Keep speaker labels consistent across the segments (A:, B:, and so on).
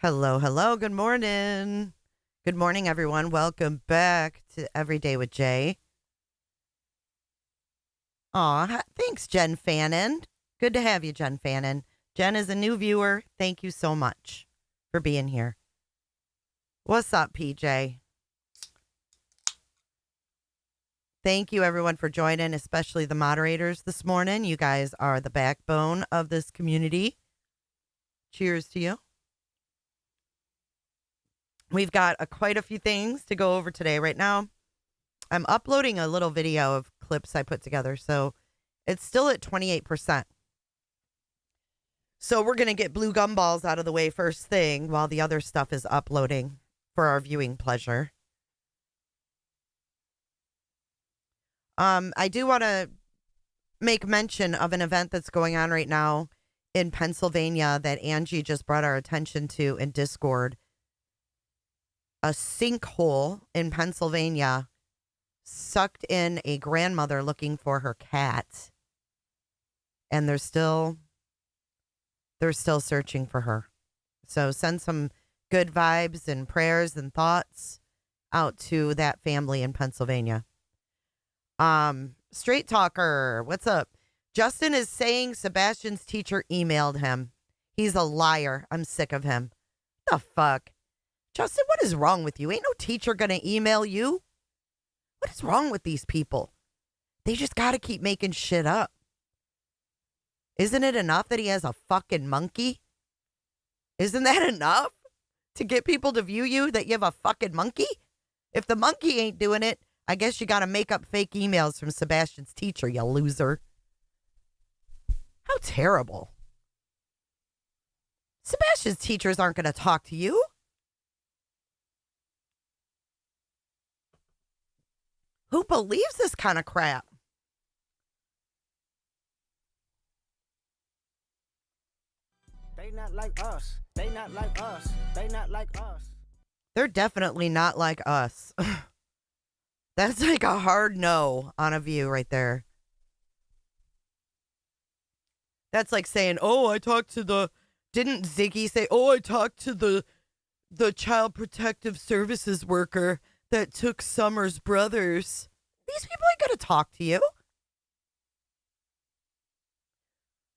A: Hello, hello. Good morning. Good morning, everyone. Welcome back to Everyday with Jay. Aw, thanks, Jen Fannin. Good to have you, Jen Fannin. Jen is a new viewer. Thank you so much for being here. What's up, PJ? Thank you, everyone, for joining, especially the moderators this morning. You guys are the backbone of this community. Cheers to you. We've got quite a few things to go over today. Right now, I'm uploading a little video of clips I put together, so it's still at 28%. So we're going to get blue gumballs out of the way first thing while the other stuff is uploading for our viewing pleasure. I do want to make mention of an event that's going on right now in Pennsylvania that Angie just brought our attention to in Discord. A sinkhole in Pennsylvania sucked in a grandmother looking for her cat. And they're still searching for her. So send some good vibes and prayers and thoughts out to that family in Pennsylvania. Straight Talker, what's up? Justin is saying Sebastian's teacher emailed him. He's a liar. I'm sick of him. The fuck? Justin, what is wrong with you? Ain't no teacher gonna email you. What is wrong with these people? They just gotta keep making shit up. Isn't it enough that he has a fucking monkey? Isn't that enough to get people to view you that you have a fucking monkey? If the monkey ain't doing it, I guess you gotta make up fake emails from Sebastian's teacher, you loser. How terrible. Sebastian's teachers aren't gonna talk to you. Who believes this kind of crap?
B: They not like us. They not like us. They not like us.
A: They're definitely not like us. That's like a hard no on a view right there. That's like saying, oh, I talked to the... Didn't Ziggy say, oh, I talked to the child protective services worker that took Summer's brothers. These people ain't going to talk to you.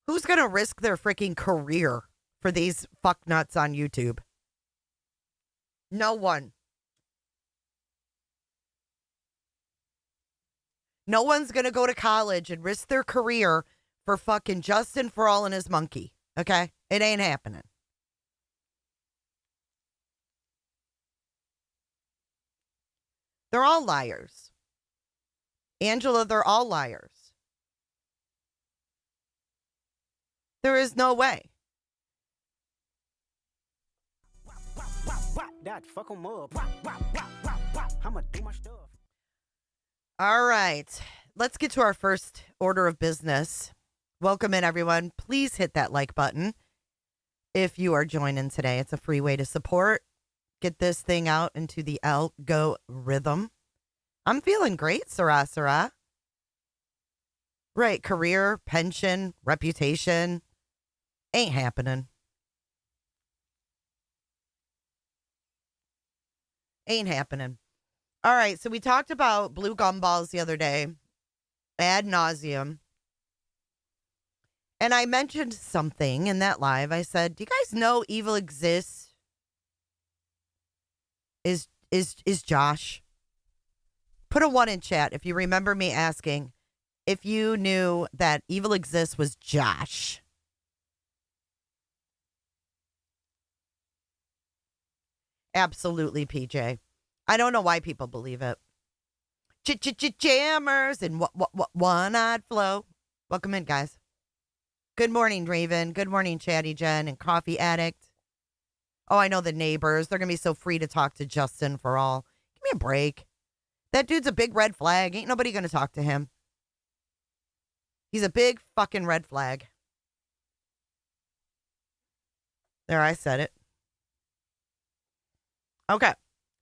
A: Who's going to risk their freaking career for these fucknuts on YouTube? No one. No one's going to go to college and risk their career for fucking Justin for all and his monkey. Okay? It ain't happening. They're all liars. Angela, they're all liars. There is no way.
B: That fuck 'em up. I'ma do my stuff.
A: All right. Let's get to our first order of business. Welcome in, everyone. Please hit that like button if you are joining today. It's a free way to support. Get this thing out into the algorithm. I'm feeling great, Sarah. Right, career, pension, reputation. Ain't happening. Ain't happening. All right, so we talked about blue gumballs the other day, ad nauseum. And I mentioned something in that live. I said, do you guys know evil exists? Is Josh? Put a 1 in chat if you remember me asking if you knew that evil exists was Josh. Absolutely, PJ. I don't know why people believe it. Jammers and what one-eyed flow. Welcome in, guys. Good morning, Raven. Good morning, Chatty Jen and Coffee Addict. Oh, I know the neighbors. They're going to be so free to talk to Justin for all. Give me a break. That dude's a big red flag. Ain't nobody going to talk to him. He's a big fucking red flag. There, I said it. Okay.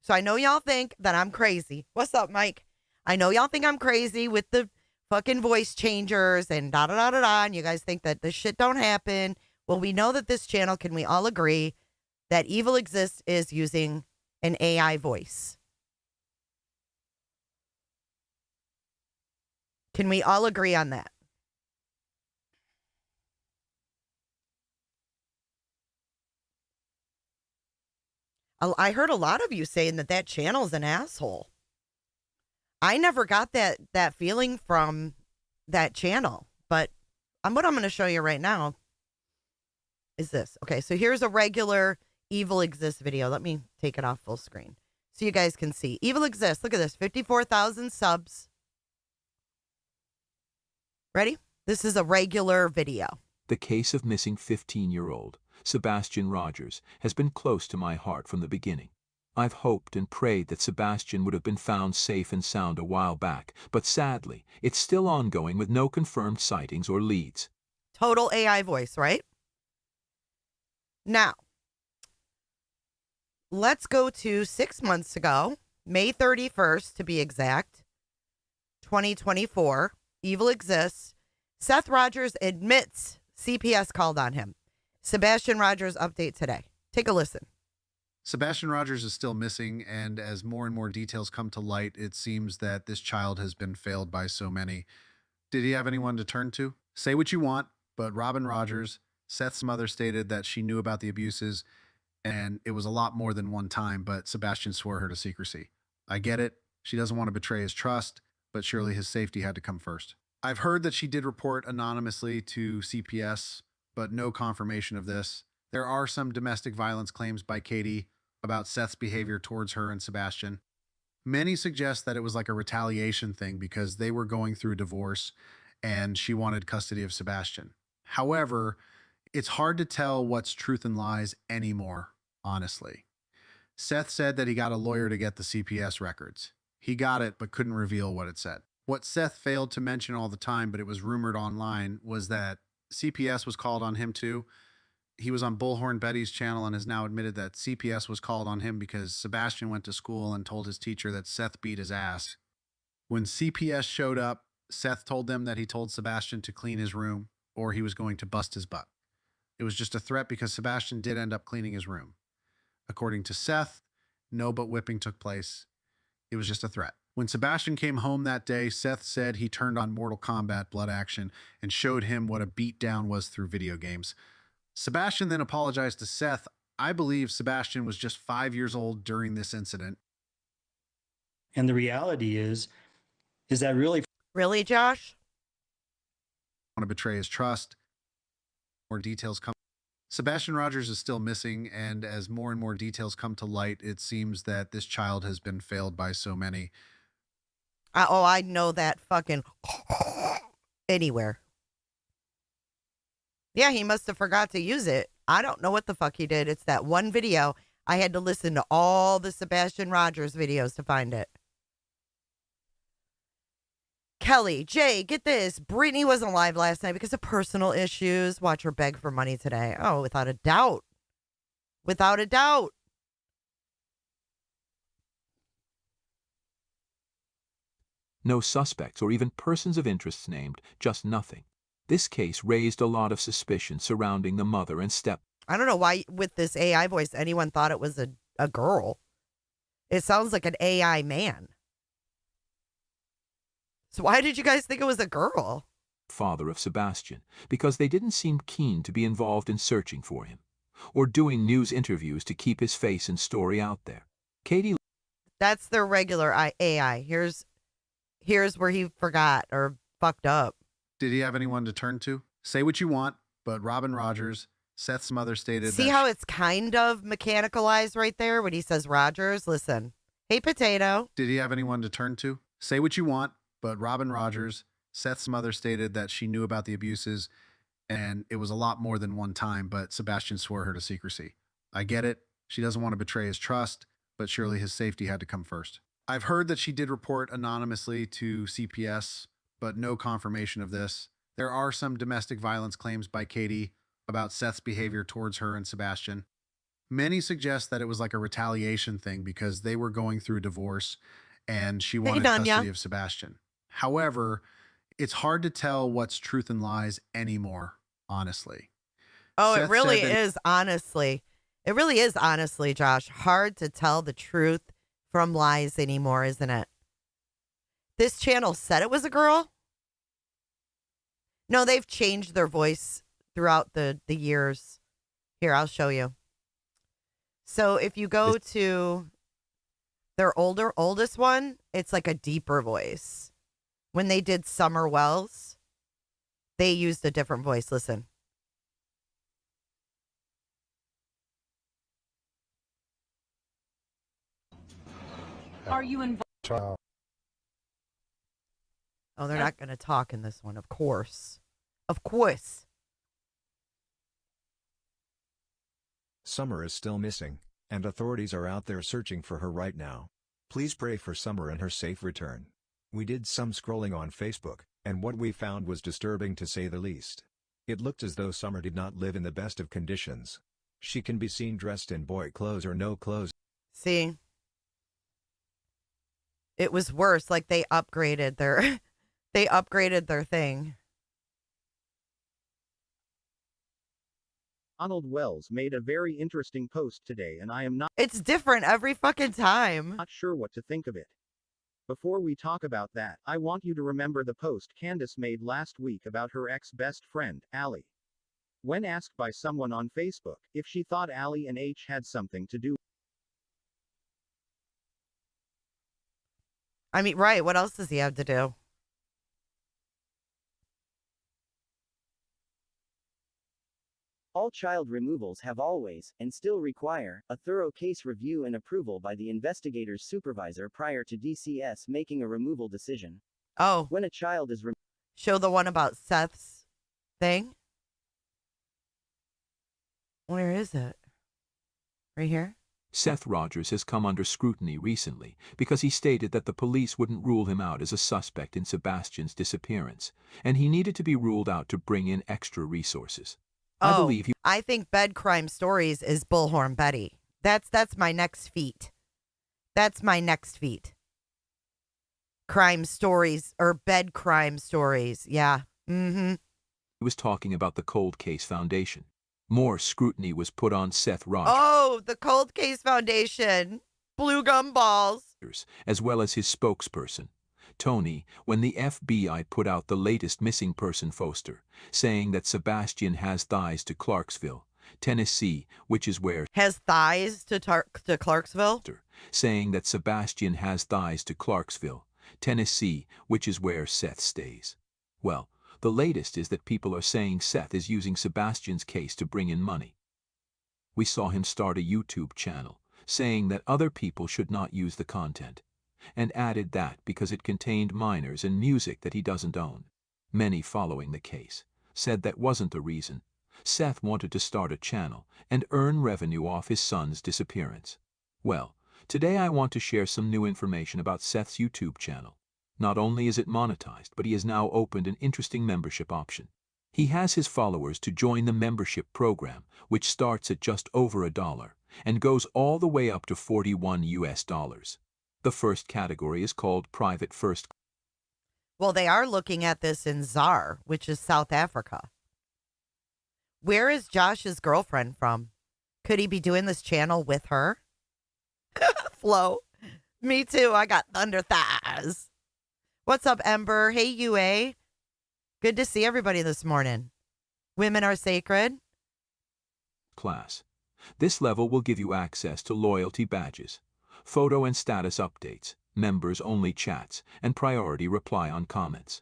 A: So I know y'all think that I'm crazy. What's up, Mike? I know y'all think I'm crazy with the fucking voice changers and da-da-da-da-da, and you guys think that this shit don't happen. Well, we know that this channel, can we all agree that Evil Exists is using an AI voice? Can we all agree on that? I heard a lot of you saying that that channel's an asshole. I never got that feeling from that channel, but what I'm going to show you right now is this. Okay, so here's a regular Evil Exists video. Let me take it off full screen so you guys can see. Evil Exists. Look at this. 54,000 subs. Ready? This is a regular video.
C: The case of missing 15-year-old Sebastian Rogers has been close to my heart from the beginning. I've hoped and prayed that Sebastian would have been found safe and sound a while back, but sadly, it's still ongoing with no confirmed sightings or leads.
A: Total AI voice, right? Now, let's go to 6 months ago, May 31st to be exact. 2024. Evil exists. Seth Rogers admits CPS called on him. Sebastian Rogers update today. Take a listen.
D: Sebastian Rogers is still missing, and as more and more details come to light, it seems that this child has been failed by so many. Did he have anyone to turn to? Say what you want, but Robin Rogers, Seth's mother, stated that she knew about the abuses, and it was a lot more than one time, but Sebastian swore her to secrecy. I get it. She doesn't want to betray his trust, but surely his safety had to come first. I've heard that she did report anonymously to CPS, but no confirmation of this. There are some domestic violence claims by Katie about Seth's behavior towards her and Sebastian. Many suggest that it was like a retaliation thing because they were going through a divorce and she wanted custody of Sebastian. However, it's hard to tell what's truth and lies anymore, honestly. Seth said that he got a lawyer to get the CPS records. He got it, but couldn't reveal what it said. What Seth failed to mention all the time, but it was rumored online, was that CPS was called on him too. He was on Bullhorn Betty's channel and has now admitted that CPS was called on him because Sebastian went to school and told his teacher that Seth beat his ass. When CPS showed up, Seth told them that he told Sebastian to clean his room or he was going to bust his butt. It was just a threat because Sebastian did end up cleaning his room. According to Seth, no but whipping took place. It was just a threat. When Sebastian came home that day, Seth said he turned on Mortal Kombat blood action and showed him what a beatdown was through video games. Sebastian then apologized to Seth. I believe Sebastian was just 5 years old during this incident.
E: And the reality is that
A: Really, Josh?
D: Want to betray his trust. More details come. Sebastian Rogers is still missing, and as more and more details come to light, it seems that this child has been failed by so many.
A: I know that fucking anywhere. Yeah, he must have forgot to use it. I don't know what the fuck he did. It's that one video. I had to listen to all the Sebastian Rogers videos to find it. Kelly, Jay, get this. Brittany wasn't live last night because of personal issues. Watch her beg for money today. Oh, without a doubt. Without a doubt.
C: No suspects or even persons of interest named, just nothing. This case raised a lot of suspicion surrounding the mother and step.
A: I don't know why with this AI voice anyone thought it was a girl. It sounds like an AI man. So why did you guys think it was a girl?
C: Father of Sebastian, because they didn't seem keen to be involved in searching for him or doing news interviews to keep his face and story out there. Katie.
A: That's their regular AI. Here's where he forgot or fucked up.
D: Did he have anyone to turn to? Say what you want, but Robin Rogers, Seth's mother, stated
A: See how it's kind of mechanicalized right there when he says Rogers? Listen. Hey, Potato.
D: Did he have anyone to turn to? Say what you want, but Robin Rogers, Seth's mother, stated that she knew about the abuses, and it was a lot more than one time, but Sebastian swore her to secrecy. I get it. She doesn't want to betray his trust, but surely his safety had to come first. I've heard that she did report anonymously to CPS, but no confirmation of this. There are some domestic violence claims by Katie about Seth's behavior towards her and Sebastian. Many suggest that it was like a retaliation thing because they were going through a divorce and she wanted custody of Sebastian. However, it's hard to tell what's truth and lies anymore, honestly.
A: Oh,
D: Seth
A: it really
D: said that-
A: is, honestly. It really is, honestly, Josh. Hard to tell the truth from lies anymore, isn't it? This channel said it was a girl. No, they've changed their voice throughout the years. Here, I'll show you. So if you go to their oldest one, it's like a deeper voice. When they did Summer Wells, they used a different voice. Listen.
F: Are you involved?
A: Oh, they're not going to talk in this one, of course. Of course.
G: Summer is still missing, and authorities are out there searching for her right now. Please pray for Summer and her safe return. We did some scrolling on Facebook, and what we found was disturbing to say the least. It looked as though Summer did not live in the best of conditions. She can be seen dressed in boy clothes or no clothes.
A: See? It was worse. Like they upgraded their they upgraded their thing.
H: Donald Wells made a very interesting post today and I am
A: It's different every fucking time.
H: not sure what to think of it. Before we talk about that, I want you to remember the post Candace made last week about her ex-best friend, Allie. When asked by someone on Facebook if she thought Allie and H had something to do
A: I mean, right, what else does he have to do?
I: All child removals have always, and still require, a thorough case review and approval by the investigator's supervisor prior to DCS making a removal decision.
A: Oh,
I: When a child is
A: show the one about Seth's thing. Where is it? Right here?
C: Seth Rogers has come under scrutiny recently because he stated that the police wouldn't rule him out as a suspect in Sebastian's disappearance, and he needed to be ruled out to bring in extra resources. I believe
A: I think Bed Crime Stories is Bullhorn Betty. That's my next feat. That's my next feat. Crime stories or bed crime stories. Yeah. Mm-hmm.
C: he was talking about the Cold Case Foundation. More scrutiny was put on Seth Rogers,
A: Oh, the Cold Case Foundation. Blue gum balls.
C: as well as his spokesperson, Tony, when the FBI put out the latest missing person poster, saying that Sebastian has ties to Clarksville, Tennessee, which is where
A: Has thighs to Clarksville.
C: saying that Sebastian has ties to Clarksville, Tennessee, which is where Seth stays. Well, the latest is that people are saying Seth is using Sebastian's case to bring in money. We saw him start a YouTube channel, saying that other people should not use the content, and added that because it contained minors and music that he doesn't own. Many following the case said that wasn't the reason. Seth wanted to start a channel and earn revenue off his son's disappearance. Well, today I want to share some new information about Seth's YouTube channel. Not only is it monetized, but he has now opened an interesting membership option. He has his followers to join the membership program, which starts at just over $1 and goes all the way up to $41. The first category is called Private First.
A: Well, they are looking at this in ZAR, which is South Africa. Where is Josh's girlfriend from? Could he be doing this channel with her? Flo. Me too. I got thunder thighs. What's up, Ember? Hey, UA. Good to see everybody this morning. Women are sacred.
C: Class. This level will give you access to loyalty badges, photo and status updates, members-only chats, and priority reply on comments.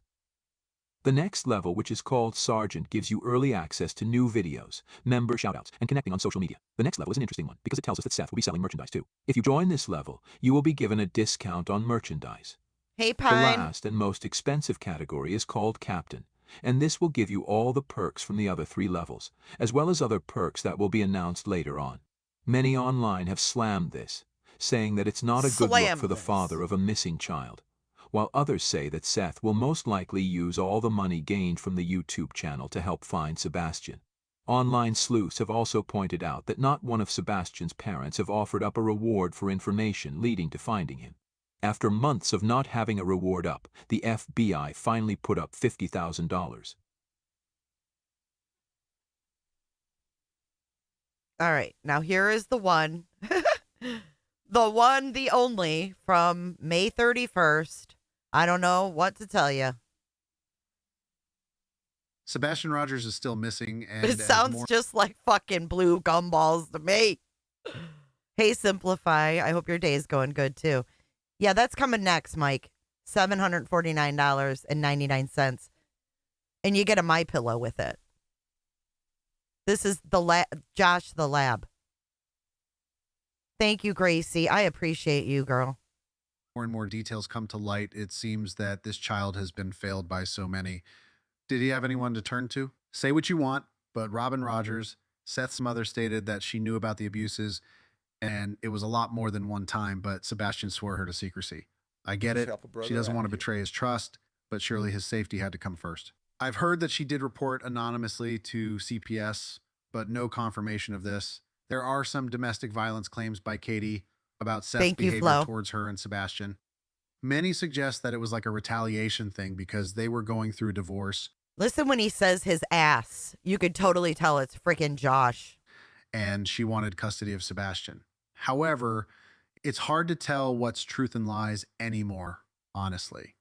C: The next level, which is called Sergeant, gives you early access to new videos, member shoutouts, and connecting on social media. The next level is an interesting one because it tells us that Seth will be selling merchandise too. If you join this level, you will be given a discount on merchandise.
A: Hey,
C: The
A: Pine.
C: last and most expensive category is called Captain, and this will give you all the perks from the other 3 levels, as well as other perks that will be announced later on. Many online have slammed this, saying that it's not a good look for the father of a missing child, while others say that Seth will most likely use all the money gained from the YouTube channel to help find Sebastian. Online sleuths have also pointed out that not one of Sebastian's parents have offered up a reward for information leading to finding him. After months of not having a reward up, the FBI finally put up $50,000.
A: All right. Now here is the one. The one, the only, from May 31st. I don't know what to tell you.
D: Sebastian Rogers is still missing, and
A: It sounds just like fucking blue gumballs to me. Hey, Simplify. I hope your day is going good, too. Yeah, that's coming next, Mike. $749.99. And you get a MyPillow with it. This is the Josh the Lab. Thank you, Gracie. I appreciate you, girl.
D: more and more details come to light, it seems that this child has been failed by so many. Did he have anyone to turn to? Say what you want, but Robin Rogers, Seth's mother, stated that she knew about the abuses, and it was a lot more than one time, but Sebastian swore her to secrecy. I get it. She doesn't want to betray his trust, but surely his safety had to come first. I've heard that she did report anonymously to CPS, but no confirmation of this. There are some domestic violence claims by Katie about Seth's behavior towards her and Sebastian. Many suggest that it was like a retaliation thing because they were going through divorce
A: Listen when he says his ass. You could totally tell it's freaking Josh.
D: and she wanted custody of Sebastian. However, it's hard to tell what's truth and lies anymore, honestly.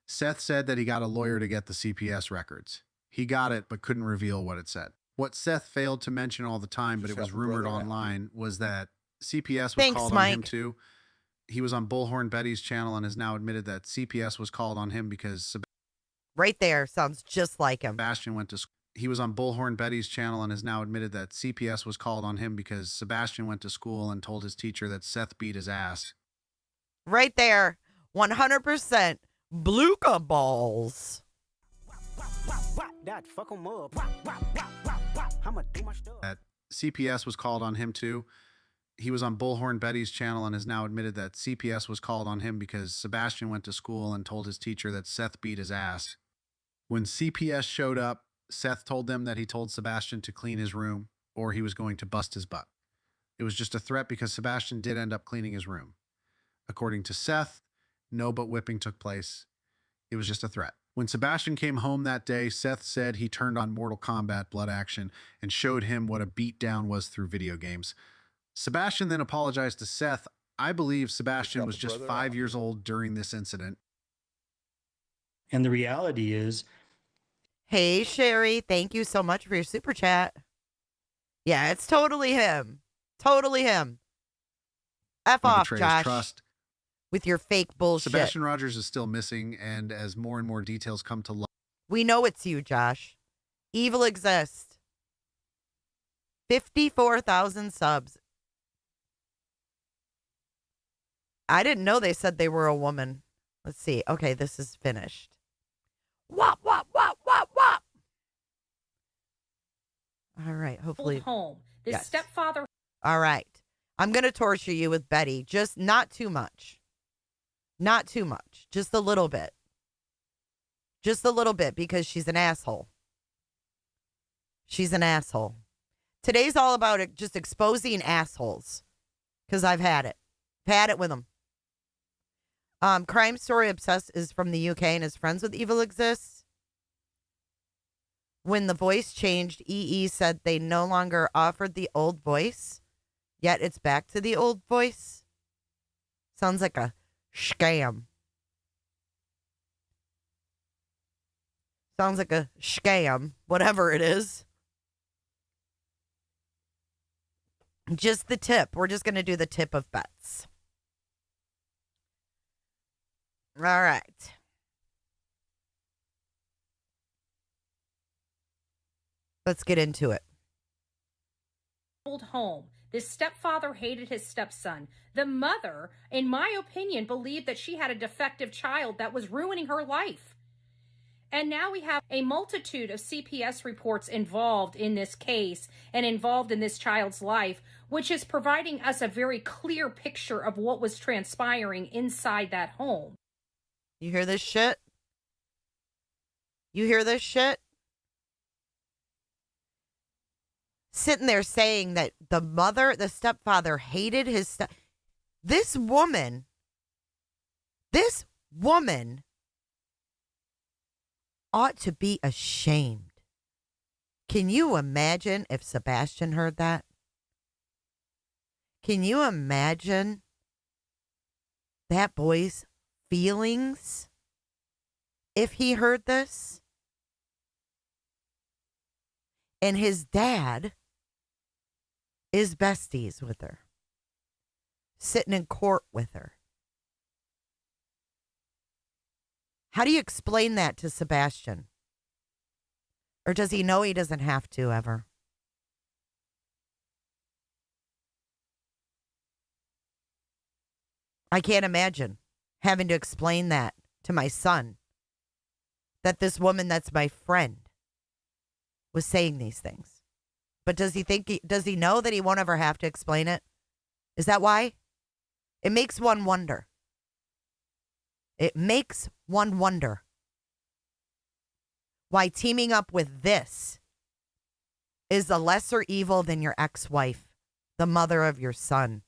D: Seth said that he got a lawyer to get the CPS records. He got it, but couldn't reveal what it said. What Seth failed to mention all the time, but it was rumored online, was that CPS was called on him too. He was on Bullhorn Betty's channel and has now admitted that CPS was called on him because
A: Right there. Sounds just like him.
D: Sebastian went to school. He was on Bullhorn Betty's channel and has now admitted that CPS was called on him because Sebastian went to school and told his teacher that Seth beat his ass.
A: Right there. 100% Bluka balls.
B: That fuck 'em up. I'ma do my stuff.
D: That CPS was called on him too. He was on Bullhorn Betty's channel and has now admitted that CPS was called on him because Sebastian went to school and told his teacher that Seth beat his ass. When CPS showed up, Seth told them that he told Sebastian to clean his room or he was going to bust his butt. It was just a threat because Sebastian did end up cleaning his room. According to Seth, no butt whipping took place. It was just a threat. When Sebastian came home that day, Seth said he turned on Mortal Kombat Blood Action and showed him what a beatdown was through video games. Sebastian then apologized to Seth. I believe Sebastian was just 5 years old during this incident.
E: And the reality is,
A: Hey, Sherry. Thank you so much for your super chat. Yeah, it's totally him. Totally him. F off,
D: Betrayed his
A: Josh.
D: trust.
A: With your fake bullshit.
D: Sebastian Rogers is still missing, and as more and more details come to light,
A: We know it's you, Josh. Evil exists. 54,000 subs. I didn't know they said they were a woman. Let's see. Okay, this is finished. Wop, wop, wop, wop, wop. All right, hopefully.
F: Home. This
A: Yes.
F: stepfather.
A: All right. I'm going to torture you with Betty. Just not too much. Not too much. Just a little bit. Just a little bit because she's an asshole. She's an asshole. Today's all about it, just exposing assholes. Because I've had it. Had it with them. Crime Story Obsessed is from the UK and is friends with Evil Exists. When the voice changed, EE said they no longer offered the old voice, yet it's back to the old voice. Sounds like a scam. Sounds like a scam, whatever it is. Just the tip. We're just going to do the tip of bets. All right. Let's get into it.
F: Old home. This stepfather hated his stepson. The mother, in my opinion, believed that she had a defective child that was ruining her life. And now we have a multitude of CPS reports involved in this case and involved in this child's life, which is providing us a very clear picture of what was transpiring inside that home.
A: You hear this shit? You hear this shit? Sitting there saying that the stepfather hated his This woman ought to be ashamed. Can you imagine if Sebastian heard that? Can you imagine that boy's feelings if he heard this? And his dad is besties with her, sitting in court with her. How do you explain that to Sebastian? Or does he know he doesn't have to ever? I can't imagine having to explain that to my son, that this woman that's my friend was saying these things. But does he know that he won't ever have to explain it? Is that why? It makes one wonder. It makes one wonder why teaming up with this is a lesser evil than your ex-wife, the mother of your son.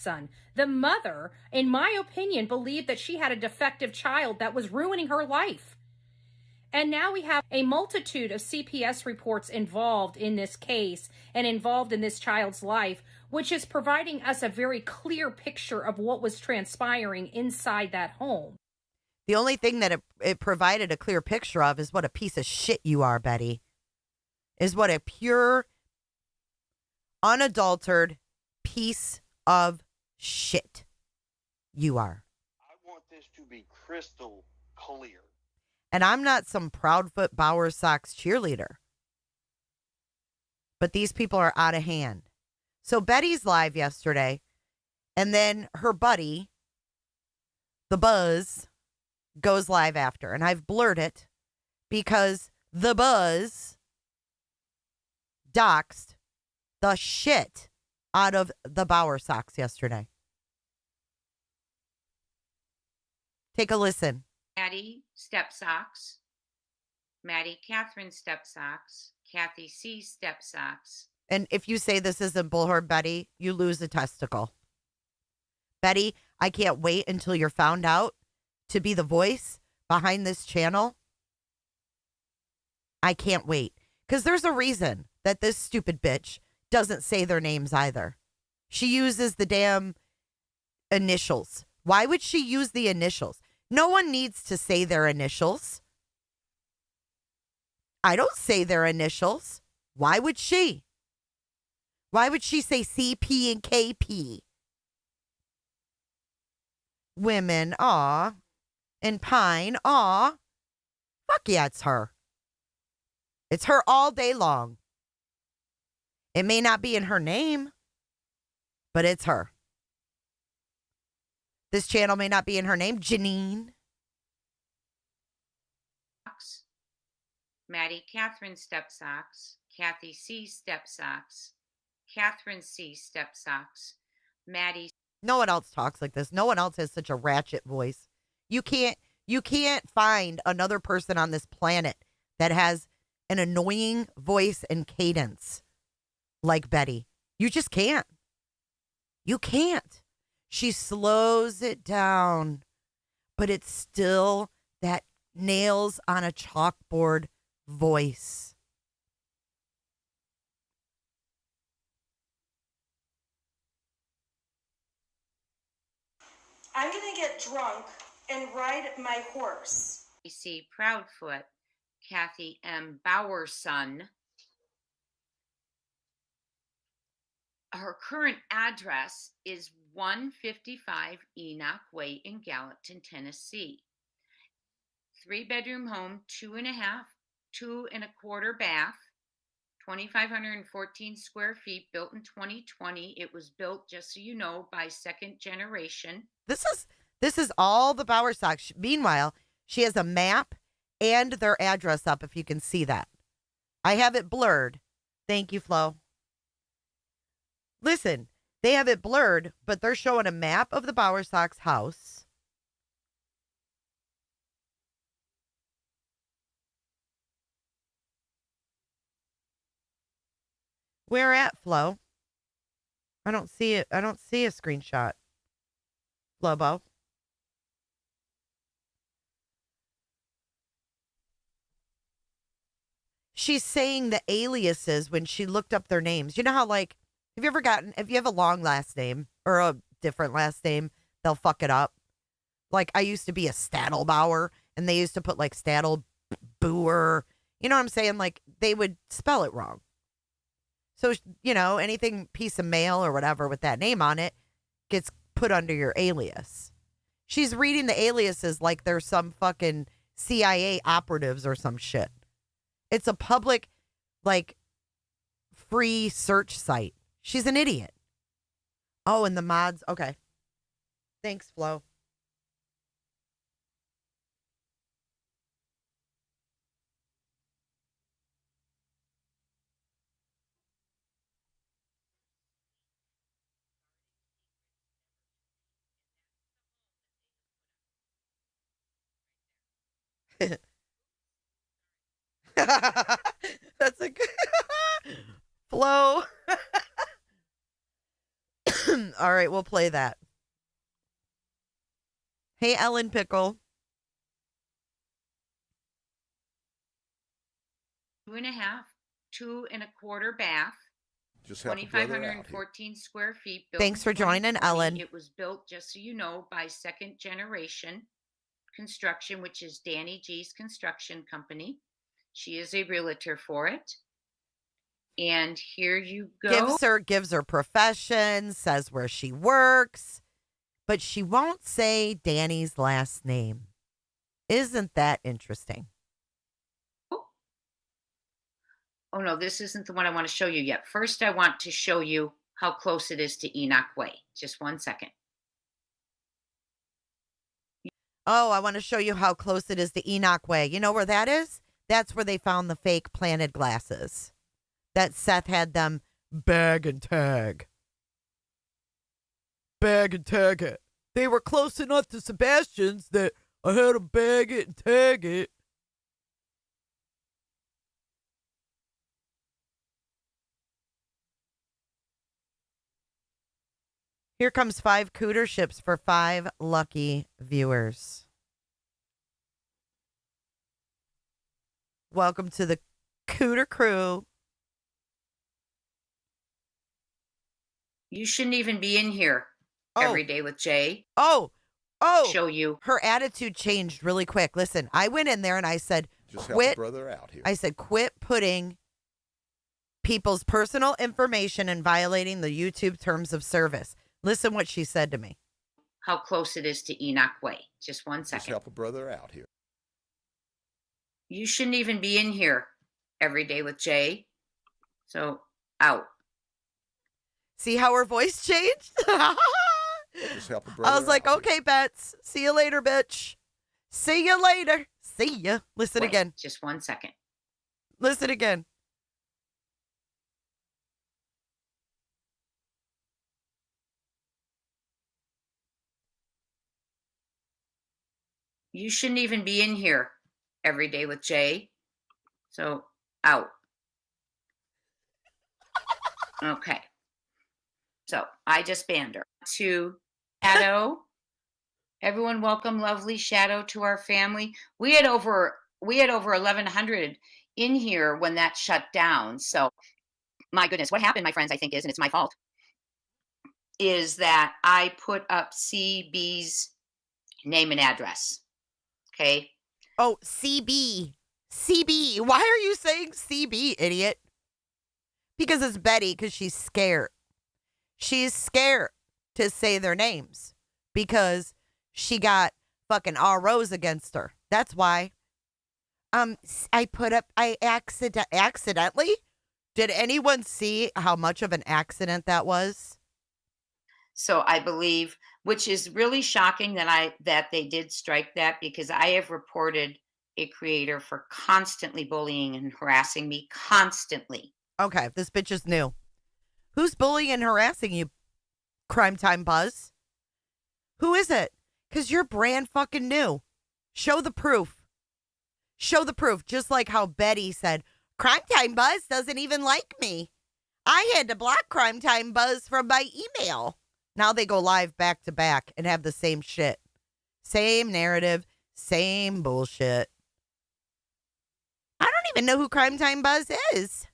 F: stepson. The mother, in my opinion, believed that she had a defective child that was ruining her life. And now we have a multitude of CPS reports involved in this case and involved in this child's life, which is providing us a very clear picture of what was transpiring inside that home.
A: The only thing that it provided a clear picture of is what a piece of shit you are, Betty. Is what a pure, unadulterated piece of shit you are.
J: I want this to be crystal clear.
A: And I'm not some Proudfoot Bower Sox cheerleader. But these people are out of hand. So Betty's live yesterday, and then her buddy, the Buzz, goes live after. And I've blurred it because the Buzz doxed the shit out of the Bower Sox yesterday. Take a listen.
K: Maddie Step Socks, Maddie Catherine Step Socks, Kathy C Step Socks.
A: And if you say this isn't Bullhorn Betty, you lose a testicle. Betty, I can't wait until you're found out to be the voice behind this channel. I can't wait. Because there's a reason that this stupid bitch doesn't say their names either. She uses the damn initials. Why would she use the initials? No one needs to say their initials. I don't say their initials. Why would she? Why would she say CP and KP? Women, aw. And Pine, aw. Fuck yeah, it's her. It's her all day long. It may not be in her name, but it's her. This channel may not be in her name, Janine.
K: Maddie Catherine Step Socks, Kathy C Step Socks, Catherine C Step Socks, Maddie.
A: No one else talks like this. No one else has such a ratchet voice. You can't find another person on this planet that has an annoying voice and cadence like Betty. You just can't. You can't. She slows it down, but it's still that nails on a chalkboard voice.
L: I'm going to get drunk and ride my horse.
K: C Proudfoot, Kathy M Bowerson. Her current address is 155 Enoch Way in Gallatin, Tennessee. 3-bedroom home, 2 and a quarter bath, 2,514 square feet, built in 2020. It was built, just so you know, by second generation.
A: This is all the Bower Sox. Meanwhile, she has a map and their address up, if you can see that. I have it blurred. Thank you, Flo. Listen, they have it blurred, but they're showing a map of the Bower Sox house. Where at, Flo? I don't see it. I don't see a screenshot. Flobo. She's saying the aliases when she looked up their names. You know how, like, if you have a long last name or a different last name, they'll fuck it up. Like, I used to be a Stadelbauer, and they used to put, like, Stadelbauer. You know what I'm saying? Like, they would spell it wrong. So, you know, anything piece of mail or whatever with that name on it gets put under your alias. She's reading the aliases like they're some fucking CIA operatives or some shit. It's a public, like, free search site. She's an idiot. Oh, and the mods. Okay. Thanks, Flo. That's a good Flo. All right, we'll play that. Hey, Ellen Pickle.
K: 2.5, 2.25 bath.
M: Just help a brother out here.
K: 2,514 square feet. Built
A: Thanks
K: in
A: for joining,
K: 2020.
A: Ellen.
K: It was built, just so you know, by Second Generation Construction, which is Danny G's construction company. She is a realtor for it. And here you go.
A: Gives her profession, says where she works, but she won't say Danny's last name. Isn't that interesting?
K: Oh, no, this isn't the one I want to show you yet. First, I want to show you how close it is to Enoch Way. Just 1 second.
A: Oh, I want to show you how close it is to Enoch Way. You know where that is? That's where they found the fake planted glasses that Seth had them bag and tag. Bag and tag it. They were close enough to Sebastian's that I had to bag it and tag it. Here comes 5 cooter ships for 5 lucky viewers. Welcome to the Cooter Crew.
K: You shouldn't even be in here every day with Jay.
A: Oh,
K: show you.
A: Her attitude changed really quick. Listen, I went in there and I said,
M: Just
A: quit.
M: help a brother out here.
A: I said, quit putting people's personal information and violating the YouTube terms of service. Listen what she said to me.
K: How close it is to Enoch Way. Just 1 second.
M: Just help a brother out here.
K: You shouldn't even be in here every day with Jay. So, out.
A: See how her voice changed?
M: Just help a brother
A: I was like,
M: out
A: okay, Bets. See you later, bitch. See you later. See ya. Listen
K: Wait,
A: again.
K: Just 1 second.
A: Listen again.
K: You shouldn't even be in here every day with Jay. So, out. Okay. So, I just banned her. To Shadow. Everyone welcome lovely Shadow to our family. We had over 1,100 in here when that shut down. So, my goodness, what happened, my friends, I think is, and it's my fault, is that I put up CB's name and address. Okay.
A: Oh, CB. CB. Why are you saying CB, idiot? Because it's Betty, because she's scared. She's scared to say their names because she got fucking ROs against her. That's why. I accidentally? Did anyone see how much of an accident that was?
K: So I believe, which is really shocking that they did strike that, because I have reported a creator for constantly bullying and harassing me constantly.
A: Okay, this bitch is new. Who's bullying and harassing you, Crime Time Buzz? Who is it? Because you're brand fucking new. Show the proof. Show the proof. Just like how Betty said, Crime Time Buzz doesn't even like me. I had to block Crime Time Buzz from my email. Now they go live back to back and have the same shit. Same narrative, same bullshit. I don't even know who Crime Time Buzz is.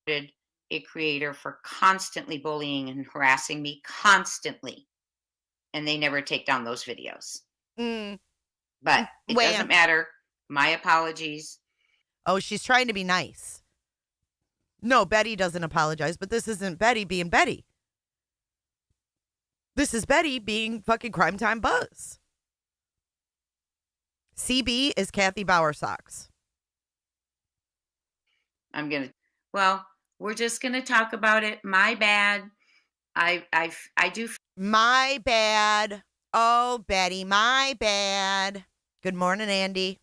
K: A creator for constantly bullying and harassing me constantly. And they never take down those videos. But it doesn't matter. My apologies.
A: Oh, she's trying to be nice. No, Betty doesn't apologize, but this isn't Betty being Betty. This is Betty being fucking Crime Time Buzz. CB is Kathy Bowersocks.
K: We're just gonna talk about it. My bad. I do.
A: My bad. Oh, Betty, my bad. Good morning, Andy.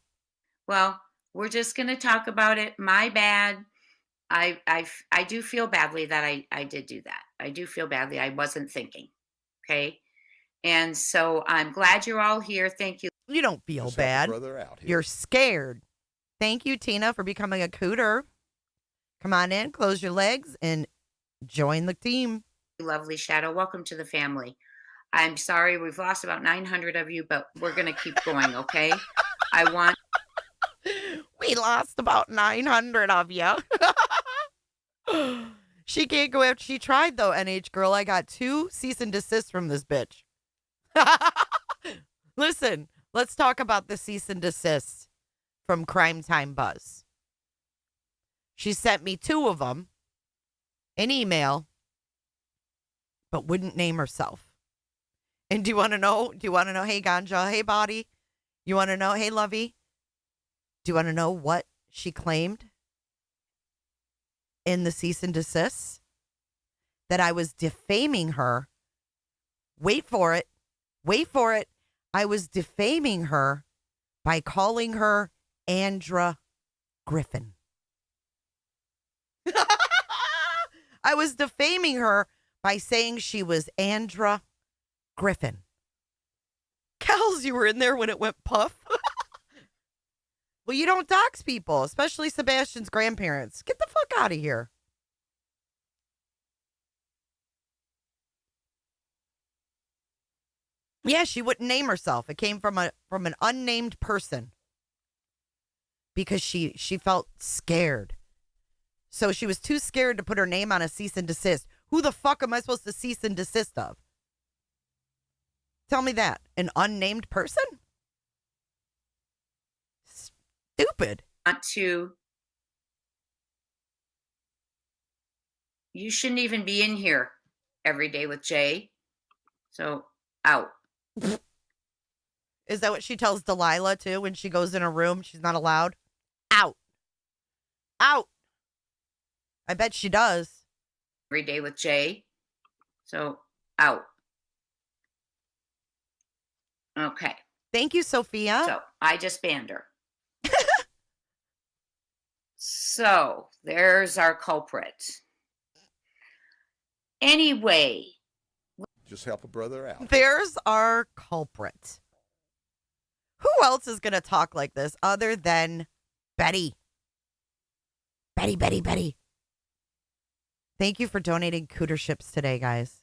K: Well, we're just gonna talk about it. My bad. I do feel badly that I did do that. I do feel badly. I wasn't thinking. Okay. And so I'm glad you're all here. Thank you.
A: You don't feel bad. You're scared. Thank you, Tina, for becoming a cooter. Come on in, close your legs, and join the team.
K: Lovely Shadow. Welcome to the family. I'm sorry, we've lost about 900 of you, but we're going to keep going, okay? I want.
A: We lost about 900 of you. She can't go after. She tried, though, NH girl. I got 2 cease and desists from this bitch. Listen, let's talk about the cease and desist from Crime Time Buzz. She sent me 2 of them, an email, but wouldn't name herself. And do you want to know? Hey, Ganja. Hey, Body. You want to know? Hey, Lovey. Do you want to know what she claimed in the cease and desist? That I was defaming her. Wait for it. Wait for it. I was defaming her by calling her Andra Griffin. I was defaming her by saying she was Andra Griffin. Kels, you were in there when it went puff. Well, you don't dox people, especially Sebastian's grandparents. Get the fuck out of here. Yeah, she wouldn't name herself. It came from an unnamed person because she felt scared. So she was too scared to put her name on a cease and desist. Who the fuck am I supposed to cease and desist of? Tell me that. An unnamed person? Stupid.
K: You shouldn't even be in here every day with Jay. So, out.
A: Is that what she tells Delilah, too, when she goes in her room? She's not allowed? Out. Out. I bet she does.
K: Every day with Jay. So, out. Okay.
A: Thank you, Sophia.
K: So, I just banned her. So, there's our culprit. Anyway.
M: Just help a brother out.
A: There's our culprit. Who else is going to talk like this other than Betty? Betty. Thank you for donating cooter ships today, guys.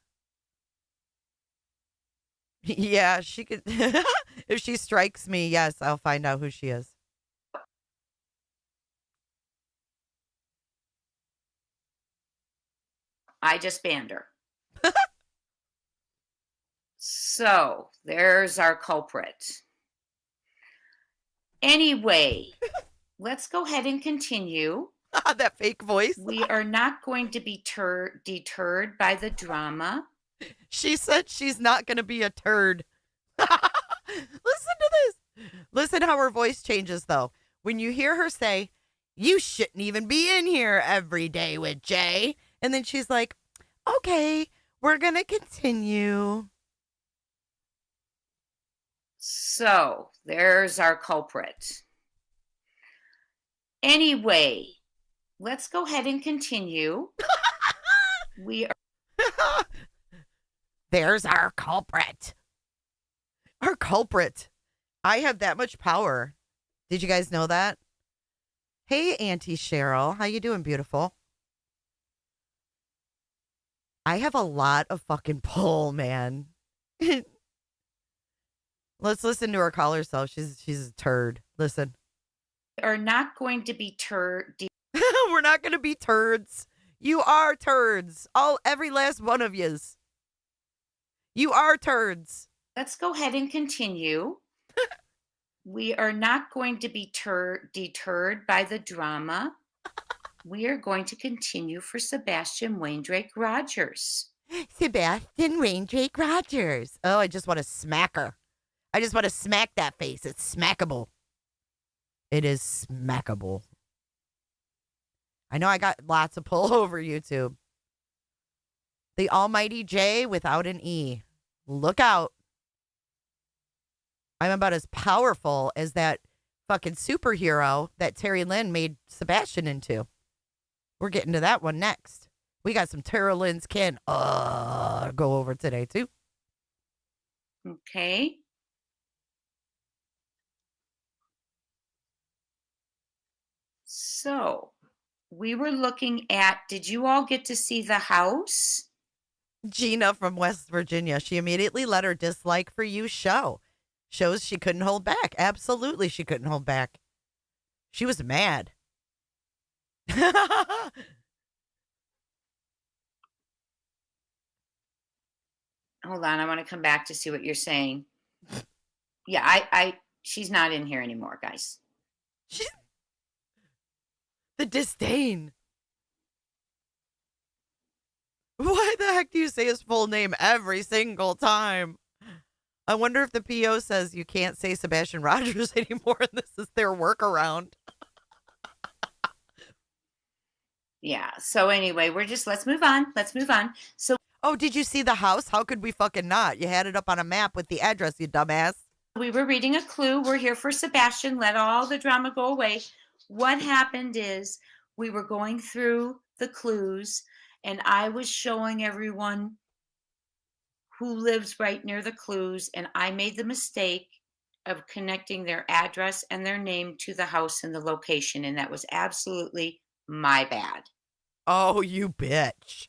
A: Yeah, she could. If she strikes me, yes, I'll find out who she is.
K: I just banned her. So, there's our culprit. Anyway, let's go ahead and continue.
A: That fake voice.
K: We are not going to be deterred by the drama.
A: She said she's not going to be a turd. Listen to this. Listen how her voice changes, though. When you hear her say, you shouldn't even be in here every day with Jay. And then she's like, okay, we're going to continue.
K: So, there's our culprit. Anyway, let's go ahead and continue. We are.
A: There's our culprit. Our culprit. I have that much power. Did you guys know that? Hey, Auntie Cheryl. How you doing, beautiful? I have a lot of fucking pull, man. Let's listen to her call herself. She's a turd. Listen.
K: We are not going to be
A: We're not going to be turds. You are turds. Every last one of yous. You are turds.
K: Let's go ahead and continue. We are not going to be deterred by the drama. We are going to continue for Sebastian Waindrake Rogers.
A: Sebastian Waindrake Rogers. Oh, I just want to smack her. I just want to smack that face. It's smackable. It is smackable. I know I got lots of pull over YouTube. The Almighty J without an E. Look out. I'm about as powerful as that fucking superhero that terrulynn made Sebastian into. We're getting to that one next. We got some terrulynn's can go over today too.
K: Okay. So, we were looking at, did you all get to see the house?
A: Gina from West Virginia. She immediately let her dislike for you show. Shows she couldn't hold back. Absolutely, she couldn't hold back. She was mad.
K: Hold on, I want to come back to see what you're saying. Yeah, she's not in here anymore, guys.
A: The disdain. Why the heck do you say his full name every single time? I wonder if the PO says you can't say Sebastian Rogers anymore and this is their workaround.
K: Yeah, so anyway, let's move on. Let's move on. So,
A: oh, did you see the house? How could we fucking not? You had it up on a map with the address, you dumbass.
K: We were reading a clue. We're here for Sebastian. Let all the drama go away. What happened is we were going through the clues and I was showing everyone who lives right near the clues, and I made the mistake of connecting their address and their name to the house and the location, and that was absolutely my bad.
A: Oh, you bitch.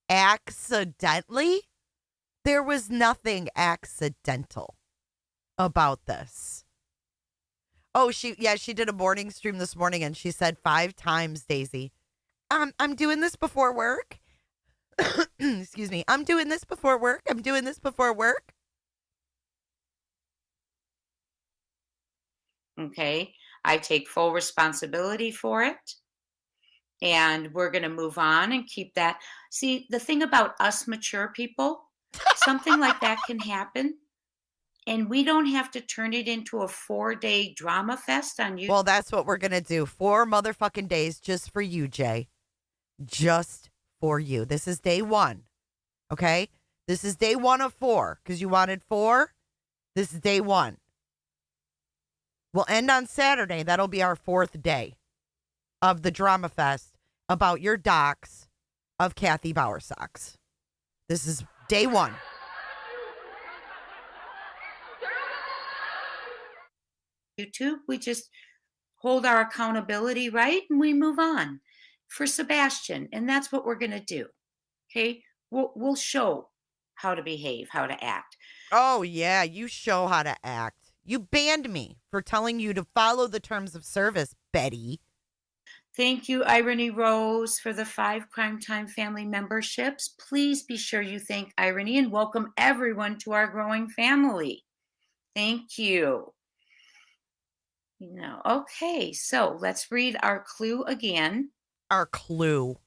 A: Accidentally? There was nothing accidental about this. Oh, she did a morning stream this morning and she said 5 times, Daisy, I'm doing this before work. Excuse me. I'm doing this before work. I'm doing this before work.
K: Okay. I take full responsibility for it. And we're going to move on and keep that. See, the thing about us mature people, something like that can happen. And we don't have to turn it into a 4-day drama fest on you.
A: Well, that's what we're going to do. 4 motherfucking days just for you, Jay. Just for you. This is day 1. Okay? This is day 1 of 4 because you wanted 4. This is day 1. We'll end on Saturday. That'll be our 4th day of the drama fest about your docs of Kathy Bowersox. This is day 1.
K: YouTube, we just hold our accountability right and we move on for Sebastian, and that's what we're going to do. Okay, we'll show how to behave, how to act.
A: Oh yeah, you show how to act. You banned me for telling you to follow the terms of service, Betty.
K: Thank you, Irony Rose, for the 5 Crime Time family memberships. Please be sure you thank Irony and welcome everyone to our growing family. Thank you. Okay, so let's read our clue again.
A: Our clue.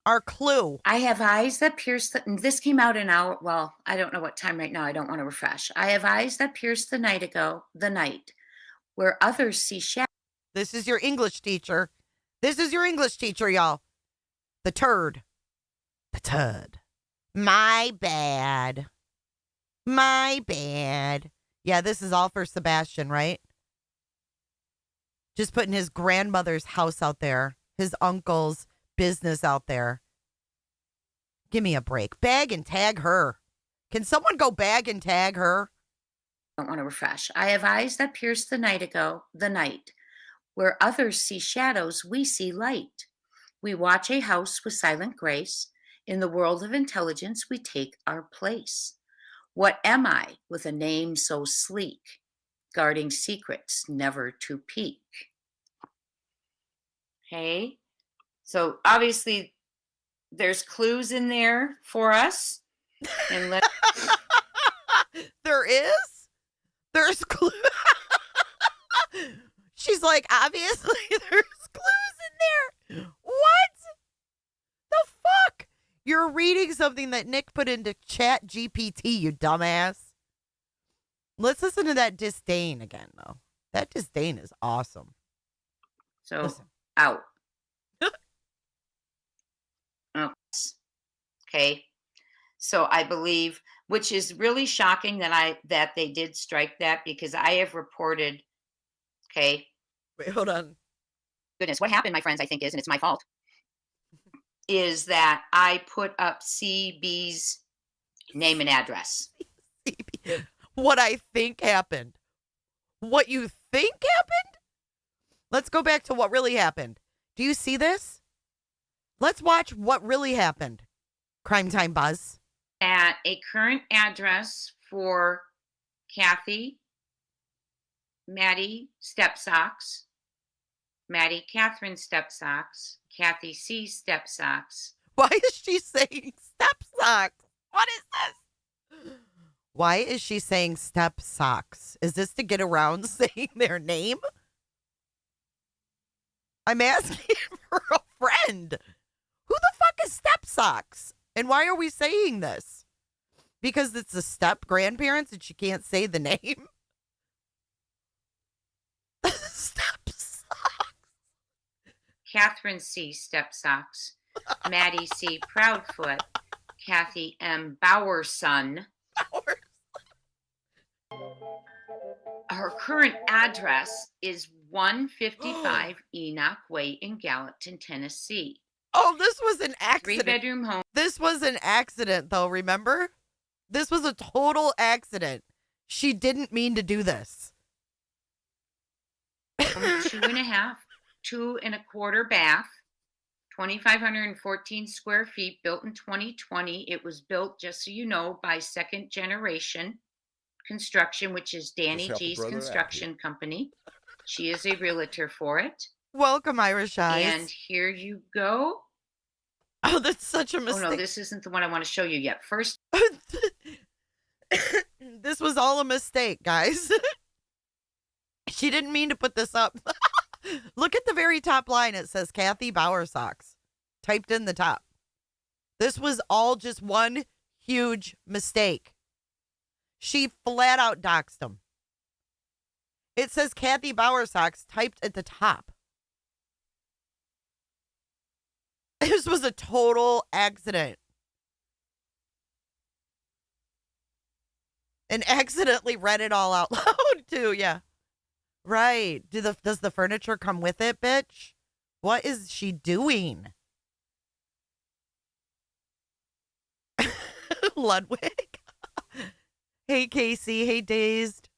A: Our clue.
K: I have eyes that pierce this came out an hour. Well, I don't know what time right now. I don't want to refresh. I have eyes that pierce the night, where others see shadows.
A: This is your English teacher. This is your English teacher, y'all. The turd. The tud. My bad. My bad. Yeah, this is all for Sebastian, right? Just putting his grandmother's house out there, his uncle's business out there. Give me a break. Bag and tag her. Can someone go bag and tag her?
K: I don't want to refresh. I have eyes that pierce the night. Where others see shadows, we see light. We watch a house with silent grace. In the world of intelligence, we take our place. What am I with a name so sleek, guarding secrets never to peek? Okay, so obviously there's clues in there for us. And
A: there is? There's clues. She's like, obviously there's clues in there. What? The fuck? You're reading something that Nick put into Chat GPT, you dumbass. Let's listen to that disdain again, though. That disdain is awesome.
K: So,
A: listen.
K: Out. Okay. So I believe, which is really shocking that they did strike that, because I have reported. Okay.
A: Wait, hold on.
K: Goodness, what happened, my friends, I think is, and it's my fault, is that I put up CB's name and address.
A: What I think happened. What you think happened? Let's go back to what really happened. Do you see this? Let's watch what really happened. Crime Time Buzz.
K: At a current address for Kathy, Maddie Stepsocks, Maddie Catherine Stepsocks, Kathy C Stepsocks.
A: Why is she saying step socks? What is this? Why is she saying step socks? Is this to get around saying their name? I'm asking for a friend. Who the fuck is step socks? And why are we saying this? Because it's the step grandparents and she can't say the name? Step socks.
K: Catherine C Stepsocks, Maddie C Proudfoot, Kathy M Bowerson. Her current address is 155 Enoch Way in Gallatin, Tennessee.
A: Oh, this was an accident.
K: 3-bedroom home.
A: This was an accident, though, remember? This was a total accident. She didn't mean to do this.
K: 2.5, 2.25 bath, 2,514 square feet, built in 2020. It was built, just so you know, by Second Generation Construction, which is Danny
M: Just help a
K: G's
M: brother out
K: construction company. She is a realtor for it.
A: Welcome, Irish Eyes.
K: And here you go.
A: Oh, that's such a mistake.
K: Oh, no, this isn't the one I want to show you yet. First.
A: This was all a mistake, guys. She didn't mean to put this up. Look at the very top line. It says Kathy Bowersocks typed in the top. This was all just one huge mistake. She flat out doxed him. It says Kathy Bowersocks typed at the top. This was a total accident. And accidentally read it all out loud, too. Yeah. Right. Does the furniture come with it, bitch? What is she doing? Ludwig. Hey, Casey. Hey, Dazed.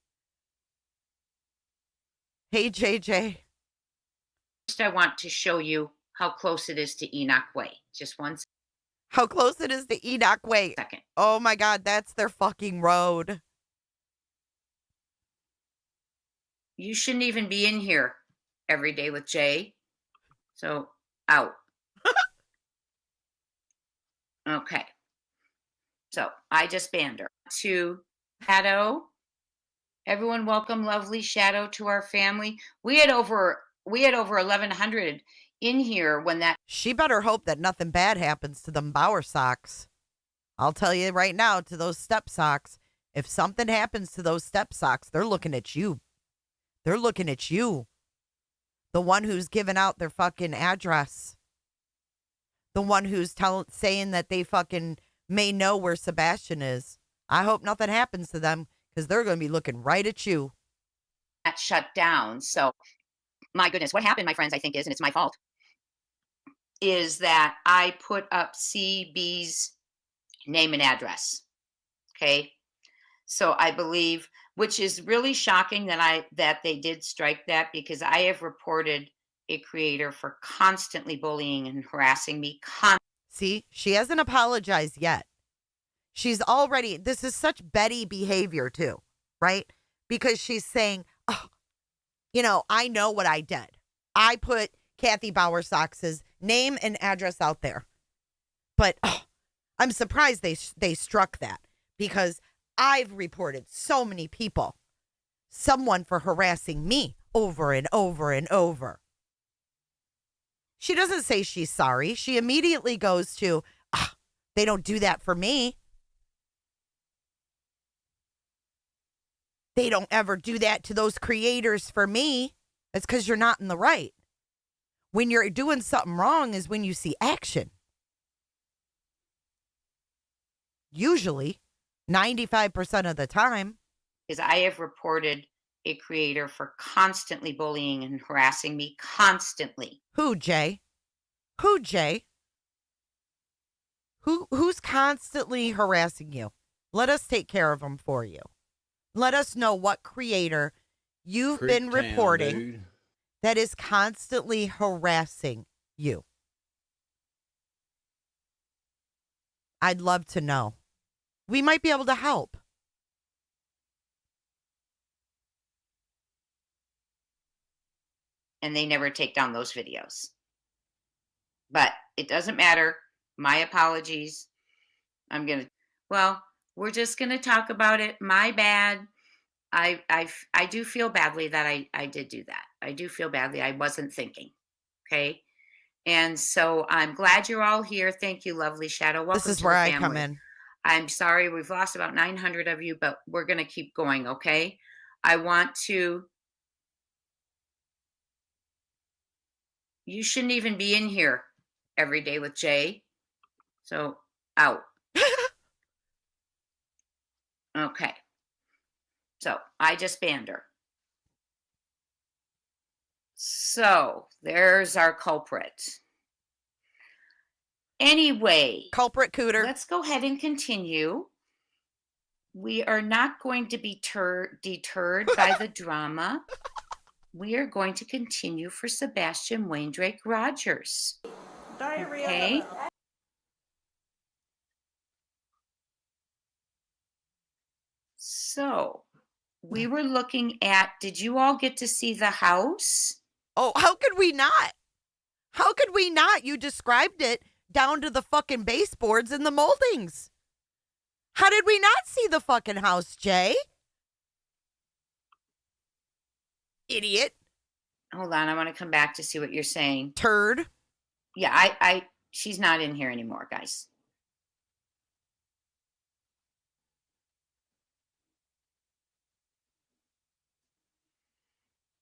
A: Hey, JJ.
K: First, I want to show you how close it is to Enoch Way. Just one second.
A: How close it is to Enoch Way.
K: Second.
A: Oh, my God. That's their fucking road.
K: You shouldn't even be in here every day with Jay. So, out. Okay. So, I just banned her. To Shadow. Everyone welcome lovely Shadow to our family. We had over 1,100 in here when that.
A: She better hope that nothing bad happens to them Bowersocks. I'll tell you right now, to those step socks, if something happens to those step socks, they're looking at you. They're looking at you. The one who's giving out their fucking address. The one who's saying that they fucking may know where Sebastian is. I hope nothing happens to them because they're going to be looking right at you.
K: That shut down. So, my goodness, what happened, my friends, I think is, and it's my fault, is that I put up CB's name and address. Okay. So I believe, which is really shocking that they did strike that, because I have reported a creator for constantly bullying and harassing me.
A: See, she hasn't apologized yet. She's already, this is such Betty behavior too, right? Because she's saying, oh, you know, I know what I did. I put Kathy Bowersocks' name and address out there. But I'm surprised they struck that, because I've reported so many people, someone for harassing me over and over and over. She doesn't say she's sorry. She immediately goes to, they don't do that for me. They don't ever do that to those creators for me. It's because you're not in the right. When you're doing something wrong is when you see action. Usually, 95% of the time.
K: Because I have reported a creator for constantly bullying and harassing me constantly.
A: Who, Jay? Who, Jay? Who's constantly harassing you? Let us take care of them for you. Let us know what creator you've been reporting that is constantly harassing you. I'd love to know. We might be able to help.
K: And they never take down those videos. But it doesn't matter. My apologies. We're just going to talk about it. My bad. I do feel badly that I did do that. I do feel badly. I wasn't thinking. Okay. And so I'm glad you're all here. Thank you, lovely Shadow. Welcome
A: This is
K: to
A: where
K: the
A: I
K: family.
A: come in.
K: I'm sorry we've lost about 900 of you, but we're going to keep going, okay? I want to... You shouldn't even be in here every day with Jay. So, out. Okay. So, I just banned her. So, there's our culprit. Anyway,
A: culprit cooter.
K: Let's go ahead and continue. We are not going to be deterred by the drama. We are going to continue for Sebastian Waindrake Rogers.
L: Diarrhea.
K: Okay. So, we were looking at, did you all get to see the house?
A: Oh, how could we not? How could we not? You described it down to the fucking baseboards and the moldings. How did we not see the fucking house, Jay? Idiot.
K: Hold on, I want to come back to see what you're saying.
A: Turd.
K: Yeah, she's not in here anymore, guys.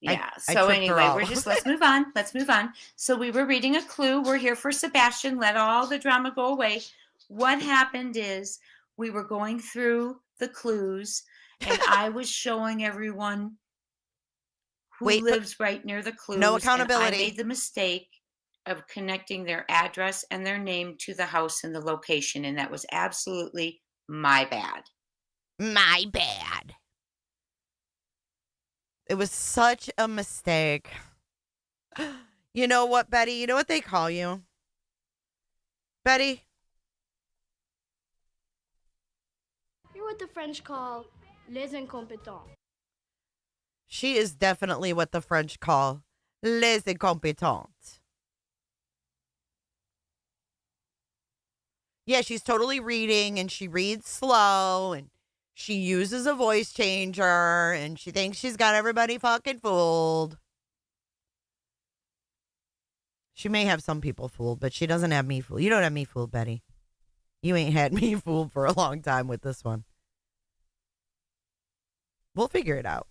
K: Yeah, so anyway, let's move on. Let's move on. So we were reading a clue. We're here for Sebastian. Let all the drama go away. What happened is we were going through the clues and I was showing everyone who lives right near the clues.
A: No accountability.
K: And I made the mistake of connecting their address and their name to the house and the location. And that was absolutely my bad.
A: My bad. It was such a mistake. You know what, Betty? You know what they call you? Betty?
N: You're what the French call les incompetents.
A: She is definitely what the French call les incompetents. Yeah, she's totally reading, and she reads slow, and she uses a voice changer, and she thinks she's got everybody fucking fooled. She may have some people fooled, but she doesn't have me fooled. You don't have me fooled, Betty. You ain't had me fooled for a long time with this one. We'll figure it out.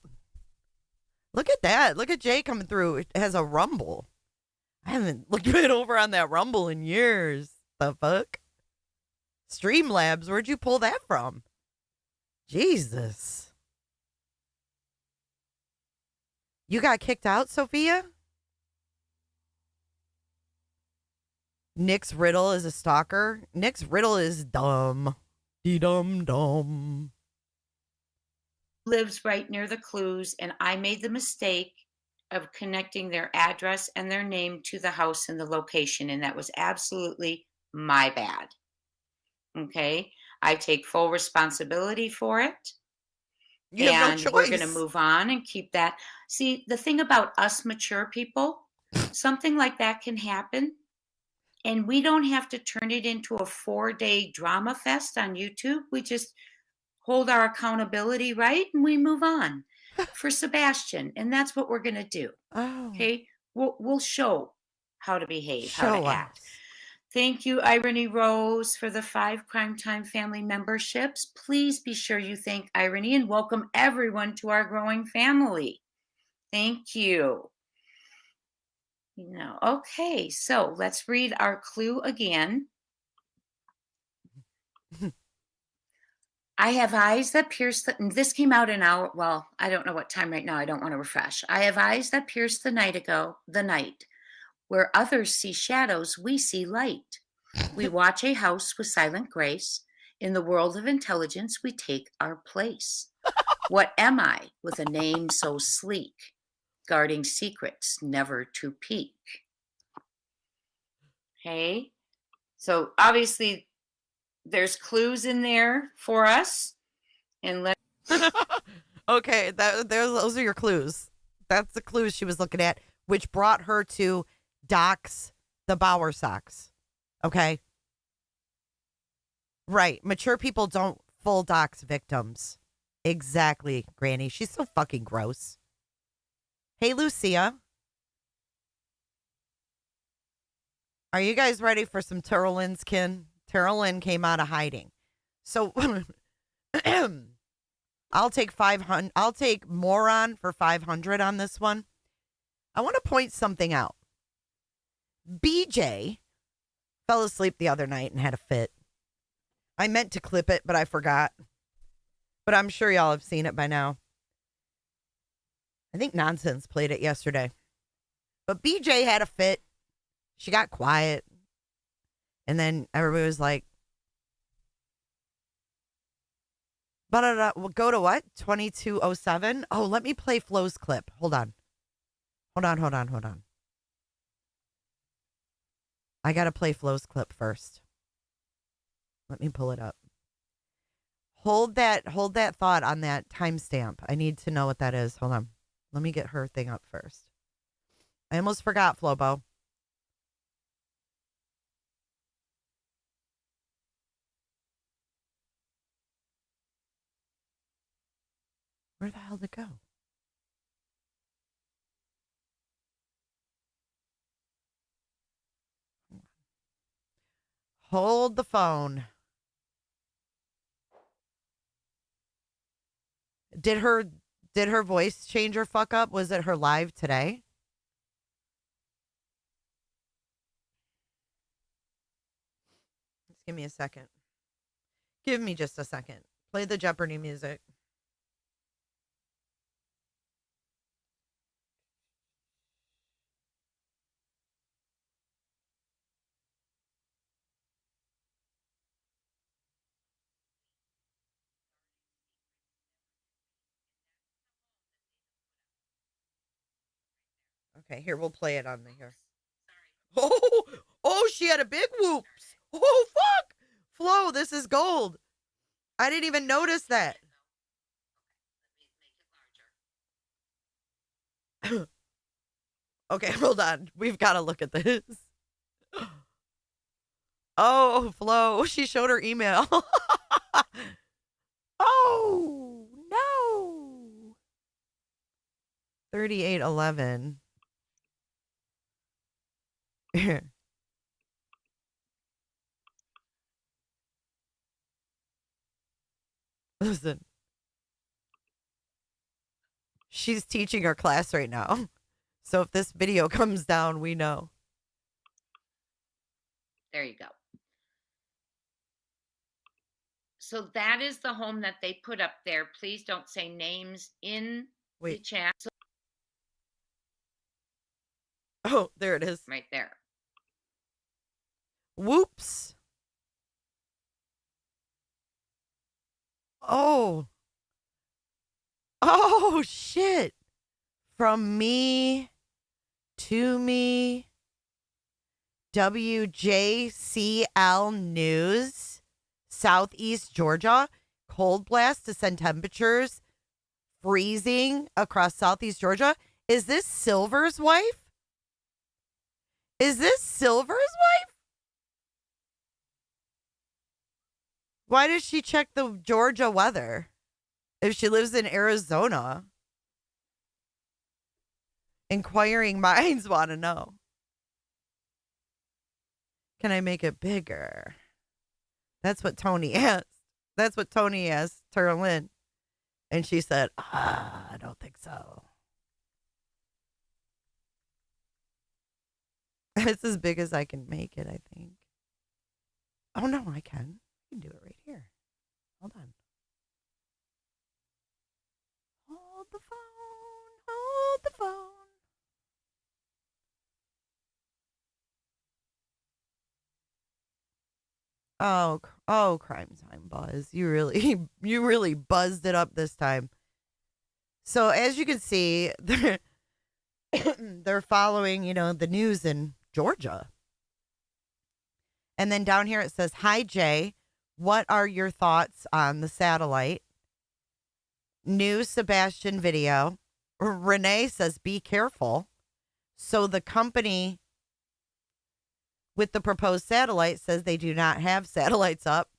A: Look at that. Look at Jay coming through. It has a rumble. I haven't looked it over on that rumble in years. The fuck? Streamlabs, where'd you pull that from? Jesus. You got kicked out, Sophia? Nick's riddle is a stalker. Nick's riddle is dumb. Dum-dum.
K: Lives right near the clues, and I made the mistake of connecting their address and their name to the house and the location, and that was absolutely my bad. Okay? I take full responsibility for it.
A: You have no choice.
K: We're going to move on and keep that. See, the thing about us mature people, something like that can happen, and we don't have to turn it into a 4-day drama fest on YouTube. We just hold our accountability right and we move on for Sebastian. And that's what we're going to do.
A: Oh.
K: Okay? We'll show how to behave, how to act.
A: Us.
K: Thank you, Irony Rose, for the 5 Crime Time family memberships. Please be sure you thank Irony and welcome everyone to our growing family. Thank you. Okay, so let's read our clue again. I have eyes that pierce and this came out an hour, well, I don't know what time right now. I don't want to refresh. I have eyes that pierce the night. Where others see shadows, we see light. We watch a house with silent grace. In the world of intelligence, we take our place. What am I with a name so sleek? Guarding secrets, never to peek. Okay, so obviously there's clues in there for us. And let
A: Okay, those are your clues. That's the clues she was looking at, which brought her to dox the Bauer socks. Okay? Right. Mature people don't full dox victims. Exactly, Granny. She's so fucking gross. Hey, Lucia. Are you guys ready for some terrulynn's kin? Terrulynn came out of hiding. So I'll take 500. I'll take moron for 500 on this one. I want to point something out. BJ fell asleep the other night and had a fit. I meant to clip it, but I forgot. But I'm sure y'all have seen it by now. I think Nonsense played it yesterday. But BJ had a fit. She got quiet. And then everybody was like, we'll go to what? 2207? Oh, let me play Flo's clip. Hold on. Hold on. I got to play Flo's clip first. Let me pull it up. Hold that thought on that timestamp. I need to know what that is. Hold on. Let me get her thing up first. I almost forgot, Flobo. Where the hell did it go? Hold the phone. Did her voice changer fuck up? Was it her live today? Just give me a second. Give me just a second. Play the Jeopardy music. Okay, here, we'll play it on the here. Oh, she had a big whoops. Oh, fuck. Flo, this is gold. I didn't even notice that. Okay, hold on. We've got to look at this. Oh, Flo, she showed her email. Oh, no. 3811. Listen. She's teaching our class right now. So if this video comes down, we know.
K: there you go. So that is the home that they put up there. Please don't say names in the chat.
A: Oh, there it is.
K: Right there.
A: Whoops. Oh. Oh, shit. From me to me. WJCL News. Southeast Georgia. Cold blast to send temperatures freezing across Southeast Georgia. Is this Silver's wife? Is this Silver's wife? Why does she check the Georgia weather if she lives in Arizona? Inquiring minds want to know. Can I make it bigger? That's what Tony asked. That's what Tony asked Terrulynn. And she said, I don't think so. It's as big as I can make it, I think. Oh, no, I can. I can do it right here. Hold on. Hold the phone. Hold the phone. Oh, crime time, Buzz. You really buzzed it up this time. So as you can see, they're following, the news in Georgia. And then down here it says, "Hi Jay, What are your thoughts on the satellite? New Sebastian video. Renee says, be careful. So the company with the proposed satellite says they do not have satellites up.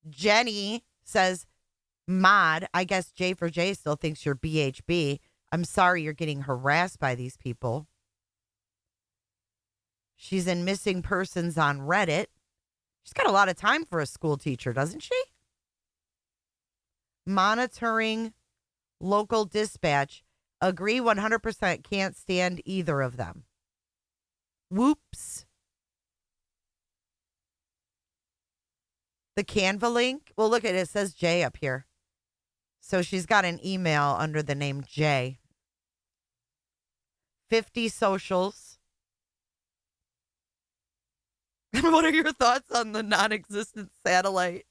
A: Jenny says, Mod, I guess J for J still thinks you're BHB. I'm sorry you're getting harassed by these people. She's in missing persons on Reddit. She's got a lot of time for a school teacher, doesn't she? Monitoring local dispatch. Agree 100%. Can't stand either of them. Whoops. The Canva link. Well, look at it. It says J up here. So she's got an email under the name J. 50 socials. What are your thoughts on the non-existent satellite?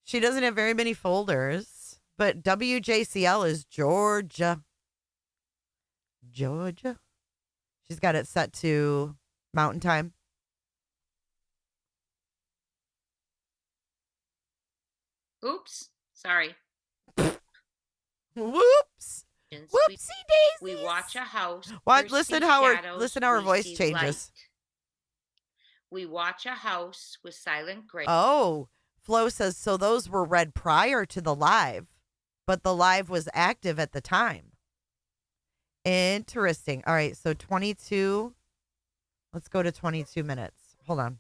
A: She doesn't have very many folders, but WJCL is Georgia. Georgia. She's got it set to Mountain Time.
K: Oops. Sorry.
A: Whoops. Whoopsie daisies.
K: We watch a house.
A: Listen how her voice changes.
K: Light. We watch a house with silent grace.
A: Oh, Flo says, so those were read prior to the live, but the live was active at the time. Interesting. All right, so 22. Let's go to 22 minutes. Hold on.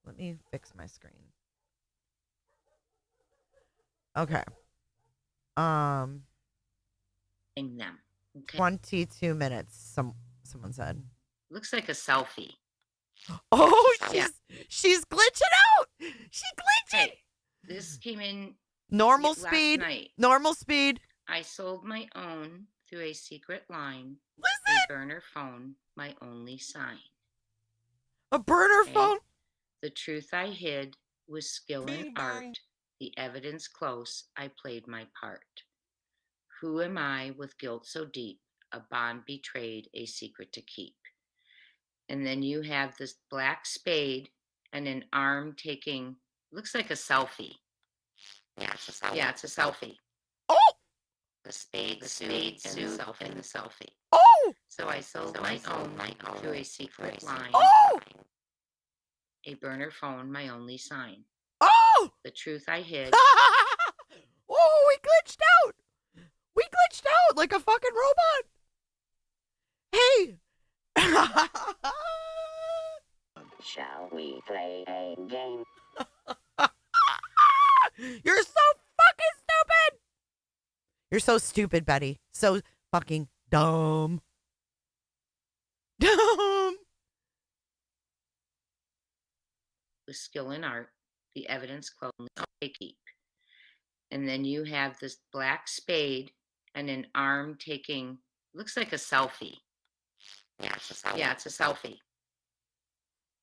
A: Let me fix my screen. Okay.
K: In them. Okay.
A: 22 minutes, someone said.
K: Looks like a selfie.
A: Oh, she's glitching out. She glitching.
K: Hey, this came in
A: normal
K: last
A: speed.
K: Night.
A: Normal speed.
K: I sold my own through a secret line.
A: Listen.
K: A burner phone, my only sign.
A: A burner phone?
K: The truth I hid was skill and art. The evidence close, I played my part. Who am I with guilt so deep? A bond betrayed, a secret to keep. And then you have this black spade and an arm taking, looks like a selfie. Yeah, it's a selfie. Yeah, it's a selfie.
A: Oh!
K: The spade suit, and the selfie.
A: Oh!
K: So I sold my own through a secret line.
A: Oh!
K: A burner phone, my only sign.
A: Oh!
K: The truth I hid.
A: Oh, we glitched out. We glitched out like a fucking robot. Hey.
O: Shall we play a game?
A: You're so fucking stupid. You're so stupid, Betty. So fucking dumb. Dumb.
K: With skill and art, the evidence close, they keep. And then you have this black spade and an arm taking, looks like a selfie. Yeah, it's a selfie. Yeah, it's a selfie.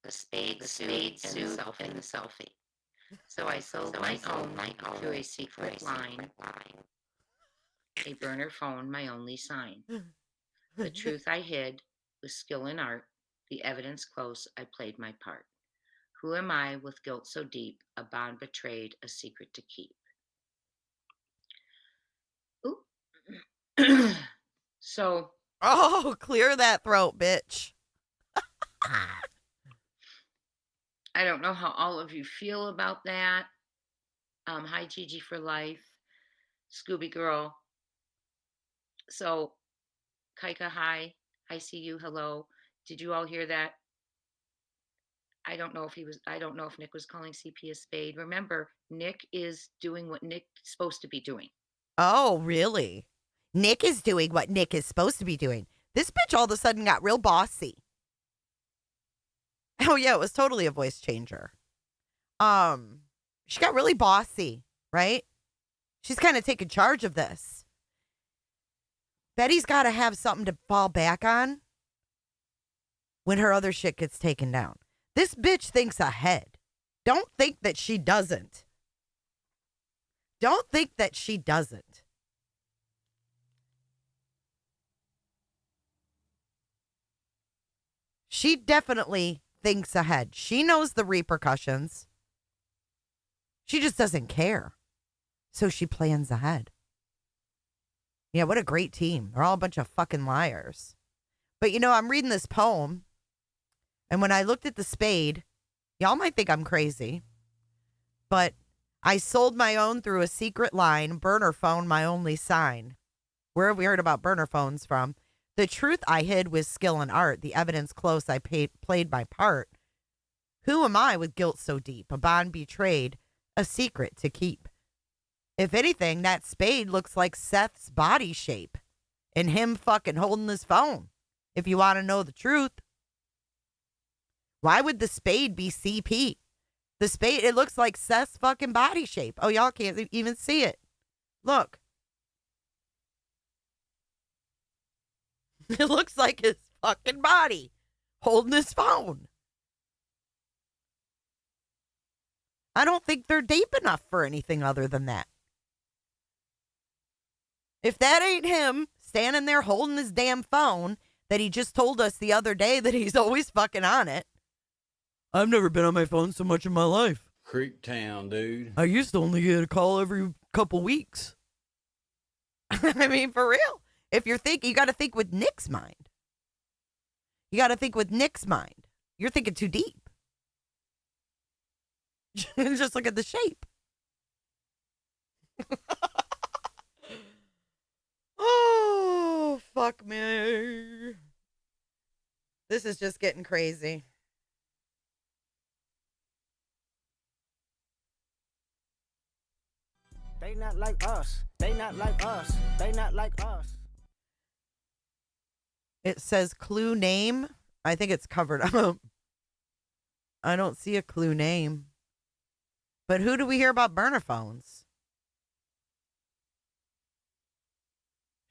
K: The spade suit, and the selfie. So I sold my own through a secret line. A burner phone, my only sign. The truth I hid with skill and art. The evidence close, I played my part. Who am I with guilt so deep? A bond betrayed, a secret to keep. Ooh. So.
A: Oh, clear that throat, bitch.
K: I don't know how all of you feel about that. Hi, Gigi for life. Scooby Girl. So, Kaika, hi. I see you. Hello. Did you all hear that? I don't know if Nick was calling CP a spade. Remember, Nick is doing what Nick's supposed to be doing.
A: Oh, really? Nick is doing what Nick is supposed to be doing. This bitch all of a sudden got real bossy. Oh, yeah, it was totally a voice changer. She got really bossy, right? She's kind of taking charge of this. Betty's got to have something to fall back on when her other shit gets taken down. This bitch thinks ahead. Don't think that she doesn't. Don't think that she doesn't. She definitely thinks ahead. She knows the repercussions. She just doesn't care. So she plans ahead. Yeah, what a great team. They're all a bunch of fucking liars. But you know, I'm reading this poem, and when I looked at the spade, y'all might think I'm crazy, but I sold my own through a secret line, burner phone my only sign. Where have we heard about burner phones from? The truth I hid with skill and art, the evidence close I played my part. Who am I with guilt so deep, a bond betrayed, a secret to keep? If anything, that spade looks like Seth's body shape and him fucking holding his phone, if you want to know the truth. Why would the spade be CP? The spade, it looks like Seth's fucking body shape. Oh, y'all can't even see it. Look. It looks like his fucking body holding his phone. I don't think they're deep enough for anything other than that. If that ain't him standing there holding his damn phone that he just told us the other day that he's always fucking on it. I've never been on my phone so much in my life.
P: Creep town, dude.
A: I used to only get a call every couple weeks. I mean, for real. If you're thinking, you got to think with Nick's mind. You got to think with Nick's mind. You're thinking too deep. Just look at the shape. Oh, fuck me. This is just getting crazy.
B: They not like us. They not like us. They not like us.
A: It says clue name. I think it's covered up. I don't see a clue name. But who do we hear about burner phones?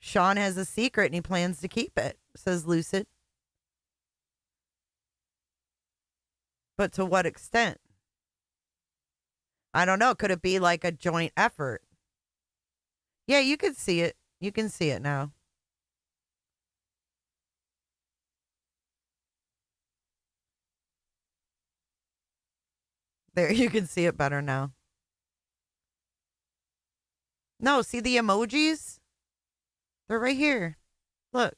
A: Sean has a secret and he plans to keep it, says Lucid. But to what extent? I don't know. Could it be like a joint effort? Yeah, you can see it. You can see it now. There, you can see it better now. No, see the emojis? They're right here. Look.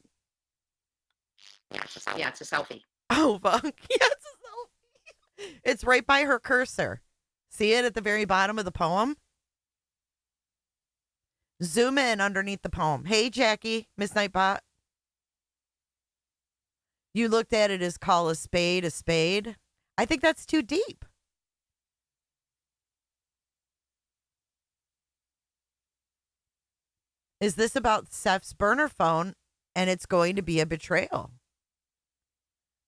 O: Yeah, it's a selfie.
A: Oh, fuck. Yeah, it's a selfie. It's right by her cursor. See it at the very bottom of the poem? Zoom in underneath the poem. Hey, Jackie, Miss Nightbot. You looked at it as call a spade a spade. I think that's too deep. Is this about Seth's burner phone and it's going to be a betrayal?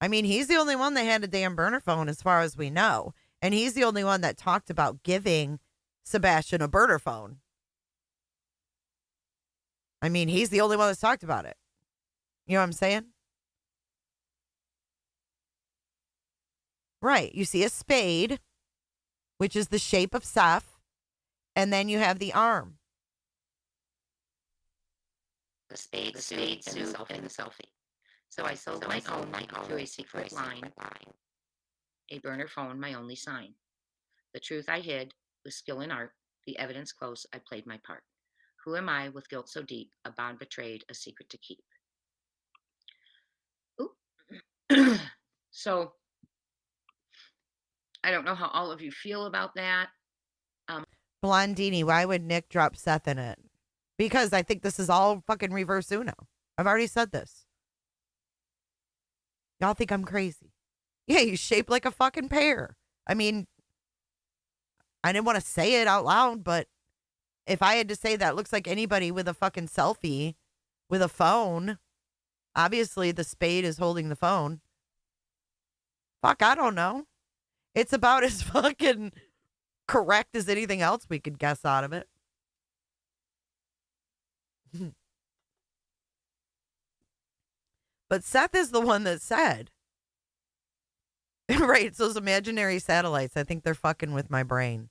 A: I mean, he's the only one that had a damn burner phone as far as we know. And he's the only one that talked about giving Sebastian a burner phone. I mean, he's the only one that's talked about it. You know what I'm saying? Right. You see a spade, which is the shape of Seth, and then you have the arm.
O: The spade suit, and the selfie. So I sold my own through a secret line. A burner phone, my only sign. The truth I hid with skill and art. The evidence close, I played my part. Who am I with guilt so deep? A bond betrayed, a secret to keep. Ooh. So, I don't know how all of you feel about that.
A: Blondini, why would Nick drop Seth in it? Because I think this is all fucking reverse Uno. I've already said this. Y'all think I'm crazy. Yeah, he's shaped like a fucking pear. I mean, I didn't want to say it out loud, but if I had to say that looks like anybody with a fucking selfie with a phone, obviously the spade is holding the phone. Fuck, I don't know. It's about as fucking correct as anything else we could guess out of it. But Seth is the one that said, right, it's those imaginary satellites. I think they're fucking with my brain.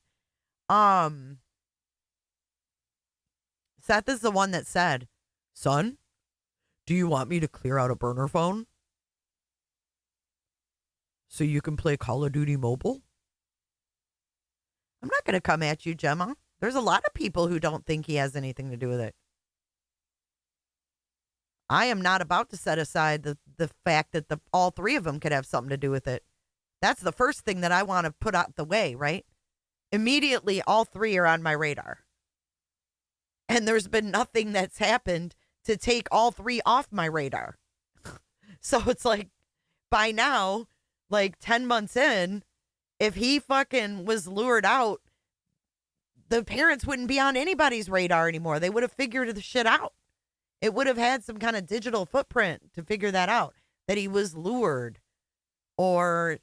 A: Seth is the one that said, son, do you want me to clear out a burner phone? So you can play Call of Duty Mobile? I'm not going to come at you, Gemma. There's a lot of people who don't think he has anything to do with it. I am not about to set aside the fact that all three of them could have something to do with it. That's the first thing that I want to put out the way, right? Immediately, all three are on my radar. And there's been nothing that's happened to take all three off my radar. So it's like, by now, like 10 months in, if he fucking was lured out, the parents wouldn't be on anybody's radar anymore. They would have figured the shit out. It would have had some kind of digital footprint to figure that out, that he was lured, or,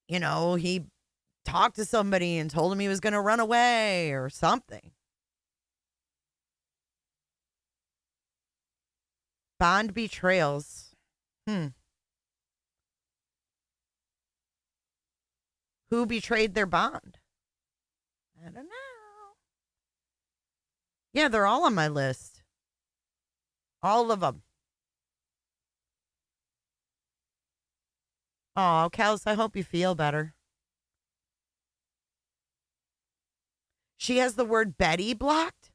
A: you know, he talked to somebody and told him he was going to run away or something. Bond betrayals. Who betrayed their bond? I don't know. Yeah, they're all on my list. All of them. Oh, Kels, I hope you feel better. She has the word Betty blocked?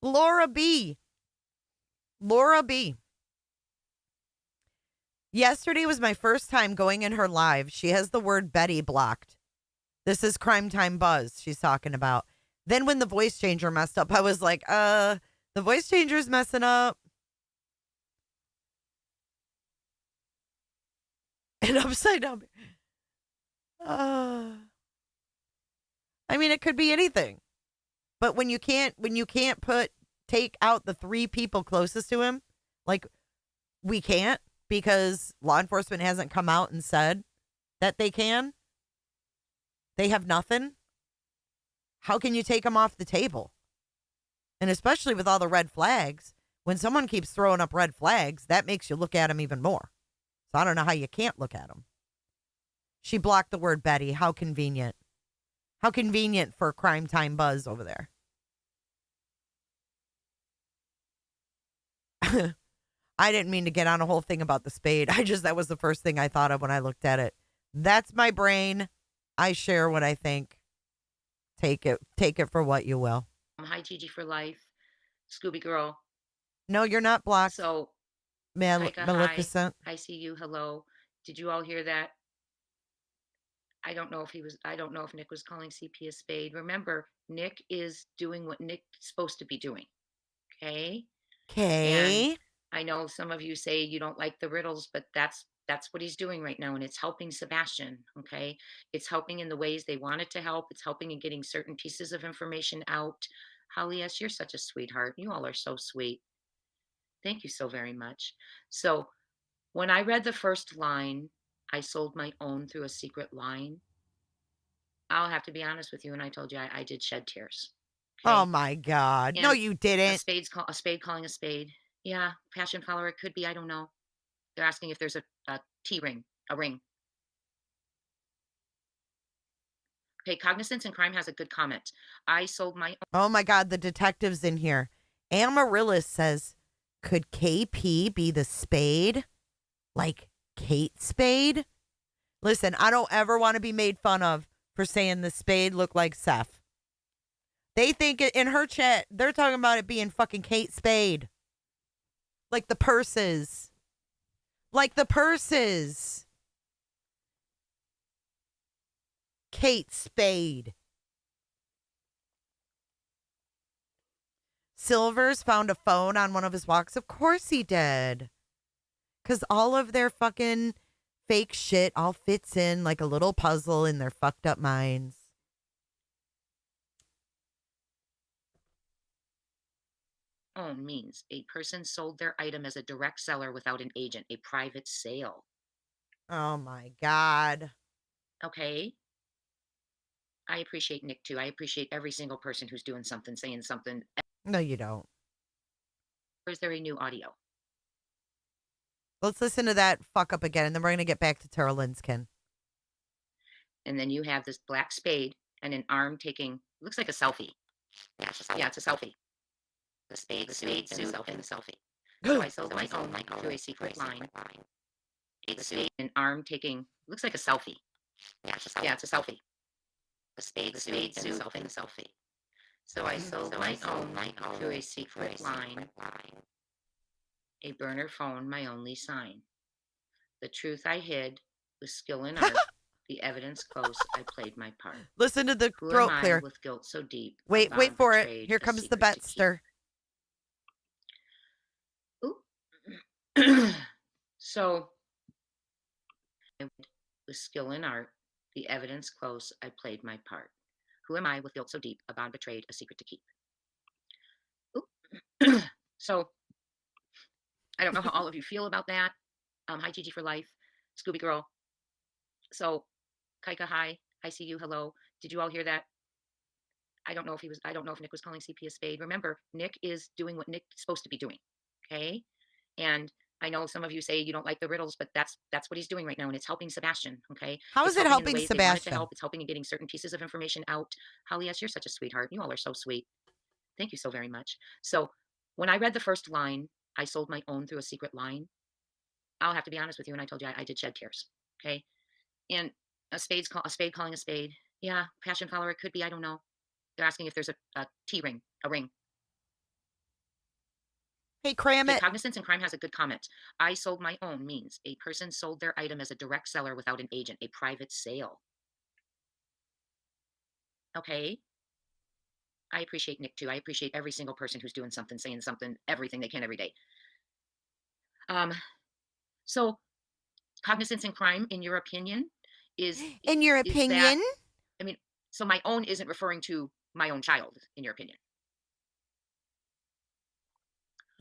A: Laura B. Laura B. Yesterday was my first time going in her live. She has the word Betty blocked. This is Crime Time Buzz she's talking about. Then when the voice changer messed up, I was like, the voice changer's messing up. And upside down. I mean, it could be anything. But when you can't take out the three people closest to him, like we can't, because law enforcement hasn't come out and said that they can. They have nothing. How can you take them off the table? And especially with all the red flags, when someone keeps throwing up red flags, that makes you look at them even more. So I don't know how you can't look at them. She blocked the word Betty. How convenient. How convenient for Crime Time Buzz over there. I didn't mean to get on a whole thing about the spade. That was the first thing I thought of when I looked at it. That's my brain. I share what I think. Take it for what you will.
O: Hi, Gigi for life. Scooby Girl.
A: No, you're not blocked.
O: So,
A: Maleficent.
O: Hi, I see you. Hello. Did you all hear that? I don't know if Nick was calling CP a spade. Remember, Nick is doing what Nick's supposed to be doing. Okay?
A: Okay.
O: And I know some of you say you don't like the riddles, but that's what he's doing right now, and it's helping Sebastian. Okay, it's helping in the ways they want it to help. It's helping in getting certain pieces of information out. Holly, yes, you're such a sweetheart. You all are so sweet. Thank you so very much. So when I read the first line, I sold my own through a secret line. I'll have to be honest with you, and I told you I did shed tears.
A: Okay? Oh my God! And no, you didn't.
O: A spade calling a spade. Yeah, passion follower. It could be. I don't know. They're asking if there's a ring. Okay, Cognizance and Crime has a good comment. I sold my...
A: Oh my God, the detective's in here. Amaryllis says, could KP be the spade? Like Kate Spade? Listen, I don't ever want to be made fun of for saying the spade looked like Seth. They think in her chat, they're talking about it being fucking Kate Spade. Like the purses. Kate Spade. Silvers found a phone on one of his walks. Of course he did. Because all of their fucking fake shit all fits in like a little puzzle in their fucked up minds.
O: Own means a person sold their item as a direct seller without an agent, a private sale.
A: Oh my God.
O: Okay. I appreciate Nick too. I appreciate every single person who's doing something, saying something.
A: No, you don't.
O: Or is there a new audio?
A: Let's listen to that fuck up again, and then we're going to get back to terrulynn's kin.
O: And then you have this black spade and an arm taking, looks like a selfie. Yeah, it's a selfie. The spade suit, and the selfie. So I sold my own through a secret line. An arm taking, looks like a selfie. Yeah, it's a selfie. A spade suit and a selfie. So I sold my own through a secret line. A burner phone, my only sign. The truth I hid with skill and art. The evidence close, I played my part.
A: Listen to the
O: Who
A: throat
O: am I
A: clear.
O: with guilt so deep?
A: Wait
O: Bond
A: for it.
O: betrayed,
A: Here
O: a
A: comes the
O: secret to
A: Betster.
O: Ooh. So, with skill and art, the evidence close, I played my part. Who am I with guilt so deep? A bond betrayed, a secret to keep. Ooh. So, I don't know how all of you feel about that. Hi, Gigi for life, Scooby Girl. So, Kaika, hi. I see you. Hello. Did you all hear that? I don't know if Nick was calling CP a spade. Remember, Nick is doing what Nick's supposed to be doing. Okay. And I know some of you say you don't like the riddles, but that's what he's doing right now, and it's helping Sebastian. Okay.
A: How is it helping
O: They wanted to
A: Sebastian?
O: help. It's helping in getting certain pieces of information out. Holly, yes, you're such a sweetheart. You all are so sweet. Thank you so very much. So when I read the first line, I sold my own through a secret line. I'll have to be honest with you, and I told you I did shed tears. Okay. And a spade calling a spade. Yeah, passion follower. It could be. I don't know. They're asking if there's a T ring, a ring.
A: Hey, cram it.
O: Cognizance and Crime has a good comment. I sold my own means a person sold their item as a direct seller without an agent, a private sale. Okay. I appreciate Nick too. I appreciate every single person who's doing something, saying something, everything they can every day. So Cognizance and Crime, in your opinion, is that, I mean, so my own isn't referring to my own child, in your opinion.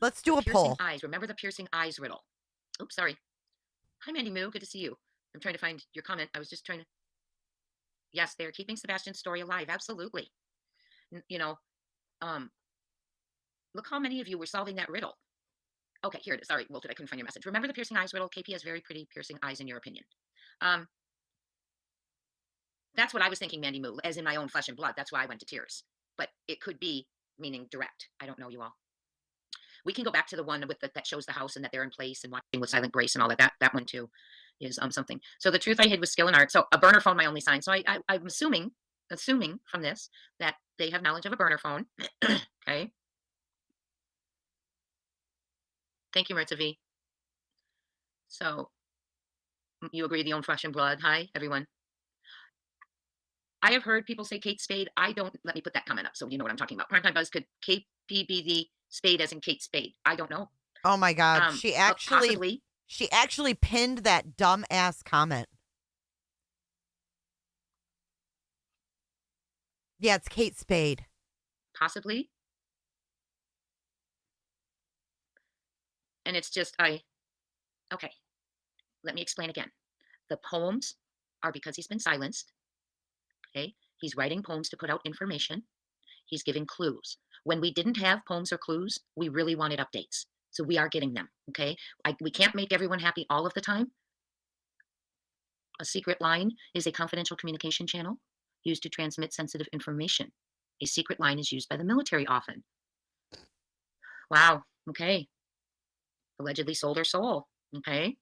A: Let's do a poll.
O: Eyes. Remember the piercing eyes riddle. Oops, sorry. Hi, Mandy Moo. Good to see you. I'm trying to find your comment. I was just trying to. Yes, they're keeping Sebastian's story alive. Absolutely. You know, look how many of you were solving that riddle. Okay, here it is. Sorry, Wilted, I couldn't find your message. Remember the piercing eyes riddle? KP has very pretty piercing eyes, in your opinion. That's what I was thinking, Mandy Moo, as in my own flesh and blood. That's why I went to tears. But it could be meaning direct. I don't know, you all. We can go back to the one with that shows the house and that they're in place and watching with silent grace and all that. That one too is something. So the truth I hid with skill and art. So a burner phone, my only sign. So I'm assuming from this that they have knowledge of a burner phone. Okay. Thank you, Maritza V. So you agree the own flesh and blood. Hi, everyone. I have heard people say Kate Spade. I don't. Let me put that comment up so you know what I'm talking about. Primetime Buzz, could KP be the spade as in Kate Spade? I don't know.
A: Oh my God. She actually pinned that dumb ass comment. Yeah, it's Kate Spade.
O: Possibly. And it's just, okay, let me explain again. The poems are because he's been silenced. Okay. He's writing poems to put out information. He's giving clues. When we didn't have poems or clues, we really wanted updates. So we are getting them. Okay. We can't make everyone happy all of the time. A secret line is a confidential communication channel used to transmit sensitive information. A secret line is used by the military often. Wow. Okay. Allegedly sold her soul. Okay.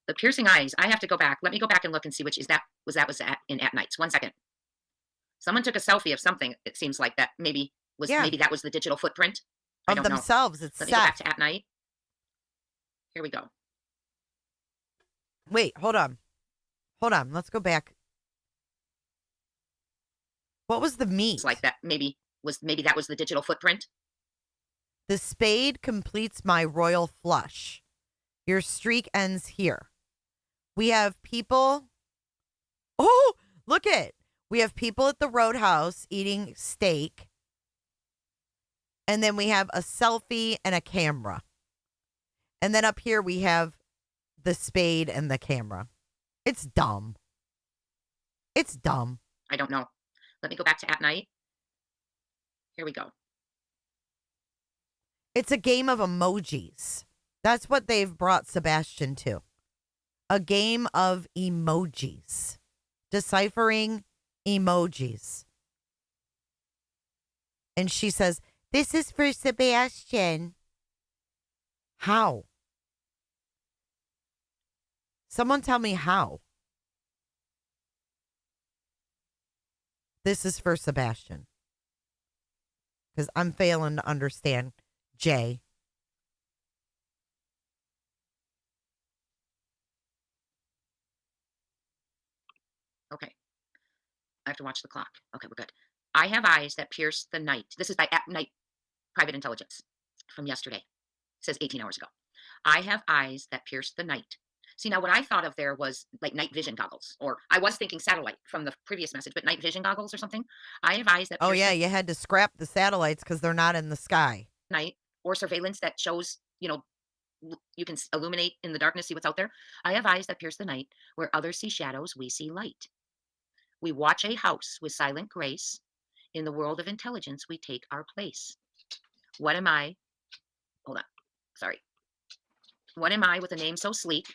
O: The piercing eyes. I have to go back. Let me go back and look and see which is that. Was in At Nights. 1 second. Someone took a selfie of something. It seems like that maybe that was the digital footprint
A: of themselves. It's
O: Let me go back to At Night. Here we go.
A: Wait, hold on. Let's go back. What was the meat?
O: It's like that. Maybe that was the digital footprint.
A: The spade completes my royal flush. Your streak ends here. We have people. Oh, look it. We have people at the Roadhouse eating steak. And then we have a selfie and a camera. And then up here we have the spade and the camera. It's dumb.
O: I don't know. Let me go back to At Night. Here we go.
A: It's a game of emojis. That's what they've brought Sebastian to. A game of emojis. Deciphering emojis. And she says, "This is for Sebastian." How? Someone tell me how. This is for Sebastian. Because I'm failing to understand Jay.
O: Okay. I have to watch the clock. Okay, we're good. I have eyes that pierce the night. This is by At Night Private Intelligence from yesterday. It says 18 hours ago. I have eyes that pierce the night. See, now what I thought of there was like night vision goggles, or I was thinking satellite from the previous message, but night vision goggles or something. I have eyes that
A: Oh,
O: pierce
A: yeah,
O: the
A: you had to scrap the satellites because they're not in the sky.
O: night, or surveillance that shows, you can illuminate in the darkness, see what's out there. I have eyes that pierce the night. Where others see shadows, we see light. We watch a house with silent grace. In the world of intelligence, we take our place. What am I? Hold on. Sorry. What am I with a name so sleek?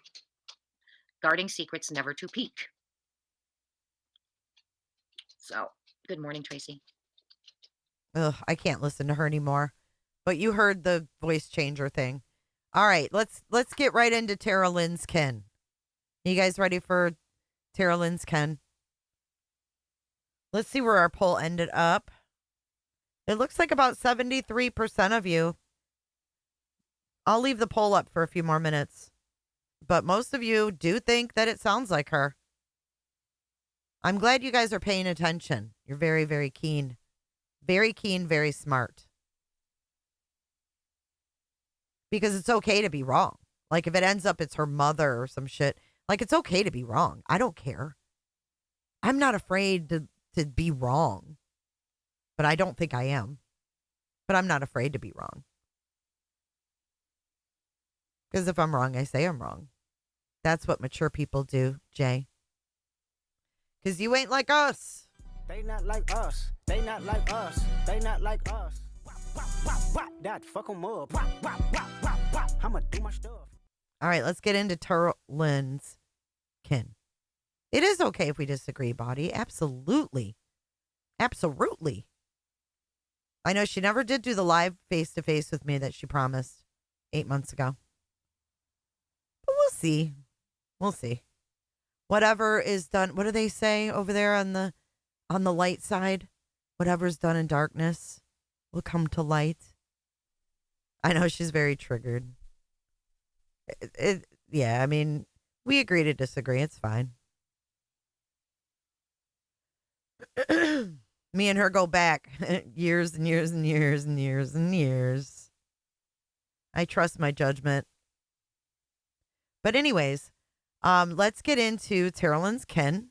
O: Guarding secrets never to peek. So, good morning, Tracy.
A: Ugh, I can't listen to her anymore. But you heard the voice changer thing. All right, let's get right into Terrulynn's Ken. You guys ready for Terrulynn's Ken? Let's see where our poll ended up. It looks like about 73% of you. I'll leave the poll up for a few more minutes. But most of you do think that it sounds like her. I'm glad you guys are paying attention. You're very, very keen. Very keen, very smart. Because it's okay to be wrong. Like if it ends up it's her mother or some shit. Like it's okay to be wrong. I don't care. I'm not afraid to be wrong. But I don't think I am. But I'm not afraid to be wrong. Because if I'm wrong, I say I'm wrong. That's what mature people do, Jay. Because you ain't like us.
B: They not like us. They not like us. They not like us. That fuck 'em up. I'ma do my stuff.
A: All right, let's get into Terrulynn's Ken. It is okay if we disagree, Body. Absolutely. Absolutely. I know she never did do the live face-to-face with me that she promised 8 months ago. But we'll see. We'll see. Whatever is done, what do they say over there on the light side? Whatever's done in darkness will come to light. I know she's very triggered. Yeah, I mean, we agree to disagree. It's fine. Me and her go back years and years and years and years and years. I trust my judgment. But anyways, let's get into Terrulynn's Ken.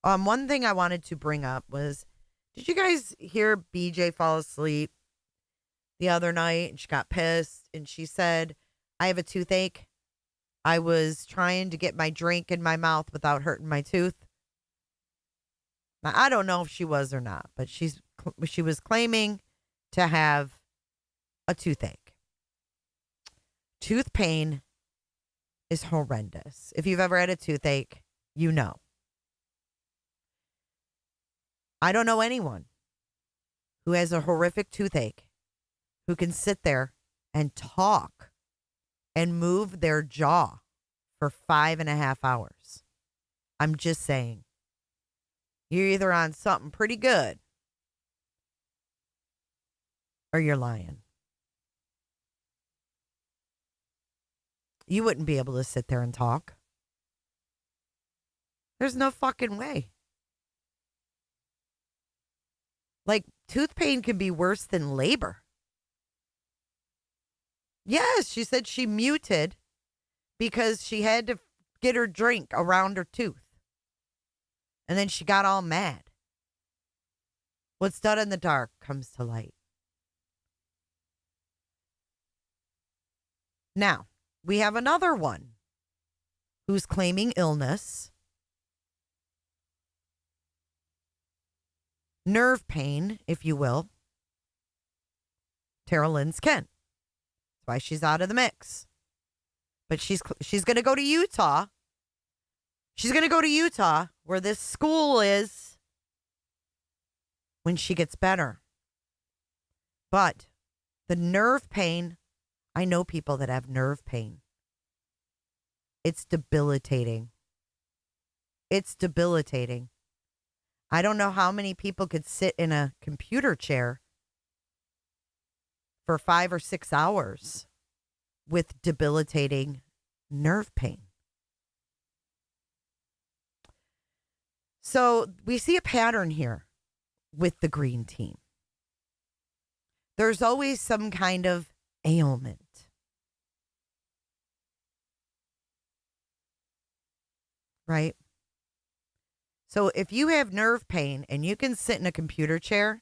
A: One thing I wanted to bring up was, did you guys hear BJ fall asleep the other night? And she got pissed and she said, I have a toothache. I was trying to get my drink in my mouth without hurting my tooth. Now, I don't know if she was or not, but she was claiming to have a toothache. Tooth pain is horrendous. If you've ever had a toothache, you know. I don't know anyone who has a horrific toothache who can sit there and talk and move their jaw for 5.5 hours. I'm just saying. You're either on something pretty good or you're lying. You wouldn't be able to sit there and talk. There's no fucking way. Like, tooth pain can be worse than labor. Yes, she said she muted because she had to get her drink around her tooth. And then she got all mad. What's done in the dark comes to light. Now, we have another one who's claiming illness, nerve pain, if you will. Terrulynn's Ken. That's why she's out of the mix. But she's going to go to Utah. She's going to go to Utah, where this school is, when she gets better. But the nerve pain, I know people that have nerve pain. It's debilitating. It's debilitating. I don't know how many people could sit in a computer chair for 5 or 6 hours with debilitating nerve pain. So we see a pattern here with the green team. There's always some kind of ailment. Right? So if you have nerve pain and you can sit in a computer chair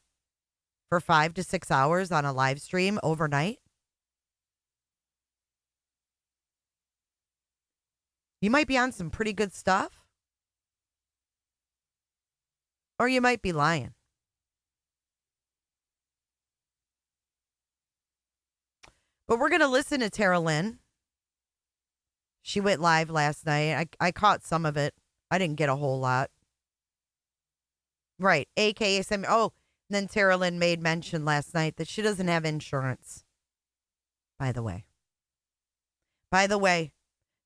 A: for 5 to 6 hours on a live stream overnight, you might be on some pretty good stuff. Or you might be lying. But we're going to listen to terrulynn. She went live last night. I caught some of it. I didn't get a whole lot. Right. AKA some. Oh, and then terrulynn made mention last night that she doesn't have insurance. By the way.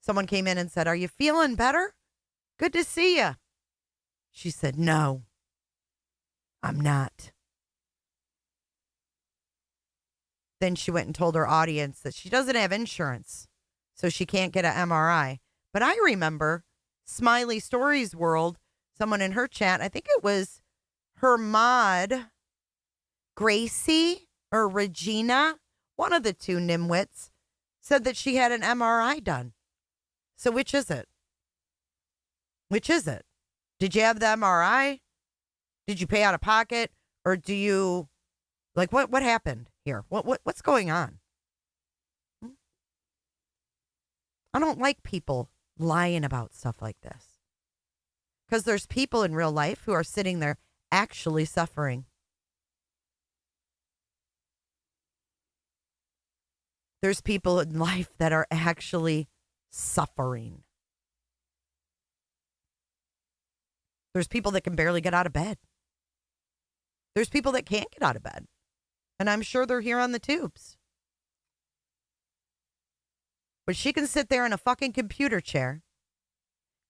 A: Someone came in and said, "Are you feeling better? Good to see you." She said, "No, I'm not." Then she went and told her audience that she doesn't have insurance, so she can't get an MRI. But I remember Smiley Stories World, someone in her chat, I think it was her mod, Gracie or Regina, one of the two nimwits, said that she had an MRI done. So which is it? Which is it? Did you have the MRI? Did you pay out of pocket? Or do you, like, what happened here? What's going on? I don't like people lying about stuff like this. Because there's people in real life who are sitting there actually suffering. There's people in life that are actually suffering. There's people that can barely get out of bed. There's people that can't get out of bed. And I'm sure they're here on the tubes. But she can sit there in a fucking computer chair,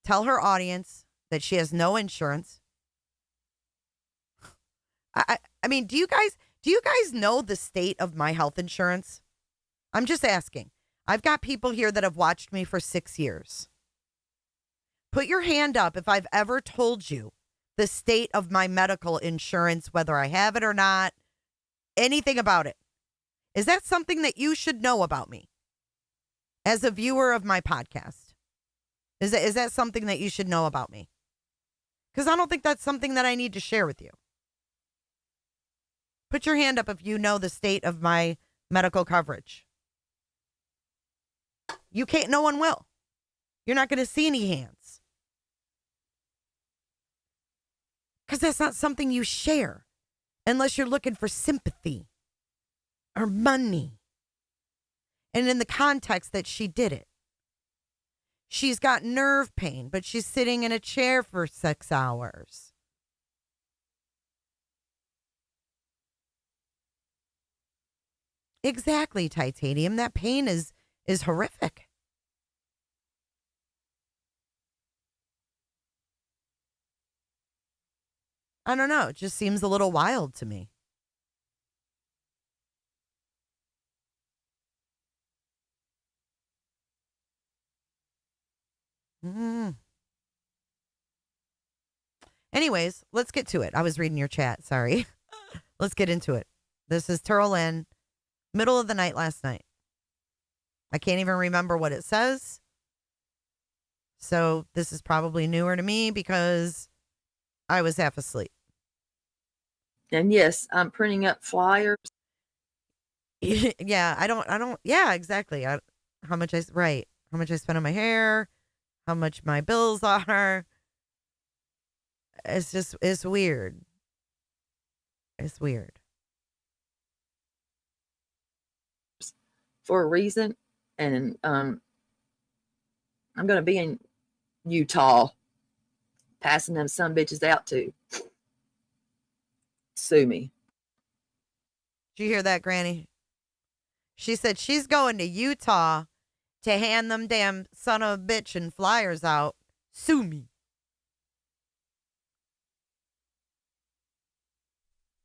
A: tell her audience that she has no insurance. I mean, do you guys know the state of my health insurance? I'm just asking. I've got people here that have watched me for 6 years. Put your hand up if I've ever told you the state of my medical insurance, whether I have it or not, anything about it. Is that something that you should know about me as a viewer of my podcast? Is that something that you should know about me? Because I don't think that's something that I need to share with you. Put your hand up if you know the state of my medical coverage. You can't, no one will. You're not going to see any hands. Because that's not something you share unless you're looking for sympathy or money. And in the context that she did it. She's got nerve pain, but she's sitting in a chair for 6 hours. Exactly, Titanium. That pain is horrific. I don't know. It just seems a little wild to me. Anyways, let's get to it. I was reading your chat. Sorry. Let's get into it. This is terrulynn, middle of the night last night. I can't even remember what it says. So this is probably newer to me because I was half asleep.
P: And yes, I'm printing up flyers.
A: Yeah, I don't, yeah, exactly. How much I spend on my hair, how much my bills are. It's weird. It's weird.
P: For a reason. And I'm going to be in Utah passing them some bitches out to sue me.
A: Did you hear that, Granny? She said she's going to Utah to hand them damn son of a bitch and flyers out. Sue me.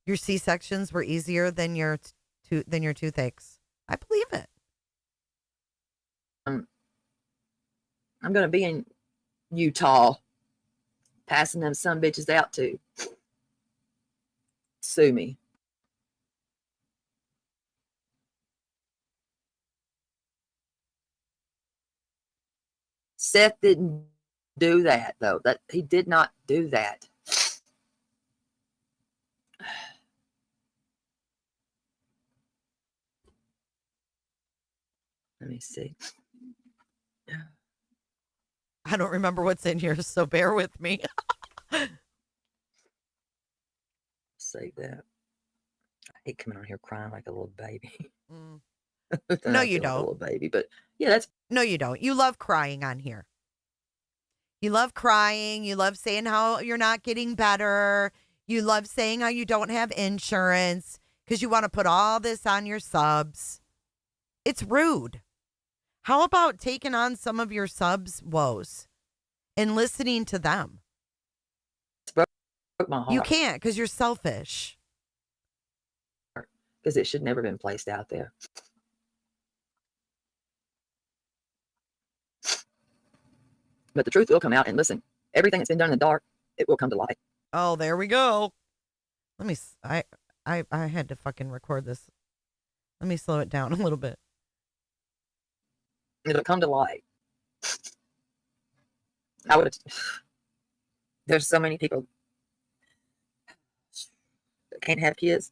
A: Your C-sections were easier than your toothaches. I believe it.
P: I'm going to be in Utah passing them some bitches out to sue me. Seth didn't do that, though. That he did not do that. Let me see.
A: I don't remember what's in here, so bear with me.
P: Save that. I hate coming on here crying like a little baby.
A: Mm.
P: No, you don't. Like a little baby, but yeah, that's.
A: No, you don't. You love crying on here. You love crying. You love saying how you're not getting better. You love saying how you don't have insurance because you want to put all this on your subs. It's rude. How about taking on some of your subs' woes and listening to them?
P: Broke my heart.
A: You can't because you're selfish.
P: Because it should never been placed out there. But the truth will come out, and listen, everything that's been done in the dark, it will come to light.
A: Oh, there we go. Let me, I had to fucking record this. Let me slow it down a little bit.
P: It'll come to light. I would have, there's so many people that can't have kids.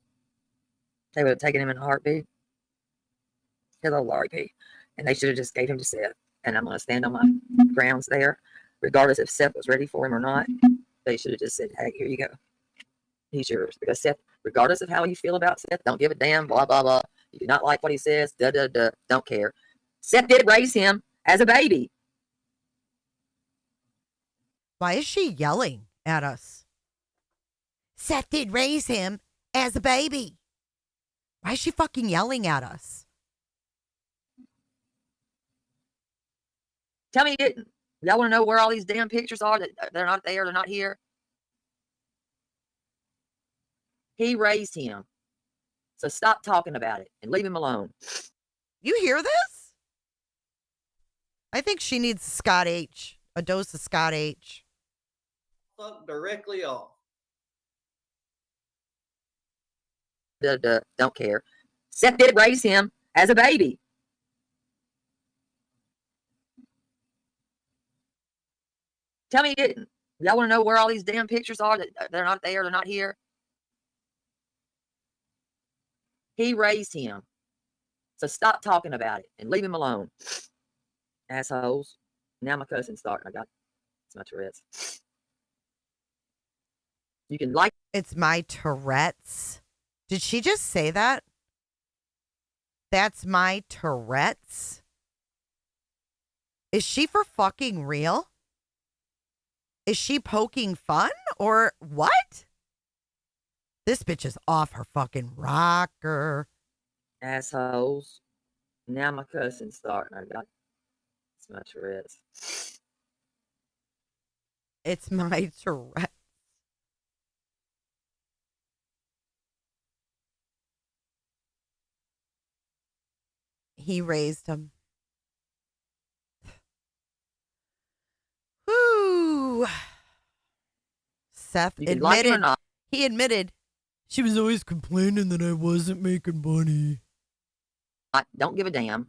P: They would have taken him in a heartbeat. Hello, Laurie P. And they should have just gave him to Seth. And I'm going to stand on my grounds there, regardless if Seth was ready for him or not. They should have just said, hey, here you go. He's yours. Because Seth, regardless of how you feel about Seth, don't give a damn, blah, blah, blah. You do not like what he says, don't care. Seth did raise him as a baby.
A: Why is she yelling at us? Seth did raise him as a baby. Why is she fucking yelling at us?
P: Tell me you didn't. Y'all want to know where all these damn pictures are? That they're not there, they're not here. He raised him. So stop talking about it and leave him alone.
A: You hear this? I think she needs Scott H. A dose of Scott H.
Q: Fuck directly off.
P: Don't care. Seth did raise him as a baby. Tell me you didn't. Y'all want to know where all these damn pictures are? That they're not there, they're not here. He raised him. So stop talking about it and leave him alone. Assholes. Now my cousin's starting. I got it's my Tourette's. You can like.
A: It's my Tourette's. Did she just say that? That's my Tourette's? Is she for fucking real? Is she poking fun or what? This bitch is off her fucking rocker.
P: Assholes. Now my cousin's starting. I got it's my Tourette's.
A: It's my Tourette's. He raised him. Whoo. Seth admitted. He admitted she was always complaining that I wasn't making money.
P: I don't give a damn.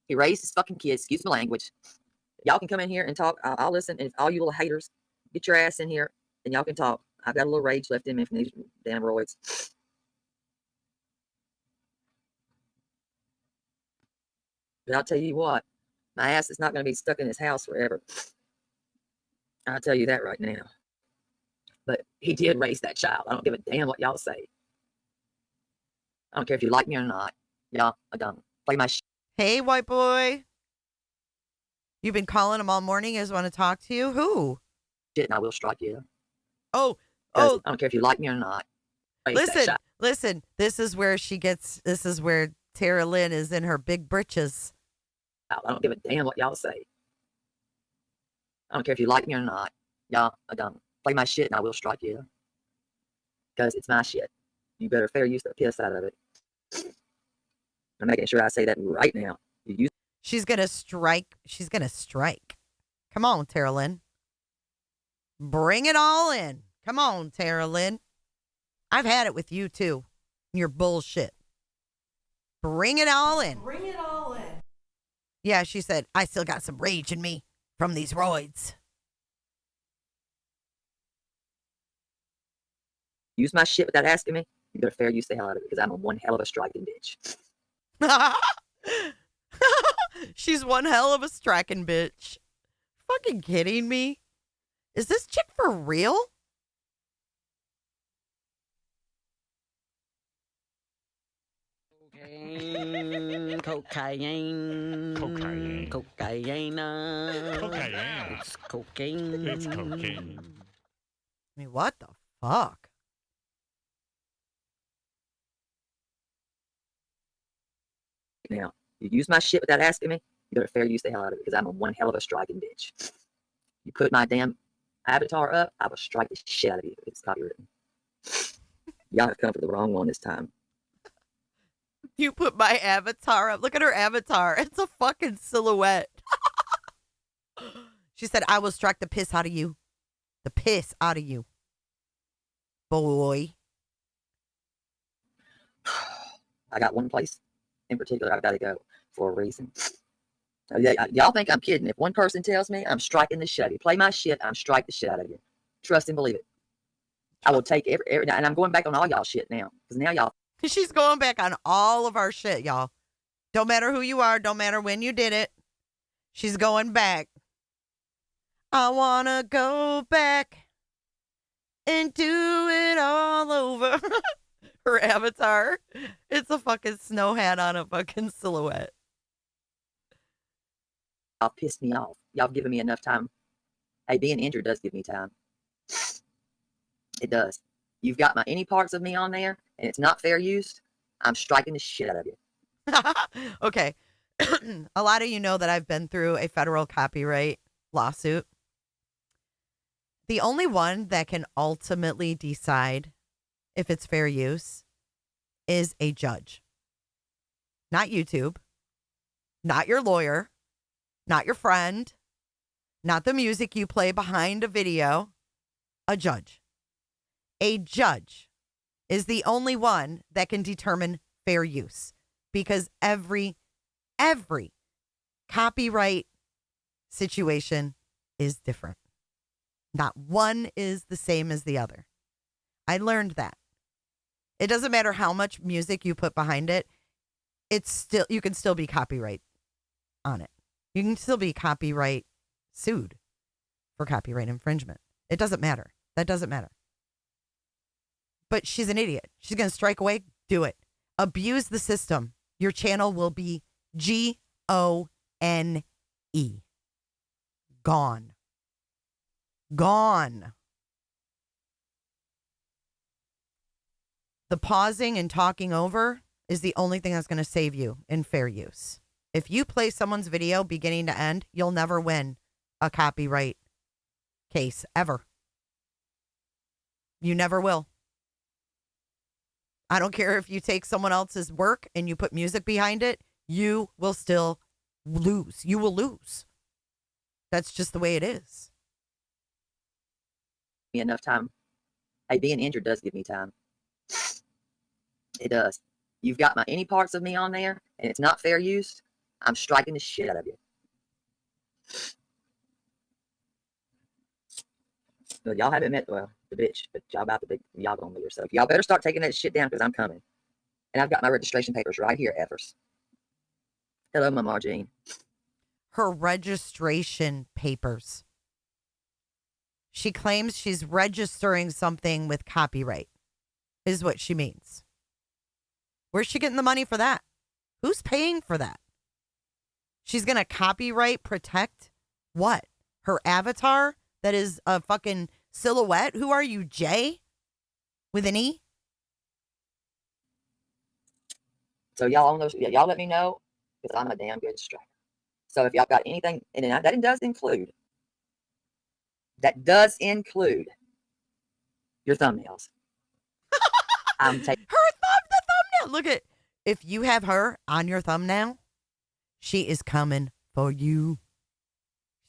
P: He raised his fucking kids. Excuse my language. Y'all can come in here and talk. I'll listen. And if all you little haters, get your ass in here and y'all can talk. I've got a little rage left in me from these damn roids. But I'll tell you what, my ass is not going to be stuck in his house forever. I'll tell you that right now. But he did raise that child. I don't give a damn what y'all say. I don't care if you like me or not. Y'all, I don't play my shit.
A: Hey, white boy. You've been calling him all morning. I just want to talk to you. Who?
P: Shit, and I will strike you.
A: Oh.
P: I don't care if you like me or not.
A: Listen. This is where terrulynn is in her big britches.
P: I don't give a damn what y'all say. I don't care if you like me or not. Y'all, I don't. Play my shit and I will strike you. Because it's my shit. You better fair use the piss out of it. I'm making sure I say that right now.
A: She's going to strike. She's going to strike. Come on, Terrulynn. Bring it all in. Come on, Terrulynn. I've had it with you, too. Your bullshit. Bring it all in.
L: Bring it all in.
A: Yeah, she said, I still got some rage in me from these roids.
P: Use my shit without asking me. You better fair use the hell out of it because I'm a one hell of a striking bitch.
A: She's one hell of a striking bitch. Fucking kidding me? Is this chick for real?
B: Cocaine, cocaine,
R: Cocaine.
B: cocaine.
R: Cocaine.
B: It's cocaine.
R: It's cocaine.
A: I mean, what the fuck?
P: Now, you use my shit without asking me. You better fair use the hell out of it because I'm a one hell of a striking bitch. You put my damn avatar up, I will strike the shit out of you if it's copywritten. Y'all have come for the wrong one this time.
A: You put my avatar up. Look at her avatar. It's a fucking silhouette. She said, I will strike the piss out of you. The piss out of you. Boy.
P: I got one place in particular I've got to go for a reason. Y'all think I'm kidding. If one person tells me I'm striking the shit out of you, play my shit, I'm striking the shit out of you. Trust and believe it. I will take every and I'm going back on all y'all shit now. Because now y'all.
A: She's going back on all of our shit, y'all. Don't matter who you are. Don't matter when you did it. She's going back. I want to go back and do it all over. Her avatar. It's a fucking snow hat on a fucking silhouette.
P: Y'all pissed me off. Y'all given me enough time. Hey, being injured does give me time. It does. You've got any parts of me on there, and it's not fair use. I'm striking the shit out of you.
A: Okay. A lot of you know that I've been through a federal copyright lawsuit. The only one that can ultimately decide if it's fair use is a judge. Not YouTube. Not your lawyer. Not your friend. Not the music you play behind a video. A judge. A judge is the only one that can determine fair use because every copyright situation is different. Not one is the same as the other. I learned that. It doesn't matter how much music you put behind it. You can still be copyright on it. You can still be copyright sued for copyright infringement. It doesn't matter. That doesn't matter. But she's an idiot. She's going to strike away. Do it. Abuse the system. Your channel will be Gone. Gone. Gone. The pausing and talking over is the only thing that's going to save you in fair use. If you play someone's video beginning to end, you'll never win a copyright case ever. You never will. I don't care if you take someone else's work and you put music behind it, you will still lose. You will lose. That's just the way it is.
P: Enough time. Hey, being injured does give me time. It does. You've got any parts of me on there, and it's not fair use. I'm striking the shit out of you. Well, y'all haven't met the bitch, but y'all gonna meet her. So y'all better start taking that shit down because I'm coming. And I've got my registration papers right here, Evers. Hello, my Margene.
A: Her registration papers. She claims she's registering something with copyright, is what she means. Where's she getting the money for that? Who's paying for that? She's going to copyright protect what? Her avatar that is a fucking silhouette? Who are you, Jay? With an E?
P: So y'all let me know because I'm a damn good striker. So if y'all got anything, and that does include your thumbnails. I'm taking
A: the thumbnail. Look at, if you have her on your thumbnail, she is coming for you.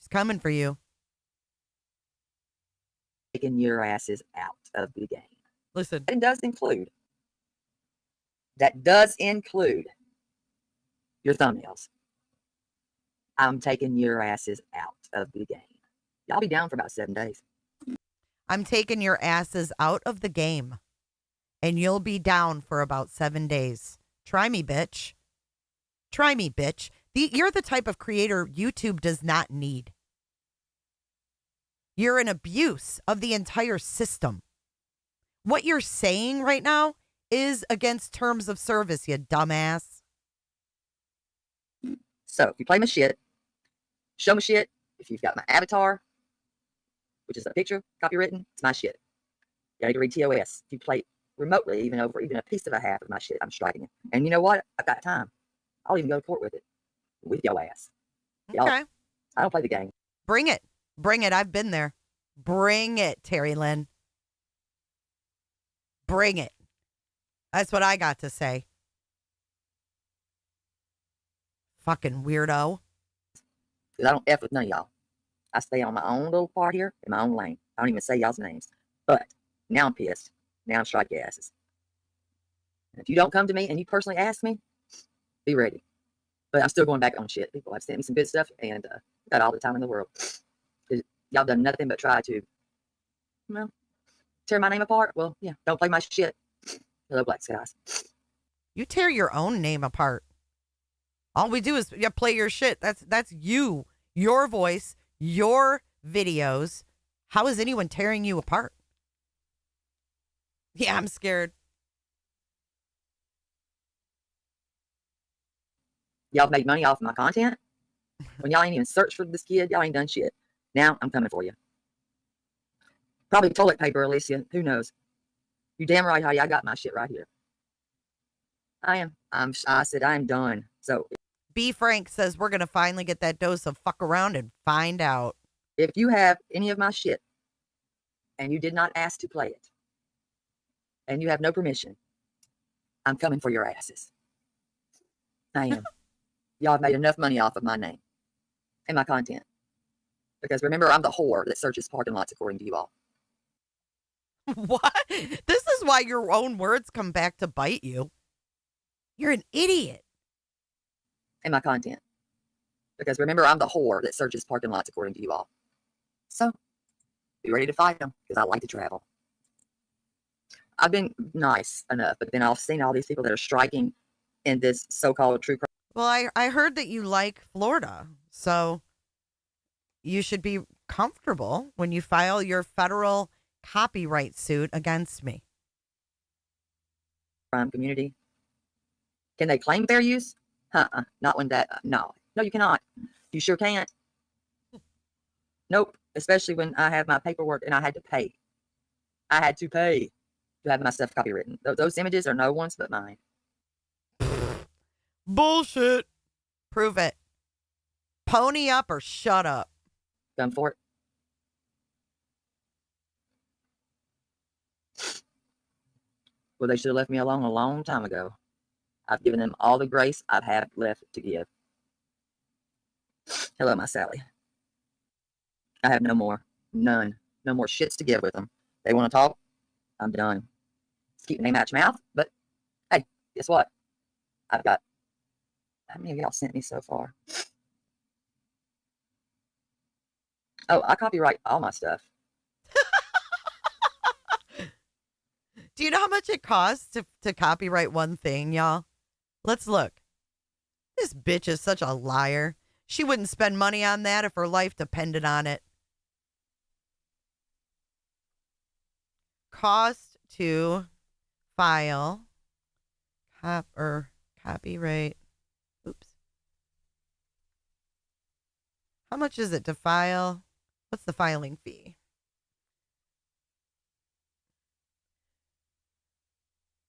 A: She's coming for you.
P: taking your asses out of the game.
A: Listen.
P: That does include your thumbnails. I'm taking your asses out of the game. Y'all be down for about 7 days.
A: I'm taking your asses out of the game. And you'll be down for about 7 days. Try me, bitch. Try me, bitch. You're the type of creator YouTube does not need. You're an abuse of the entire system. What you're saying right now is against terms of service, you dumbass.
P: So if you play my shit, show my shit. If you've got my avatar, which is a picture, copywritten, it's my shit. You gotta read TOS. If you play remotely, even over even a piece of a half of my shit, I'm striking it. And you know what? I've got time. I'll even go to court with it. With your ass. Y'all,
A: Okay.
P: I don't play the game.
A: Bring it. Bring it. I've been there. Bring it, terrulynn. Bring it. That's what I got to say. Fucking weirdo.
P: Because I don't F with none of y'all. I stay on my own little part here in my own lane. I don't even say y'all's names. But now I'm pissed. Now I'm striking your asses. And if you don't come to me and you personally ask me, be ready. But I'm still going back on shit. People have sent me some good stuff and got all the time in the world. Y'all done nothing but try to, well, tear my name apart. Well, yeah, don't play my shit. Hello, Black Skies.
A: You tear your own name apart. All we do is play your shit. That's you, your voice, your videos. How is anyone tearing you apart? Yeah, I'm scared.
P: Y'all made money off my content. When y'all ain't even searched for this kid, y'all ain't done shit. Now I'm coming for you. Probably toilet paper, Alicia. Who knows? You damn right, honey. I got my shit right here. I am. I said I am done. So
A: B. Frank says we're gonna finally get that dose of fuck around and find out.
P: if you have any of my shit and you did not ask to play it and you have no permission, I'm coming for your asses. I am. Y'all have made enough money off of my name and my content. Because remember, I'm the whore that searches parking lots according to you all.
A: What? This is why your own words come back to bite you. You're an idiot.
P: And my content. Because remember, I'm the whore that searches parking lots according to you all. So, be ready to fight them, because I like to travel. I've been nice enough, but then I've seen all these people that are striking in this so-called true crime.
A: Well, I heard that you like Florida, so you should be comfortable when you file your federal copyright suit against me.
P: Crime community. Can they claim fair use? Not when that. No, you cannot. You sure can't. Nope. Especially when I have my paperwork and I had to pay. I had to pay to have my stuff copywritten. Those images are no one's but mine.
A: Bullshit. Prove it. Pony up or shut up.
P: Done for it. Well, they should have left me alone a long time ago. I've given them all the grace I've had left to give. Hello, my Sally. I have no more. None. No more shits to give with them. They want to talk? I'm done. Let's keep the name out your mouth. But, hey, guess what? I've got... How many of y'all sent me so far? Oh, I copyright all my stuff.
A: Do you know how much it costs to copyright one thing, y'all? Let's look. This bitch is such a liar. She wouldn't spend money on that if her life depended on it. Cost to file copyright. Oops. How much is it to file? What's the filing fee?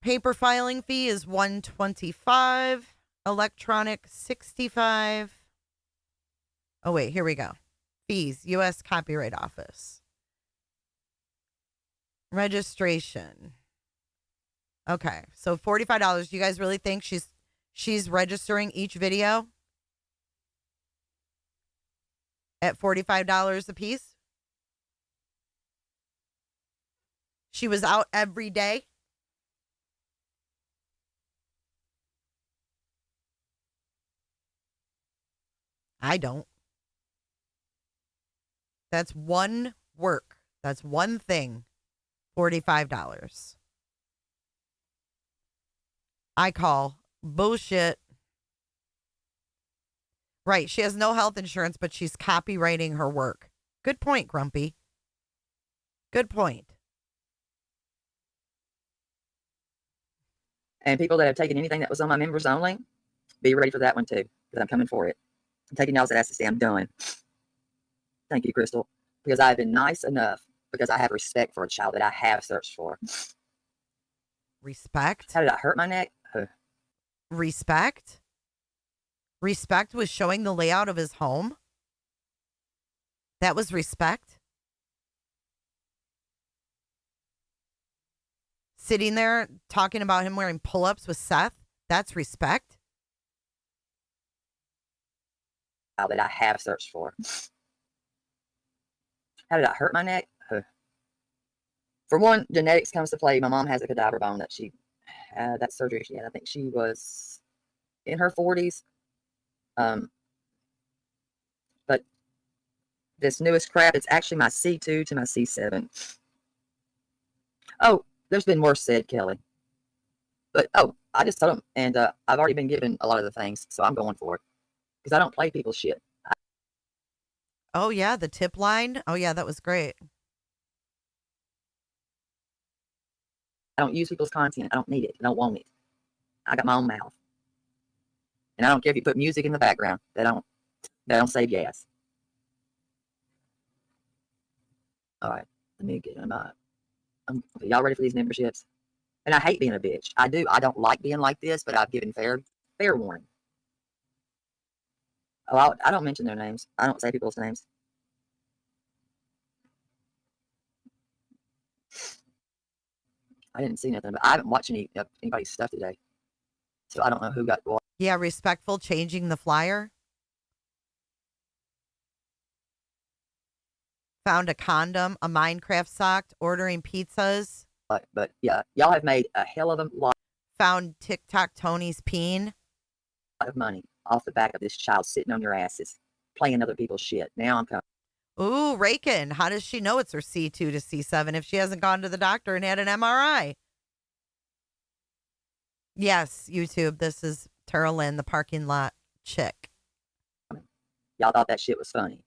A: Paper filing fee is $125. Electronic $65. Oh, wait, here we go. Fees, U.S. Copyright Office. Registration. Okay, so $45. Do you guys really think she's registering each video at $45 a piece? She was out every day. I don't. That's one work. That's one thing. $45. I call bullshit. Right. She has no health insurance, but she's copywriting her work. Good point, Grumpy. Good point.
P: And people that have taken anything that was on my members only, be ready for that one too, because I'm coming for it. I'm taking y'all's ass to say I'm done. Thank you, Crystal, because I've been nice enough, because I have respect for a child that I have searched for.
A: Respect?
P: How did I hurt my neck?
A: Respect? Respect was showing the layout of his home? That was respect? Sitting there talking about him wearing pull-ups with Seth? That's respect?
P: That I have searched for. How did I hurt my neck? For one, genetics comes to play. My mom has a cadaver bone that she had, that surgery she had. I think she was in her 40s. But this newest crap, it's actually my C2 to my C7. Oh, there's been worse said, Kelly. But, I just told him, and I've already been given a lot of the things, so I'm going for it. Because I don't play people's shit.
A: Oh, yeah, the tip line. Oh, yeah, that was great.
P: I don't use people's content. I don't need it. I don't want it. I got my own mouth. And I don't care if you put music in the background. That don't save gas. All right, let me get them up. Y'all ready for these memberships? And I hate being a bitch. I do. I don't like being like this, but I've given fair warning. Oh, I don't mention their names. I don't say people's names. I didn't see nothing, but I haven't watched anybody's stuff today, so I don't know who got what.
A: Yeah, respectful changing the flyer. Found a condom, a Minecraft sock, ordering pizzas.
P: But yeah, y'all have made a hell of a lot.
A: Found TikTok Tony's peen.
P: Of money off the back of this child sitting on your asses, playing other people's shit. Now I'm coming.
A: Ooh, Rakin. How does she know it's her C2 to C7 if she hasn't gone to the doctor and had an MRI? Yes, YouTube. This is terrulynn, the parking lot chick.
P: Y'all thought that shit was funny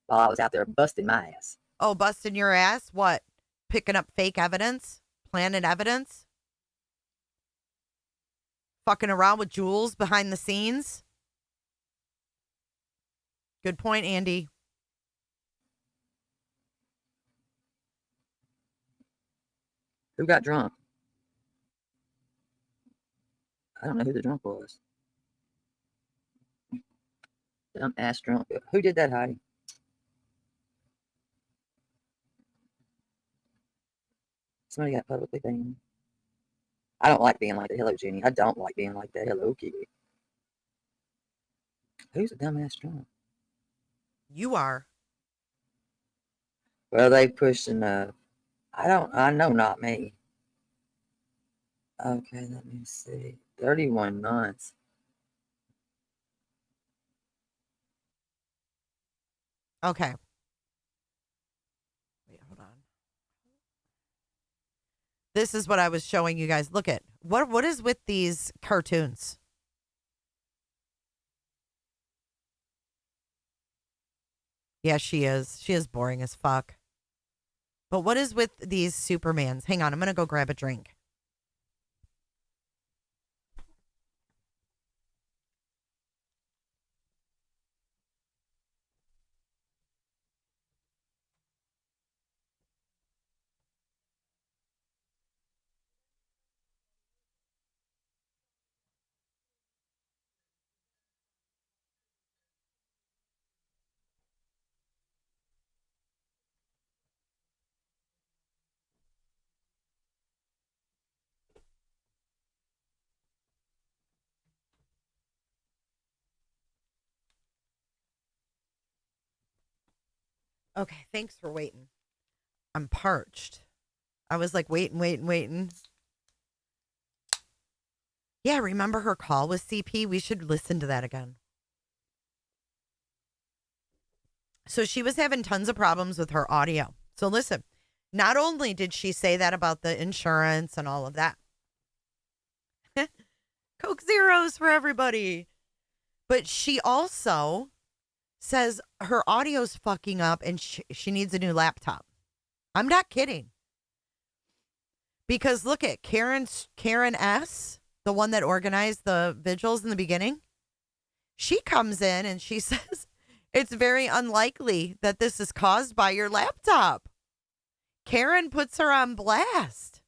P: while I was out there busting my ass.
A: Oh, busting your ass? What? Picking up fake evidence? Planted evidence? Fucking around with jewels behind the scenes? Good point, Andy.
P: Who got drunk? I don't know who the drunk was. Dumb ass drunk. Who did that, Heidi? Somebody got publicly banned. I don't like being like that. Hello, Jenny. I don't like being like that. Hello, Kiwi. Who's a dumbass drunk?
A: You are.
P: Well, they pushed enough. I know not me. Okay, let me see. 31 months.
A: Okay. Wait, hold on. This is what I was showing you guys. Look at what is with these cartoons? Yeah, she is. She is boring as fuck. But what is with these Supermans? Hang on, I'm gonna go grab a drink. Okay, thanks for waiting. I'm parched. I was like waiting. Yeah, remember her call with CP? We should listen to that again. So she was having tons of problems with her audio. So listen, not only did she say that about the insurance and all of that, Coke Zeros for everybody, but she also says her audio's fucking up and she needs a new laptop. I'm not kidding. Because look at Karen S., the one that organized the vigils in the beginning. She comes in and she says, it's very unlikely that this is caused by your laptop. Karen puts her on blast.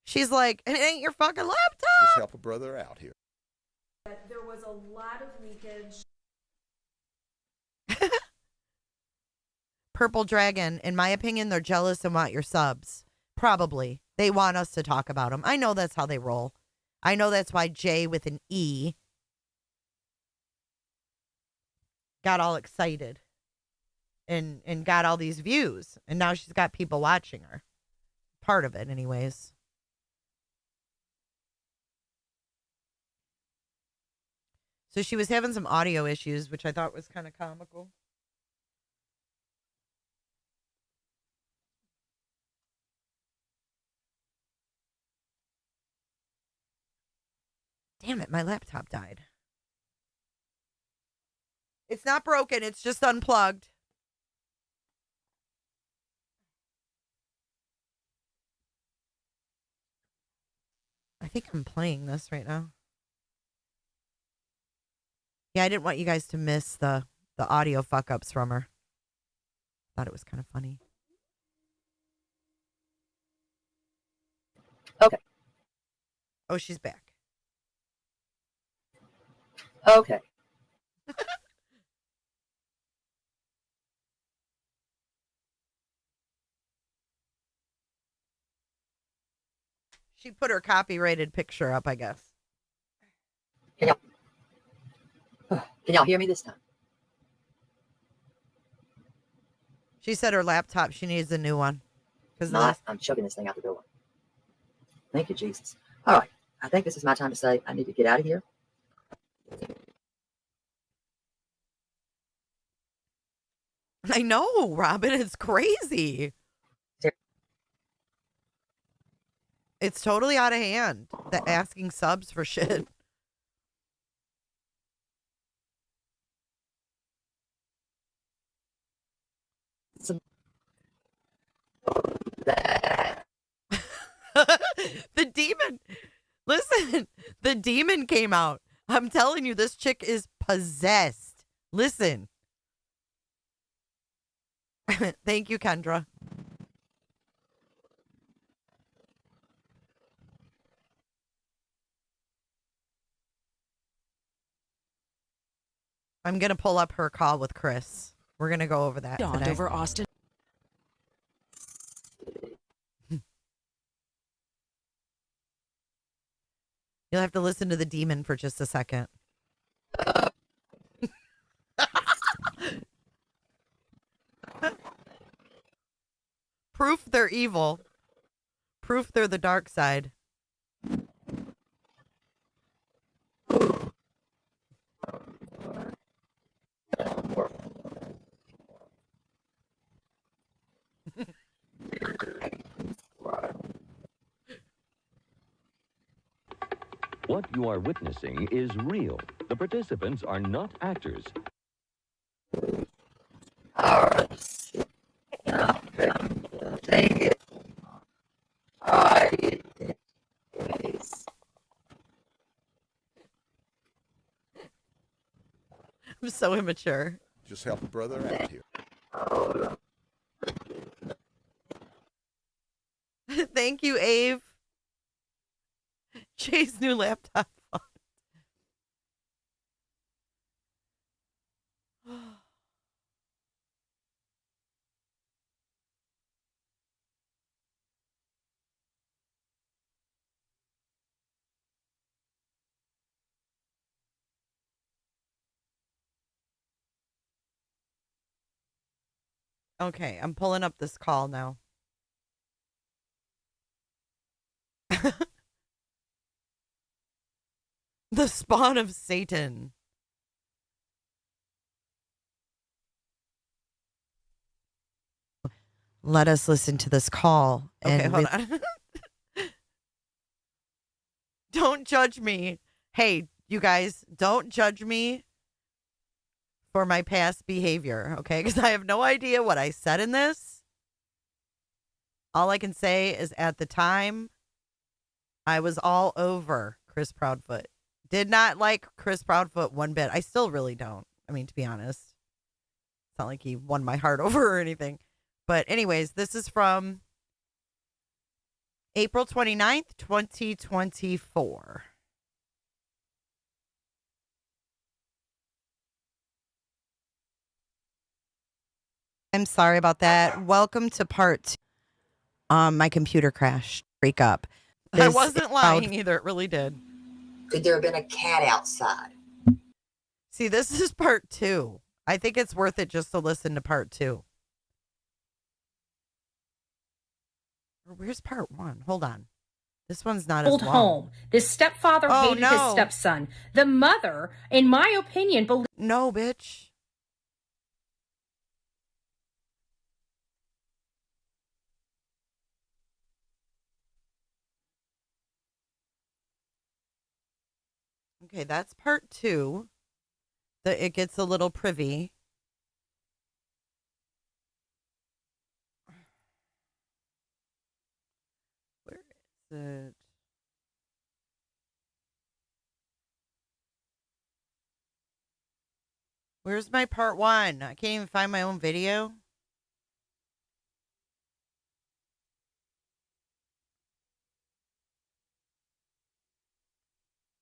A: She's like, it ain't your fucking laptop.
M: Just help a brother out here.
L: There was a lot of leakage.
A: Purple Dragon, in my opinion, they're jealous and want your subs. Probably. They want us to talk about them. I know that's how they roll. I know that's why Jay with an E got all excited and got all these views. And now she's got people watching her. Part of it, anyways. So she was having some audio issues, which I thought was kind of comical. Damn it, my laptop died. It's not broken, it's just unplugged. I think I'm playing this right now. Yeah, I didn't want you guys to miss the audio fuck-ups from her. Thought it was kind of funny.
P: Okay.
A: Oh, she's back.
P: Okay.
A: She put her copyrighted picture up, I guess.
P: Can y'all hear me this time?
A: She said her laptop, she needs a new one.
P: I'm chucking this thing out the door. Thank you, Jesus. All right. I think this is my time to say I need to get out of here.
A: I know, Robin. It's crazy. It's totally out of hand. The asking subs for shit. The demon. Listen, the demon came out. I'm telling you, this chick is possessed. Listen. Thank you, Kendra. I'm going to pull up her call with Chris. We're going to go over that today.
S: Over Austin.
A: You'll have to listen to the demon for just a second. Proof they're evil. Proof they're the dark side.
T: What you are witnessing is real. The participants are not actors.
A: I'm so immature.
M: Just help a brother out here.
A: Thank you, Ave. Jay's new laptop. Okay, I'm pulling up this call now. The spawn of Satan. Let us listen to this call. Okay, hold on. Don't judge me. Hey, you guys, don't judge me for my past behavior, okay? Because I have no idea what I said in this. All I can say is at the time, I was all over Chris Proudfoot. Did not like Chris Proudfoot one bit. I still really don't. I mean, to be honest. It's not like he won my heart over or anything. But anyways, this is from April 29th, 2024. I'm sorry about that. Welcome to part 2. My computer crashed. Break up. I wasn't lying either. It really did.
P: Could there have been a cat outside?
A: See, this is part 2. I think it's worth it just to listen to part 2. Where's part 1? Hold on. This one's not as long.
F: Home. This stepfather hated his stepson. The mother, in my opinion, believed.
A: No, bitch. Okay, that's part 2. It gets a little privy. Where is it? Where's my part 1? I can't even find my own video.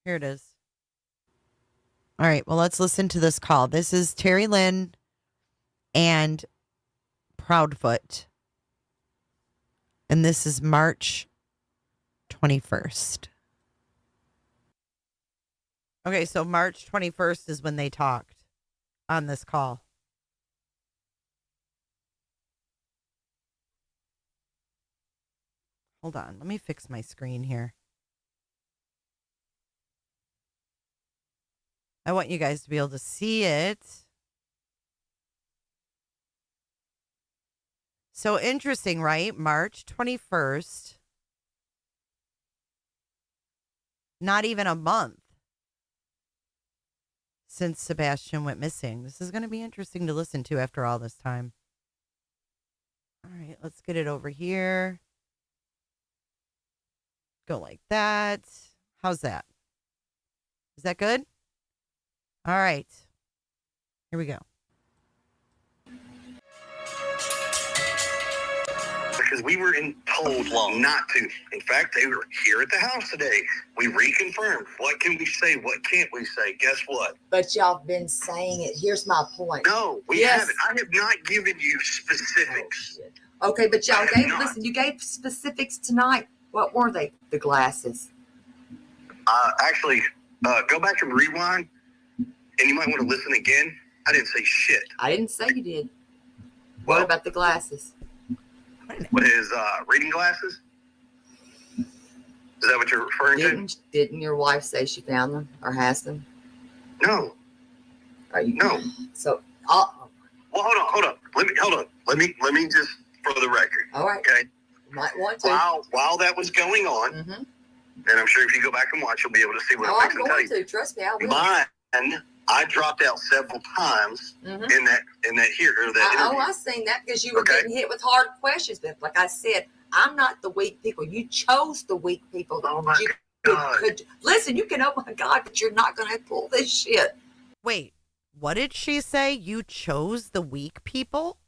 A: Here it is. All right, well, let's listen to this call. This is terrulynn and Proudfoot. And this is March 21st. Okay, so March 21st is when they talked on this call. Hold on, let me fix my screen here. I want you guys to be able to see it. So interesting, right? March 21st. Not even a month since Sebastian went missing. This is going to be interesting to listen to after all this time. All right, let's get it over here. Go like that. How's that? Is that good? All right. Here we go.
J: Because we were told not to. In fact, they were here at the house today. We reconfirmed. What can we say? What can't we say? Guess what?
P: But y'all have been saying it. Here's my point.
J: No, we haven't. I have not given you specifics.
P: Okay, but y'all you gave specifics tonight. What were they? The glasses.
J: Actually, go back and rewind, and you might want to listen again. I didn't say shit.
P: I didn't say you did. What about the glasses?
J: What is reading glasses? Is that what you're referring to?
P: Didn't your wife say she found them or has them?
J: No. No.
P: So,
J: well, hold on. Let me just for the record.
P: All right.
J: Okay.
P: You might want to.
J: While that was going on, and I'm sure if you go back and watch, you'll be able to see what I'm
P: I'm going to. Trust me, I will.
J: Mine, I dropped out several times in that interview.
P: I seen that because you were getting hit with hard questions. But like I said, I'm not the weak people. You chose the weak people.
J: Oh my God.
P: Listen, you can, oh my God, but you're not going to pull this shit.
A: Wait, what did she say? You chose the weak people?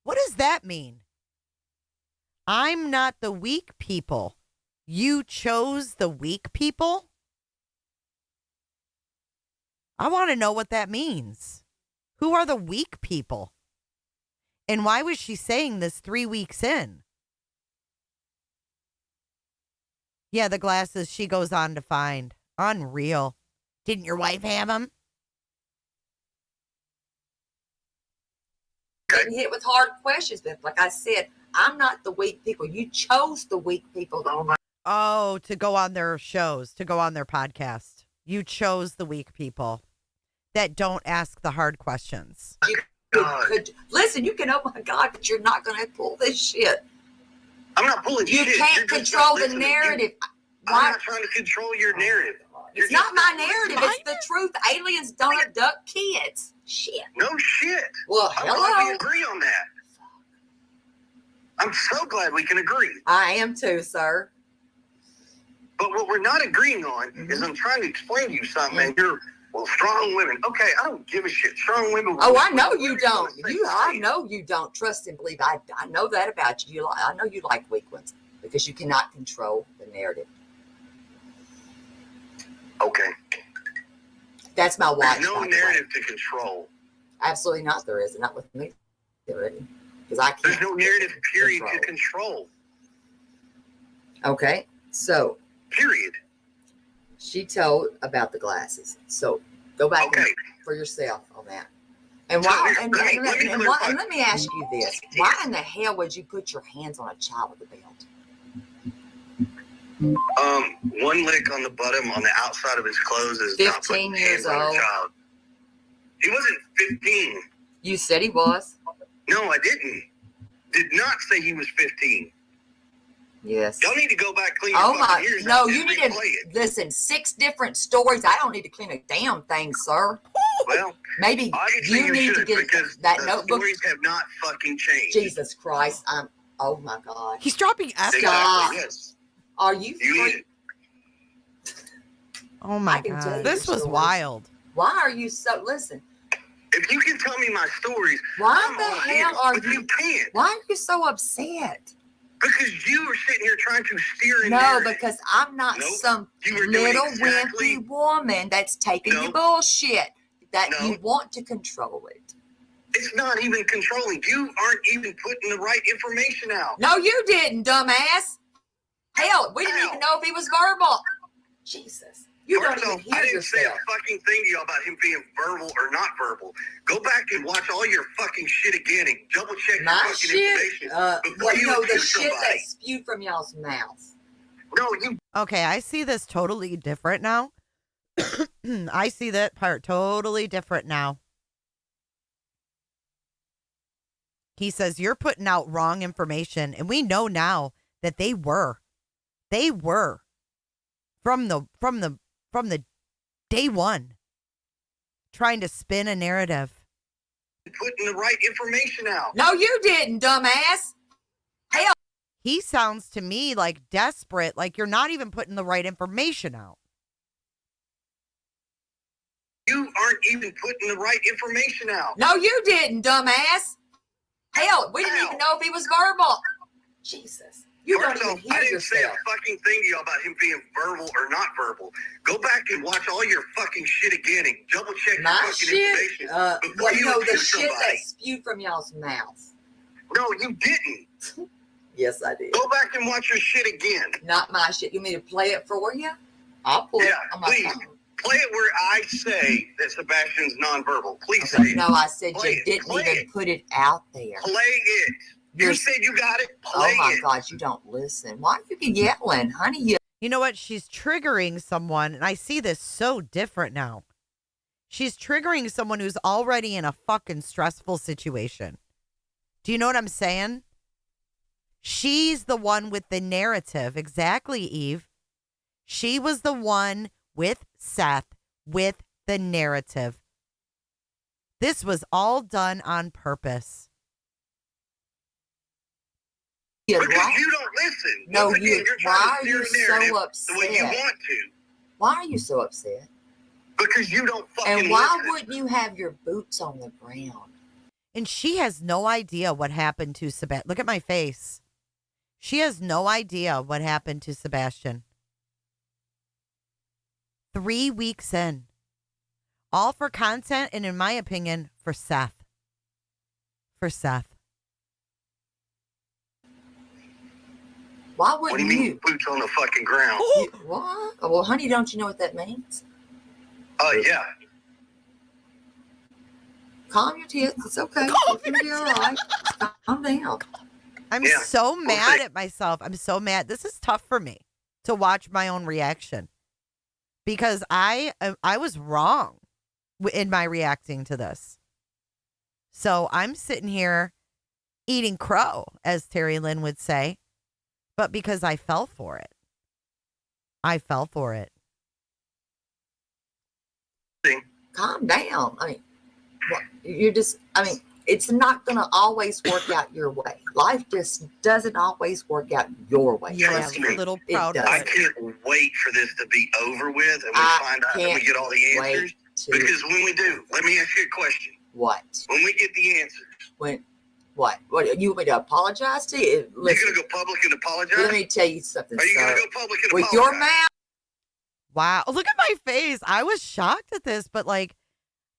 A: What does that mean? I'm not the weak people. You chose the weak people? I want to know what that means. Who are the weak people? And why was she saying this 3 weeks in? Yeah, the glasses she goes on to find. Unreal. Didn't your wife have them?
P: getting hit with hard questions. But like I said, I'm not the weak people. You chose the weak people.
A: Oh, to go on their shows, to go on their podcast. You chose the weak people that don't ask the hard questions.
P: Listen, you can, oh my God, but you're not going to pull this shit.
J: I'm not pulling
P: You
J: shit.
P: can't control the narrative.
J: I'm not trying to control your narrative.
P: It's not my narrative. It's the truth. Aliens don't abduct kids. Shit.
J: No shit.
P: Well,
J: I'm glad we
P: hello.
J: agree on that. I'm so glad we can agree.
P: I am too, sir.
J: But what we're not agreeing on is I'm trying to explain to you something, and you're, well, strong women. Okay, I don't give a shit. Strong women.
P: Oh, I know you don't. I know you don't. Trust and believe. I know that about you. I know you like weak ones because you cannot control the narrative.
J: Okay.
P: That's my wife.
J: There's no narrative to control.
P: Absolutely not. There is. Not with me. There isn't. Because I can't.
J: There's no narrative period to control.
P: Okay. So.
J: Period.
P: She told about the glasses. So go back for yourself on that. And why? And let me ask you this: why in the hell would you put your hands on a child with a belt?
J: One lick on the bottom on the outside of his clothes is
P: 15 years old.
J: Child. He wasn't 15.
P: You said he was.
J: No, I didn't. Did not say he was 15.
P: Yes.
J: Y'all need to go back clean.
P: Oh my!
J: Ears
P: No, you need to listen. 6 different stories. I don't need to clean a damn thing, sir.
J: Well,
P: maybe you need to get that notebook.
J: Stories have not fucking changed.
P: Jesus Christ! Oh my God!
A: He's dropping F.
P: Stop.
J: Yes.
P: Are you free?
A: Oh my God! This was wild.
P: Why are you so? Listen.
J: If you can tell me my stories,
P: why the hell are
J: you can't?
P: Why are you so upset?
J: Because you are sitting here trying to steer in
P: No, because I'm not some little wimpy woman that's taking your bullshit. That you want to control it.
J: It's not even controlling. You aren't even putting the right information out.
P: No, you didn't, dumbass. Hell, we didn't even know if he was verbal. Jesus. You don't even hear
J: I didn't
P: yourself.
J: say a fucking thing to you about him being verbal or not verbal. Go back and watch all your fucking shit again and double check your fucking information before you
P: the
J: accuse
P: shit
J: somebody.
P: that spewed from y'all's mouths.
J: No, you.
A: Okay, I see this totally different now. I see that part totally different now. He says you're putting out wrong information, and we know now that they were from the day one trying to spin a narrative.
J: Putting the right information out.
P: No, you didn't, dumbass. Hell.
A: He sounds to me like desperate, like you're not even putting the right information out.
J: You aren't even putting the right information out.
P: No, you didn't, dumbass. Hell, we didn't even know if he was verbal. Jesus. You don't even hear
J: I didn't
P: yourself.
J: say a fucking thing to you about him being verbal or not verbal. Go back and watch all your fucking shit again and double check your fucking information before you
P: the
J: accuse
P: shit
J: somebody.
P: that spewed from y'all's mouths.
J: No, you didn't.
P: Yes, I did.
J: Go back and watch your shit again.
P: Not my shit. You want me to play it for you? I'll pull it on my
J: please.
P: phone.
J: Play it where I say that Sebastian's nonverbal. Please say it.
P: No, I said
J: Play
P: you
J: it.
P: didn't
J: Play
P: even
J: it.
P: put it out there.
J: Play it. You said you got it. Play
P: Oh my
J: it.
P: God, you don't listen. Why are you yelling, honey?
A: You know what? She's triggering someone, and I see this so different now. She's triggering someone who's already in a fucking stressful situation. Do you know what I'm saying? She's the one with the narrative. Exactly, Eve. She was the one with Seth with the narrative. This was all done on purpose.
J: Because you don't listen.
P: No,
J: Once again, you're
P: why
J: trying
P: are
J: to
P: you
J: steer a narrative
P: so upset?
J: the way you want to.
P: Why are you so upset?
J: Because you don't fucking
P: And why
J: listen.
P: wouldn't you have your boots on the ground?
A: And she has no idea what happened to Sebastian. Look at my face. She has no idea what happened to Sebastian. 3 weeks in. All for content and, in my opinion, for Seth. For Seth.
P: Why
J: What
P: wouldn't
J: do you mean boots on the fucking ground?
P: What? Oh, well, honey, don't you know what that means?
J: Yeah.
P: Calm your tits. It's okay. It's gonna be all right. Calm down.
A: I'm so mad at myself. I'm so mad. This is tough for me to watch my own reaction because I was wrong in my reacting to this. So I'm sitting here eating crow, as Terrulynn would say, but because I fell for it. I fell for it.
P: Calm down. I mean, you're just, I mean, it's not going to always work out your way. Life just doesn't always work out your way.
A: Yeah, a little proud.
J: I can't wait for this to be over with and we find out and we get all the answers. Because when we do, let me ask you a question.
P: What?
J: When we get the answers.
P: When? What? What? You want me to apologize to you? Listen,
J: you're going to go public and apologize?
P: Let me tell you something,
J: Are you going
P: sir.
J: to go public and
P: With
J: apologize?
P: your mouth?
A: Wow. Look at my face. I was shocked at this, but like,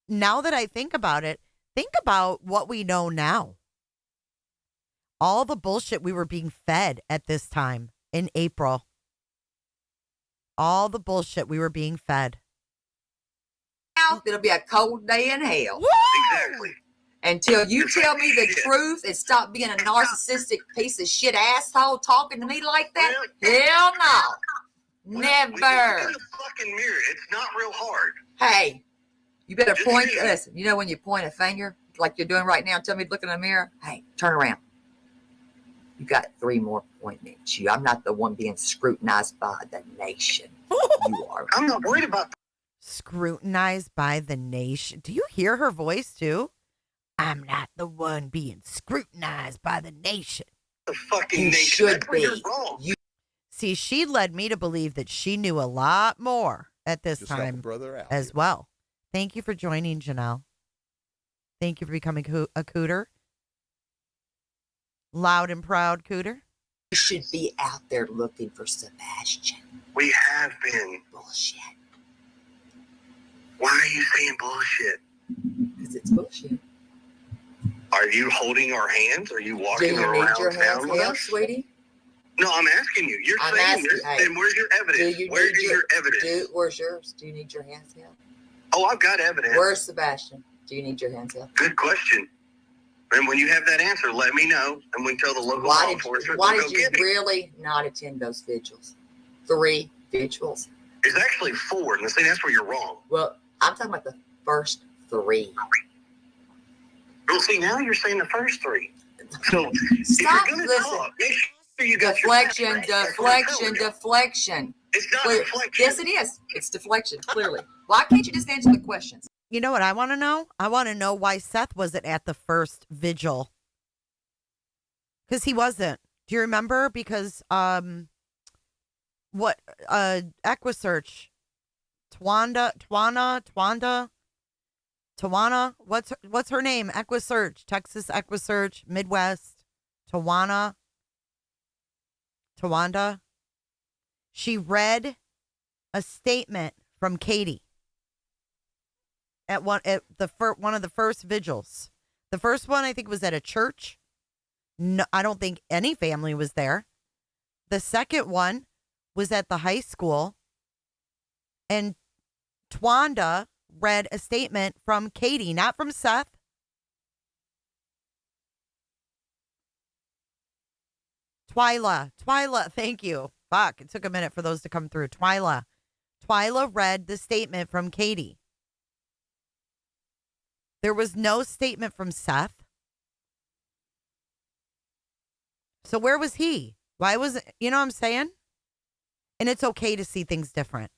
A: now that I think about it, think about what we know now. All the bullshit we were being fed at this time in April. All the bullshit we were being fed.
P: Now it'll be a cold day in hell.
J: Exactly.
P: Until you tell me the truth and stop being a narcissistic piece of shit asshole talking to me like that. Hell no. Never.
J: Look in the fucking mirror. It's not real hard.
P: Hey, you better point. Listen, you know when you point a finger like you're doing right now and tell me to look in the mirror? Hey, turn around. You got 3 more pointing at you. I'm not the one being scrutinized by the nation. You are.
J: I'm not worried about
A: Scrutinized by the nation. Do you hear her voice too? I'm not the one being scrutinized by the nation.
J: The fucking
P: You
J: nation.
P: should
J: That's where you're
P: be.
J: wrong.
A: See, she led me to believe that she knew a lot more at this
M: Just help a
A: time
M: brother out
A: as
M: here.
A: well. Thank you for joining, Janelle. Thank you for becoming a cooter. Loud and proud cooter.
P: You should be out there looking for Sebastian.
J: We have been.
P: Bullshit.
J: Why are you saying bullshit?
P: Because it's bullshit.
J: Are you holding our hands? Are you
P: Do
J: walking
P: you
J: around
P: need your hands
J: town with
P: held,
J: us?
P: sweetie?
J: No, I'm asking you. You're
P: I'm
J: saying
P: asking-
J: this.
P: hey,
J: Then where's your evidence?
P: Do you
J: Where
P: need
J: is your evidence?
P: Where's yours? Do you need your hands held?
J: Oh, I've got evidence.
P: Where's Sebastian? Do you need your hands held?
J: Good question. And when you have that answer, let me know, and we can tell the local law enforcement
P: Why
J: to
P: did
J: go
P: you
J: get him.
P: really not attend those vigils? 3 vigils.
J: It's actually 4, and see, that's where you're wrong.
P: Well, I'm talking about the first 3.
J: Well, see, now you're saying the first 3. So,
P: Stop,
J: if you're going to
P: listen.
J: talk, make sure you got
P: Deflection,
J: your facts right. That's what I'm telling you.
P: deflection.
J: It's not
P: Clear.
J: deflection.
P: Yes, it is. It's deflection, clearly. Why can't you just answer the questions?
A: You know what I want to know? I want to know why Seth wasn't at the first vigil. Because he wasn't. Do you remember? Because Equisearch, Tawana, what's her name? Equisearch, Texas Equisearch, Midwest, Tawanda. She read a statement from Katie at one of the first vigils. The first one I think was at a church. No, I don't think any family was there. The second one was at the high school, and Twanda read a statement from Katie, not from Seth. Twyla, thank you. Fuck, it took a minute for those to come through. Twyla read the statement from Katie. There was no statement from Seth. So where was he? Why was it, you know what I'm saying? And it's okay to see things different.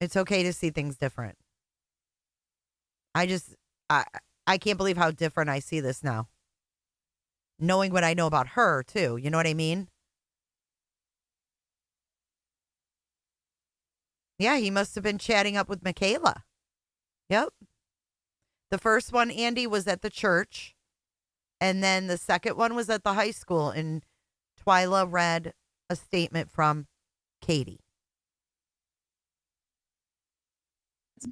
A: It's okay to see things different. I can't believe how different I see this now. Knowing what I know about her, too. You know what I mean? Yeah, he must have been chatting up with Michaela. Yep. The first one, Andy, was at the church. And then the second one was at the high school. And Twyla read a statement from Katie.
J: The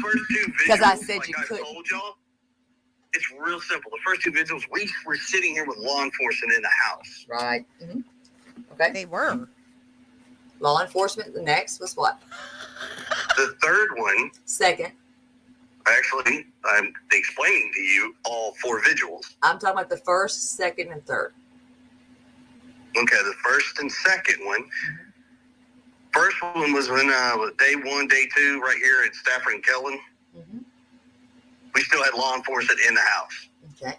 J: first 2 vigils,
P: Because I said
J: like
P: you
J: I
P: couldn't.
J: told y'all, it's real simple. The first 2 vigils, we were sitting here with law enforcement in the house.
P: Right. Okay.
A: They were.
P: Law enforcement. The next was what?
J: The third one,
P: Second.
J: actually, I'm explaining to you all 4 vigils.
P: I'm talking about the first, second, and third.
J: Okay, the first and second one. First one was when day 1, day 2, right here at Stafford and Kellen. We still had law enforcement in the house.
P: Okay.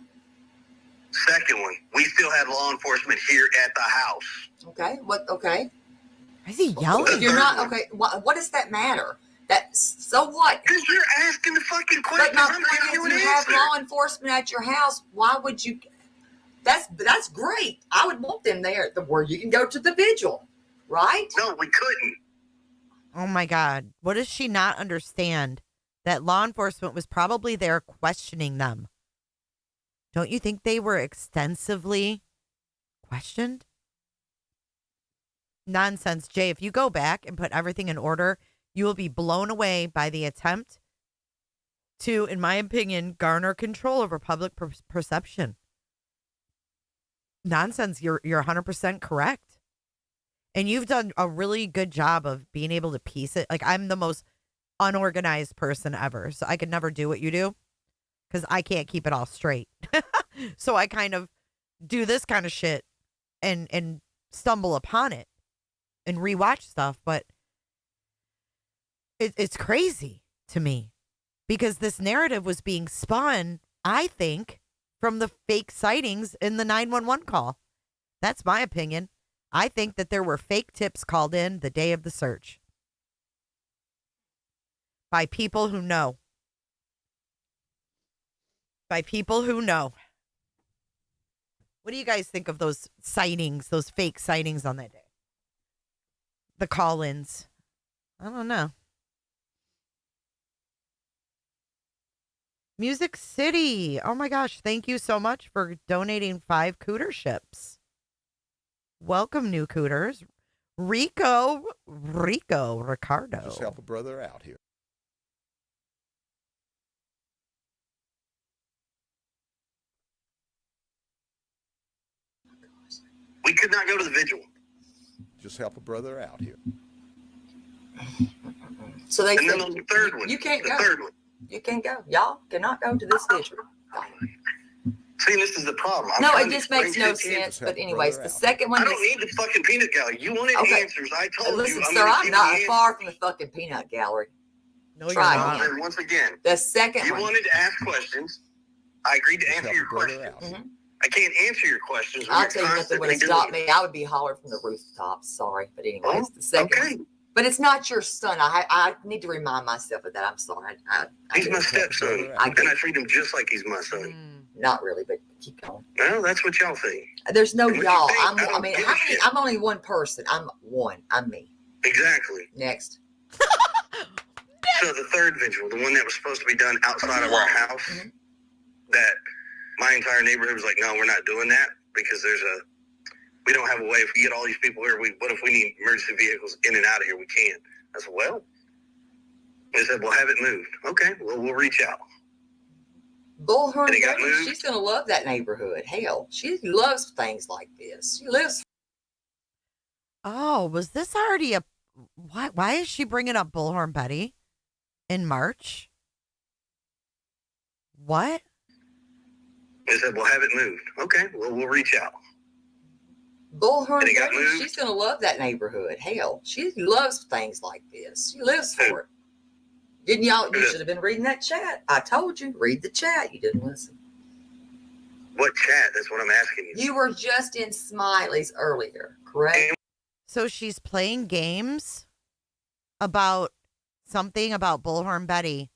J: Second one, we still had law enforcement here at the house.
P: Okay. What? Okay.
A: Is he yelling?
P: If you're not okay, what does that matter? So what?
J: Because you're asking the fucking question.
P: But my point is, you have law enforcement at your house. Why would you? That's great. I would want them there, where you can go to the vigil, right?
J: No, we couldn't.
A: Oh my God. What does she not understand? That law enforcement was probably there questioning them. Don't you think they were extensively questioned? Nonsense, Jay. If you go back and put everything in order, you will be blown away by the attempt to, in my opinion, garner control over public perception. Nonsense. You're 100% correct. And you've done a really good job of being able to piece it. Like, I'm the most unorganized person ever, so I could never do what you do because I can't keep it all straight. So I kind of do this kind of shit and stumble upon it and rewatch stuff, but it's crazy to me because this narrative was being spun, I think, from the fake sightings in the 911 call. That's my opinion. I think that there were fake tips called in the day of the search by people who know. By people who know. What do you guys think of those sightings, those fake sightings on that day? The call-ins. I don't know. Music City. Oh my gosh. Thank you so much for donating 5 cooterships. Welcome, new cooters. Ricardo.
M: Just help a brother out here.
J: We could not go to the vigil.
M: Just help a brother out here.
P: So they
J: and
P: said,
J: then on the third one.
P: You can't
J: the
P: go.
J: Third one.
P: You can't go. Y'all cannot go to this vigil.
J: See, this is the problem.
P: No,
J: trying
P: it
J: to
P: just makes
J: explain
P: no
J: shit to you.
P: sense. But anyways, the second one.
J: I don't need the fucking peanut gallery. You wanted answers. I told
P: Listen,
J: you.
P: sir, I'm not
J: gonna
P: far from the fucking peanut gallery.
A: No,
P: Try
A: you're not.
P: again.
J: And once again,
P: The second
J: you
P: one.
J: wanted to ask questions. I agreed to answer your questions. I can't answer your questions. when
P: I'll
J: you're
P: tell you nothing would have
J: constantly
P: stopped
J: doing
P: me. I would be hollering from the rooftops. Sorry. But anyways, the second
J: okay.
P: one. But it's not your son. I need to remind myself of that. I'm sorry.
J: He's my stepson. And I treat him just like he's my son.
P: Not really, but keep going.
J: Well, that's what y'all think.
P: There's no
J: And what you
P: y'all.
J: think,
P: I
J: don't
P: mean,
J: give a
P: how many?
J: shit.
P: I'm only one person. I'm one. I'm me.
J: Exactly.
P: Next.
J: So the third vigil, the one that was supposed to be done outside of our house, that my entire neighborhood was like, no, we're not doing that because we don't have a way. If we get all these people here, what if we need emergency vehicles in and out of here? We can't. I said, well, they said, well, have it moved. Okay, well, we'll reach out.
P: Bullhorn,
J: And it got moved.
P: she's going to love that neighborhood. Hell, she loves things like this. She lives.
A: Oh, was this already a... Why is she bringing up Bullhorn Betty in March? What?
J: They said, well, have it moved. Okay, well, we'll reach out.
P: Bullhorn,
J: And it got moved.
P: she's going to love that neighborhood. Hell, she loves things like this. She lives for it. Didn't y'all? You should have been reading that chat. I told you, read the chat. You didn't listen.
J: What chat? That's what I'm asking you.
P: You were just in Smiley's earlier, correct?
A: So she's playing games about something about Bullhorn Betty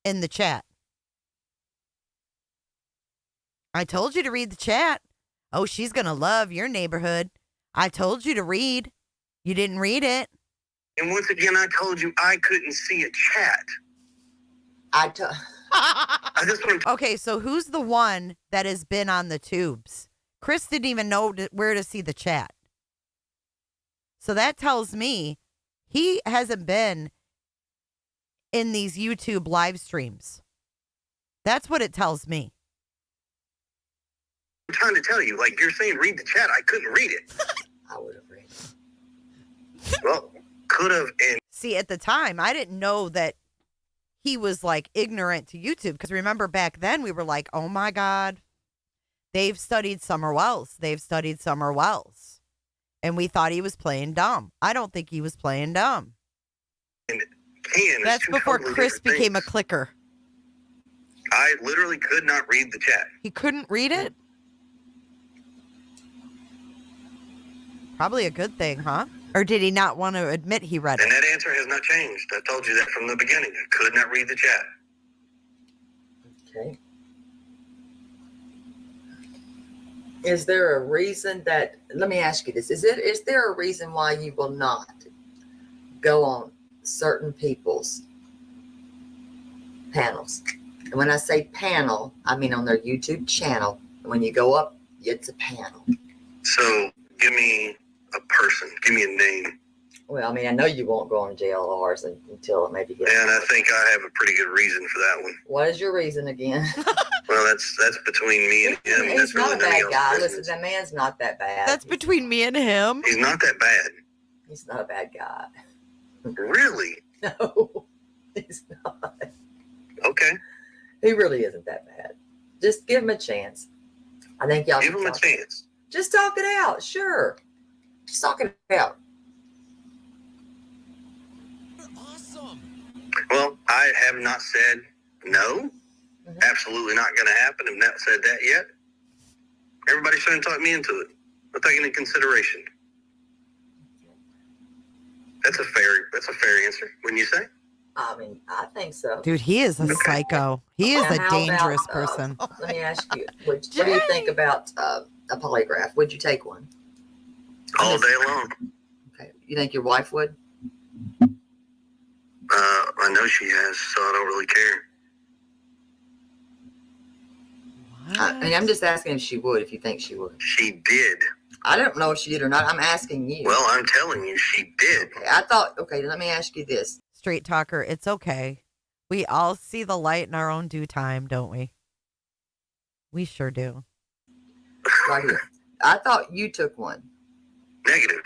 A: in the chat. I told you to read the chat. Oh, she's going to love your neighborhood. I told you to read. You didn't read it.
J: And once again, I told you I couldn't see a chat.
A: Okay, so who's the one that has been on the tubes? Chris didn't even know where to see the chat. So that tells me he hasn't been in these YouTube live streams. That's what it tells me.
J: I'm trying to tell you, like you're saying, read the chat. I couldn't read it.
P: I would have read it.
J: Well, could have and
A: See, at the time, I didn't know that he was like ignorant to YouTube. Because remember back then, we were like, oh my God, they've studied Summer Wells. They've studied Summer Wells. And we thought he was playing dumb. I don't think he was playing dumb. That's before Chris became a clicker.
J: I literally could not read the chat.
A: He couldn't read it? Probably a good thing, huh? Or did he not want to admit he read it?
J: And that answer has not changed. I told you that from the beginning. I could not read the chat.
P: Okay. Is there a reason that, let me ask you this, is there a reason why you will not go on certain people's panels? And when I say panel, I mean on their YouTube channel. When you go up, it's a panel.
J: So give me a person. Give me a name.
P: Well, I mean, I know you won't go on JLRs until it maybe gets.
J: And I think I have a pretty good reason for that one.
P: What is your reason again?
J: Well, that's between me and him.
P: He's
J: That's
P: not
J: really
P: a bad
J: nobody
P: guy.
J: else's
P: Listen,
J: business.
P: that man's not that bad.
A: That's between me and him.
J: He's not that bad.
P: He's not a bad guy.
J: Really?
P: No, he's not.
J: Okay.
P: He really isn't that bad. Just give him a chance. I think y'all
J: Give
P: should
J: him a
P: talk.
J: chance.
P: Just talk it out. Sure. Just talk it out.
J: Well, I have not said no. Absolutely not going to happen. I've not said that yet. Everybody's trying to talk me into it. I'll take it into consideration. That's a fair answer, wouldn't you say?
P: I mean, I think so.
A: Dude, he is a psycho. He is
P: Now,
A: a
P: how
A: dangerous
P: about,
A: person.
P: Let me ask you, what do you think about a polygraph? Would you take one?
J: All day long.
P: Okay. You think your wife would?
J: I know she has, so I don't really care.
P: I mean, I'm just asking if she would, if you think she would.
J: She did.
P: I don't know if she did or not. I'm asking you.
J: Well, I'm telling you, she did.
P: Okay, I thought, okay, let me ask you this.
A: Straight talker, it's okay. We all see the light in our own due time, don't we? We sure do.
P: Right here. I thought you took one.
J: Negative.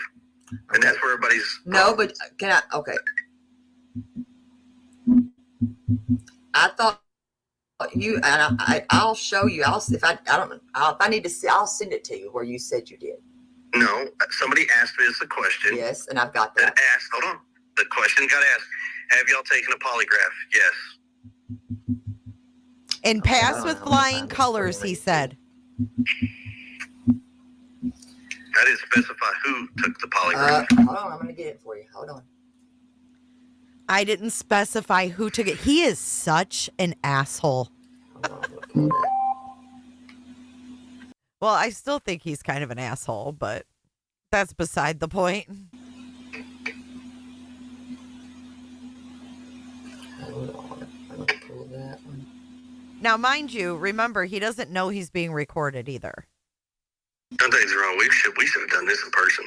J: And that's where everybody's...
P: No, but can I, okay. I thought you, and I'll show you, if I need to see, I'll send it to you where you said you did.
J: No, somebody asked me this a question.
P: Yes, and I've got that.
J: Hold on. The question got asked, have y'all taken a polygraph? Yes.
A: And pass with flying colors, he said.
J: I didn't specify who took the polygraph.
P: Hold on, I'm going to get it for you. Hold on.
A: I didn't specify who took it. He is such an asshole. Well, I still think he's kind of an asshole, but that's beside the point.
P: Hold on. I'm going to pull that one.
A: Now, mind you, remember, he doesn't know he's being recorded either.
J: Something's wrong. We should have done this in person.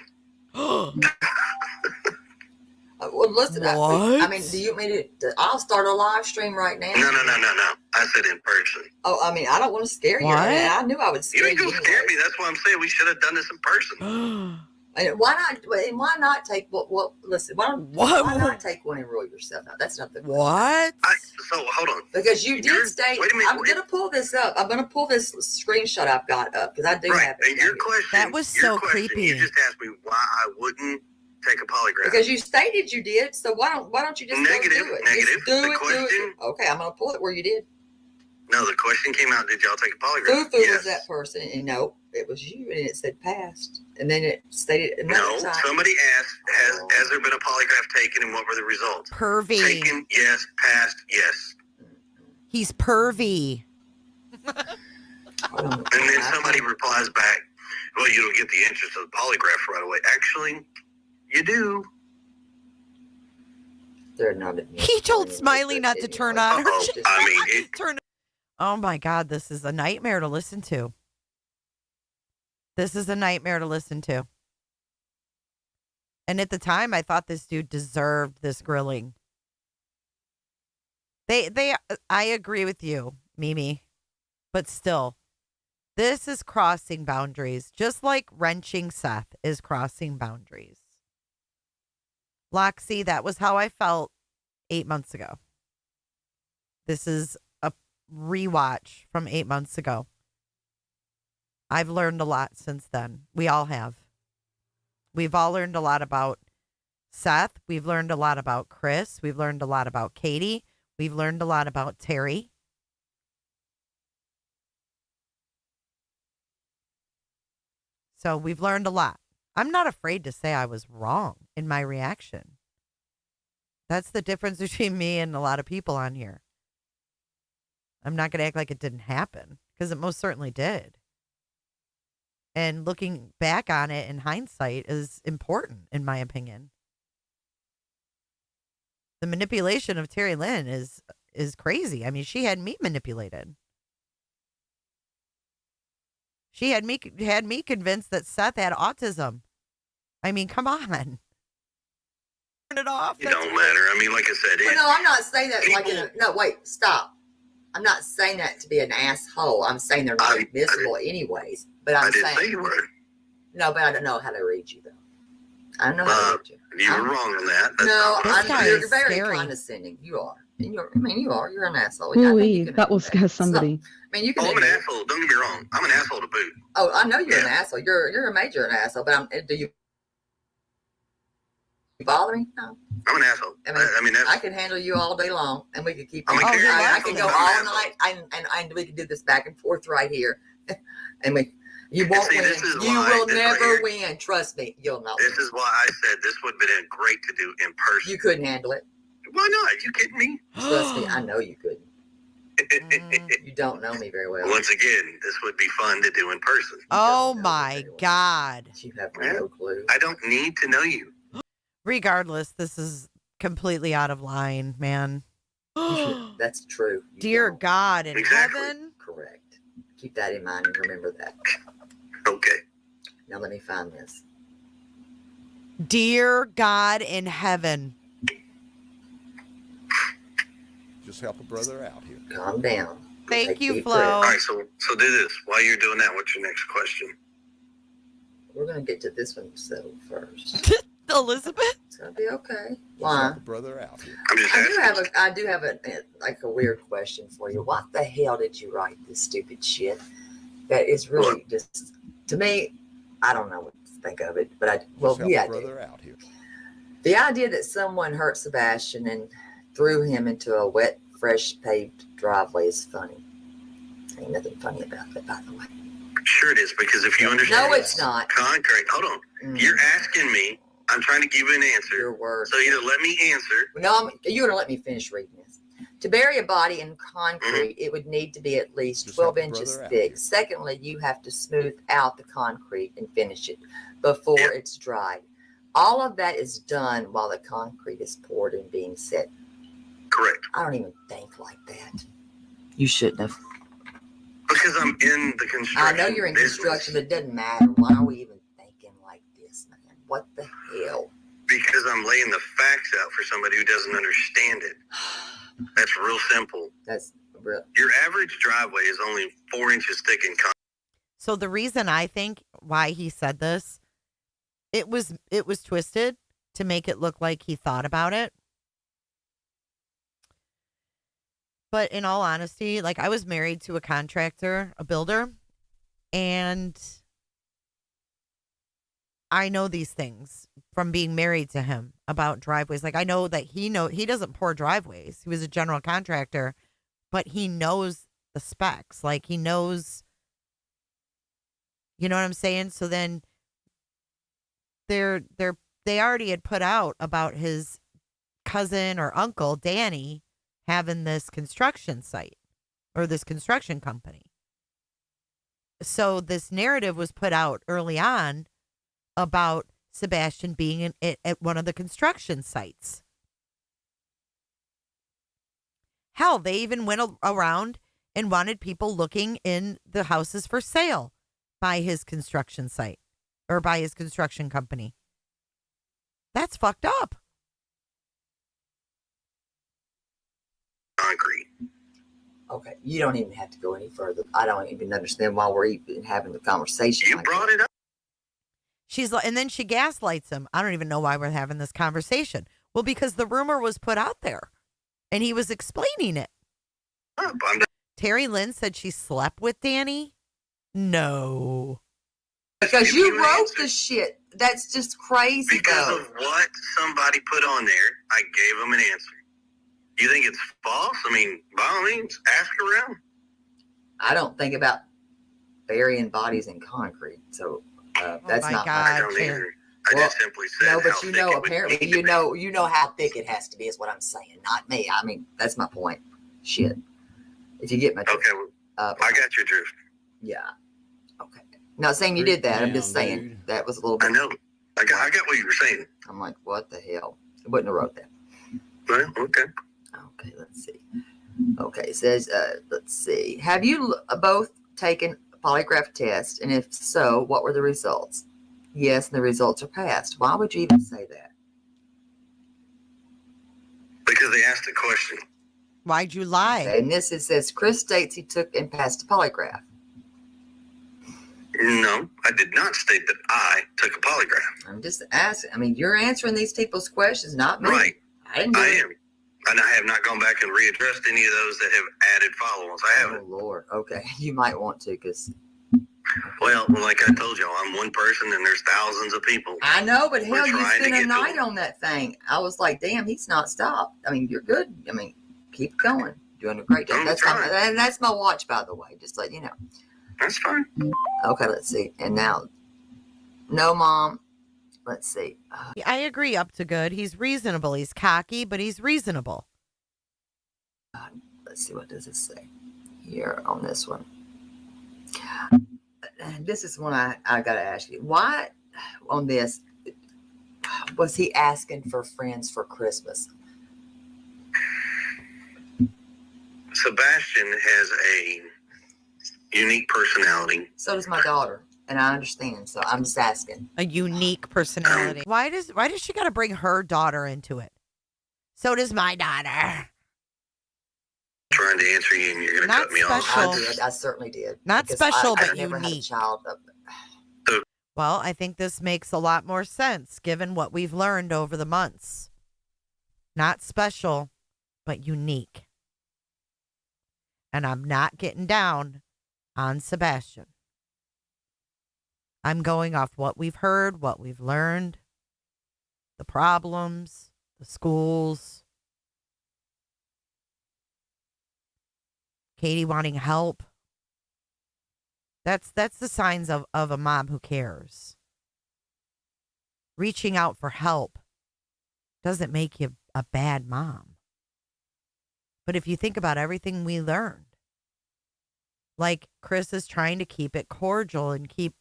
P: Well, listen, I mean, do you mean to? I'll start a live stream right now.
J: No. I said in person.
P: Oh, I mean, I don't want to scare you.
A: What?
P: I mean, I knew I would scare
J: You ain't gonna scare me. That's why I'm saying we should have done this in person.
P: And why not? And why not take what? Listen, why not take one and rule yourself out? That's not the
A: what.
J: So hold on.
P: Because you did state.
J: Wait a minute.
P: I'm gonna pull this up. I'm gonna pull this screenshot I've got up because I do have it.
J: And your question.
A: That was so creepy.
J: You just asked me why I wouldn't take a polygraph.
P: Because you stated you did. So why don't you just
J: Negative.
P: go do it?
J: Negative.
P: Just do
J: The
P: it.
J: question.
P: Do it. Okay, I'm gonna pull it where you did.
J: No, the question came out. Did y'all take a polygraph?
P: Fufu was that person, and no, it was you, and it said passed, and then it stated another
J: No,
P: time.
J: somebody asked, has there been a polygraph taken and what were the results?
A: Pervy.
J: Taken, yes. Passed, yes.
A: He's pervy.
J: And then somebody replies back, well, you don't get the answers to the polygraph right away. Actually, you do.
P: They're not.
A: He told Smiley not to turn on her.
J: I mean,
A: Oh my God, this is a nightmare to listen to. This is a nightmare to listen to. And at the time, I thought this dude deserved this grilling. I agree with you, Mimi, but still, this is crossing boundaries, just like wrenching Seth is crossing boundaries. Loxy, that was how I felt 8 months ago. This is a rewatch from 8 months ago. I've learned a lot since then. We all have. We've all learned a lot about Seth. We've learned a lot about Chris. We've learned a lot about Katie. We've learned a lot about Terry. So we've learned a lot. I'm not afraid to say I was wrong in my reaction. That's the difference between me and a lot of people on here. I'm not going to act like it didn't happen, because it most certainly did. And looking back on it in hindsight is important, in my opinion. The manipulation of terrulynn is crazy. I mean, she had me manipulated. She had me convinced that Seth had autism. I mean, come on. Turn it off.
J: It don't matter. I mean, like I said,
P: Well, no, I'm not saying that like in a, no, wait, stop. I'm not saying that to be an asshole. I'm saying they're not admissible anyways. But I'm
J: didn't
P: saying
J: say you were.
P: No, but I don't know how to read you though. I don't know how to read you.
J: You were wrong on that. That's
P: You're very condescending. You are. And you're an asshole.
S: Ooh, that will scare somebody.
P: I mean, you can.
J: I'm an asshole. Don't get me wrong. I'm an asshole to boot.
P: Oh, I know you're an asshole. You're a major an asshole. But do you bother me? No.
J: I'm an asshole. I mean,
P: I can handle you all day long, and we could keep.
J: I
P: can go all night, and we can do this back and forth right here, and you won't win. You will never win. Trust me, you'll not.
J: This is why I said this would have been great to do in person.
P: You couldn't handle it.
J: Why not? You kidding me?
P: Trust me, I know you couldn't. You don't know me very well.
J: Once again, this would be fun to do in person.
A: Oh my God.
P: You have no clue.
J: I don't need to know you.
A: Regardless, this is completely out of line, man.
P: That's true.
A: Dear God in heaven.
P: Correct. Keep that in mind and remember that.
J: Okay.
P: Now let me find this.
A: Dear God in heaven.
M: Just help a brother out here.
P: Calm down.
A: Thank you, Flo.
J: All right, so do this. While you're doing that, what's your next question?
P: We're going to get to this one settled first.
A: Elizabeth?
P: It's going to be okay. Why?
M: Help a brother out here.
J: I'm just
P: I do have a weird question for you. What the hell did you write this stupid shit? That is really just, to me, I don't know what to think of it, but I do.
M: Out here.
P: The idea that someone hurt Sebastian and threw him into a wet, fresh paved driveway is funny. Ain't nothing funny about that, by the way.
J: Sure it is, because if you understand...
P: No, it's not.
J: Concrete. Hold on. You're asking me. I'm trying to give you an answer.
P: Your word.
J: So either let me answer...
P: No, you're going to let me finish reading this. To bury a body in concrete, it would need to be at least 12 inches thick. Secondly, you have to smooth out the concrete and finish it before it's dried. All of that is done while the concrete is poured and being set.
J: Correct.
P: I don't even think like that. You shouldn't have.
J: Because I'm in the construction
P: I know you're in construction, but it doesn't matter. Why are we even thinking like this, man? What the hell?
J: Because I'm laying the facts out for somebody who doesn't understand it. That's real simple.
P: That's real.
J: Your average driveway is only 4 inches thick in concrete.
A: So the reason I think why he said this, it was twisted to make it look like he thought about it. But in all honesty, like I was married to a contractor, a builder, and I know these things from being married to him about driveways. Like I know that he doesn't pour driveways. He was a general contractor, but he knows the specs. Like he knows, you know what I'm saying? So then they already had put out about his cousin or uncle, Danny, having this construction site or this construction company. So this narrative was put out early on about Sebastian being at one of the construction sites. Hell, they even went around and wanted people looking in the houses for sale by his construction site or by his construction company. That's fucked up.
J: Concrete.
P: Okay, you don't even have to go any further. I don't even understand why we're even having the conversation.
J: You brought it up.
A: She's like, and then she gaslights him. I don't even know why we're having this conversation. Well, because the rumor was put out there and he was explaining it. Terrulynn said she slept with Danny. No.
P: Because you wrote the shit. That's just crazy.
J: Because of what somebody put on there, I gave them an answer. You think it's false? I mean, by all means, ask around.
P: I don't think about burying bodies in concrete, so that's
A: my
P: not.
A: God,
J: I don't either. I just simply said.
P: No, but
J: how
P: you
J: thick
P: know,
J: it would
P: apparently,
J: need to
P: you know how thick it has to be. Is what I'm saying, not me. I mean, that's my point. Shit. If you get my drift.
J: Okay, well, I got your drift.
P: Yeah. Okay. Not saying you did that. I'm just saying that was a little bit.
J: I know. I got what you were saying.
P: I'm like, what the hell? I wouldn't have wrote that.
J: Well, okay.
P: Okay, let's see. Okay, it says, let's see. Have you both taken a polygraph test? And if so, what were the results? Yes, and the results are passed. Why would you even say that?
J: Because they asked the question.
A: Why'd you lie?
P: Okay, and this, it says, Chris states he took and passed a polygraph.
J: No, I did not state that I took a polygraph.
P: I'm just asking. I mean, you're answering these people's questions, not me.
J: Right.
P: I didn't do
J: I
P: it.
J: am. And I have not gone back and readdressed any of those that have added follow-ons. I haven't.
P: Oh, Lord. Okay. You might want to because.
J: Well, like I told y'all, I'm one person and there's thousands of people.
P: I know, but
J: We're
P: hell, you
J: trying to
P: spent a
J: get to
P: night
J: them.
P: on that thing. I was like, damn, he's not stopped. I mean, you're good. I mean, keep going. Doing a great job.
J: I'm
P: That's
J: trying.
P: and that's my watch, by the way. Just let you know.
J: That's fine.
P: Okay, let's see. And now, no, Mom. Let's see.
A: I agree up to good. He's reasonable. He's cocky, but he's reasonable.
P: Let's see. What does it say here on this one? This is one I got to ask you. Why on this was he asking for friends for Christmas?
J: Sebastian has a unique personality.
P: So does my daughter, and I understand. So I'm just asking.
A: A unique personality. Why does she got to bring her daughter into it? So does my daughter.
J: Trying to answer you and you're going to
A: Not
J: cut me off.
A: special.
P: I did. I certainly did.
A: Not
P: Because
A: special,
P: I
A: but
P: never had a
A: unique.
P: child.
A: Well, I think this makes a lot more sense given what we've learned over the months. Not special, but unique. And I'm not getting down on Sebastian. I'm going off what we've heard, what we've learned, the problems, the schools, Katie wanting help. That's the signs of a mom who cares. Reaching out for help doesn't make you a bad mom. But if you think about everything we learned, like Chris is trying to keep it cordial and keep,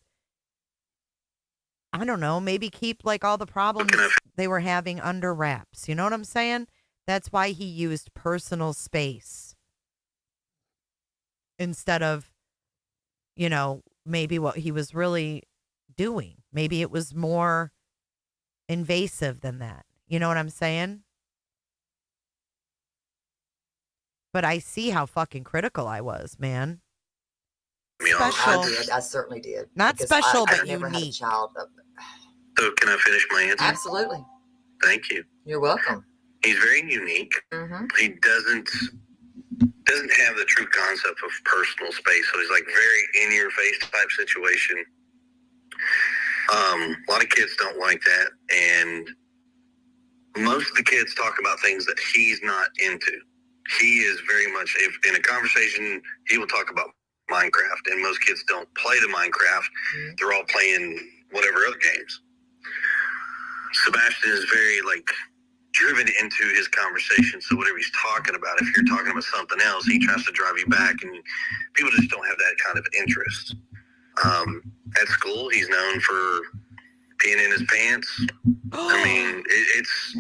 A: I don't know, maybe keep like all the problems they were having under wraps. You know what I'm saying? That's why he used personal space instead of, you know, maybe what he was really doing. Maybe it was more invasive than that. You know what I'm saying? But I see how fucking critical I was, man. Special.
P: I did. I certainly did.
A: Not
P: Because
A: special,
P: I
A: but
P: never had a
A: unique.
P: child.
J: So can I finish my answer?
P: Absolutely.
J: Thank you.
P: You're welcome.
J: He's very unique.
P: Mm-hmm.
J: He doesn't have the true concept of personal space. So he's like very in your face type situation. A lot of kids don't like that, and most of the kids talk about things that he's not into. He is very much, if in a conversation, he will talk about Minecraft, and most kids don't play the Minecraft. They're all playing whatever other games. Sebastian is very like driven into his conversation. So whatever he's talking about, if you're talking about something else, he tries to drive you back, and people just don't have that kind of interest. At school, he's known for peeing in his pants. I mean, it's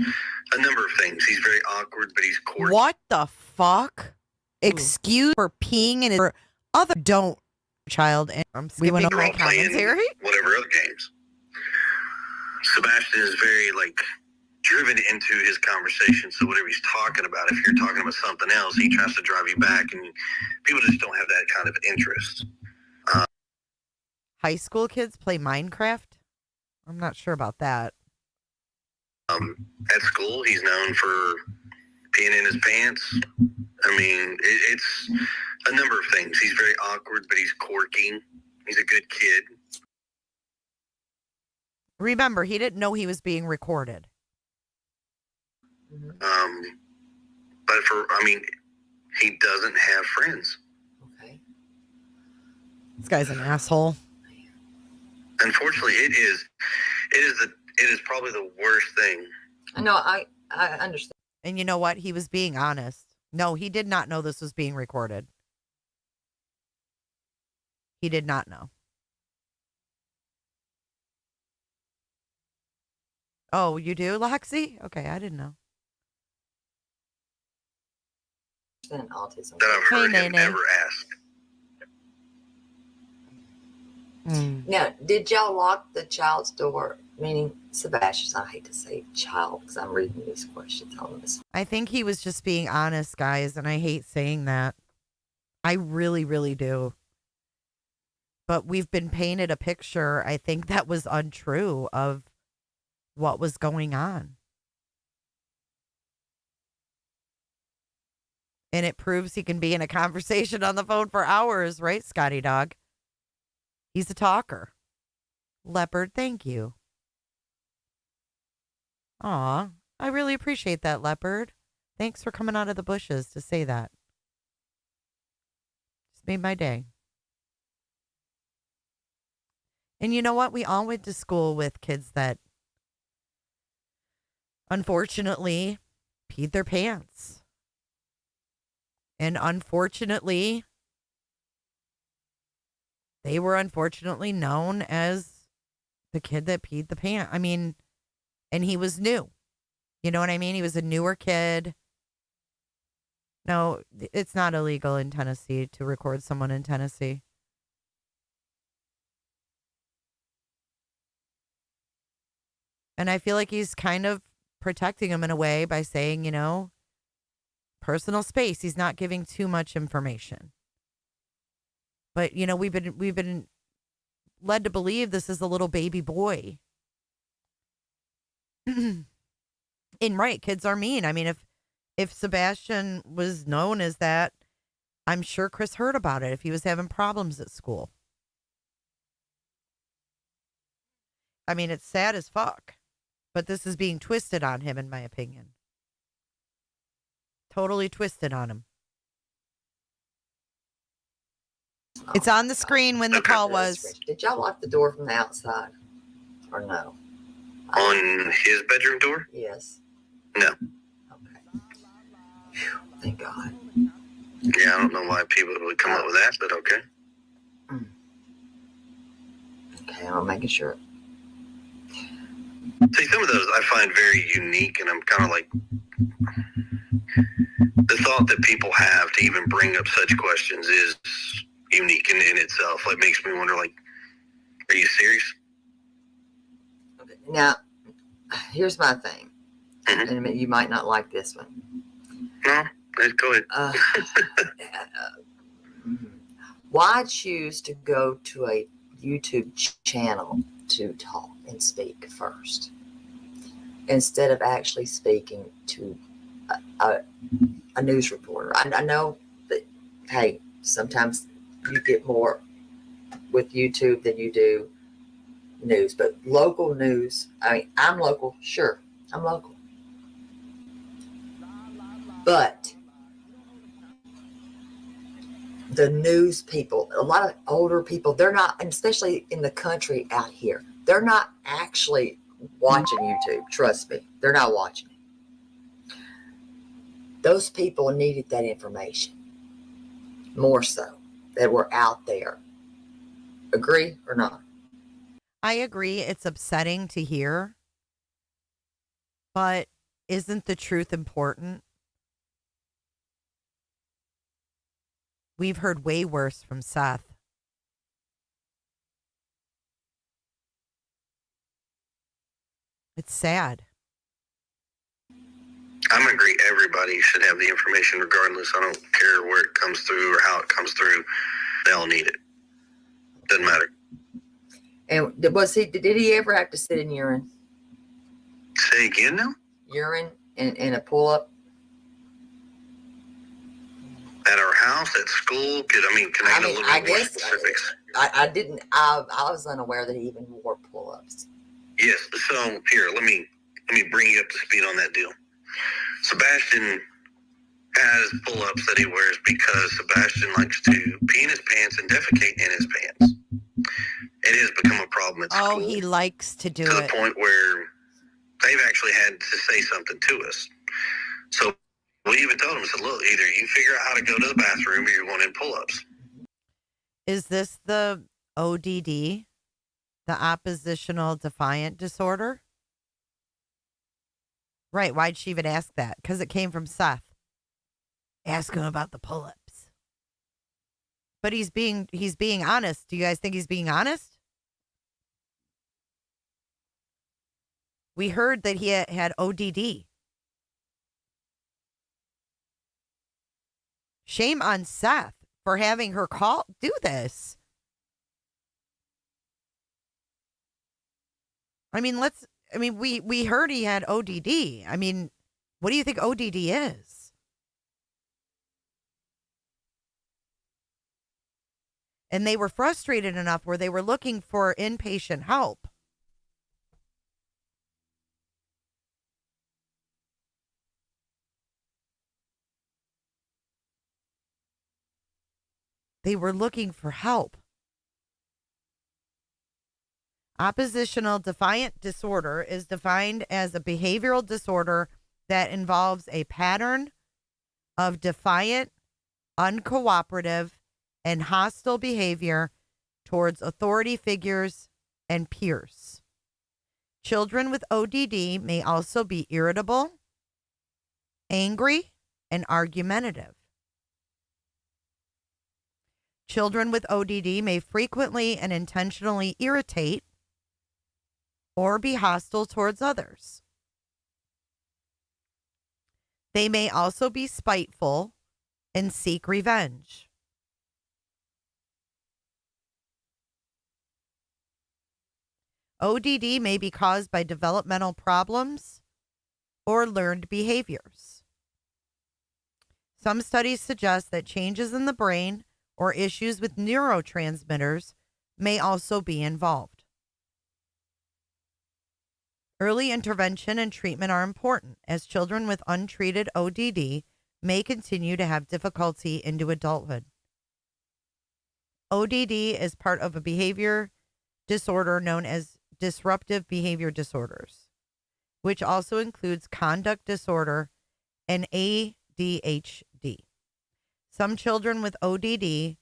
J: a number of things. He's very awkward, but he's cordial.
A: What the fuck? Excuse for peeing in his other don't child. And I'm skipping my commentary.
J: Whatever other games. Sebastian is very like driven into his conversation. So whatever he's talking about, if you're talking about something else, he tries to drive you back, and people just don't have that kind of interest.
A: High school kids play Minecraft? I'm not sure about that.
J: At school, he's known for peeing in his pants. I mean, it's a number of things. He's very awkward, but he's quirky. He's a good kid.
A: Remember, he didn't know he was being recorded.
J: But he doesn't have friends.
A: This guy's an asshole.
J: Unfortunately, it is probably the worst thing.
P: I know, I understand.
A: And you know what? He was being honest. No, he did not know this was being recorded. He did not know. Oh, you do, Loxy? Okay, I didn't know.
P: Autism.
J: That I've heard him ever ask.
P: Now, did y'all lock the child's door? Meaning, Sebastian, I hate to say child because I'm reading these questions on this.
A: I think he was just being honest, guys, and I hate saying that. I really, really do. But we've been painted a picture, I think, that was untrue of what was going on. And it proves he can be in a conversation on the phone for hours, right, Scotty Dog? He's a talker. Leopard, thank you. Aw, I really appreciate that, Leopard. Thanks for coming out of the bushes to say that. Just made my day. And you know what? We all went to school with kids that unfortunately peed their pants. And unfortunately, they were unfortunately known as the kid that peed the pants. I mean, and he was new. You know what I mean? He was a newer kid. No, it's not illegal in Tennessee to record someone in Tennessee. And I feel like he's kind of protecting him in a way by saying, you know, personal space. He's not giving too much information. But, you know, we've been led to believe this is a little baby boy. And right, kids are mean. I mean, if Sebastian was known as that, I'm sure Chris heard about it if he was having problems at school. I mean, it's sad as fuck. But this is being twisted on him, in my opinion. Totally twisted on him. It's on the screen when the call was.
P: Did y'all lock the door from the outside? Or no?
J: On his bedroom door?
P: Yes.
J: No.
P: Okay. Whew, thank God.
J: Yeah, I don't know why people would come up with that, but okay.
P: Okay, I'm making sure.
J: See, some of those I find very unique, and I'm kind of like, the thought that people have to even bring up such questions is unique in itself. It makes me wonder, like, are you serious?
P: Okay. Now, here's my thing. And you might not like this one.
J: No, go ahead.
P: Why choose to go to a YouTube channel to talk and speak first instead of actually speaking to a news reporter? I know that, hey, sometimes you get more with YouTube than you do news, but local news, I mean, I'm local, sure, I'm local. But the news people, a lot of older people, they're not, and especially in the country out here, they're not actually watching YouTube. Trust me, they're not watching it. Those people needed that information more so that were out there. Agree or not?
A: I agree. It's upsetting to hear. But isn't the truth important? We've heard way worse from Seth. It's sad.
J: I agree. Everybody should have the information regardless. I don't care where it comes through or how it comes through. They all need it. Doesn't matter.
P: And did he ever have to sit in urine?
J: Say again now?
P: Urine in a pull-up?
J: At our house, at school? Can I get a little bit more specifics?
P: I was unaware that he even wore pull-ups.
J: Yes, so here, let me bring you up to speed on that deal. Sebastian has pull-ups that he wears because Sebastian likes to pee in his pants and defecate in his pants. It has become a problem at school.
A: Oh, he likes to do
J: to
A: it.
J: the point where they've actually had to say something to us. So we even told him, said, look, either you figure out how to go to the bathroom or you're going in pull-ups.
A: Is this the ODD, the oppositional defiant disorder? Right. Why'd she even ask that? Because it came from Seth. Ask him about the pull-ups. But he's being honest. Do you guys think he's being honest? We heard that he had ODD. Shame on Seth for having her do this. We heard he had ODD. What do you think ODD is? And they were frustrated enough where they were looking for inpatient help. They were looking for help. Oppositional defiant disorder is defined as a behavioral disorder that involves a pattern of defiant, uncooperative, and hostile behavior towards authority figures and peers. Children with ODD may also be irritable, angry, and argumentative. Children with ODD may frequently and intentionally irritate or be hostile towards others. They may also be spiteful and seek revenge. ODD may be caused by developmental problems or learned behaviors. Some studies suggest that changes in the brain or issues with neurotransmitters may also be involved. Early intervention and treatment are important, as children with untreated ODD may continue to have difficulty into adulthood. ODD is part of a behavior disorder known as disruptive behavior disorders, which also includes conduct disorder and ADHD. Some children with ODD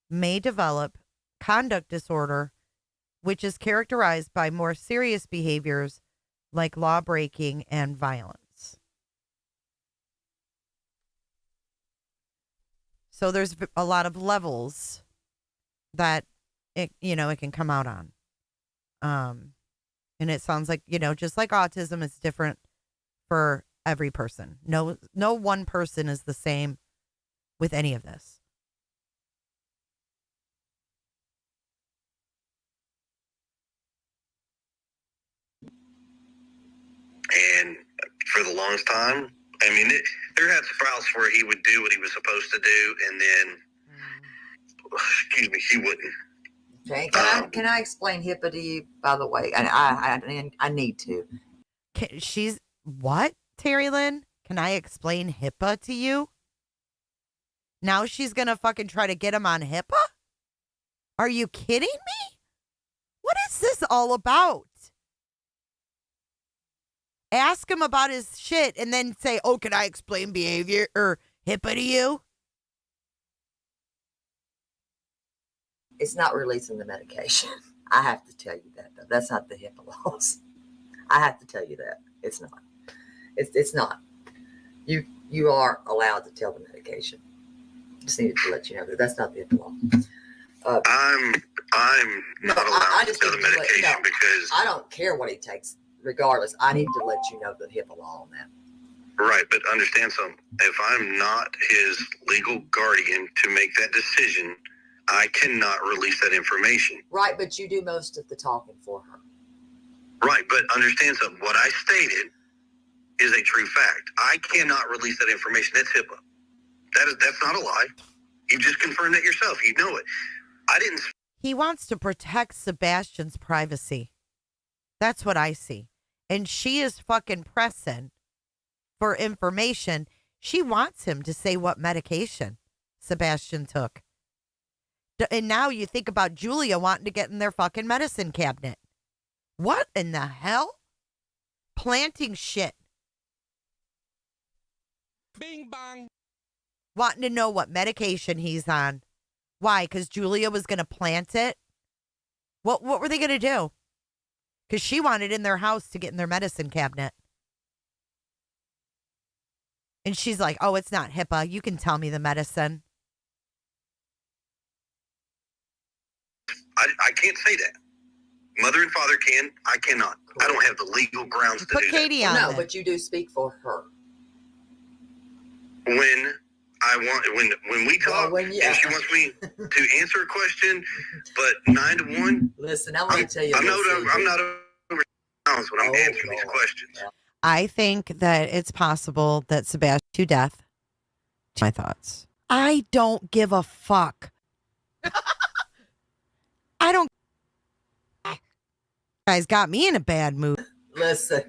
A: may develop conduct disorder, which is characterized by more serious behaviors like law breaking and violence. So there's a lot of levels that it can come out on. And it sounds like, just like autism, it's different for every person. No one person is the same with any of this.
J: And for the longest time, there had sprouts where he would do what he was supposed to do, and then, he wouldn't.
P: Okay, can I explain HIPAA to you, by the way? And I need to.
A: She's what, terrulynn? Can I explain HIPAA to you? Now she's gonna fucking try to get him on HIPAA? Are you kidding me? What is this all about? Ask him about his shit and then say, oh, can I explain behavior or HIPAA to you?
P: It's not releasing the medication. I have to tell you that, though. That's not the HIPAA laws. I have to tell you that. It's not. It's not. You are allowed to tell the medication. Just needed to let you know that that's not the HIPAA law.
J: I'm not allowed to tell the medication because
P: I don't care what he takes. Regardless, I need to let you know the HIPAA law on that.
J: Right, but understand something. If I'm not his legal guardian to make that decision, I cannot release that information.
P: Right, but you do most of the talking for her.
J: Right, but understand something. What I stated is a true fact. I cannot release that information. That's HIPAA. That's not a lie. You just confirmed that yourself. You know it. I didn't.
A: He wants to protect Sebastian's privacy. That's what I see. And she is fucking pressing for information. She wants him to say what medication Sebastian took. And now you think about Julia wanting to get in their fucking medicine cabinet. What in the hell? Planting shit.
R: Bing bong.
A: Wanting to know what medication he's on. Why? Because Julia was going to plant it? What were they going to do? Because she wanted in their house to get in their medicine cabinet. And she's like, oh, it's not HIPAA. You can tell me the medicine.
J: I can't say that. Mother and father can. I cannot. I don't have the legal grounds to
A: Put
J: do
A: Katie
J: that.
A: on
P: No,
A: then.
P: but you do speak for her.
J: When I want, when we talk,
P: when, yeah.
J: and she wants me to answer a question, but 9 to 1.
P: Listen, I want to tell you.
J: I'm not over when
P: Oh,
J: I'm answering these questions.
A: I think that it's possible that Sebastian to death. My thoughts. I don't give a fuck. I don't. Guys got me in a bad mood.
P: Listen,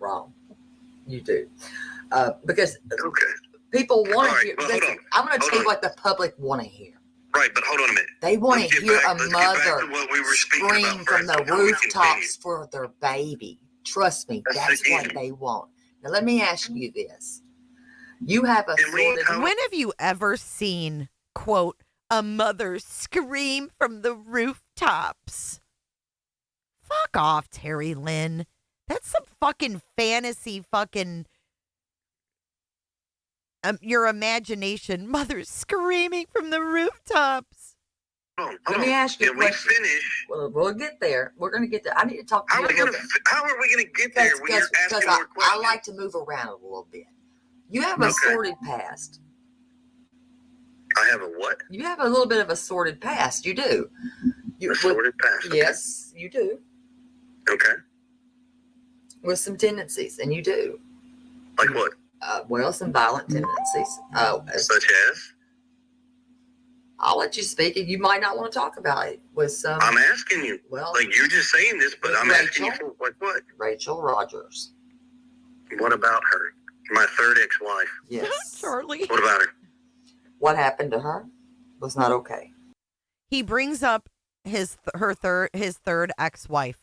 P: wrong. You do. Because
J: Okay.
P: people want
J: All
P: to hear.
J: right, well, hold
P: Listen,
J: on.
P: I'm going to
J: Hold
P: tell you
J: on.
P: what the public want to hear.
J: Right, but hold on a minute.
P: They want
J: Let's
P: to
J: get
P: hear
J: back-
P: a
J: let's get back
P: mother
J: to what we were speaking
P: scream
J: about
P: from
J: first
P: the
J: before we
P: rooftops for their baby. Trust me, that's what they want. Now, let me ask you this. You have a sort of...
A: When have you ever seen, quote, a mother scream from the rooftops? Fuck off, terrulynn. That's some fucking fantasy fucking... your imagination. Mother screaming from the rooftops.
P: Let me ask you a
J: Can we
P: question.
J: finish?
P: Well, we'll get there. We're going to get there. I need to talk to
J: How
P: you
J: are
P: a
J: we
P: little
J: gonna?
P: bit.
J: How are we gonna get there when you're asking
P: Because
J: more questions?
P: I like to move around a little bit. You have a sordid past.
J: I have a what?
P: You have a little bit of a sordid past. You do.
J: A sordid past. Okay.
P: Yes, you do.
J: Okay.
P: With some tendencies, and you do.
J: Like what?
P: Well, some violent tendencies.
J: Such as?
P: I'll let you speak, and you might not want to talk about it. With some.
J: I'm asking you.
P: Well,
J: like you're just saying this, but
P: with
J: I'm asking you
P: Rachel?
J: for like what?
P: Rachel Rogers.
J: What about her? My third ex-wife.
P: Yes.
A: Charlie.
J: What about her?
P: What happened to her was not okay.
A: He brings up his third ex-wife.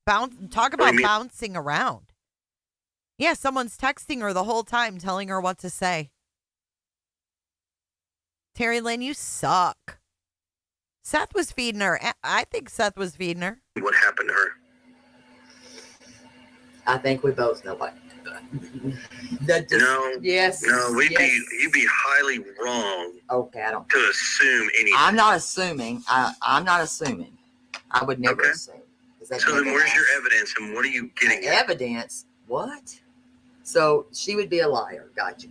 A: Talk
J: What do
A: about
J: you mean?
A: bouncing around. Yeah, someone's texting her the whole time, telling her what to say. terrulynn, you suck. Seth was feeding her. I think Seth was feeding her.
J: What happened to her?
P: I think we both know what. That just,
J: No.
P: Yes.
J: No,
P: yes.
J: you'd be highly wrong
P: Okay, I don't.
J: to assume anything.
P: I'm not assuming. I'm not assuming. I would never
J: Okay.
P: assume. 'Cause that's
J: So then
P: never
J: where's your
P: happened.
J: evidence and what are you getting at?
P: Evidence? What? So she would be a liar. Got you.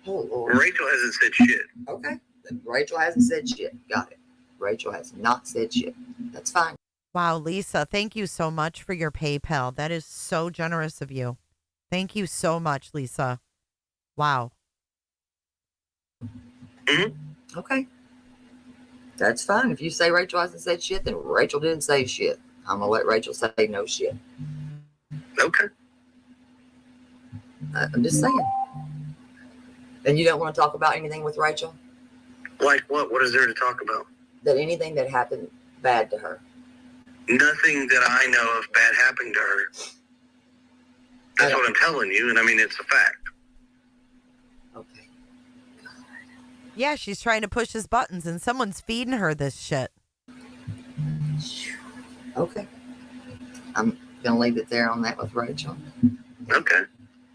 P: Oh, Lord.
J: Rachel hasn't said shit.
P: Okay. Then Rachel hasn't said shit. Got it. Rachel has not said shit. That's fine.
A: Wow, Lisa, thank you so much for your PayPal. That is so generous of you. Thank you so much, Lisa. Wow.
J: Mm-hmm.
P: Okay. That's fine. If you say Rachel hasn't said shit, then Rachel didn't say shit. I'm going to let Rachel say no shit.
J: Okay.
P: I'm just saying. And you don't want to talk about anything with Rachel?
J: Like what? What is there to talk about?
P: That anything that happened bad to her?
J: Nothing that I know of bad happened to her. That's what I'm telling you, and I mean, it's a fact.
P: Okay.
A: Yeah, she's trying to push his buttons and someone's feeding her this shit.
P: Okay. I'm going to leave it there on that with Rachel.
J: Okay.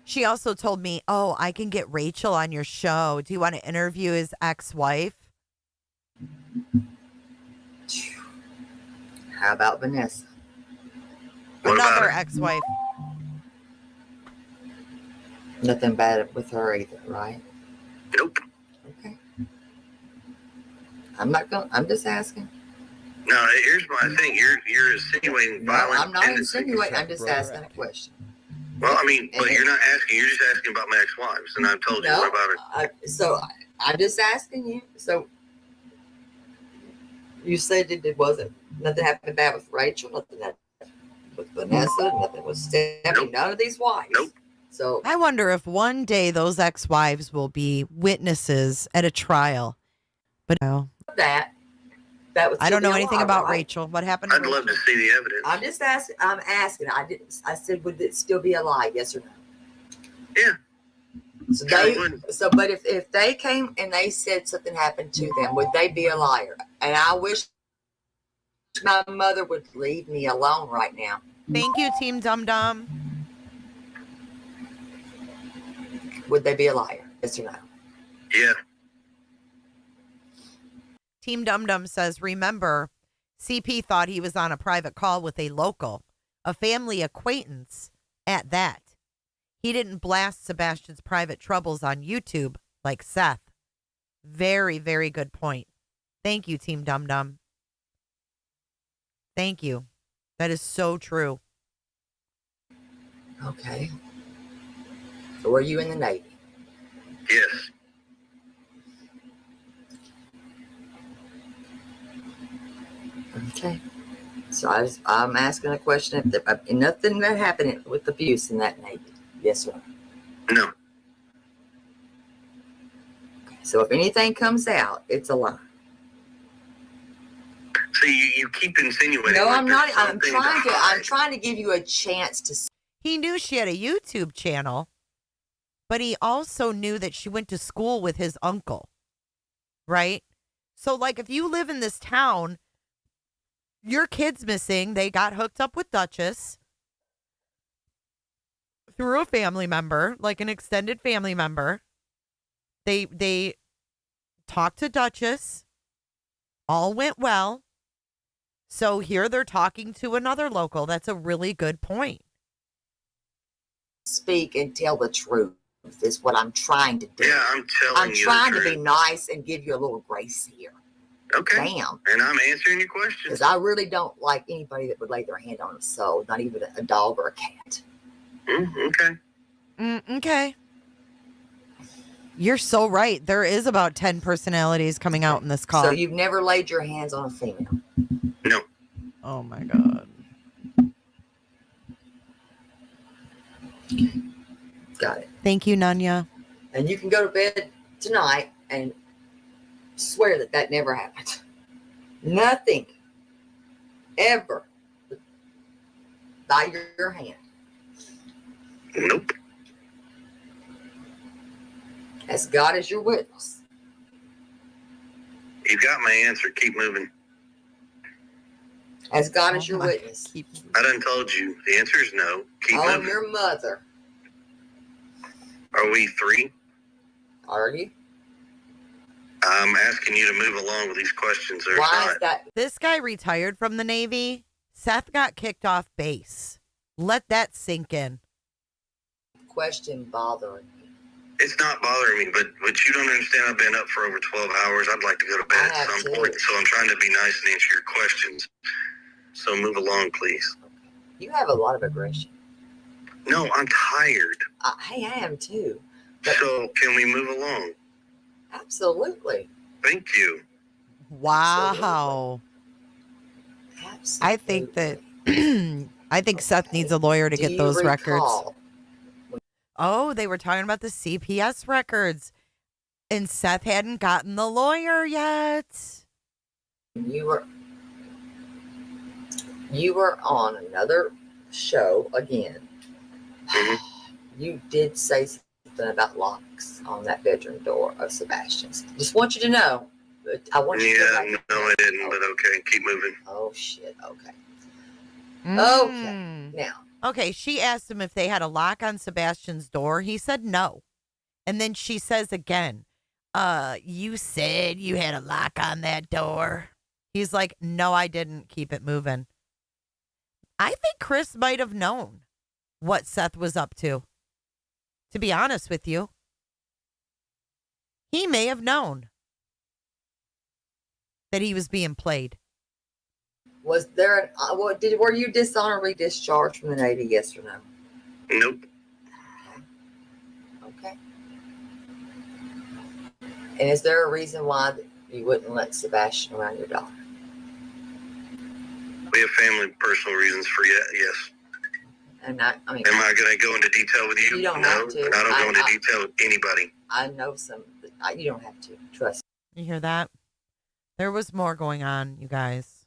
A: She also told me, oh, I can get Rachel on your show. Do you want to interview his ex-wife?
P: How about Vanessa?
J: What about
A: Another
J: her?
A: ex-wife.
P: Nothing bad with her either, right?
J: Nope.
P: Okay. I'm just asking.
J: No, here's my thing. You're insinuating
P: No,
J: violent
P: I'm not
J: tendencies.
P: insinuating. I'm just asking a question.
J: Well, I mean, but you're not asking. You're just asking about my ex-wives, and I've told you
P: No,
J: what about her.
P: So I'm just asking you. So you said it wasn't nothing happened bad with Rachel, nothing happened with Vanessa, nothing with Stephanie, none of these wives.
J: Nope.
P: So
A: I wonder if one day those ex-wives will be witnesses at a trial. But no,
P: that was.
A: I don't know
P: still be a
A: anything
P: lie,
A: about
P: right?
A: Rachel. What happened to
J: I'd
A: Rachel?
J: love to see the evidence.
P: I'm just asking. I'm asking. I didn't. I said, would it still be a lie? Yes or no?
J: Yeah.
P: So but if they came and they said something happened to them, would they be a liar? And I wish my mother would leave me alone right now.
A: Thank you, Team Dum Dum.
P: Would they be a liar? Yes or no?
J: Yeah.
A: Team Dum Dum says, remember, CP thought he was on a private call with a local, a family acquaintance at that. He didn't blast Sebastian's private troubles on YouTube like Seth. Very, very good point. Thank you, Team Dum Dum. Thank you. That is so true.
P: Okay. So were you in the Navy?
J: Yes.
P: Okay. So I'm asking a question. If nothing that happened with abuse in that Navy. Yes or no?
J: No.
P: Okay. So if anything comes out, it's a lie.
J: So you keep insinuating.
P: No,
J: like
P: I'm not.
J: there's
P: I'm
J: something
P: trying to.
J: hide.
P: I'm trying to give you a chance to.
A: He knew she had a YouTube channel, but he also knew that she went to school with his uncle, right? So, like, if you live in this town, your kid's missing. They got hooked up with Duchess through a family member, like an extended family member. They talked to Duchess. All went well. So here they're talking to another local. That's a really good point.
P: Speak and tell the truth is what I'm trying to do.
J: Yeah, I'm telling you.
P: I'm trying to be nice and give you a little grace here.
J: Okay.
P: Damn.
J: And I'm answering your questions.
P: Because I really don't like anybody that would lay their hand on a soul, not even a dog or a cat.
J: Okay.
A: Okay. You're so right. There is about 10 personalities coming out in this call.
P: So you've never laid your hands on a female?
J: No.
A: Oh my God.
P: Got it.
A: Thank you, Nanya.
P: And you can go to bed tonight and swear that that never happened. Nothing ever by your hand.
J: Nope.
P: As God is your witness.
J: You got my answer. Keep moving.
P: As God is your witness.
J: I done told you. The answer is no. Keep
P: On
J: moving.
P: your mother.
J: Are we three?
P: Are you?
J: I'm asking you to move along with these questions. Or
P: Why
J: not.
P: is that?
A: This guy retired from the Navy. Seth got kicked off base. Let that sink in.
P: Question bothering me.
J: It's not bothering me, but you don't understand. I've been up for over 12 hours. I'd like to go to bed at some point. So I'm trying to be nice and answer your questions. So move along, please.
P: You have a lot of aggression.
J: No, I'm tired.
P: Hey, I am too.
J: So can we move along?
P: Absolutely.
J: Thank you.
A: Wow.
P: Absolutely.
A: I think that I think Seth needs a lawyer to get those records. Oh, they were talking about the CPS records. And Seth hadn't gotten the lawyer yet.
P: You were on another show again. You did say something about locks on that bedroom door of Sebastian's. Just want you to know. I want you to
J: Yeah, no, I didn't, but okay, keep moving.
P: Oh, shit. Okay. Okay. Now.
A: Okay, she asked him if they had a lock on Sebastian's door. He said no. And then she says again, you said you had a lock on that door. He's like, no, I didn't. Keep it moving. I think Chris might have known what Seth was up to be honest with you. He may have known. that he was being played.
P: Was there an were you dishonorably discharged from the Navy? Yes or no?
J: Nope.
P: Okay. And is there a reason why you wouldn't let Sebastian around your daughter?
J: We have family personal reasons for yes.
P: And I mean,
J: am I going to go into detail with you?
P: You don't
J: no,
P: have to.
J: I don't go into detail with anybody.
P: I know some. You don't have to. Trust
A: me. You hear that? There was more going on, you guys.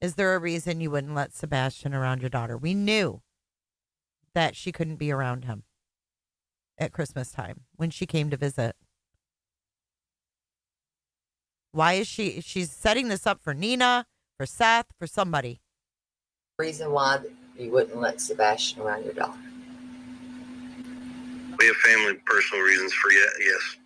A: Is there a reason you wouldn't let Sebastian around your daughter? We knew that she couldn't be around him at Christmas time when she came to visit. Why is she's setting this up for Nina, for Seth, for somebody?
P: Reason why you wouldn't let Sebastian around your daughter?
J: We have family personal reasons for yes.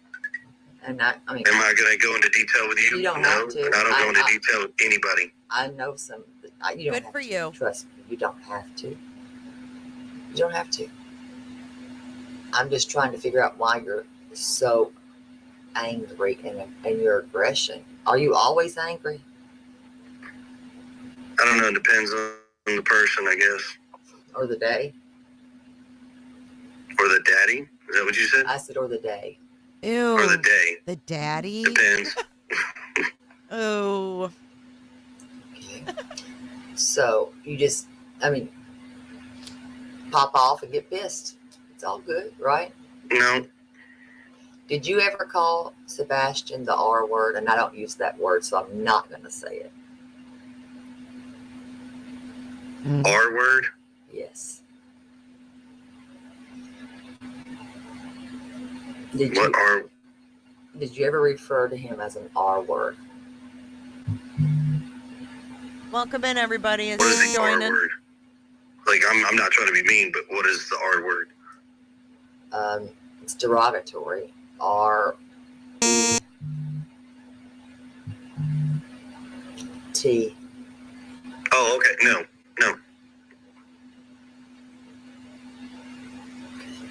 P: And I mean,
J: am I going to go into detail with you?
P: You don't
J: no,
P: have to.
J: I don't go into detail with anybody.
P: I know some. You don't
A: Good
P: have
A: for
P: to.
A: you.
P: Trust me, you don't have to. You don't have to. I'm just trying to figure out why you're so angry and your aggression. Are you always angry?
J: I don't know. It depends on the person, I guess.
P: Or the day?
J: Or the daddy? Is that what you said?
P: I said, or the day.
A: Ew.
J: Or the day.
A: The daddy?
J: Depends.
A: Oh.
P: Okay. So, you just, pop off and get pissed. It's all good, right?
J: No.
P: Did you ever call Sebastian the R word? And I don't use that word, so I'm not going to say it.
J: R word?
P: Yes. Did you ever refer to him as an R word?
A: Welcome in, everybody.
J: What is the R word? Like, I'm not trying to be mean, but what is the R word?
P: It's derogatory. R T.
J: Oh, okay. No.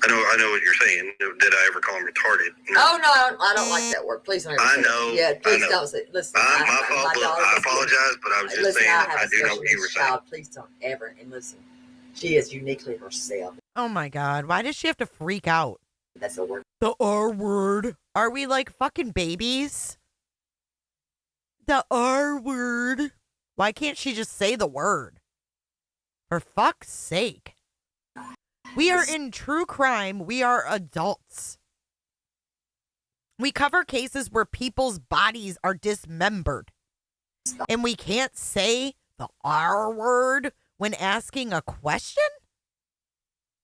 J: I know what you're saying. Did I ever call him retarded? No.
P: Oh no, I don't like that word. Please don't ever say
J: I know.
P: That. Yeah, please don't say. Listen,
J: my fault. I apologize, but I was just saying I do know what you were saying.
P: Please don't ever. And listen, she is uniquely herself.
A: Oh my God! Why does she have to freak out?
P: That's a word.
A: The R word. Are we like fucking babies? The R word. Why can't she just say the word? For fuck's sake. We are in true crime. We are adults. We cover cases where people's bodies are dismembered. And we can't say the R word when asking a question?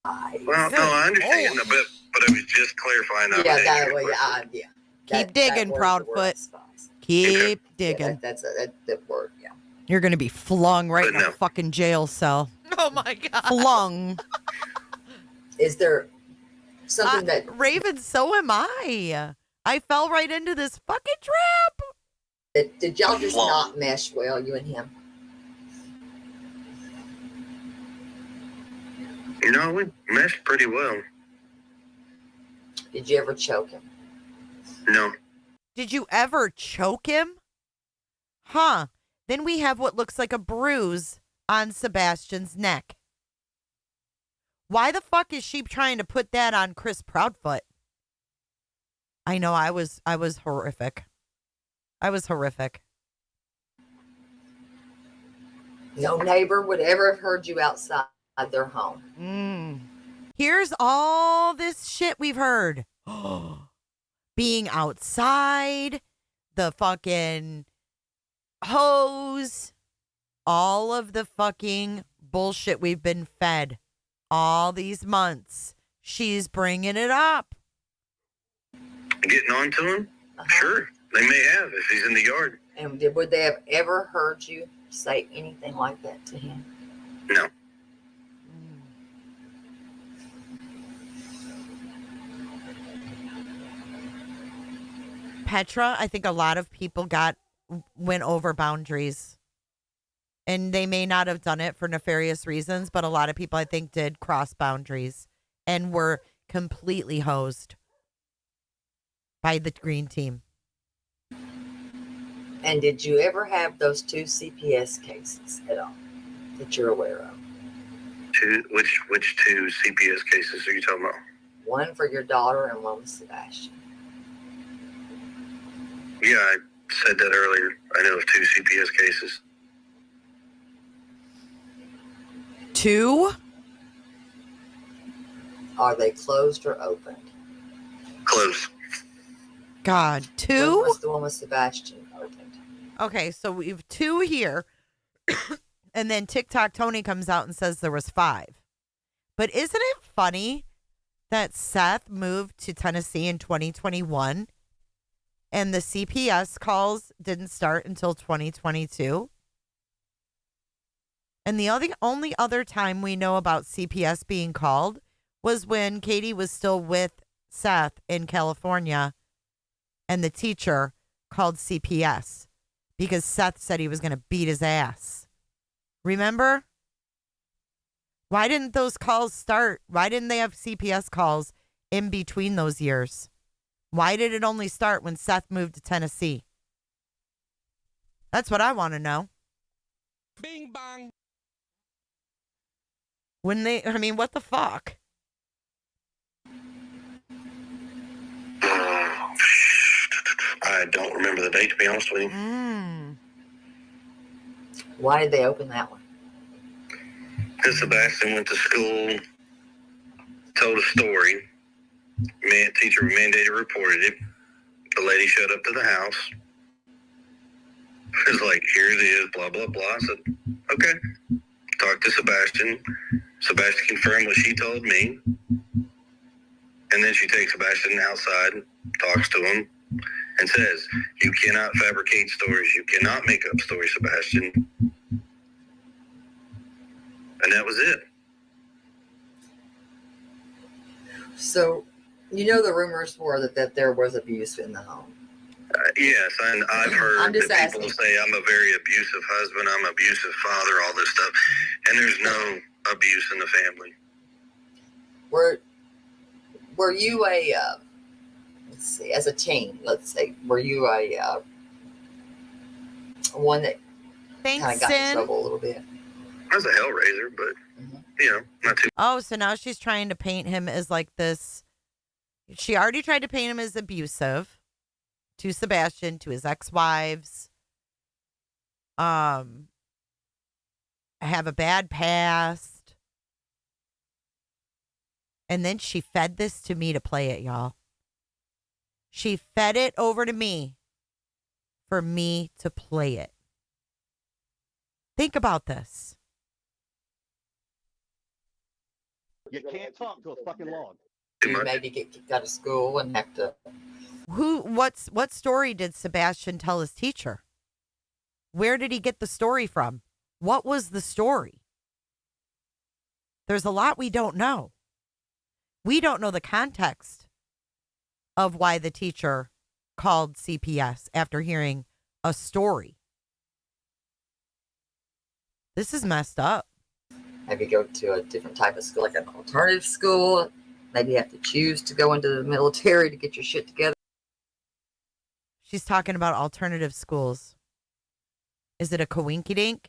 J: Well, no, I understand, but I was just clarifying that.
P: Yeah, that way, yeah.
A: Keep digging, Proudfoot. Keep digging.
P: Yeah, that's that word, yeah.
A: You're going to be flung right in a fucking jail cell.
F: Oh, my God.
A: Flung.
P: Is there something that...
A: Raven, so am I. I fell right into this fucking trap.
P: Did y'all just not mesh well, you and him?
J: No, we meshed pretty well.
P: Did you ever choke him?
J: No.
A: Did you ever choke him? Huh. Then we have what looks like a bruise on Sebastian's neck. Why the fuck is she trying to put that on Chris Proudfoot? I know I was horrific. I was horrific.
P: No neighbor would ever have heard you outside their home.
A: Here's all this shit we've heard. Being outside, the fucking hose, all of the fucking bullshit we've been fed all these months. She's bringing it up.
J: Getting on to him? Sure. They may have if he's in the yard.
P: And would they have ever heard you say anything like that to him?
J: No.
A: Petra, I think a lot of people went over boundaries. And they may not have done it for nefarious reasons, but a lot of people, I think, did cross boundaries and were completely hosed by the green team.
P: And did you ever have those 2 CPS cases at all that you're aware of?
J: Which 2 CPS cases are you talking about?
P: One for your daughter and one with Sebastian.
J: Yeah, I said that earlier. I know of 2 CPS cases.
A: 2?
P: Are they closed or opened?
J: Closed.
A: God, 2?
P: When was the one with Sebastian opened?
A: Okay, so we have 2 here. And then TikTok Tony comes out and says there was 5. But isn't it funny that Seth moved to Tennessee in 2021 and the CPS calls didn't start until 2022? And the only other time we know about CPS being called was when Katie was still with Seth in California and the teacher called CPS because Seth said he was going to beat his ass. Remember? Why didn't those calls start? Why didn't they have CPS calls in between those years? Why did it only start when Seth moved to Tennessee? That's what I want to know.
R: Bing bong.
A: When what the fuck?
J: I don't remember the date, to be honest with you.
P: Why did they open that one?
J: Because Sebastian went to school, told a story. Teacher mandated reported it. The lady showed up to the house. It was like, here it is, blah, blah, blah. I said, okay. Talked to Sebastian. Sebastian confirmed what she told me. And then she takes Sebastian outside, talks to him, and says, you cannot fabricate stories. You cannot make up stories, Sebastian. And that was it.
P: So, you know the rumors were that there was abuse in the home.
J: Yes, and I've heard
P: I'm just
J: that people
P: asking.
J: say I'm a very abusive husband, I'm an abusive father, all this stuff. And there's no abuse in the family.
P: Were you a, let's see, as a teen, let's say, were you a one that kind of got in trouble a little bit?
J: I was a hellraiser, but, not too.
A: Oh, so now she's trying to paint him as like this. She already tried to paint him as abusive to Sebastian, to his ex-wives. Have a bad past. And then she fed this to me to play it, y'all. She fed it over to me for me to play it. Think about this.
U: You can't talk to a fucking log.
P: You maybe get kicked out of school and have to.
A: What story did Sebastian tell his teacher? Where did he get the story from? What was the story? There's a lot we don't know. We don't know the context of why the teacher called CPS after hearing a story. This is messed up.
P: Maybe go to a different type of school, like an alternative school. Maybe you have to choose to go into the military to get your shit together.
A: She's talking about alternative schools. Is it a coinkydink?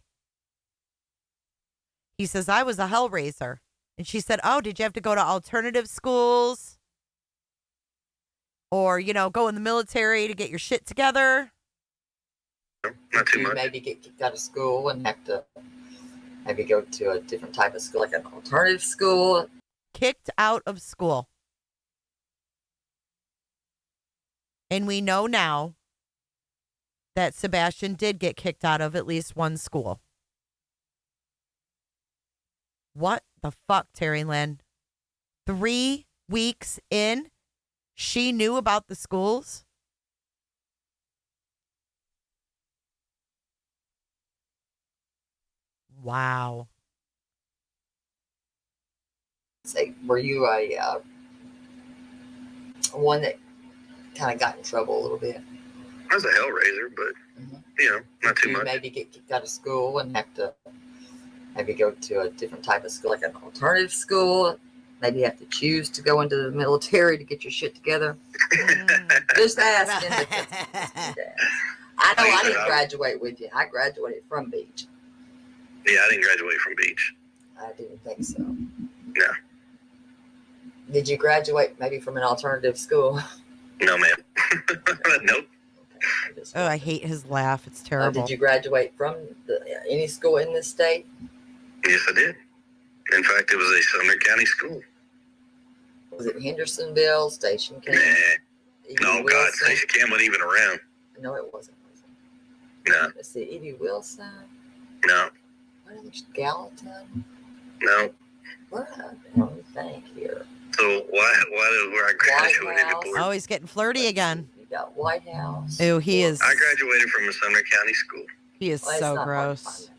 A: He says, I was a hellraiser. And she said, oh, did you have to go to alternative schools? Or, go in the military to get your shit together?
J: Not too much.
P: Maybe get kicked out of school and have to maybe go to a different type of school, like an alternative school.
A: Kicked out of school. And we know now that Sebastian did get kicked out of at least one school. What the fuck, terrulynn? 3 weeks in, she knew about the schools? Wow.
P: Say, were you a one that kind of got in trouble a little bit?
J: I was a hellraiser, but, not too much.
P: Maybe get kicked out of school and have to maybe go to a different type of school, like an alternative school. Maybe you have to choose to go into the military to get your shit together. Just asking. I know
J: Like I
P: I
J: said,
P: didn't graduate with you. I graduated from Beach.
J: Yeah, I didn't graduate from Beach.
P: I didn't think so.
J: No.
P: Did you graduate maybe from an alternative school?
J: No, ma'am. Nope.
A: Oh, I hate his laugh. It's terrible.
P: Did you graduate from any school in this state?
J: Yes, I did. In fact, it was a Sumner County school.
P: Was it Hendersonville, Station Camp?
J: No, God, Station Camp wasn't even around.
P: No, it wasn't.
J: No.
P: Let's see, Evie Wilson.
J: No.
P: What is Gallatin?
J: No.
P: Where let me think here.
J: So why where I graduated?
A: Oh, he's getting flirty again.
P: You got White House.
A: Ew, he is.
J: I graduated from a Sumner County school.
A: He is
P: Well,
A: so gross.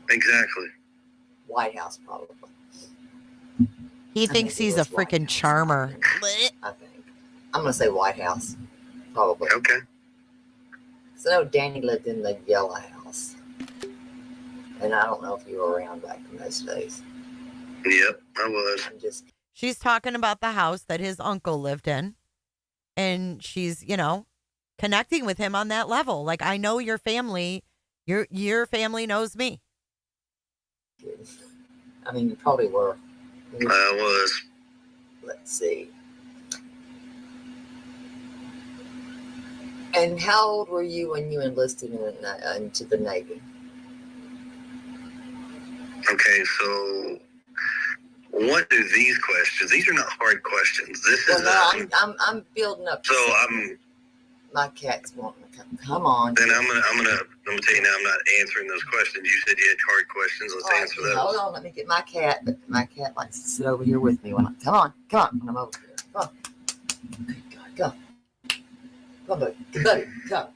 J: Exactly.
P: White House, probably.
A: He thinks he's a freaking charmer.
P: I think. I'm going to say White House. Probably.
J: Okay.
P: So I know Danny lived in the Yellow House. And I don't know if you were around back in those days.
J: Yep, I was.
A: She's talking about the house that his uncle lived in. And she's, connecting with him on that level. Like, I know your family. Your family knows me.
P: I mean, you probably were.
J: I was.
P: Let's see. And how old were you when you enlisted into the Navy?
J: Okay, so what do these questions? These are not hard questions. This is.
P: I'm building up.
J: So
P: my cat's wanting to come on.
J: Then I'm gonna tell you now. I'm not answering those questions. You said you had hard questions. Let's answer those.
P: Hold on, let me get my cat. But my cat likes to sit over here with me when come on, when I'm over here. Come on. Come on, buddy, come.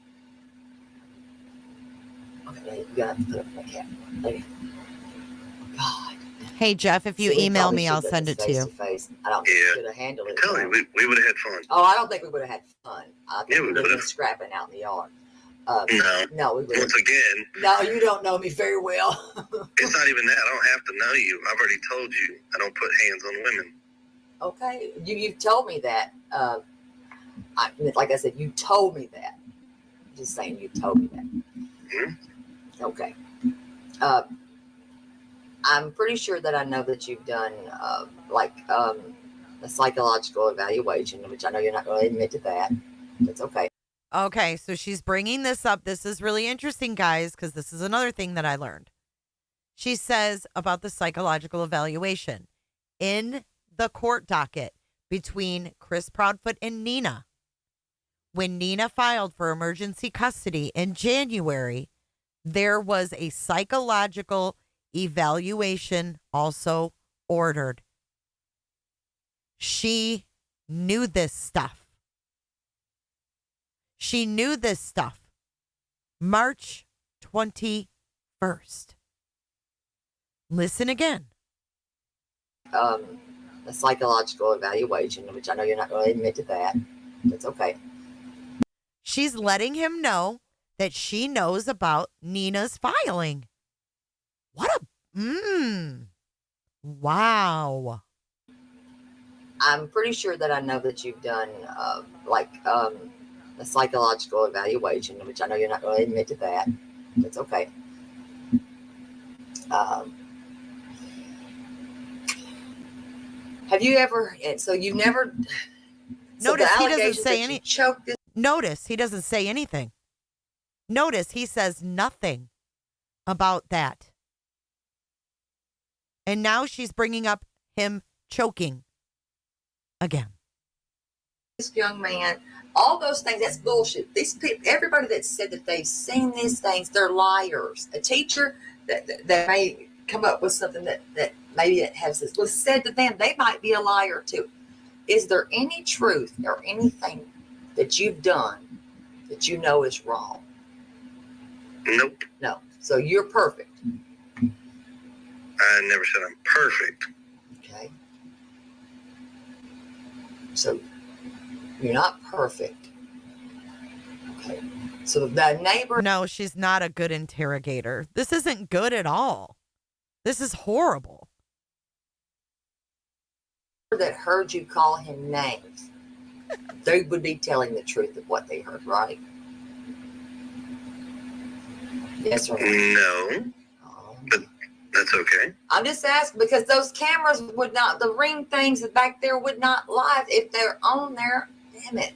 P: Okay, you got to put up my cat. There. God.
A: Hey, Jeff, if you email me, I'll send it to you.
P: I don't think we could have handled it.
J: Tell you, we would have had fun.
P: Oh, I don't think we would have had fun. I think
J: we
P: we would have
J: would've.
P: been scrapping out in the yard.
J: No,
P: we would.
J: Once again.
P: No, you don't know me very well.
J: It's not even that. I don't have to know you. I've already told you I don't put hands on women.
P: Okay, you've told me that. Like I said, you told me that. I'm just saying, you told me that.
J: Mm-hmm.
P: Okay. I'm pretty sure that I know that you've done a psychological evaluation, which I know you're not going to admit to that. That's okay.
A: Okay, so she's bringing this up. This is really interesting, guys, because this is another thing that I learned. She says about the psychological evaluation in the court docket between Chris Proudfoot and Nina. When Nina filed for emergency custody in January, there was a psychological evaluation also ordered. She knew this stuff. She knew this stuff. March 21st. Listen again.
P: A psychological evaluation, which I know you're not going to admit to that. That's okay.
A: She's letting him know that she knows about Nina's filing. What a wow.
P: I'm pretty sure that I know that you've done a psychological evaluation, which I know you're not going to admit to that. That's okay. Have you ever? So you've never.
A: Notice he doesn't say anything. Notice he doesn't say anything. Notice he says nothing about that. And now she's bringing up him choking again.
P: This young man, all those things, that's bullshit. These people, everybody that said that they've seen these things, they're liars. A teacher that may come up with something that maybe it has this was said to them, they might be a liar too. Is there any truth or anything that you've done that you know is wrong?
J: Nope.
P: No. So you're perfect.
J: I never said I'm perfect.
P: Okay. So you're not perfect. Okay. So the neighbor.
A: No, she's not a good interrogator. This isn't good at all. This is horrible.
P: That heard you call him names, they would be telling the truth of what they heard, right? Yes or no?
J: No, but that's okay.
P: I'm just asking because those cameras would not, the ring things back there would not lie if they're on there. Damn it.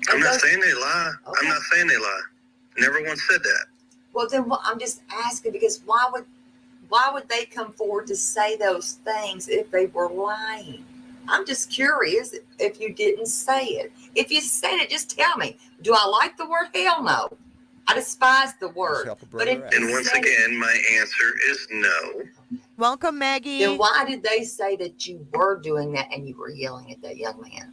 J: I'm not saying they lie. Okay. I'm not saying they lie. Never once said that.
P: Well, then I'm just asking because why would they come forward to say those things if they were lying? I'm just curious if you didn't say it. If you said it, just tell me. Do I like the word? Hell no. I despise the word. But
J: and once again, my answer is no.
A: Welcome, Maggie.
P: Then why did they say that you were doing that and you were yelling at that young man?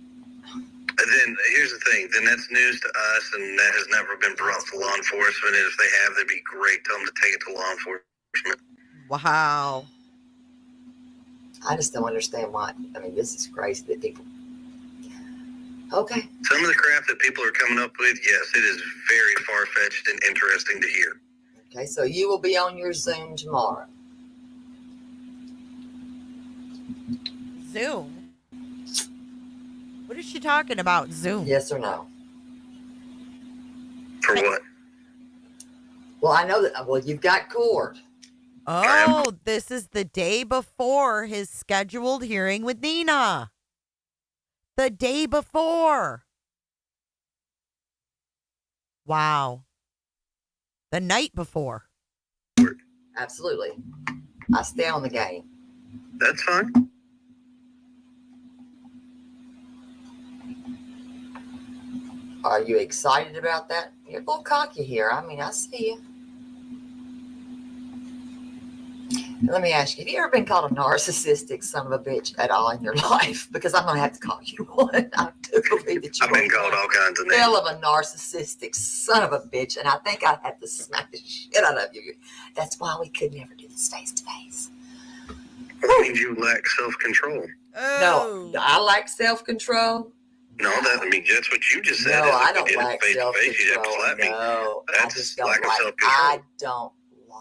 J: Then here's the thing. Then that's news to us, and that has never been brought to law enforcement. And if they have, that'd be great. Tell them to take it to law enforcement.
A: Wow.
P: I just don't understand why. I mean, this is crazy that people. Okay.
J: Some of the crap that people are coming up with, yes, it is very far-fetched and interesting to hear.
P: Okay, so you will be on your Zoom tomorrow.
A: Zoom? What is she talking about, Zoom?
P: Yes or no?
J: For what?
P: Well, I know that. Well, you've got court.
A: Oh, this is the day before his scheduled hearing with Nina. The day before. Wow. The night before.
P: Absolutely. I stay on the game.
J: That's fine.
P: Are you excited about that? You're a little cocky here. I mean, I see you. Let me ask you, have you ever been called a narcissistic son of a bitch at all in your life? Because I'm going to have to call you one. I do believe that you
J: I've been called all kinds of names.
P: Hell of a narcissistic son of a bitch, and I think I'd have to smack the shit out of you. That's why we could never do this face to face.
J: That means you lack self-control.
P: No, I lack self-control.
J: No, I mean, that's what you just said.
P: No, I don't
J: lack
P: self-control. No,
J: that's
P: I
J: lack of self-control.
P: I don't like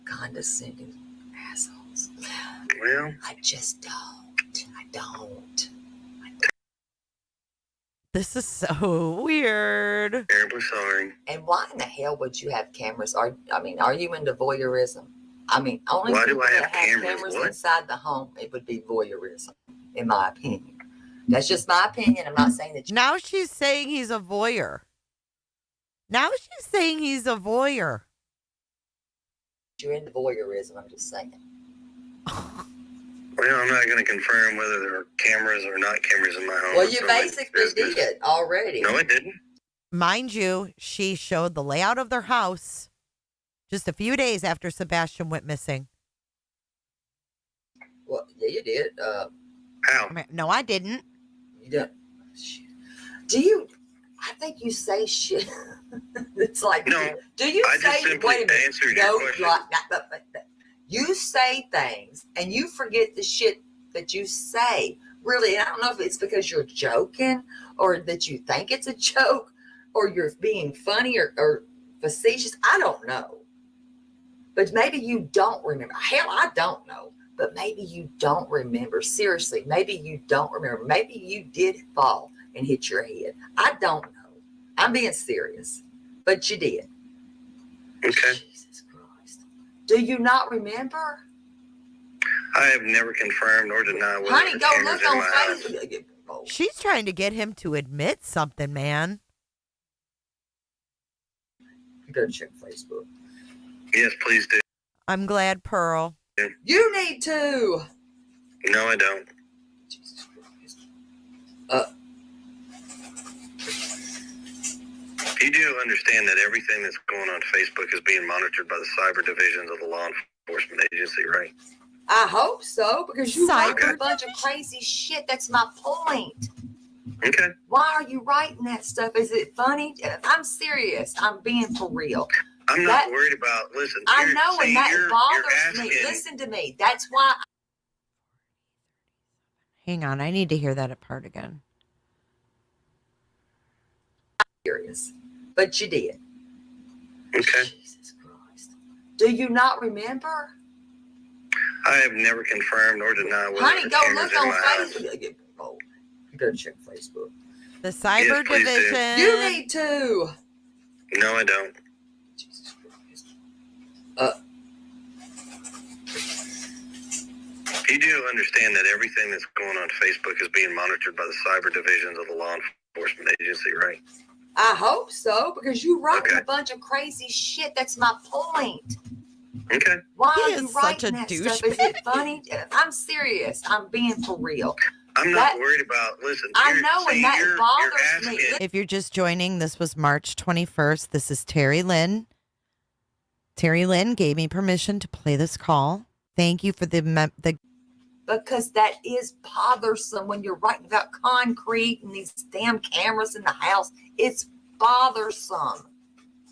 P: condescending assholes.
J: Well,
P: I just don't. I don't.
A: This is so weird.
J: Terribly sorry.
P: And why in the hell would you have cameras? Are you into voyeurism? I mean, only
J: why
P: people
J: do I have
P: that have cameras inside the home, it would be voyeurism, in my opinion. That's just my opinion. I'm not saying that.
A: Now she's saying he's a voyeur. Now she's saying he's a voyeur.
P: You're into voyeurism. I'm just saying.
J: Well, I'm not going to confirm whether there are cameras or not cameras in my home.
P: Well, you basically did already.
J: No, I didn't.
A: Mind you, she showed the layout of their house just a few days after Sebastian went missing.
P: Well, yeah, you did.
J: How?
A: No, I didn't.
P: You didn't. Do you? I think you say shit. It's like,
J: no.
P: Do you
J: I
P: say?
J: just simply
P: Wait a minute.
J: answered
P: No,
J: your question.
P: you say things and you forget the shit that you say. Really, I don't know if it's because you're joking or that you think it's a joke or you're being funny or facetious. I don't know. But maybe you don't remember. Hell, I don't know. But maybe you don't remember. Seriously, maybe you don't remember. Maybe you did fall and hit your head. I don't know. I'm being serious. But you did.
J: Okay.
P: Jesus Christ. Do you not remember?
J: I have never confirmed or denied whether
P: Honey,
J: there
P: go
J: are
P: look
J: cameras in
P: on
J: my house.
P: Facebook.
A: She's trying to get him to admit something, man.
P: You better check Facebook.
J: Yes, please do.
A: I'm glad, Pearl.
P: You need to.
J: No, I don't.
P: Jesus Christ.
J: You do understand that everything that's going on Facebook is being monitored by the cyber divisions of the law enforcement agency, right?
P: I hope so, because you write
A: Cyber
P: a bunch of crazy shit. That's my point.
J: Okay.
P: Why are you writing that stuff? Is it funny? I'm serious. I'm being for real.
J: I'm not worried about, listen.
P: I know, and that bothers me. Listen to me. That's why.
A: Hang on, I need to hear that part again.
P: I'm serious. But you did.
J: Okay.
P: Jesus Christ. Do you not remember?
J: I have never confirmed or denied whether
P: Honey,
J: there
P: go
J: are
P: look
J: cameras in
P: on
J: my house.
P: Facebook. Oh, you better check Facebook.
A: The cyber
J: Yes, please do.
A: division.
P: You need to.
J: No, I don't. You do understand that everything that's going on Facebook is being monitored by the cyber divisions of the law enforcement agency, right?
P: I hope so, because you writing a bunch of crazy shit. That's my point.
J: Okay.
P: Why
A: He
P: are
A: is
P: you
A: such
P: writing
A: a
P: that stuff? Is it funny? I'm serious. I'm being for real.
J: I'm not worried about, listen.
P: I know, and that bothers me.
A: If you're just joining, this was March 21st. This is terrulynn. Terrulynn gave me permission to play this call. Thank you for the
P: Because that is bothersome when you're writing about concrete and these damn cameras in the house. It's bothersome.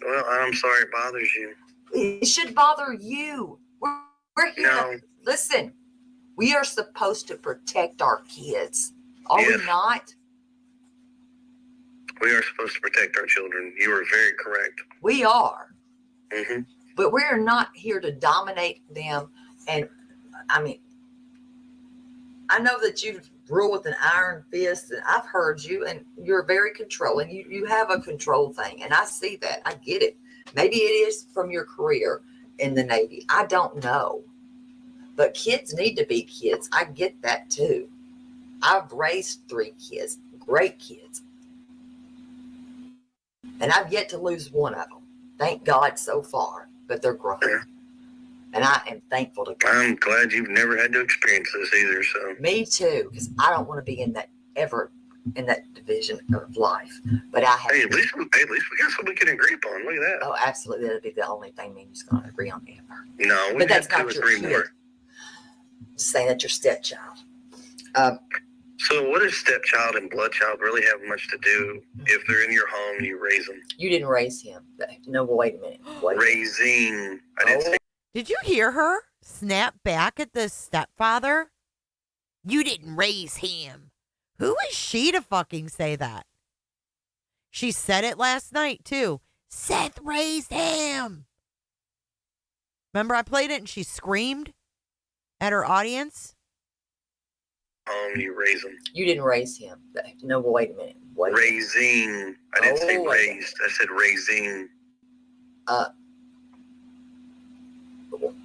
J: Well, I'm sorry it bothers you.
P: It should bother you. We're here to listen. We are supposed to protect our kids. Are we not?
J: We are supposed to protect our children. You are very correct.
P: We are.
J: Mm-hmm.
P: But we're not here to dominate them. And I mean, I know that you rule with an iron fist, and I've heard you, and you're very controlling. You have a control thing, and I see that. I get it. Maybe it is from your career in the Navy. I don't know. But kids need to be kids. I get that too. I've raised 3 kids, great kids. And I've yet to lose one of them. Thank God so far, but they're grown. And I am thankful to God.
J: I'm glad you've never had to experience this either. So
P: me too, because I don't want to be in that division of life. But I have.
J: Hey, at least we got something we can agree upon. Look at that.
P: Oh, absolutely, that'd be the only thing me and you's going to agree on ever.
J: No,
P: but that's not
J: 2 or
P: your
J: 3
P: kid.
J: more.
P: Just saying that's your stepchild.
J: So what does stepchild and bloodchild really have much to do if they're in your home and you raise them?
P: You didn't raise him. No, wait a minute.
J: Raising. I didn't say.
A: Did you hear her snap back at the stepfather? You didn't raise him. Who is she to fucking say that? She said it last night, too. Seth raised him. Remember I played it and she screamed at her audience?
J: You raise them.
P: You didn't raise him. No, wait a minute.
J: Raising. I didn't say raised. I said raising.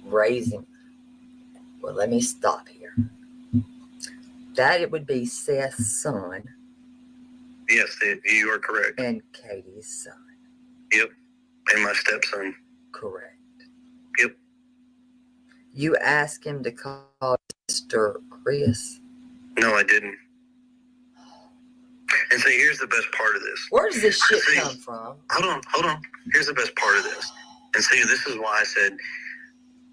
P: Raising. Well, let me stop here. That it would be Seth's son.
J: Yes, you are correct.
P: And Katie's son.
J: Yep. And my stepson.
P: Correct.
J: Yep.
P: You asked him to call Mr. Chris?
J: No, I didn't. And see, here's the best part of this.
P: Where does this shit come from?
J: Hold on. Here's the best part of this. And see, this is why I said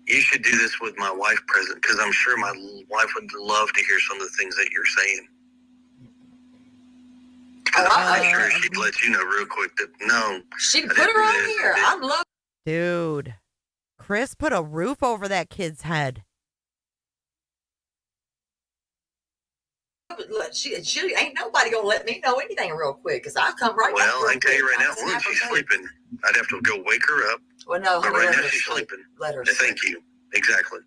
J: you should do this with my wife present, because I'm sure my wife would love to hear some of the things that you're saying. I'm sure she'd let you know real quick that no.
P: She put her on here. I'm looking.
A: Dude, Chris put a roof over that kid's head.
P: She ain't nobody gonna let me know anything real quick, because I'll come right back.
J: Well, I can tell you right now, once she's sleeping, I'd have to go wake her up.
P: Well, no,
J: but right now she's sleeping.
P: Let her
J: sleep. Thank you. Exactly.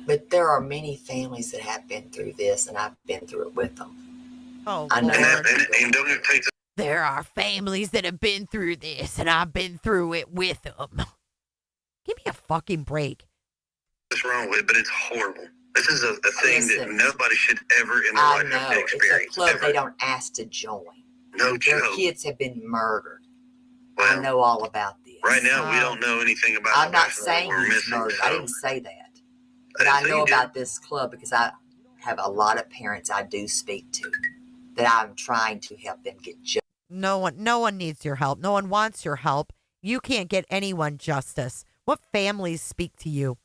P: But there are many families that have been through this, and I've been through it with them.
A: Oh,
P: I know.
J: And don't it take
A: there are families that have been through this, and I've been through it with them. Give me a fucking break.
J: what's wrong with it, but it's horrible. This is a thing that nobody should ever in their life have to experience.
P: It's a club
J: ever.
P: they don't ask to join.
J: No
P: Their
J: joke.
P: kids have been murdered.
J: Well,
P: I know all about this.
J: Right now, we don't know anything about
P: I'm not
J: Sebastian.
P: saying
J: We're
P: he's
J: missing,
P: murdered.
J: so.
P: I didn't say that. But I know about this club because I have a lot of parents I do speak to that I'm trying to help them get justice.
A: No one needs your help. No one wants your help. You can't get anyone justice. What families speak to you?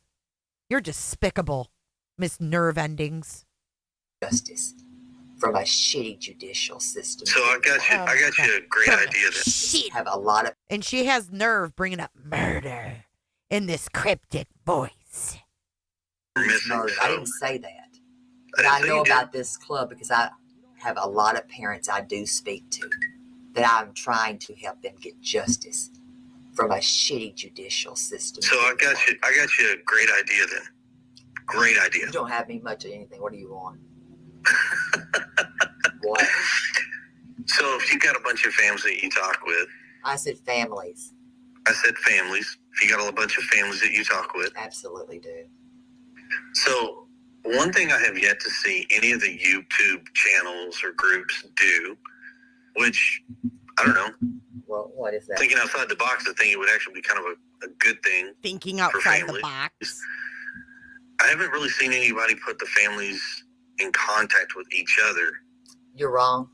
A: You're despicable, Miss Nerve Endings.
P: Justice from a shitty judicial system.
J: So I got you a great idea then.
A: Shit.
P: Have a lot of,
A: and she has nerve bringing up murder in this cryptic voice.
P: Murder. I didn't say that. But I know about this club because I have a lot of parents I do speak to that I'm trying to help them get justice from a shitty judicial system.
J: So I got you a great idea then. Great idea.
P: You don't have me much of anything. What do you want? What?
J: So if you got a bunch of families that you talk with.
P: I said families.
J: I said families. If you got a bunch of families that you talk with.
P: Absolutely do.
J: So one thing I have yet to see any of the YouTube channels or groups do, which, I don't know.
P: Well, what is that?
J: Thinking outside the box, I think it would actually be kind of a good thing.
A: Thinking outside the box.
J: I haven't really seen anybody put the families in contact with each other.
P: You're wrong.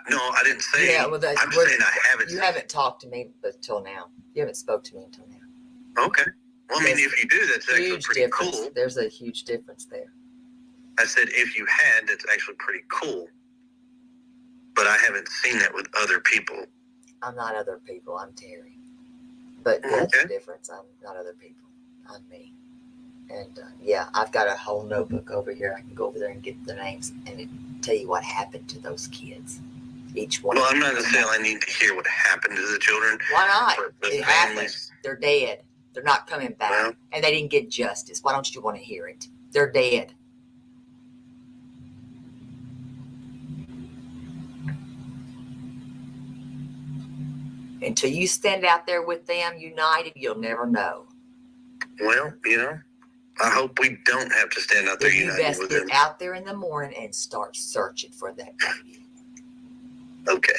J: No, I didn't say.
P: Yeah, well,
J: I'm just saying I haven't.
P: You haven't talked to me until now. You haven't spoke to me until now.
J: Okay. Well, I mean, if you do, that's actually pretty
P: difference.
J: cool.
P: There's a huge difference there.
J: I said if you had, that's actually pretty cool. But I haven't seen that with other people.
P: I'm not other people. I'm Terry. But that's the difference. I'm not other people. I'm me. And yeah, I've got a whole notebook over here. I can go over there and get the names and tell you what happened to those kids. Each one.
J: Well, I'm not saying I need to hear what happened to the children.
P: Why not?
J: The
P: It
J: families.
P: happened. They're dead. They're not coming back.
J: Well,
P: and they didn't get justice. Why don't you want to hear it? They're dead. Until you stand out there with them united, you'll never know.
J: well, I hope we don't have to stand out there
P: You
J: united
P: best
J: with
P: get
J: them.
P: out there in the morning and start searching for that baby.
J: Okay.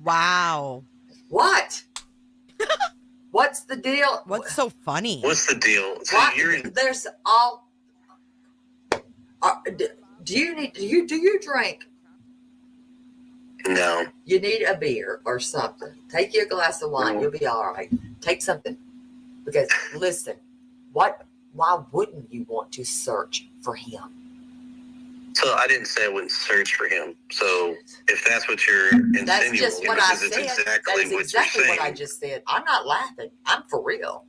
A: Wow.
P: What? What's the deal?
A: What's so funny?
J: What's the deal? So
P: What?
J: you're in,
P: There's all. Do you drink?
J: no.
P: You need a beer or something. Take you a glass of wine. You'll be all right. Take something. Because listen, why wouldn't you want to search for him?
J: So I didn't say I wouldn't search for him. So if that's what you're insinuating,
P: That's just what I
J: because
P: said.
J: it's
P: That
J: exactly
P: is
J: what
P: exactly
J: you're
P: what I
J: saying.
P: just said. I'm not laughing. I'm for real.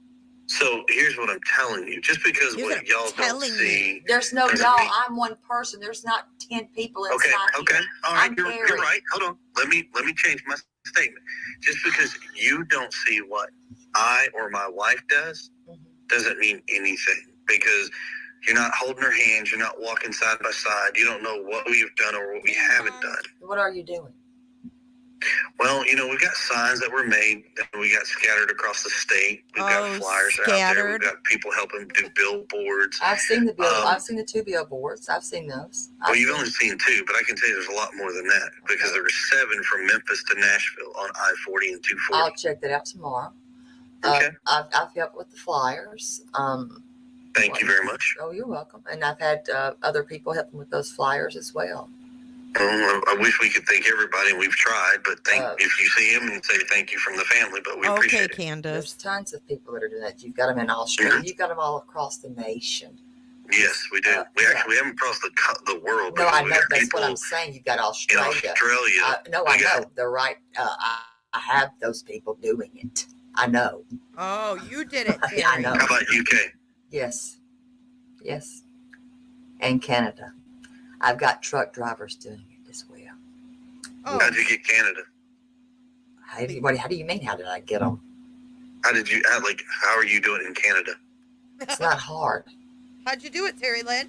J: So here's what I'm telling you. Just because what y'all don't see.
P: There's no
J: doesn't
P: y'all.
J: mean-
P: I'm one person. There's not 10 people inside.
J: Okay.
P: here.
J: All right.
P: I'm
J: You're
P: Terry.
J: right. Hold on. Let me change my statement. Just because you don't see what I or my wife does doesn't mean anything, because you're not holding her hands. You're not walking side by side. You don't know what we've done or what we haven't done.
P: What are you doing?
J: Well, we've got signs that were made that we got scattered across the state. We've got flyers out there.
A: scattered.
J: We've got people helping do billboards.
P: I've seen the bill. I've seen the 2 billboards. I've seen those.
J: Well, you've only seen 2, but I can tell you there's a lot more than that, because there were 7 from Memphis to Nashville on I-40 and 240.
P: I'll check that out tomorrow.
J: Okay.
P: I've helped with the flyers.
J: Thank you very much.
P: Oh, you're welcome. And I've had other people helping with those flyers as well.
J: I wish we could thank everybody, and we've tried, but if you see them and say thank you from the family, but we appreciate it.
A: Candace.
P: There's tons of people that are doing that. You've got them in Australia. You've got them all across the nation.
J: Yes, we do. We haven't crossed the world.
P: No,
J: because
P: I
J: we
P: know.
J: got
P: That's
J: people
P: what I'm saying. You've got
J: in
P: Australia.
J: Australia.
P: No, I know. They're right. I have those people doing it. I know.
A: Oh, you did it, Terry.
P: I know.
J: How about UK?
P: Yes. And Canada. I've got truck drivers doing it as well.
A: Oh.
J: How'd you get Canada?
P: How do you mean? How did I get them?
J: How are you doing in Canada?
P: It's not hard.
A: How'd you do it, Terry Lynn?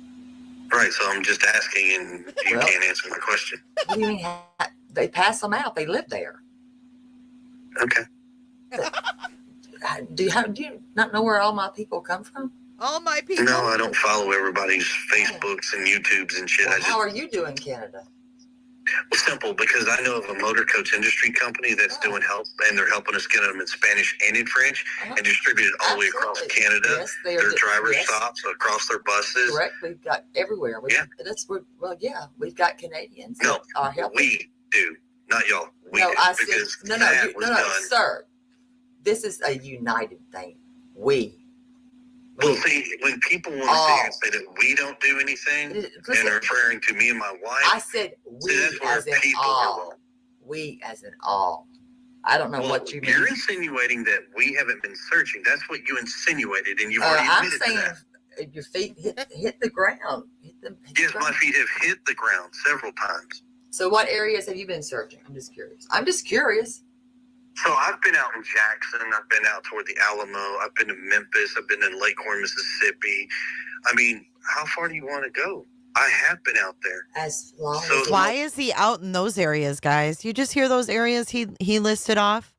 J: Right, so I'm just asking, and you can't answer my question.
P: What do you mean? They pass them out. They live there.
J: Okay.
P: Do you not know where all my people come from?
A: All my people?
J: No, I don't follow everybody's Facebooks and YouTubes and shit.
P: Well, how are you doing, Canada?
J: Well, simple, because I know of a motor coach industry company that's doing help, and they're helping us get them in Spanish and in French and distributed all the way across Canada.
P: Yes, they are.
J: Their driver
P: Yes.
J: stops across their buses.
P: Correct. We've got everywhere. We've got Canadians.
J: No,
P: that are helping.
J: we do, not y'all. We
P: No,
J: do,
P: I said
J: because
P: no,
J: that was done.
P: sir. This is a united thing. We.
J: Well, see, when people want to sit here and say that we don't do anything,
P: Listen,
J: and referring to me and my wife,
P: I said we
J: that's where
P: as in
J: people are
P: all.
J: wrong.
P: We as in all. I don't know what you mean.
J: You're insinuating that we haven't been searching. That's what you insinuated, and you've already
P: I'm
J: admitted to
P: saying
J: that.
P: your feet hit the ground.
J: Yes, my feet have hit the ground several times.
P: So what areas have you been searching? I'm just curious.
J: So I've been out in Jackson. I've been out toward the Alamo. I've been to Memphis. I've been in Lakehorn, Mississippi. I mean, how far do you want to go? I have been out there.
P: As long
J: So
P: as
A: Why is he out in those areas, guys? You just hear those areas he listed off?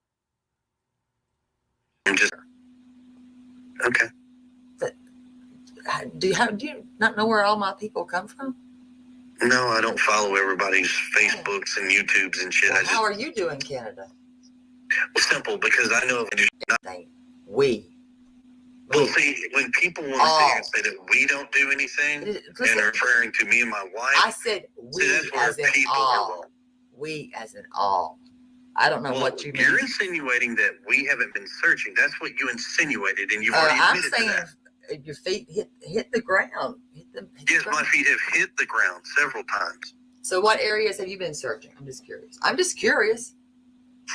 J: I'm just okay.
P: do you not know where all my people come from?
J: No, I don't follow everybody's Facebooks and YouTubes and shit.
P: Well,
J: I just
P: how are you doing, Canada?
J: simple because I know if Well, see, when people want to sit here and say that we don't do anything,
P: Listen,
J: and referring to me and my wife,
P: I said we
J: that's where
P: as in
J: people are
P: all.
J: wrong.
P: We as in all. I don't know what you mean.
J: You're insinuating that we haven't been searching. That's what you insinuated, and you've already
P: I'm
J: admitted
P: saying
J: to that.
P: your feet hit the ground.
J: Yes, my feet have hit the ground several times.
P: So what areas have you been searching? I'm just curious.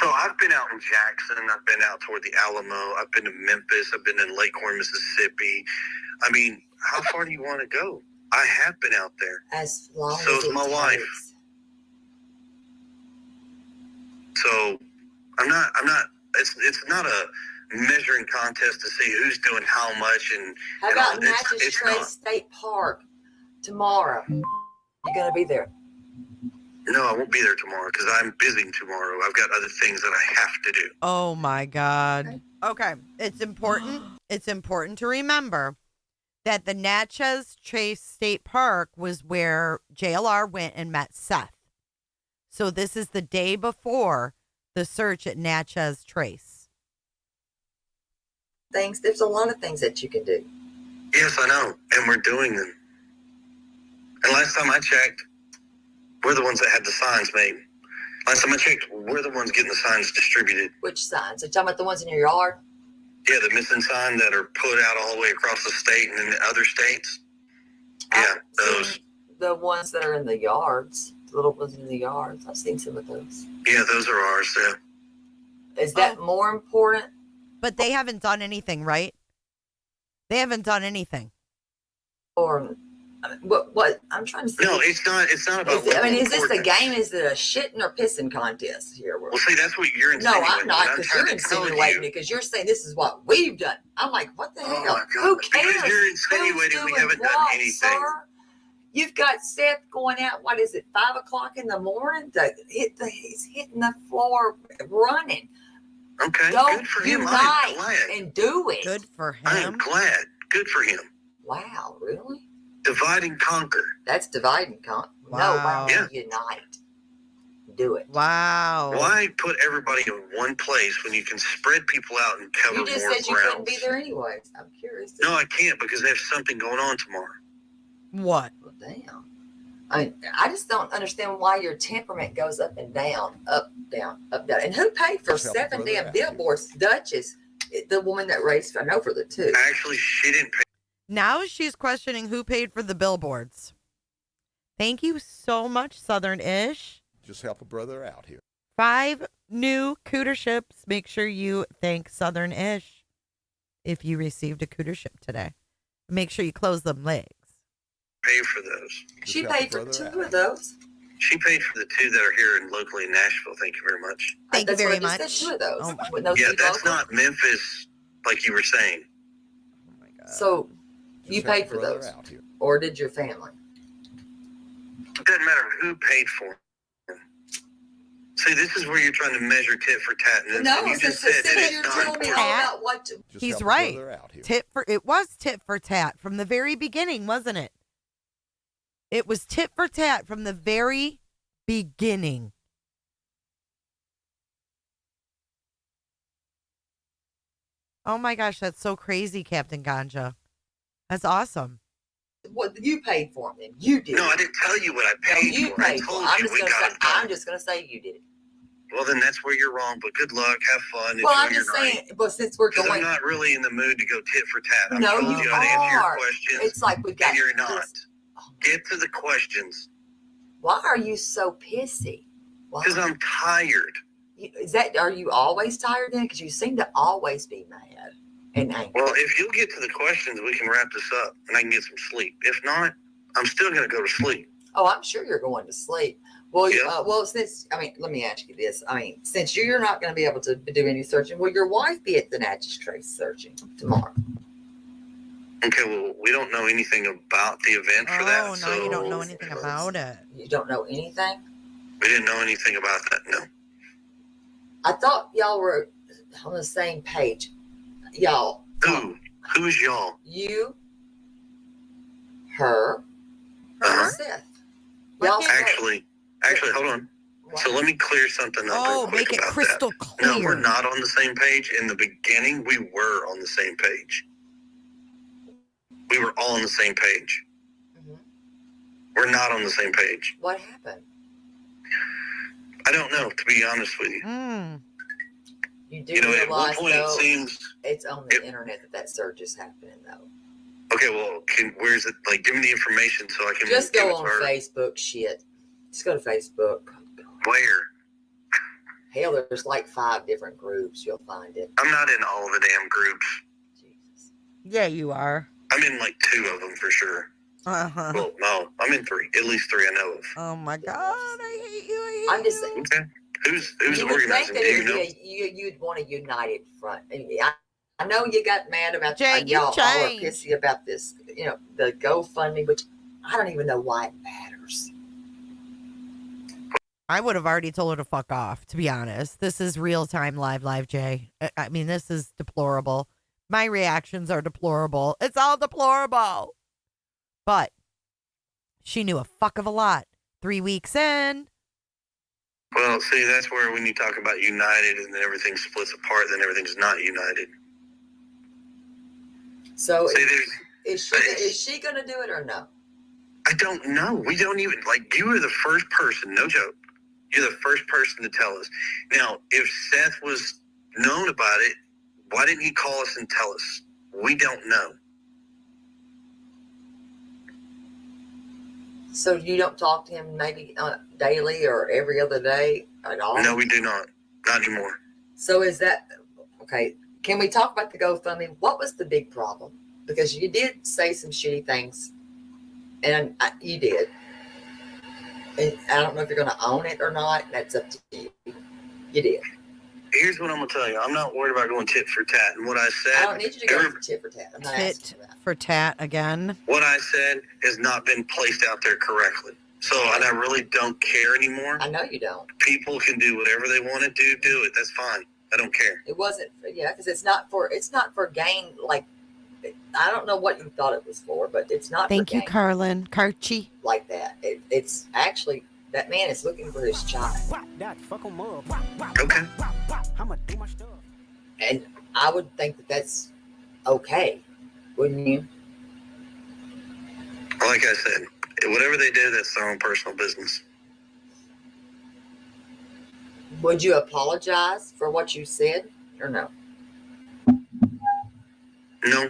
J: So I've been out in Jackson. I've been out toward the Alamo. I've been to Memphis. I've been in Lakehorn, Mississippi. I mean, how far do you want to go? I have been out there.
P: As long
J: so
P: as
J: is my wife. So I'm not. It's not a measuring contest to see who's doing how much and.
P: How about Natchez Trace State Park tomorrow? You gonna be there?
J: No, I won't be there tomorrow because I'm busy tomorrow. I've got other things that I have to do.
A: Oh my God. Okay. It's important. It's important to remember that the Natchez Trace State Park was where JLR went and met Seth. So this is the day before the search at Natchez Trace.
P: There's a lot of things that you can do.
J: Yes, I know. And we're doing them. And last time I checked, we're the ones that had the signs made. Last time I checked, we're the ones getting the signs distributed.
P: Which signs? Are you talking about the ones in your yard?
J: Yeah, the missing sign that are put out all the way across the state and in other states. Yeah, those.
P: The ones that are in the yards, the little ones in the yards. I've seen some of those.
J: Yeah, those are ours, yeah.
P: Is that more important?
A: But they haven't done anything, right? They haven't done anything.
P: Or what I'm trying to say.
J: No, it's not about
P: is this a game? Is it a shitting or pissing contest here?
J: Well, see, that's what you're insinuating.
P: No, I'm not, because you're insinuating it, because you're saying this is what we've done. I'm like, what the hell? Who cares?
J: Because you're insinuating we haven't done anything.
P: Sir? You've got Seth going out, 5 o'clock in the morning? He's hitting the floor running.
J: Okay,
P: Don't
J: good for him.
P: unite
J: I'm glad.
P: and do it.
A: Good for him.
J: I am glad. Good for him.
P: Wow, really?
J: Divide and conquer.
P: That's divide and conquer.
A: Wow.
P: No, why don't you unite? Do it.
A: Wow.
J: Why put everybody in one place when you can spread people out and cover more ground?
P: You just said you couldn't be there anyways. I'm curious.
J: No, I can't because there's something going on tomorrow.
A: What?
P: Well, damn. I just don't understand why your temperament goes up and down, up, down, up, down. And who paid for 7 damn billboards? Duchess, the woman that raised, I know for the 2.
J: Actually, she didn't pay.
A: Now she's questioning who paid for the billboards. Thank you so much, Southern-ish.
M: Just help a brother out here.
A: 5 new cooter ships. Make sure you thank Southern-ish if you received a cooter ship today. Make sure you close them legs.
J: Pay for those.
P: She paid for 2 of those.
J: She paid for the 2 that are here and locally in Nashville. Thank you very much.
A: Thank you very
P: much.
A: much.
P: 2 of those.
A: Oh,
J: yeah, that's not Memphis like you were saying.
A: Oh my God.
P: So you paid for those, or did your family?
J: It doesn't matter who paid for them. See, this is where you're trying to measure tit for tat. And
P: No,
J: you just said that
P: you're
J: it's not
P: telling me
J: important.
P: all about what to.
A: He's right. It was tit for tat from the very beginning, wasn't it? It was tit for tat from the very beginning. Oh my gosh, that's so crazy, Captain Ganja. That's awesome.
P: What you paid for them? Then you did.
J: No, I didn't tell you what I paid
P: you
J: for.
P: Paid
J: I told
P: for.
J: you we got it done.
P: I'm just gonna say you did it.
J: Well, then that's where you're wrong. But good luck. Have fun.
P: Well, I'm
J: enjoy
P: just
J: your
P: saying.
J: night.
P: But since we're
J: 'Cause
P: going,
J: I'm not really in the mood to go tit for tat. I'm
P: No,
J: told
P: you
J: how to answer your
P: are.
J: questions.
P: It's like we got.
J: And you're not. Get to the questions.
P: Why are you so pissy?
J: Because I'm tired.
P: Are you always tired then? Because you seem to always be mad and angry.
J: Well, if you'll get to the questions, we can wrap this up and I can get some sleep. If not, I'm still going to go to sleep.
P: Oh, I'm sure you're going to sleep. Well,
J: Yeah.
P: let me ask you this. Since you're not going to be able to do any searching, will your wife be at the Natchez Trace searching tomorrow?
J: Okay, well, we don't know anything about the event for that.
A: Oh, no,
J: So
A: you don't know anything about it.
P: You don't know anything?
J: we didn't know anything about that. No.
P: I thought y'all were on the same page. Y'all.
J: Who is y'all?
P: You, her, and Seth. Y'all
J: Actually, hold on. So let me clear something up real quick
A: make it
J: about
A: crystal
J: that.
A: clear.
J: No, we're not on the same page. In the beginning, we were on the same page. We were all on the same page. We're not on the same page.
P: What happened?
J: I don't know, to be honest with you.
P: You do
J: At one
P: realize,
J: point,
P: though,
J: it seems...
P: it's on the internet that search is happening, though.
J: Okay, well, where's it? Like, give me the information so I can...
P: Just
J: give
P: go
J: it to
P: on
J: her.
P: Facebook, shit. Just go to Facebook.
J: Where?
P: Hell, there's like 5 different groups. You'll find it.
J: I'm not in all the damn groups.
A: Yeah, you are.
J: I'm in like 2 of them for sure.
A: Uh-huh.
J: Well, no, I'm in 3. At least 3 I know of.
A: Oh, my God. I hate you.
P: I'm just saying.
J: Okay. Who's
P: You would think
J: organizing?
P: that
J: Do you know?
P: you'd want a united front. I know you got mad about
A: Jay,
P: y'all all are
A: changed.
P: pissy about this, the GoFundMe, which I don't even know why it matters.
A: I would have already told her to fuck off, to be honest. This is real-time live, Jay. I mean, this is deplorable. My reactions are deplorable. It's all deplorable. But she knew a fuck of a lot. 3 weeks in.
J: Well, see, that's where when you talk about united and then everything splits apart, then everything's not united.
P: So
J: See,
P: is she going to do it or no?
J: I don't know. We don't even, you were the first person, no joke. You're the first person to tell us. Now, if Seth was known about it, why didn't he call us and tell us? We don't know.
P: So you don't talk to him maybe daily or every other day at all?
J: No, we do not. Not anymore.
P: So is that, okay, can we talk about the GoFundMe? What was the big problem? Because you did say some shitty things, and you did. And I don't know if you're going to own it or not. That's up to you. You did.
J: Here's what I'm going to tell you. I'm not worried about going tit for tat. And what I said...
P: I don't need you to go for tit for tat. I'm not asking
A: Tit for tat again.
J: What I said has not been placed out there correctly. So, and I really don't care anymore.
P: I know you don't.
J: People can do whatever they want to do it. That's fine. I don't care.
P: It wasn't, because it's not for gain, I don't know what you thought it was for, but it's not
A: Thank
P: for
A: you,
P: gain
A: Carlin. Karchi.
P: like that. It's actually, that man is looking for his child.
J: Okay.
P: And I would think that that's okay, wouldn't you?
J: Like I said, whatever they do, that's their own personal business.
P: Would you apologize for what you said or no?
J: No.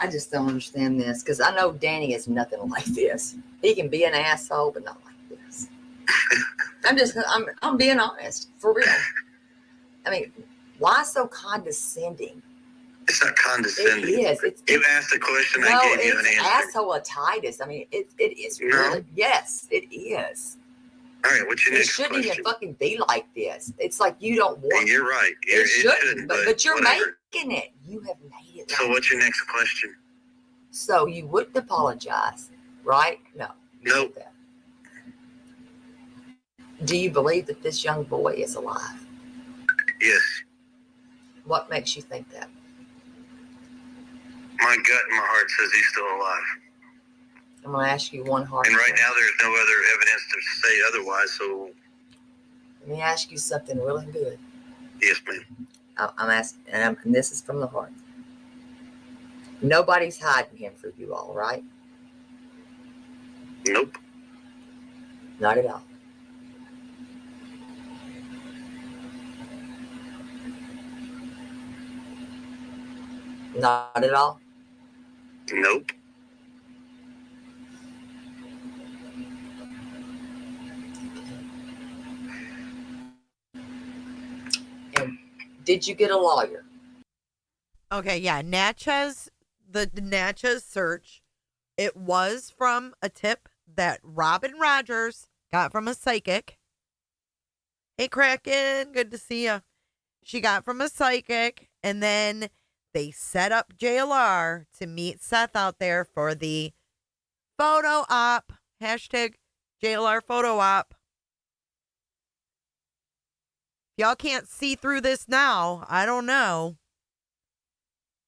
P: I just don't understand this because I know Danny is nothing like this. He can be an asshole, but not like this. I'm being honest, for real. I mean, why so condescending?
J: It's not condescending.
P: It is.
J: You asked a question, I gave you an answer.
P: Asshole-itis. I mean, it is really. Yes, it is.
J: All right, what's your next
P: It shouldn't
J: question?
P: even fucking be like this. It's like you don't want.
J: You're right.
P: It shouldn't, but you're
J: whatever.
P: making it. You have made it.
J: So
P: like
J: what's your next question?
P: So you wouldn't apologize, right? No.
J: Nope.
P: Do you believe that this young boy is alive?
J: Yes.
P: What makes you think that?
J: My gut and my heart says he's still alive.
P: I'm going to ask you one hard
J: And right
P: question.
J: now there's no other evidence to say otherwise, so
P: Let me ask you something really good.
J: yes, ma'am.
P: I'm asking, and this is from the heart. Nobody's hiding him for you all, right?
J: Nope.
P: Not at all. Not at all.
J: Nope.
P: And did you get a lawyer?
A: Okay, yeah. Natchez, the Natchez search, it was from a tip that Robin Rogers got from a psychic. Hey, Kraken, good to see you. She got from a psychic, and then they set up JLR to meet Seth out there for the photo op. Hashtag JLR photo op. Y'all can't see through this now. I don't know.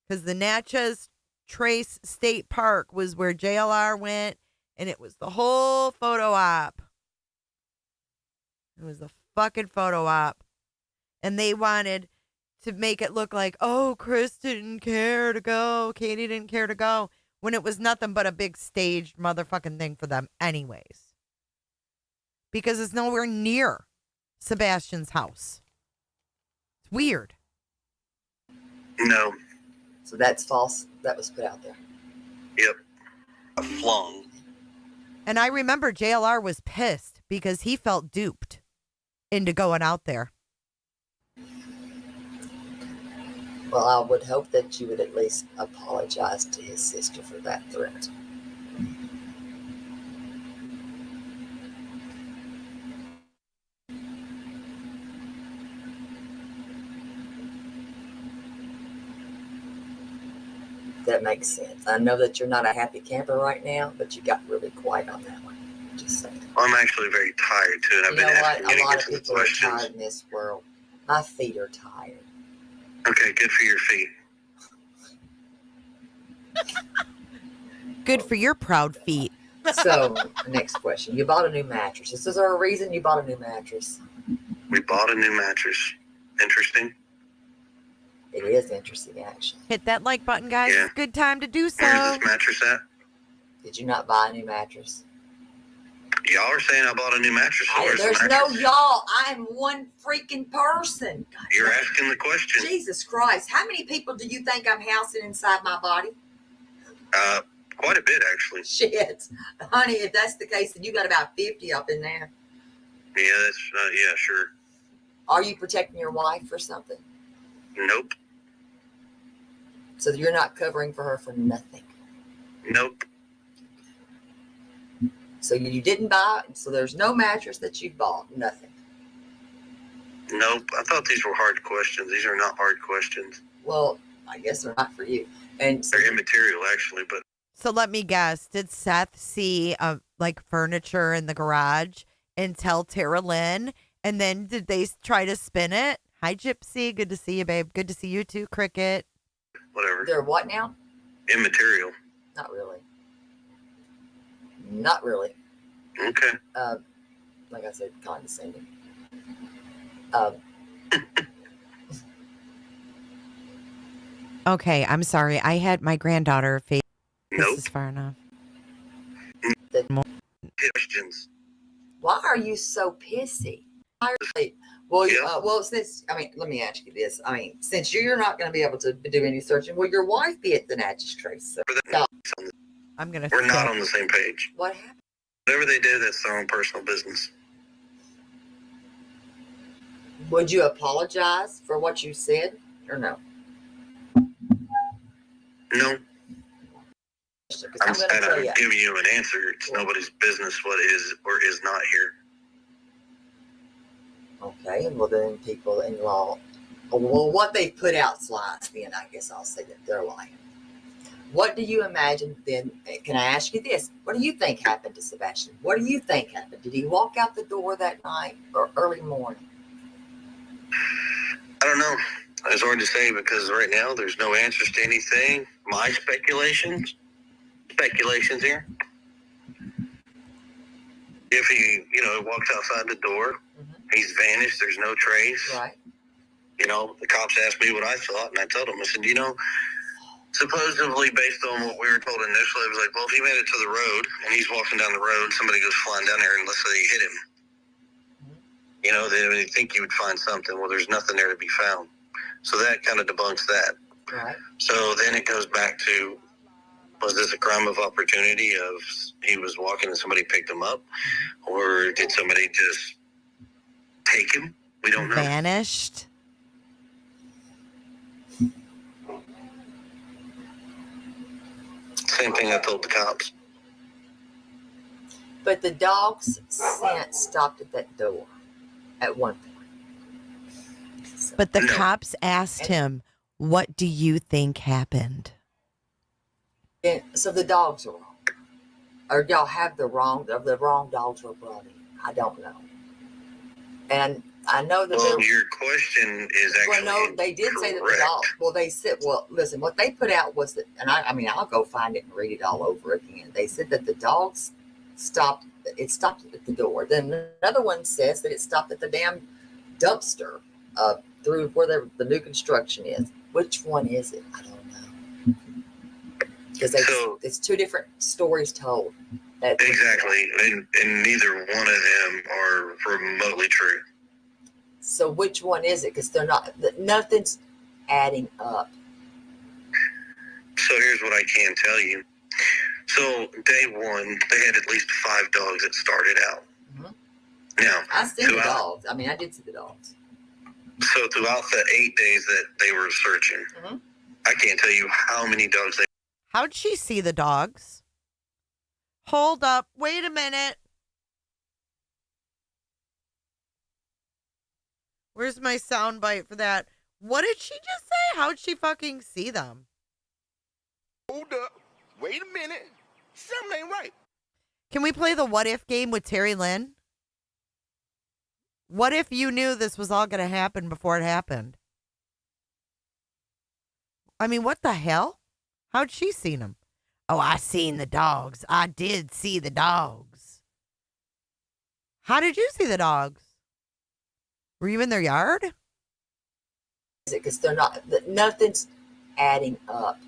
A: Because the Natchez Trace State Park was where JLR went, and it was the whole photo op. It was a fucking photo op. And they wanted to make it look like, oh, Chris didn't care to go. Katie didn't care to go. When it was nothing but a big staged motherfucking thing for them anyways. Because it's nowhere near Sebastian's house. It's weird.
J: No.
P: So that's false. That was put out there.
J: Yep. Flung.
A: And I remember JLR was pissed because he felt duped into going out there.
P: Well, I would hope that you would at least apologize to his sister for that threat. That makes sense. I know that you're not a happy camper right now, but you got really quiet on that one. Just saying.
J: I'm actually very tired too, and I've
P: You
J: been
P: know
J: asking
P: what?
J: you
P: A
J: to
P: lot
J: get
P: of
J: to the
P: people are
J: questions.
P: tired in this world. My feet are tired.
J: Okay, good for your feet.
A: Good for your proud feet.
P: So, next question. You bought a new mattress. Is there a reason you bought a new mattress?
J: We bought a new mattress. Interesting.
P: It is interesting, actually.
A: Hit that like button, guys.
J: Yeah.
A: It's a good time to do so.
J: Where's this mattress at?
P: Did you not buy a new mattress?
J: Y'all are saying I bought a new mattress. So where's the
P: There's
J: mattress?
P: no y'all. I am one freaking person. God,
J: You're asking the question.
P: Jesus Christ. How many people do you think I'm housing inside my body?
J: Quite a bit, actually.
P: Shit. Honey, if that's the case, then you got about 50 up in there.
J: Yeah, that's, yeah, sure.
P: Are you protecting your wife for something?
J: Nope.
P: So you're not covering for her for nothing.
J: Nope.
P: So you didn't buy, so there's no mattress that you bought, nothing.
J: Nope. I thought these were hard questions. These are not hard questions.
P: Well, I guess they're not for you. And so,
J: They're immaterial, actually, but
A: So let me guess. Did Seth see like furniture in the garage and tell terrulynn? And then did they try to spin it? Hi, Gypsy. Good to see you, babe. Good to see you too, Cricket.
J: whatever.
P: they're what now?
J: Immaterial.
P: Not really. Not really.
J: Okay.
P: Like I said, condescending.
A: Okay, I'm sorry. I had my granddaughter face.
J: Nope.
A: This is far enough.
J: Questions.
P: Why are you so pissy? Well, since, let me ask you this. Since you're not going to be able to do any searching, will your wife be at the Natchez Trace? So,
A: I'm going to
J: We're not on the same page.
P: what happened?
J: Whatever they do, that's their own personal business.
P: Would you apologize for what you said or no?
J: No.
P: I'm going to tell you.
J: I'm giving you an answer. It's nobody's business what is or is not here.
P: Okay, well then people-in-law, well, what they put out's lies, then I guess I'll say that they're lying. What do you imagine then? Can I ask you this? What do you think happened to Sebastian? What do you think happened? Did he walk out the door that night or early morning?
J: I don't know. It's hard to say because right now there's no answers to anything. My speculations here. If he, walks outside the door, he's vanished. There's no trace.
P: Right.
J: The cops asked me what I thought, and I told them, I said, supposedly based on what we were told initially, it was like, well, if he made it to the road and he's walking down the road, somebody goes flying down there and let's say they hit him. They think you would find something. Well, there's nothing there to be found. So that kind of debunks that.
P: Right.
J: So then it goes back to, was this a crime of opportunity of he was walking and somebody picked him up? Or did somebody just take him? We don't know.
A: Vanished.
J: Same thing I told the cops.
P: But the dog's scent stopped at that door at one point.
A: But the cops asked him, What do you think happened?
P: So the dogs are wrong. Or y'all have the wrong dogs were brought in. I don't know. And I know that
J: your question is actually
P: no, they did say that the
J: correct.
P: dog. Well, they said, listen, what they put out was that, and I mean, I'll go find it and read it all over again. They said that the dogs stopped. It stopped at the door. Then another one says that it stopped at the damn dumpster through where the new construction is. Which one is it? I don't know. Because it's two different stories told.
J: Exactly, and neither one of them are remotely true.
P: So which one is it? Because they're not. Nothing's adding up.
J: So here's what I can tell you. So day one, they had at least 5 dogs that started out. Mm-hmm. Now
P: I see the dogs. I mean, I did see the dogs.
J: So throughout the 8 days that they were searching, I can't tell you how many dogs they.
A: How'd she see the dogs? Hold up. Wait a minute. Where's my sound bite for that? What did she just say? How'd she fucking see them?
R: Hold up. Wait a minute. Something ain't right.
A: Can we play the what if game with terrulynn? What if you knew this was all going to happen before it happened? I mean, what the hell? How'd she seen them? Oh, I seen the dogs. I did see the dogs. How did you see the dogs? Were you in their yard?
P: Because they're not. Nothing's adding up.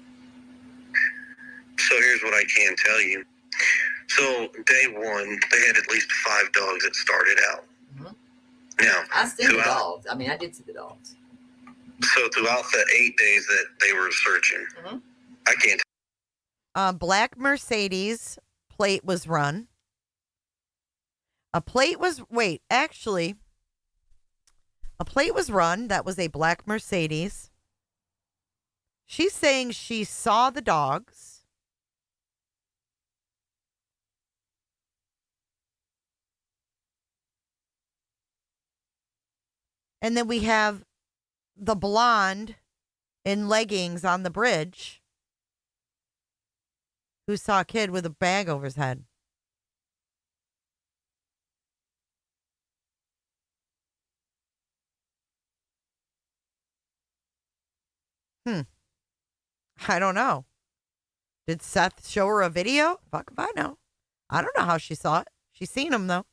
J: So here's what I can tell you. So day one, they had at least 5 dogs that started out. Now
P: I see the dogs. I mean, I did see the dogs.
J: So throughout the 8 days that they were searching, I can't.
A: Black Mercedes plate was run. A plate was run. That was a black Mercedes. She's saying she saw the dogs. And then we have the blonde in leggings on the bridge who saw a kid with a bag over his head. I don't know. Did Seth show her a video? Fuck if I know. I don't know how she saw it. She seen him though.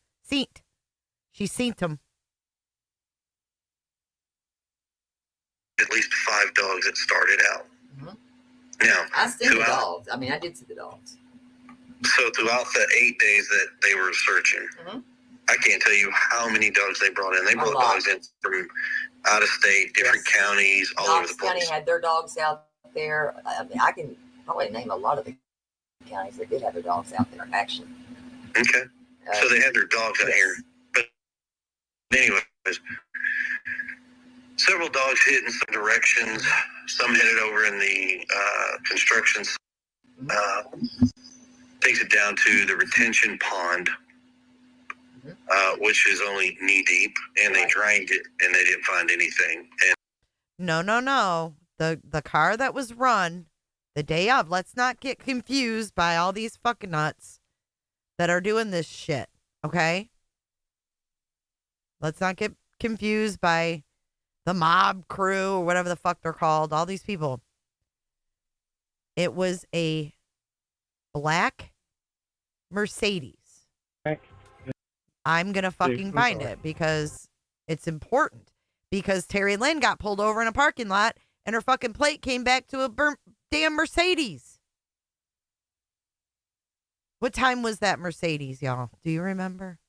A: She seen him.
J: At least 5 dogs that started out. Now
P: I see the dogs. I mean, I did see the dogs.
J: So throughout the 8 days that they were searching, I can't tell you how many dogs they brought in. They brought dogs in from out of state, different counties, all over the place.
P: County had their dogs out there. I mean, I can probably name a lot of the counties that did have their dogs out there, actually.
J: Okay. So they had their dogs out here. But anyways, several dogs hit in some directions. Some headed over in the construction. Takes it down to the retention pond, which is only knee deep, and they drained it, and they didn't find anything. And
A: No. The car that was run the day of. Let's not get confused by all these fucking nuts that are doing this shit. Okay. Let's not get confused by the mob crew or whatever the fuck they're called. All these people. It was a black Mercedes. I'm going to fucking find it because it's important. Because terrulynn got pulled over in a parking lot and her fucking plate came back to a burnt damn Mercedes. What time was that Mercedes, y'all? Do you remember?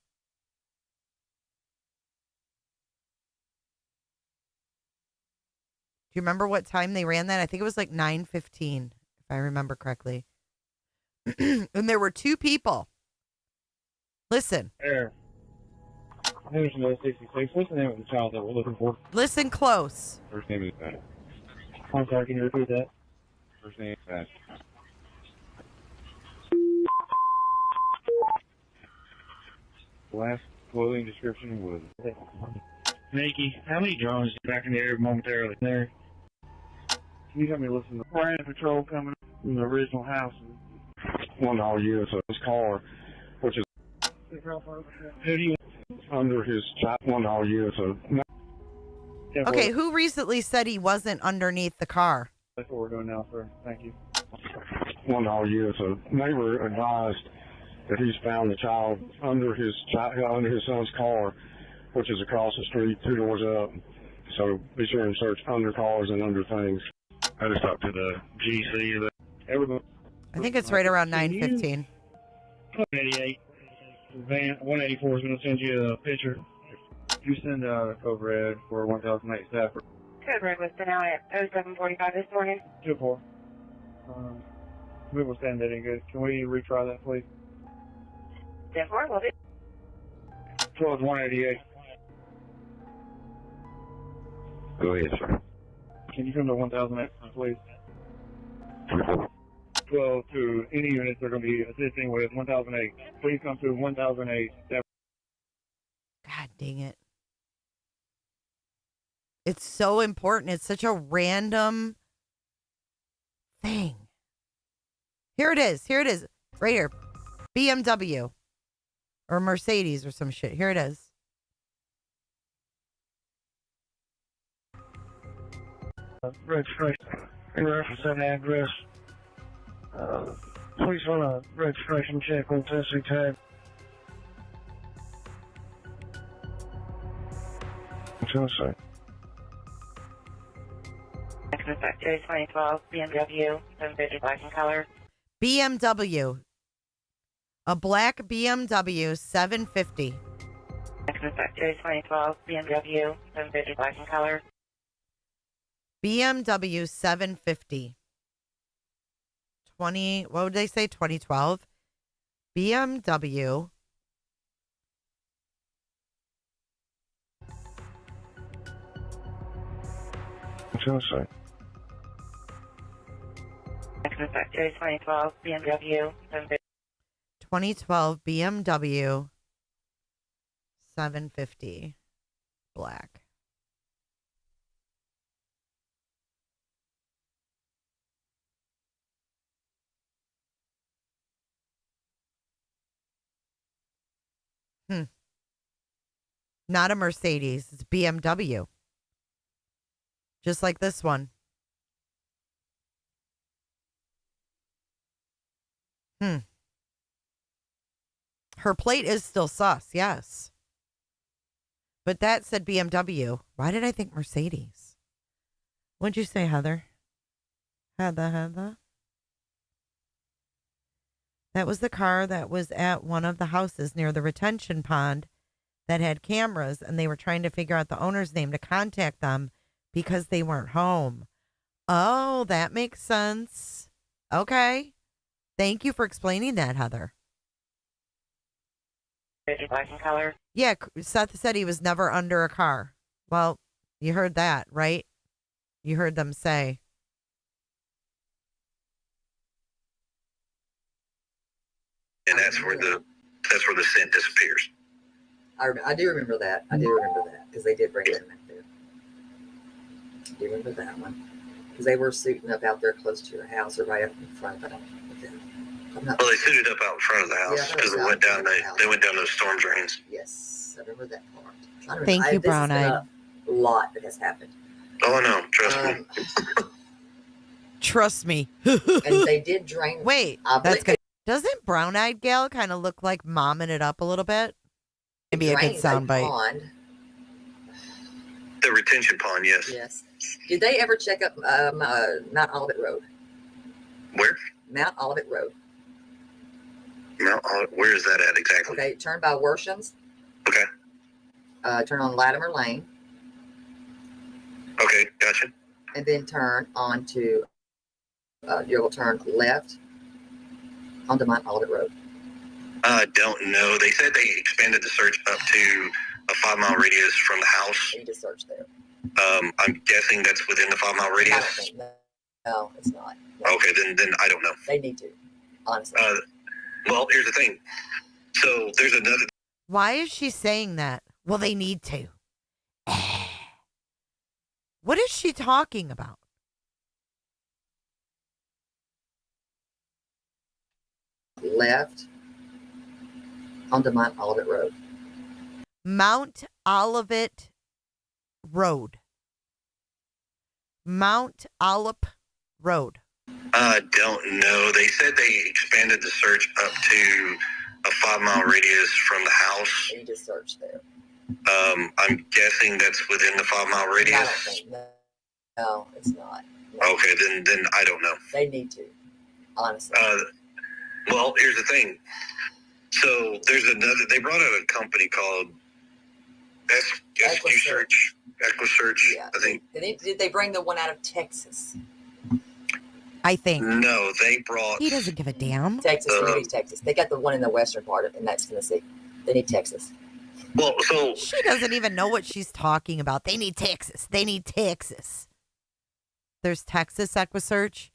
A: Do you remember what time they ran that? I think it was like 9:15, if I remember correctly. And there were 2 people. Listen.
G: There. There's no 66. What's the name of the child that we're looking for?
A: Listen close.
G: First name is Pat. I'm sorry, can you repeat that? First name is Pat. Last clothing description was... Nikki, how many drones back in the air momentarily? There. you got me listening to Brand Patrol coming from the original house. $1 US of his car, which is under his $1 US of.
A: Okay, who recently said he wasn't underneath the car?
G: That's what we're doing now, sir. Thank you. $1 US of. Neighbor advised that he's found the child under his son's car, which is across the street, 2 doors up. So be sure and search under cars and under things. I just talked to the GC. Everybody.
A: I think it's right around 9:15.
G: 188. Van 184 is going to send you a picture. You send out overhead for 1008 staff.
H: Code red was sent out at 0745 this morning.
G: 2-4. We will stand that in good. Can we retry that, please?
H: 10-4, will do.
G: 12 188.
V: Go ahead, sir.
G: Can you come to 1008, please? 12 to any units they're going to be assisting with 1008. Please come to 1008.
A: God dang it. It's so important. It's such a random thing. Here it is. Here it is. Right here. BMW. Or Mercedes or some shit. Here it is.
G: Registration. In reference to that address. Please run a registration check on Tennessee tag. Tennessee.
H: Series 2012 BMW 750 black in color.
A: BMW. A black BMW 750.
H: Series 2012 BMW 750 black in color.
A: BMW 750. What would they say? 2012? BMW.
G: Tennessee.
H: Series 2012 BMW 750.
A: 2012 BMW 750. Black. Not a Mercedes. It's BMW. Just like this one. Her plate is still sus, yes. But that said BMW. Why did I think Mercedes? What'd you say, Heather? Heather? That was the car that was at one of the houses near the retention pond that had cameras, and they were trying to figure out the owner's name to contact them because they weren't home. Oh, that makes sense. Okay. Thank you for explaining that, Heather.
H: Black in color.
A: Yeah, Seth said he was never under a car. Well, you heard that, right? You heard them say.
J: And that's where the scent disappears.
P: I do remember that. Because they did bring them in there. I do remember that one. Because they were suiting up out there close to your house or right up in front. I don't know.
J: Well, they suited up out in front of the house because they went down. They went down those storm drains.
P: Yes, I remember that part.
A: Thank you, Brown Eyed.
P: A lot that has happened.
J: Oh, I know. Trust me.
A: Trust me.
P: And they did drain.
A: Wait, that's good. Doesn't Brown Eyed Gal kind of look like momming it up a little bit? Maybe a good soundbite.
J: The retention pond, yes.
P: Yes. Did they ever check up Mount Olivet Road?
J: Where?
P: Mount Olivet Road.
J: Where is that at exactly?
P: Okay, turn by Worshams.
J: Okay.
P: Turn on Latimer Lane.
J: Okay, gotcha.
P: And then turn on to, you'll turn left onto Mount Olivet Road.
J: I don't know. They said they expanded the search up to a 5-mile radius from the house.
P: You need to search there.
J: I'm guessing that's within the 5-mile radius.
P: No, it's not.
J: Okay, then I don't know.
P: They need to, honestly.
J: Well, here's the thing. So there's another.
A: Why is she saying that? Well, they need to. What is she talking about?
P: left onto Mount Olivet Road.
A: Mount Olivet Road. Mount Olivet Road.
J: Don't know. They said they expanded the search up to a 5-mile radius from the house.
P: You just search there.
J: I'm guessing that's within the 5-mile radius.
P: I don't think. No, it's not. No.
J: Okay, then I don't know.
P: They need to, honestly.
J: Well, here's the thing. So there's another. They brought out a company called EquiSearch.
P: Yeah.
J: I think.
P: Did they bring the one out of Texas?
A: I think.
J: No, they brought.
A: He doesn't give a damn.
P: Texas, they need Texas. They got the one in the western part of it, and that's Tennessee. They need Texas.
J: Well, so
A: she doesn't even know what she's talking about. They need Texas. They need Texas. There's Texas EquiSearch,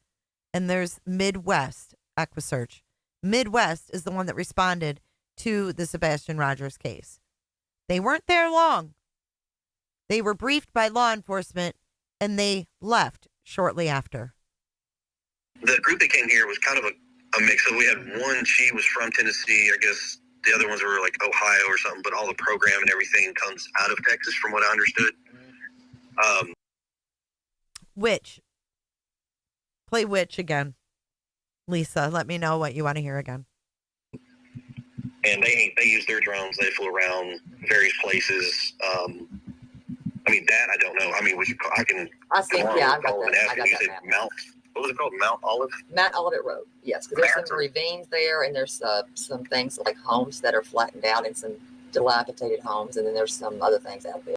A: and there's Midwest EquiSearch. Midwest is the one that responded to the Sebastian Rogers case. They weren't there long. They were briefed by law enforcement, and they left shortly after.
J: The group that came here was kind of a mix. So we had one, she was from Tennessee. I guess the other ones were like Ohio or something, but all the program and everything comes out of Texas from what I understood.
A: Which? Play which again? Lisa, let me know what you want to hear again.
J: And they used their drones. They flew around various places. I mean, that I don't know. I mean, I can.
P: I think, yeah, I've got that. I got
J: you
P: that
J: said Mount. What was it called? Mount Olive?
P: Mount Olivet Road, yes. Because there's some ravines there, and there's some things like homes that are flattened out and some dilapidated homes, and then there's some other things out there.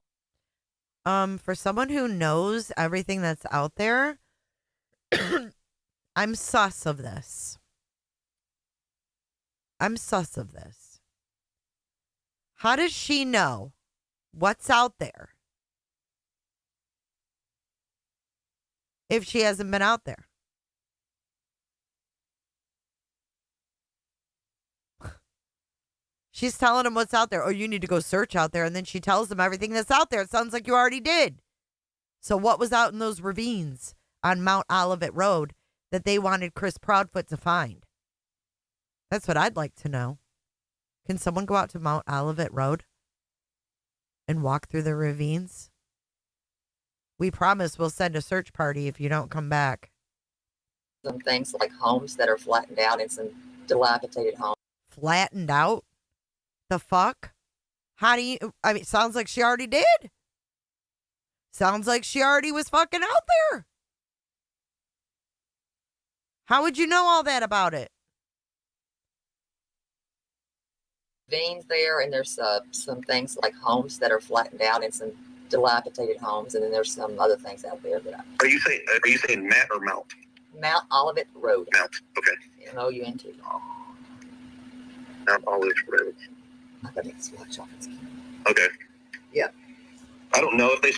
A: For someone who knows everything that's out there, I'm sus of this. How does she know what's out there if she hasn't been out there? She's telling him what's out there. Oh, you need to go search out there. And then she tells him everything that's out there. It sounds like you already did. So what was out in those ravines on Mount Olivet Road that they wanted Chris Proudfoot to find? That's what I'd like to know. Can someone go out to Mount Olivet Road and walk through the ravines? We promise we'll send a search party if you don't come back.
P: Some things like homes that are flattened out and some dilapidated homes.
A: Flattened out? The fuck? How do you... I mean, sounds like she already did. Sounds like she already was fucking out there. How would you know all that about it?
P: Veins there, and there's some things like homes that are flattened out and some dilapidated homes, and then there's some other things out there that
J: Are you saying Matt or Mount?
P: Mount Olivet Road.
J: Mount. Okay.
P: M-O-U-N-T.
J: Mount Olivet Road.
P: I think it's watch off.
J: Okay.
P: Yeah.
J: I don't know if they.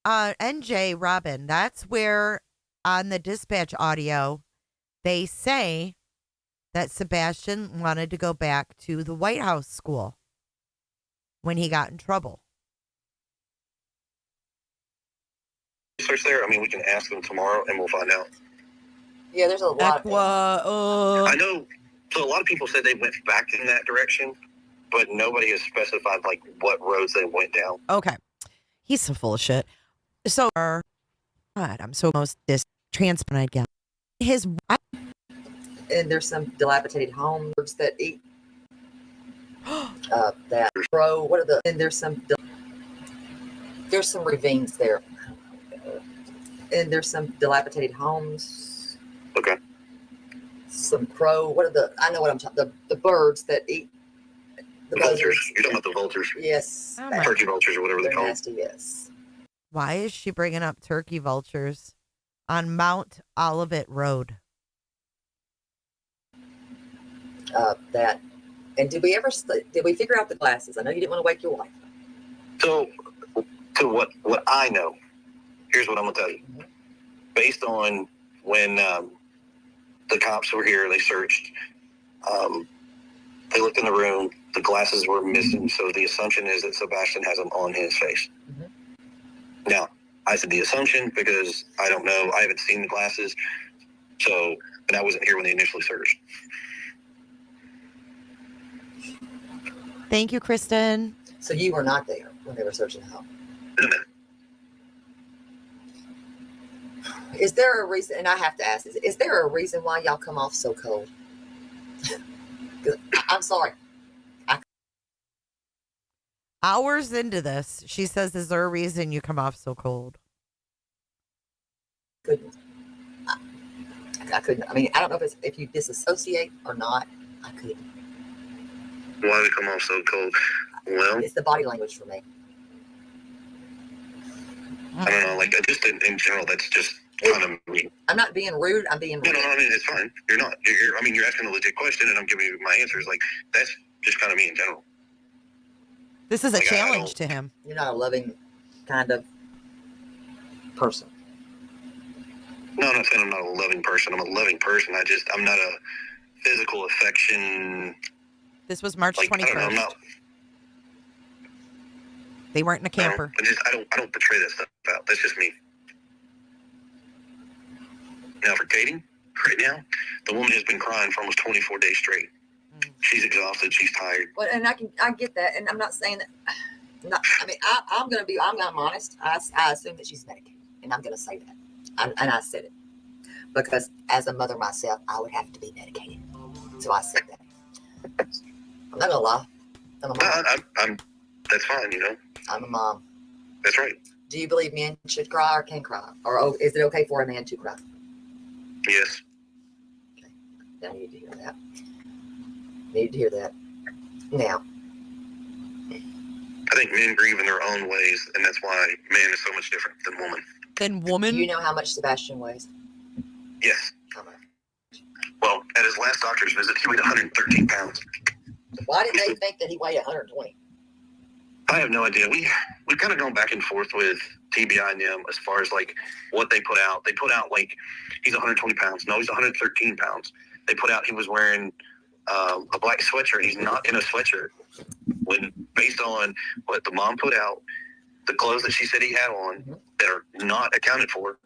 A: NJ Robin, that's where on the dispatch audio they say that Sebastian wanted to go back to the White House school when he got in trouble.
J: Search there. I mean, we can ask them tomorrow and we'll find out.
P: Yeah, there's a lot.
J: I know. So a lot of people said they went back in that direction, but nobody has specified like what roads they went down.
A: Okay. He's so full of shit. So, God, I'm so most transplant again.
P: And there's some dilapidated homes that eat that grow. What are the? And there's some ravines there, and there's some dilapidated homes.
J: Okay.
P: Some crow. What are the? I know what I'm talking. The birds that eat.
J: The vultures. You're talking about the vultures.
P: Yes.
J: Turkey vultures or whatever they're called.
P: Nasty, yes.
A: Why is she bringing up turkey vultures on Mount Olivet Road?
P: That. And did we figure out the glasses? I know you didn't want to wake your wife.
J: So, to what I know, here's what I'm gonna tell you.
P: Mm-hmm.
J: Based on when the cops were here, they searched. They looked in the room. The glasses were missing, so the assumption is that Sebastian has them on his face.
P: Mm-hmm.
J: Now, I said the assumption because I don't know. I haven't seen the glasses, and I wasn't here when they initially searched.
A: Thank you, Kristen.
P: So you were not there when they were searching the home. Is there a reason, and I have to ask this, is there a reason why y'all come off so cold? I'm sorry.
A: Hours into this, she says, is there a reason you come off so cold?
P: I couldn't. I mean, I don't know if you disassociate or not. I couldn't.
J: Why we come off so cold? Well,
P: it's the body language for me.
J: I don't know. Like, just in general, that's just kind of me.
P: I'm not being rude. I'm being rude.
J: No, I mean, it's fine. You're not. I mean, you're asking a legit question, and I'm giving you my answers. Like, that's just kind of me in general.
A: This is a challenge to him.
P: You're not a loving kind of person.
J: No, I'm not saying I'm not a loving person. I'm a loving person. I'm not a physical affection.
A: This was March 21st.
J: I don't know, I'm not.
A: They weren't in a camper.
J: I don't portray that stuff out. That's just me. Now for dating, right now, the woman has been crying for almost 24 days straight. She's exhausted. She's tired.
P: Well, and I get that, and I'm not saying that. I'm honest. I assume that she's medicated, and I'm gonna say that, and I said it because as a mother myself, I would have to be medicated. So I said that. I'm not gonna lie. I'm a mom.
J: That's fine.
P: I'm a mom.
J: That's right.
P: Do you believe men should cry or can cry, or is it okay for a man to cry?
J: Yes.
P: Okay. I need to hear that. Now,
J: I think men grieve in their own ways, and that's why man is so much different than woman.
P: Do you know how much Sebastian weighs?
J: Yes. Well, at his last doctor's visit, he weighed 113 pounds.
P: Why did they think that he weighed 120?
J: I have no idea. We've kind of gone back and forth with TBI and them as far as like what they put out. They put out like he's 120 pounds. No, he's 113 pounds. They put out he was wearing a black sweatshirt. He's not in a sweatshirt. When based on what the mom put out, the clothes that she said he had on that are not accounted for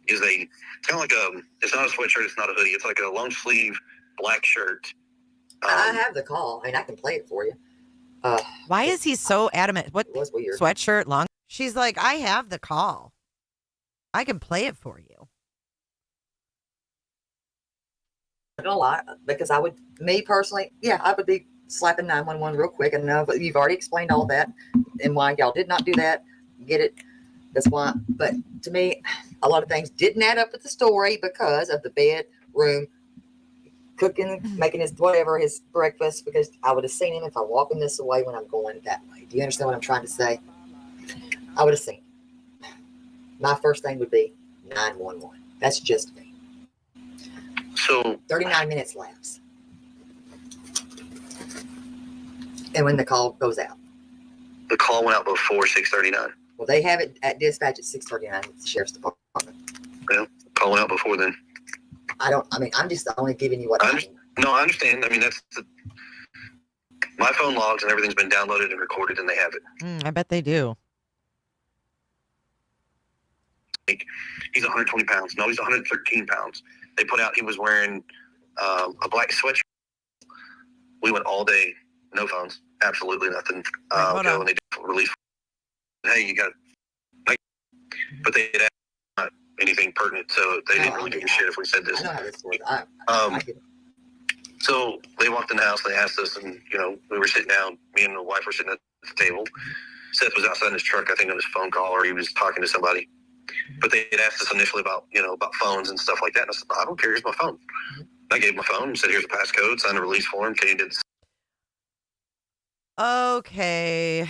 J: is it's kind of like it's not a sweatshirt. It's not a hoodie. It's like a long sleeve black shirt.
P: I have the call. I mean, I can play it for you.
A: Why is he so adamant? What
P: was weird.
A: Sweatshirt, long? She's like, I have the call. I can play it for you.
P: I'm not gonna lie, because me personally, I would be slapping 911 real quick. And know, but you've already explained all that and why y'all did not do that. Get it? That's why. But to me, a lot of things didn't add up with the story because of the bedroom. Cooking, making his breakfast, because I would have seen him if I walking this away when I'm going that way. Do you understand what I'm trying to say? I would have seen him. My first thing would be 911. That's just me.
J: So
P: 39 minutes lapse. And when the call goes out.
J: The call went out before 6:39.
P: Well, they have it at dispatch at 6:39 at the sheriff's department.
J: Well, call went out before then.
P: I'm just only giving you what I mean.
J: No, I understand. I mean, my phone logs and everything's been downloaded and recorded, and they have it.
A: I bet they do.
J: Like, he's 120 pounds. No, he's 113 pounds. They put out he was wearing a black sweatshirt. We went all day, no phones, absolutely nothing. And they released. Hey, you got. But they had not anything pertinent, so they didn't really give a shit if we said this.
P: I know how this works.
J: So they walked in the house. They asked us, and we were sitting down. Me and my wife were sitting at the table. Seth was outside in his truck, I think, on his phone call, or he was talking to somebody. But they had asked us initially about phones and stuff like that. And I said, I don't care. Here's my phone. I gave my phone and said, here's a passcode. Signed a release form. Katie did.
A: Okay,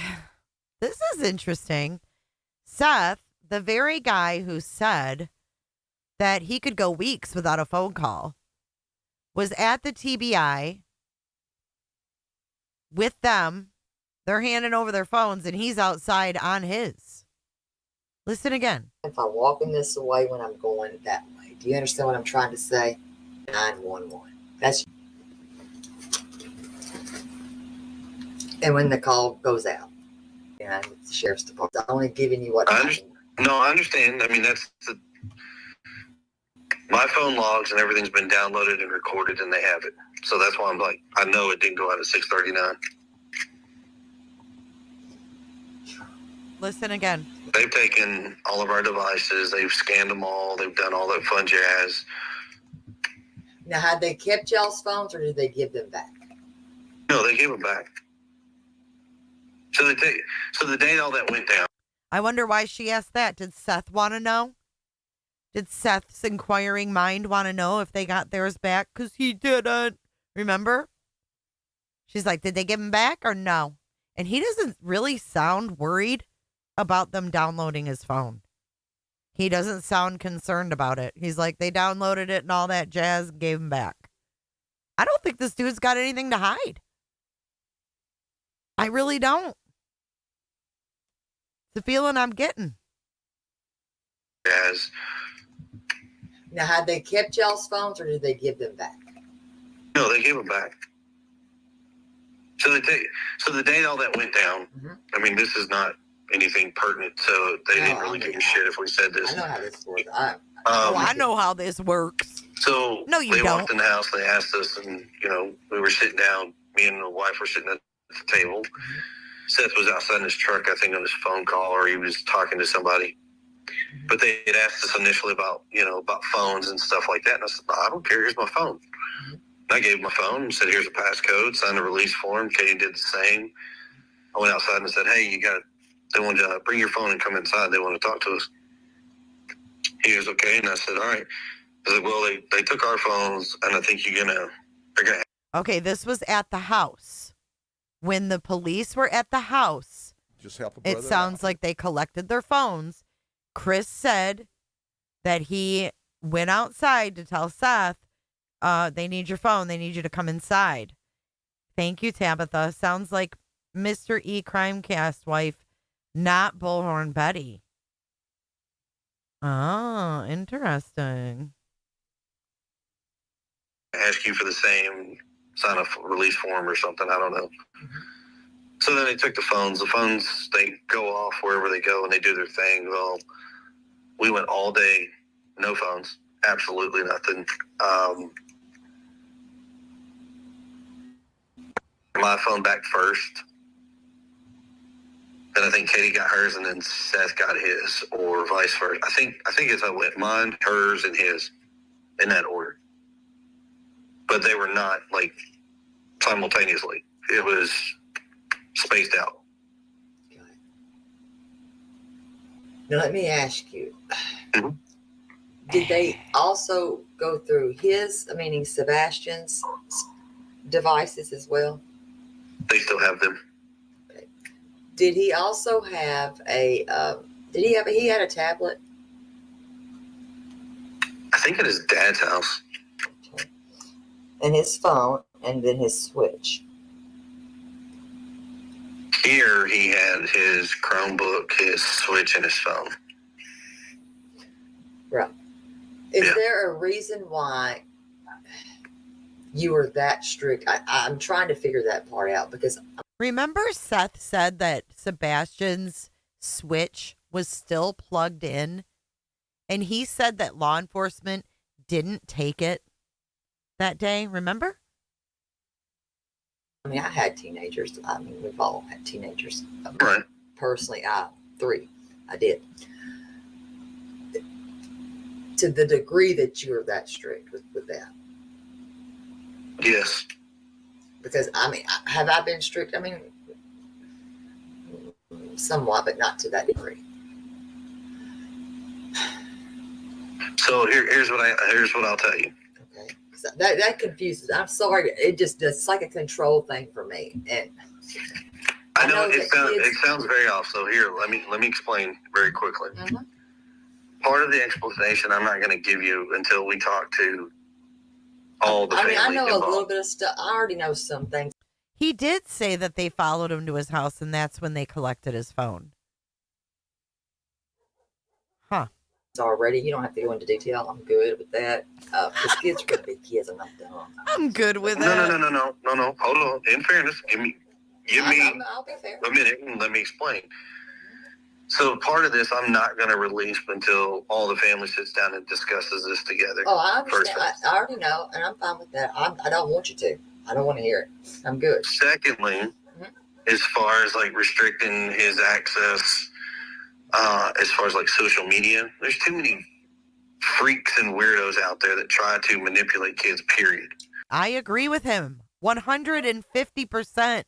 A: this is interesting. Seth, the very guy who said that he could go weeks without a phone call, was at the TBI with them. They're handing over their phones, and he's outside on his. Listen again.
P: If I'm walking this away when I'm going that way. Do you understand what I'm trying to say? 911. That's. And when the call goes out, it's the sheriff's department. I'm only giving you what I mean.
J: No, I understand. I mean, my phone logs and everything's been downloaded and recorded, and they have it. So that's why I'm like, I know it didn't go out at 6:39.
A: Listen again.
J: They've taken all of our devices. They've scanned them all. They've done all that fun jazz.
P: Now, had they kept y'all's phones or did they give them back?
J: No, they gave them back. So the day all that went down.
A: I wonder why she asked that. Did Seth want to know? Did Seth's inquiring mind want to know if they got theirs back? Because he didn't. Remember? She's like, did they give him back or no? And he doesn't really sound worried about them downloading his phone. He doesn't sound concerned about it. He's like, they downloaded it and all that jazz, gave him back. I don't think this dude's got anything to hide. I really don't. It's the feeling I'm getting.
J: Jazz.
P: Now, had they kept y'all's phones or did they give them back?
J: No, they gave them back. So the day all that went down, I mean, this is not anything pertinent, so they didn't really give a shit if we said this.
P: I know how this works.
A: I know how this works.
J: So
A: no, you
J: they
A: don't.
J: walked in the house, they asked us, and, we were sitting down. Me and the wife were sitting at the table. Seth was outside in his truck, I think, on his phone call, or he was talking to somebody. But they had asked us initially about phones and stuff like that. And I said, no, I don't care. Here's my phone. I gave him my phone and said, here's a passcode, signed a release form. Katie did the same. I went outside and said, hey, they want to bring your phone and come inside. They want to talk to us. He was okay. And I said, all right. I said, well, they took our phones and I think they're going to.
A: Okay, this was at the house. When the police were at the house,
M: just help a brother
A: it sounds
M: out.
A: like they collected their phones. Chris said that he went outside to tell Seth, they need your phone. They need you to come inside. Thank you, Tabitha. Sounds like Mr. E. Crimecast wife, not Bullhorn Betty. Oh, interesting.
J: Ask you for the same, sign a release form or something. I don't know. So then they took the phones. The phones, they go off wherever they go and they do their thing. Well, we went all day, no phones, absolutely nothing. My phone back first. Then I think Katie got hers and then Seth got his, or vice versa. I think it's I went mine, hers, and his in that order. But they were not like simultaneously. It was spaced out.
P: Now let me ask you, did they also go through meaning Sebastian's devices as well?
J: They still have them.
P: Okay. Did he also have he had a tablet?
J: I think at his dad's house.
P: Okay. And his phone, and then his Switch.
J: Here he had his Chromebook, his Switch, and his phone.
P: Right. Is there a reason why you were that strict? I'm trying to figure that part out because...
A: Remember Seth said that Sebastian's Switch was still plugged in? And he said that law enforcement didn't take it that day, remember?
P: I mean, I had teenagers. I mean, we've all had teenagers.
J: Right.
P: Personally, 3. I did. To the degree that you were that strict with that.
J: Yes.
P: Because, I mean, have I been strict? I mean, somewhat, but not to that degree.
J: So here's what I'll tell you.
P: Okay. That confuses. I'm sorry. It's like a control thing for me. And
J: I know it sounds very off. So here, let me explain very quickly. Part of the explanation I'm not going to give you until we talk to all the family
P: I know
J: involved.
P: a little bit of stuff. I already know some things.
A: He did say that they followed him to his house, and that's when they collected his phone. Huh.
P: Already, you don't have to go into detail. I'm good with that. Because kids are going to be kids. I'm not dumb.
A: I'm good with that.
J: No. Hold on. In fairness, give me
P: I'll be fair.
J: a minute and let me explain. So part of this I'm not going to release until all the family sits down and discusses this together.
P: Oh, I understand. I already know, and I'm fine with that. I don't want you to. I don't want to hear it. I'm good.
J: Secondly, as far as like restricting his access as far as like social media, there's too many freaks and weirdos out there that try to manipulate kids, period.
A: I agree with him 150%.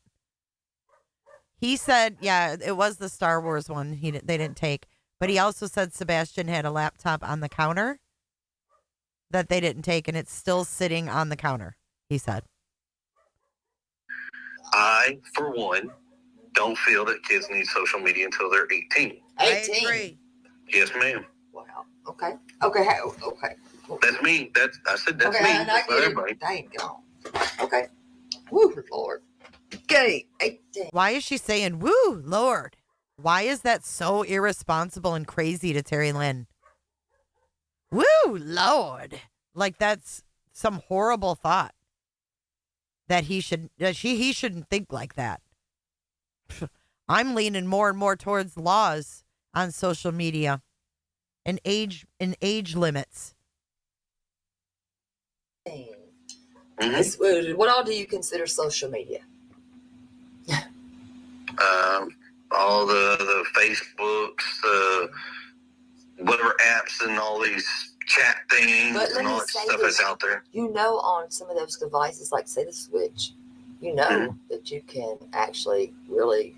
A: He said, yeah, it was the Star Wars one they didn't take. But he also said Sebastian had a laptop on the counter that they didn't take, and it's still sitting on the counter, he said.
J: I, for one, don't feel that kids need social media until they're 18.
P: 18?
A: I agree.
J: Yes, ma'am.
P: Wow. Okay. Okay. Okay.
J: That's me. I said that's
P: okay,
J: me.
P: And I
J: That's not
P: get
J: everybody.
P: it. Dang gone. Okay. Woo, Lord. Okay. 18.
A: Why is she saying, woo, Lord? Why is that so irresponsible and crazy to terrulynn? Woo, Lord. Like that's some horrible thought that he shouldn't think like that. I'm leaning more and more towards laws on social media and age limits.
J: Mm-hmm.
P: What all do you consider social media?
J: All the Facebooks, the whatever apps and all these chat things and all that stuff that's out there.
P: You know, on some of those devices, like say the Switch, you know that you can actually really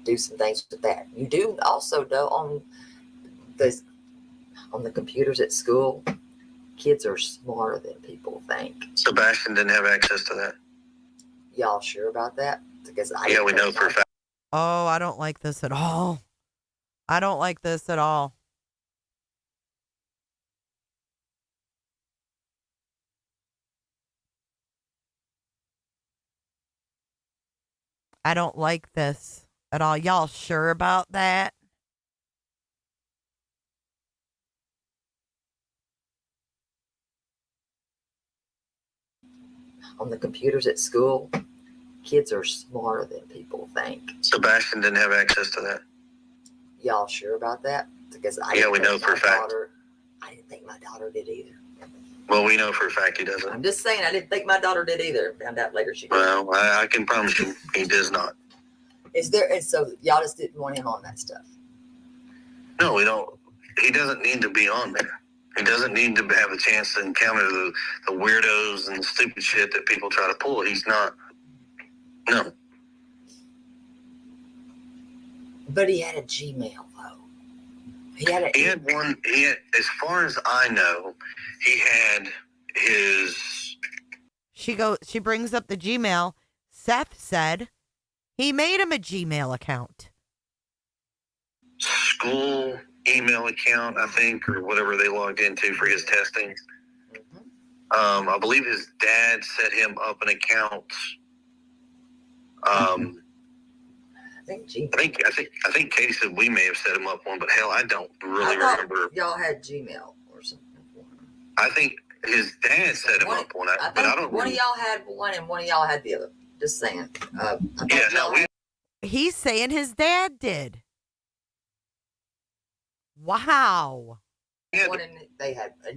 P: do some things with that. You do also know on the computers at school, kids are smarter than people think.
J: Sebastian didn't have access to that.
P: Y'all sure about that? Because
J: we know for a fact.
A: Oh, I don't like this at all. I don't like this at all. I don't like this at all. Y'all sure about that?
P: On the computers at school, kids are smarter than people think.
J: Sebastian didn't have access to that.
P: Y'all sure about that? Because
J: we know for a fact.
P: I didn't think my daughter did either.
J: Well, we know for a fact he doesn't.
P: I'm just saying, I didn't think my daughter did either. Found out later she did.
J: Well, I can promise you, he does not.
P: And so y'all just didn't want him on that stuff?
J: No, we don't. He doesn't need to be on there. He doesn't need to have a chance to encounter the weirdos and the stupid shit that people try to pull. He's not. No.
P: But he had a Gmail, though. He had
J: one. As far as I know, he had his.
A: She brings up the Gmail. Seth said he made him a Gmail account.
J: School email account, I think, or whatever they logged into for his testing. I believe his dad set him up an account. I think Katie said we may have set him up one, but hell, I don't really remember.
P: Y'all had Gmail or something.
J: I think his dad set him up one, but I don't.
P: One of y'all had one and one of y'all had the other. Just saying.
A: He's saying his dad did. Wow.
P: One and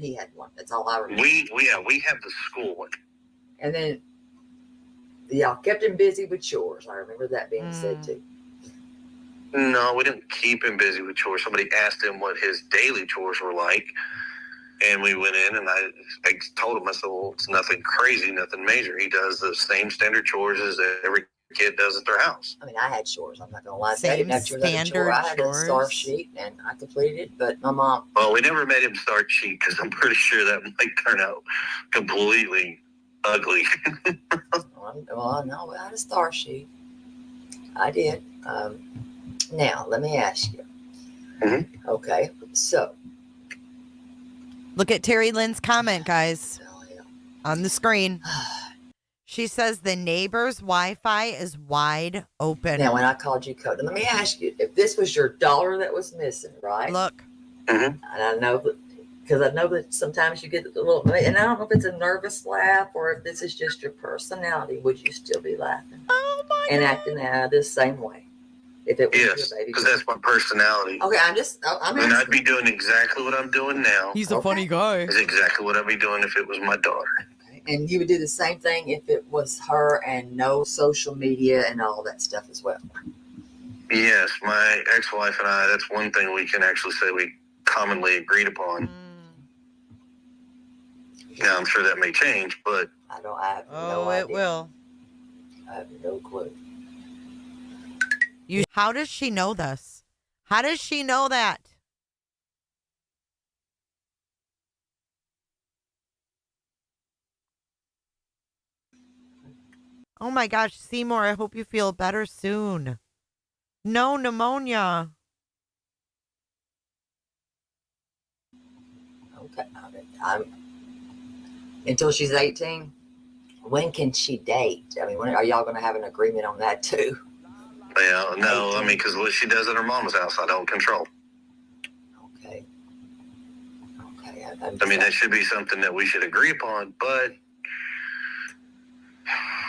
P: he had one. That's all I remember.
J: We have the school one.
P: And then y'all kept him busy with chores. I remember that being said too.
J: No, we didn't keep him busy with chores. Somebody asked him what his daily chores were like, and we went in and I told him, I said, well, it's nothing crazy, nothing major. He does the same standard chores as every kid does at their house.
P: I mean, I had chores. I'm not going to lie.
A: Same standard
P: I had a
A: chores.
P: star sheet and I completed it, but my mom.
J: Well, we never made him start sheet because I'm pretty sure that might turn out completely ugly.
P: Well, no, I had a star sheet. I did. Now, let me ask you.
J: Mm-hmm.
P: Okay, so.
A: Look at terrulynn's comment, guys, on the screen. She says the neighbor's Wi-Fi is wide open.
P: Now, when I called you code, let me ask you, if this was your daughter that was missing, right?
A: Look.
J: Mm-hmm.
P: And I know because I know that sometimes you get a little, and I don't know if it's a nervous laugh or if this is just your personality. Would you still be laughing?
A: Oh my
P: and
A: God.
P: acting out the same way? If it was your baby.
J: Because that's my personality.
P: Okay, I'm
J: and I'd be doing exactly what I'm doing now.
A: He's a funny guy.
J: Is exactly what I'd be doing if it was my daughter.
P: Okay. And you would do the same thing if it was her and no social media and all that stuff as well.
J: Yes, my ex-wife and I, that's one thing we can actually say we commonly agreed upon. Now, I'm sure that may change, but...
P: I have no idea.
A: It will.
P: I have no clue.
A: How does she know this? How does she know that? Oh my gosh, Seymour, I hope you feel better soon. No pneumonia.
P: Okay. I'm until she's 18. When can she date? I mean, when are y'all going to have an agreement on that too?
J: Well, no, I mean, because what she does at her mama's house, I don't control.
P: Okay.
J: I mean, that should be something that we should agree upon, but...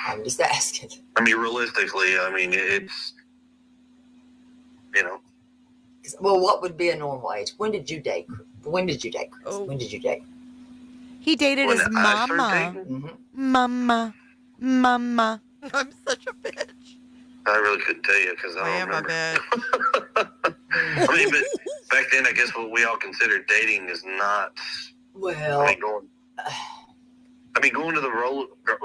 P: I'm just asking.
J: I mean, realistically, I mean, it's... You know.
P: Well, what would be a normal age? When did you date? When did you date, Chris?
A: Oh.
P: When did you date?
A: He dated
J: When
A: his
J: I started
A: mama.
J: dating?
A: Mama. I'm such a bitch.
J: I really couldn't tell you because I don't remember. I mean, but back then, I guess what we all considered dating is not...
P: Well...
J: I mean, going to the roller, like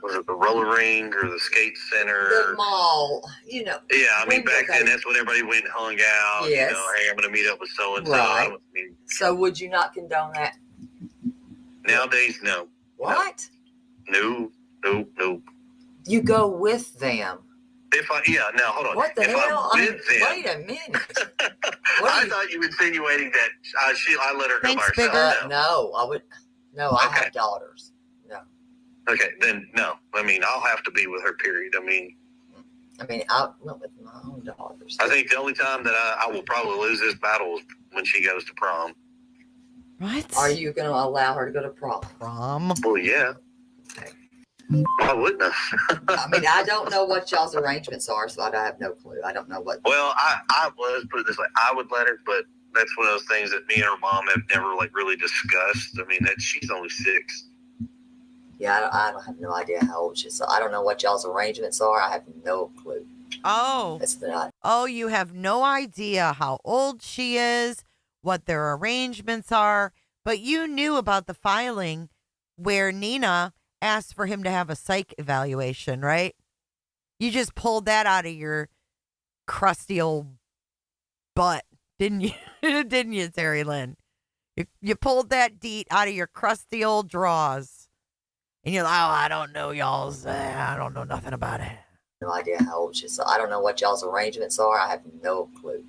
J: was it the roller rink or the skate center?
P: The mall, you know.
J: Yeah, I mean, back then, that's when everybody went and hung out.
P: Yes.
J: You know, hey, I'm going to meet up with so-and-so.
P: Right.
J: I mean,
P: So would you not condone that?
J: nowadays, no.
P: What?
J: No.
P: You go with them.
J: Now, hold on.
P: What the
J: if
P: hell?
J: I'm with them,
P: wait a minute.
J: I thought you were insinuating that I let her go by
A: Thanks,
J: herself.
P: No, I would. No, I have daughters. No.
J: Okay, then no. I mean, I'll have to be with her, period. I mean,
P: I went with my own daughters.
J: I think the only time that I will probably lose this battle is when she goes to prom.
A: What?
P: Are you going to allow her to go to prom?
J: Well, yeah.
P: Okay.
J: Why wouldn't I?
P: I mean, I don't know what y'all's arrangements are, so I have no clue. I don't know what.
J: Well, let's put it this way. I would let her, but that's one of those things that me and her mom have never really discussed. I mean, she's only 6.
P: Yeah, I don't have no idea how old she is. So I don't know what y'all's arrangements are. I have no clue.
A: Oh.
P: That's not.
A: Oh, you have no idea how old she is, what their arrangements are, but you knew about the filing where Nina asked for him to have a psych evaluation, right? You just pulled that out of your crusty old butt, didn't you? Didn't you, terrulynn? You pulled that deet out of your crusty old drawers. And you're like, oh, I don't know y'all's, I don't know nothing about it.
P: No idea how old she is. So I don't know what y'all's arrangements are. I have no clue.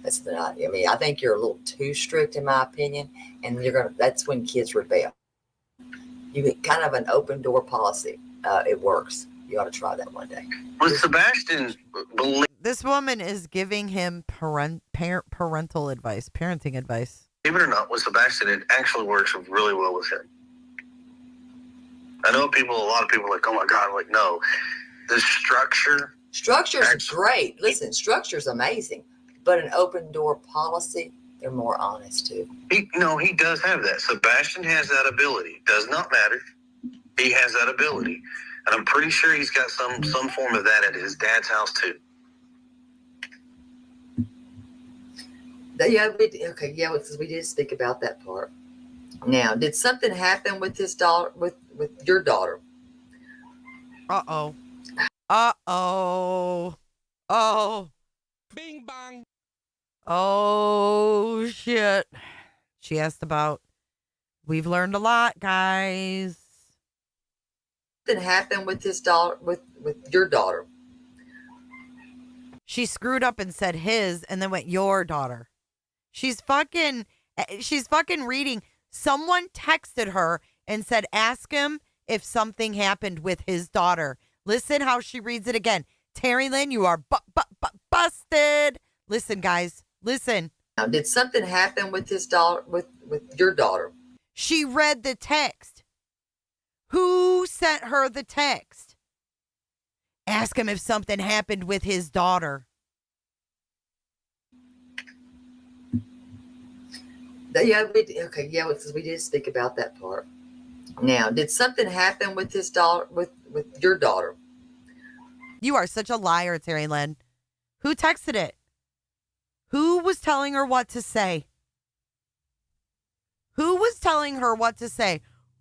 P: That's not. I mean, I think you're a little too strict, in my opinion, and that's when kids rebel. You get kind of an open door policy. It works. You ought to try that one day.
J: Was Sebastian
A: This woman is giving him parental advice, parenting advice.
J: believe it or not, with Sebastian, it actually works really well with him. I know a lot of people are like, oh my God, like, no. The structure.
P: Structure's great. Listen, structure's amazing. But an open door policy, they're more honest too.
J: He does have that. Sebastian has that ability. Does not matter. He has that ability. And I'm pretty sure he's got some form of that at his dad's house too.
P: Yeah, because we did speak about that part. Now, did something happen with his daughter, with your daughter?
A: Uh-oh. Uh-oh. Oh.
R: Bing bang.
A: Oh, shit. She asked about, we've learned a lot, guys.
P: Something happened with his daughter, with your daughter.
A: She screwed up and said his and then went your daughter. She's fucking reading. Someone texted her and said, ask him if something happened with his daughter. Listen how she reads it again. terrulynn, you are busted. Listen, guys. Listen.
P: Now, did something happen with his daughter, with your daughter?
A: She read the text. Who sent her the text? Ask him if something happened with his daughter.
P: Yeah, because we did speak about that part. Now, did something happen with his daughter, with your daughter?
A: You are such a liar, terrulynn. Who texted it? Who was telling her what to say? Who was telling her what to say?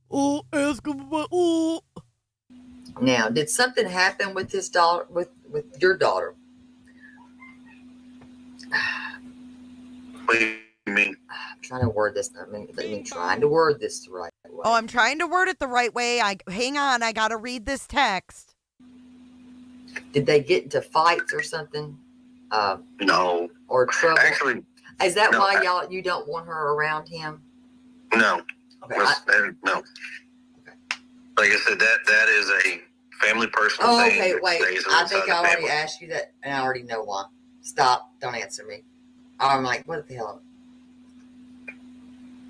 A: Oh, ask him about, oh.
P: Now, did something happen with his daughter, with your daughter?
J: What do you mean?
P: I'm trying to word this. I mean, trying to word this the right way.
A: Oh, I'm trying to word it the right way. Hang on, I gotta read this text.
P: Did they get into fights or something?
J: No.
P: Or trouble?
J: Actually,
P: is that
J: no,
P: why you don't want her around him?
J: No.
P: Okay,
J: no. Okay. Like I said, that is a family personal thing.
P: Okay, wait. I think I already
J: family.
P: asked you that, and I already know why. Stop. Don't answer me. I'm like, what the hell?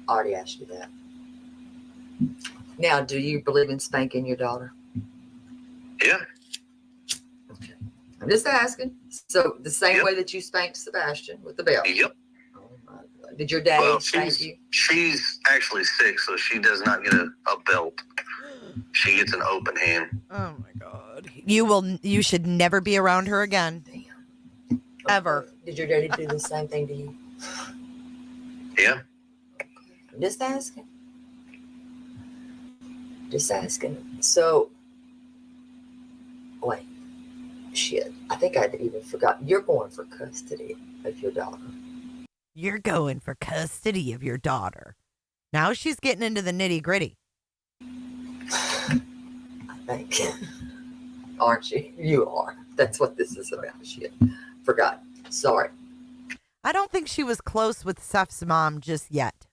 P: I already asked you that. Now, do you believe in spanking your daughter?
J: Yeah.
P: Okay. I'm just asking. So, the same way that you spanked Sebastian with the belt?
J: Yep.
P: Oh my God. Did your daddy spank you?
J: She's actually 6, so she does not get a belt. She gets an open hand.
A: Oh my God. You should never be around her again.
P: Damn.
A: Ever.
P: Did your daddy do the same thing to you?
J: Yeah.
P: I'm just asking. Just asking. So, wait. Shit. I think I even forgot. You're going for custody of your daughter.
A: You're going for custody of your daughter. Now she's getting into the nitty gritty.
P: I think. Aren't you? You are. That's what this is about. Shit. Forgot. Sorry.
A: I don't think she was close with Seth's mom just yet.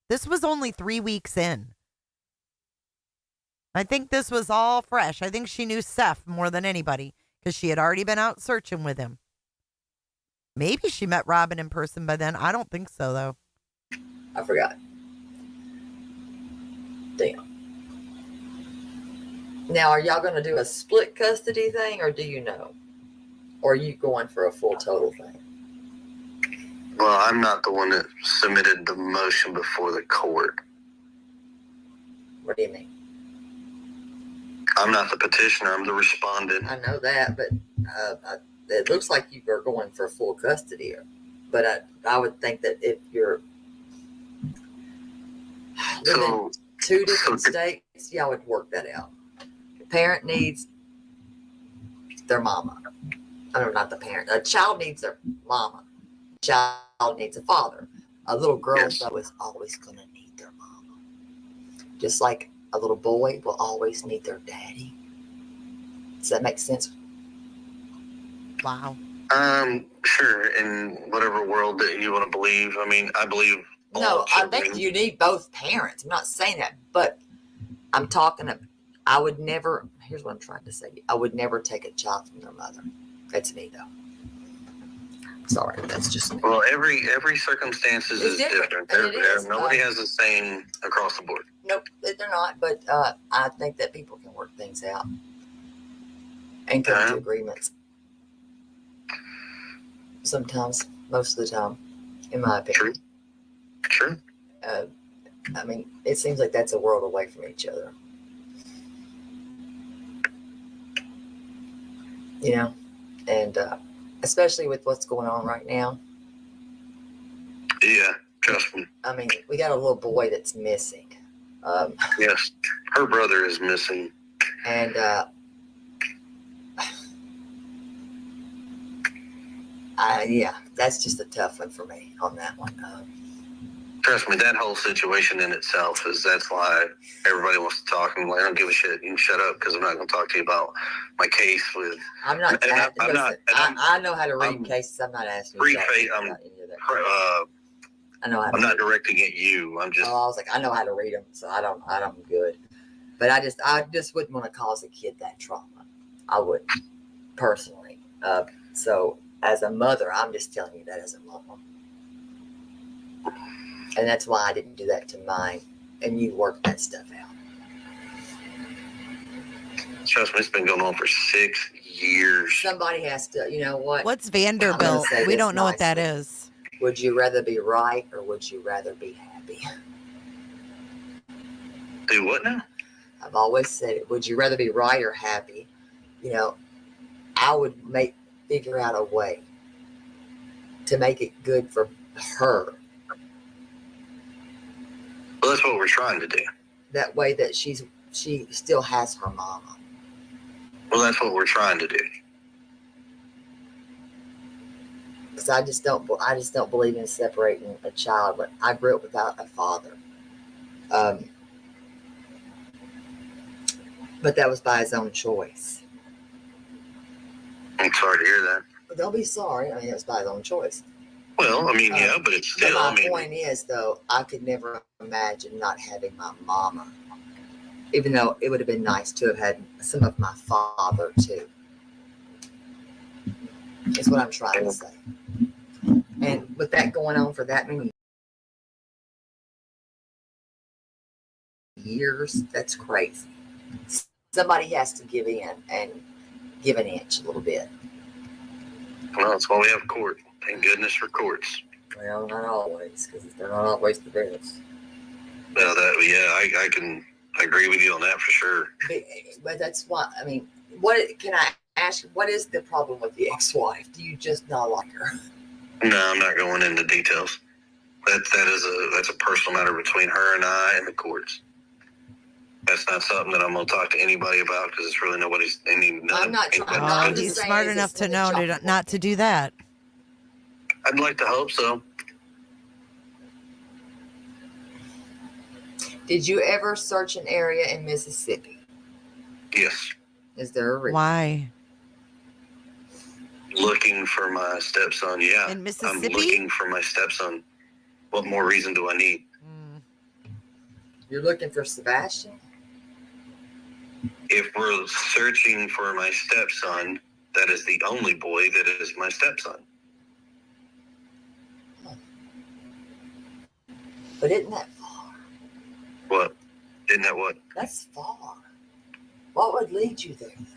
A: This was only 3 weeks in. I think this was all fresh. I think she knew Seth more than anybody because she had already been out searching with him. Maybe she met Robin in person by then. I don't think so, though.
P: I forgot. Damn. Now, are y'all going to do a split custody thing, or do you know? Or are you going for a full total thing?
J: Well, I'm not the one that submitted the motion before the court.
P: What do you mean?
J: I'm not the petitioner. I'm the respondent.
P: I know that, but it looks like you are going for full custody. But I would think that if you're living in 2 different states, y'all would work that out. The parent needs their mama. I mean, not the parent. A child needs their mama. A child needs a father. A little girl, though, is always going to need their mama. Just like a little boy will always need their daddy. Does that make sense?
A: Wow.
J: Sure. In whatever world that you want to believe. I mean, I believe.
P: No, I think you need both parents. I'm not saying that, but I'm talking. I would never. Here's what I'm trying to say. I would never take a child from their mother. That's me, though. Sorry, that's just me.
J: Well, every circumstances is different. Nobody has the same across the board.
P: Nope, they're not. But I think that people can work things out and come to agreements. Sometimes, most of the time, in my opinion.
J: True.
P: I mean, it seems like that's a world away from each other. You know, and especially with what's going on right now.
J: Yeah, trust me.
P: I mean, we got a little boy that's missing.
J: Yes, her brother is missing.
P: And yeah, that's just a tough one for me on that one.
J: Trust me, that whole situation in itself that's why everybody wants to talk. I'm like, I don't give a shit. You can shut up because I'm not going to talk to you about my case with.
P: I'm not. I know how to read cases. I'm not asking you about any of that. I know how to.
J: I'm not directing at you. I'm just.
P: Oh, I was like, I know how to read them, so I'm good. But I just wouldn't want to cause a kid that trauma. I wouldn't, personally. So as a mother, I'm just telling you that as a mom. And that's why I didn't do that to mine. And you work that stuff out.
J: Trust me, it's been going on for 6 years.
P: Somebody has to, you know what?
A: What's Vanderbilt? We don't know what that is.
P: Would you rather be right or would you rather be happy?
J: Do what now?
P: I've always said it. Would you rather be right or happy? You know, I would figure out a way to make it good for her.
J: Well, that's what we're trying to do.
P: That way that she still has her mama.
J: Well, that's what we're trying to do.
P: Because I just don't believe in separating a child. But I grew up without a father. But that was by his own choice.
J: I'm sorry to hear that.
P: But don't be sorry. I mean, it was by his own choice.
J: Well, I mean, yeah, but it's still.
P: But my point is, though, I could never imagine not having my mama. Even though it would have been nice to have had some of my father, too. That's what I'm trying to say. And with that going on for that many years, that's crazy. Somebody has to give in and give an inch a little bit.
J: Well, that's why we have court. Thank goodness for courts.
P: Well, not always, because they're not always the best.
J: Well, I can agree with you on that for sure.
P: But that's why, I mean, what can I ask? What is the problem with the ex-wife? Do you just not like her?
J: No, I'm not going into details. That's a personal matter between her and I and the courts. That's not something that I'm going to talk to anybody about because it's really nobody's.
A: I'm not. He's smart enough to know not to do that.
J: I'd like to hope so.
P: Did you ever search an area in Mississippi?
J: Yes.
P: Is there a reason?
A: Why?
J: Looking for my stepson, yeah.
A: In Mississippi?
J: I'm looking for my stepson. What more reason do I need?
P: You're looking for Sebastian?
J: If we're searching for my stepson, that is the only boy that is my stepson.
P: But isn't that far?
J: What? Isn't that what?
P: That's far. What would lead you there? I'm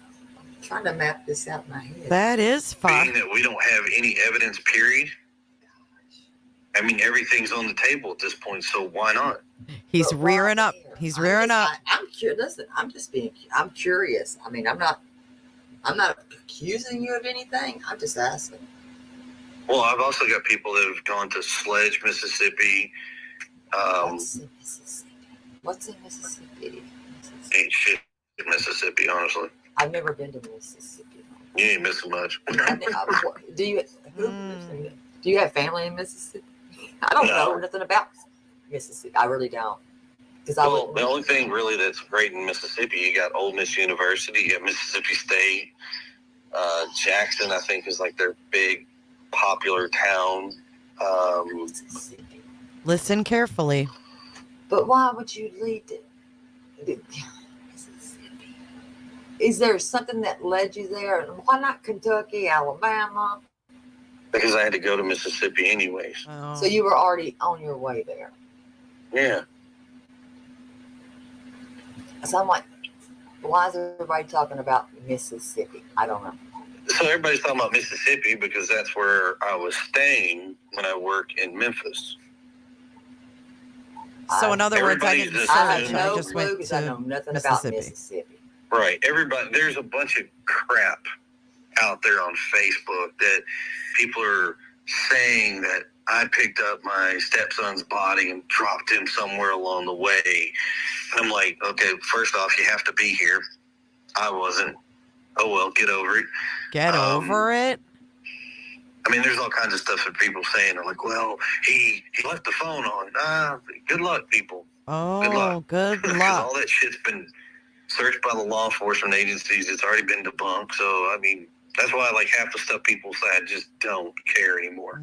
P: trying to map this out in my head.
A: That is far.
J: Being that we don't have any evidence, period. I mean, everything's on the table at this point, so why not?
A: He's rearing up. He's rearing up.
P: I'm curious. Listen, I'm curious. I mean, I'm not accusing you of anything. I'm just asking.
J: Well, I've also got people that have gone to Sledge, Mississippi.
P: What's in Mississippi?
J: Ain't shit in Mississippi, honestly.
P: I've never been to Mississippi.
J: You ain't missing much.
P: Do you have family in Mississippi? I don't know nothing about Mississippi. I really don't.
J: The only thing really that's great in Mississippi, you got Ole Miss University, you got Mississippi State, Jackson, I think, is like their big popular town.
A: Listen carefully.
P: But why would you lead to Mississippi? Is there something that led you there? Why not Kentucky, Alabama?
J: Because I had to go to Mississippi anyways.
A: Oh.
P: So you were already on your way there.
J: Yeah.
P: So I'm like, why is everybody talking about Mississippi? I don't know.
J: So everybody's talking about Mississippi because that's where I was staying when I worked in Memphis.
A: So in other words, I didn't search.
P: I have no
A: I just
P: clue
A: went
P: because
A: to
P: I know nothing about Mississippi.
J: Right. There's a bunch of crap out there on Facebook that people are saying that I picked up my stepson's body and dropped him somewhere along the way. And I'm like, okay, first off, you have to be here. I wasn't. Oh, well, get over it.
A: Get over it?
J: I mean, there's all kinds of stuff that people saying. They're like, well, he left the phone on. Good luck, people.
A: Oh, good
J: Because
A: luck.
J: all that shit's been searched by the law enforcement agencies. It's already been debunked. So, I mean, that's why, like, half the stuff people say, I just don't care anymore.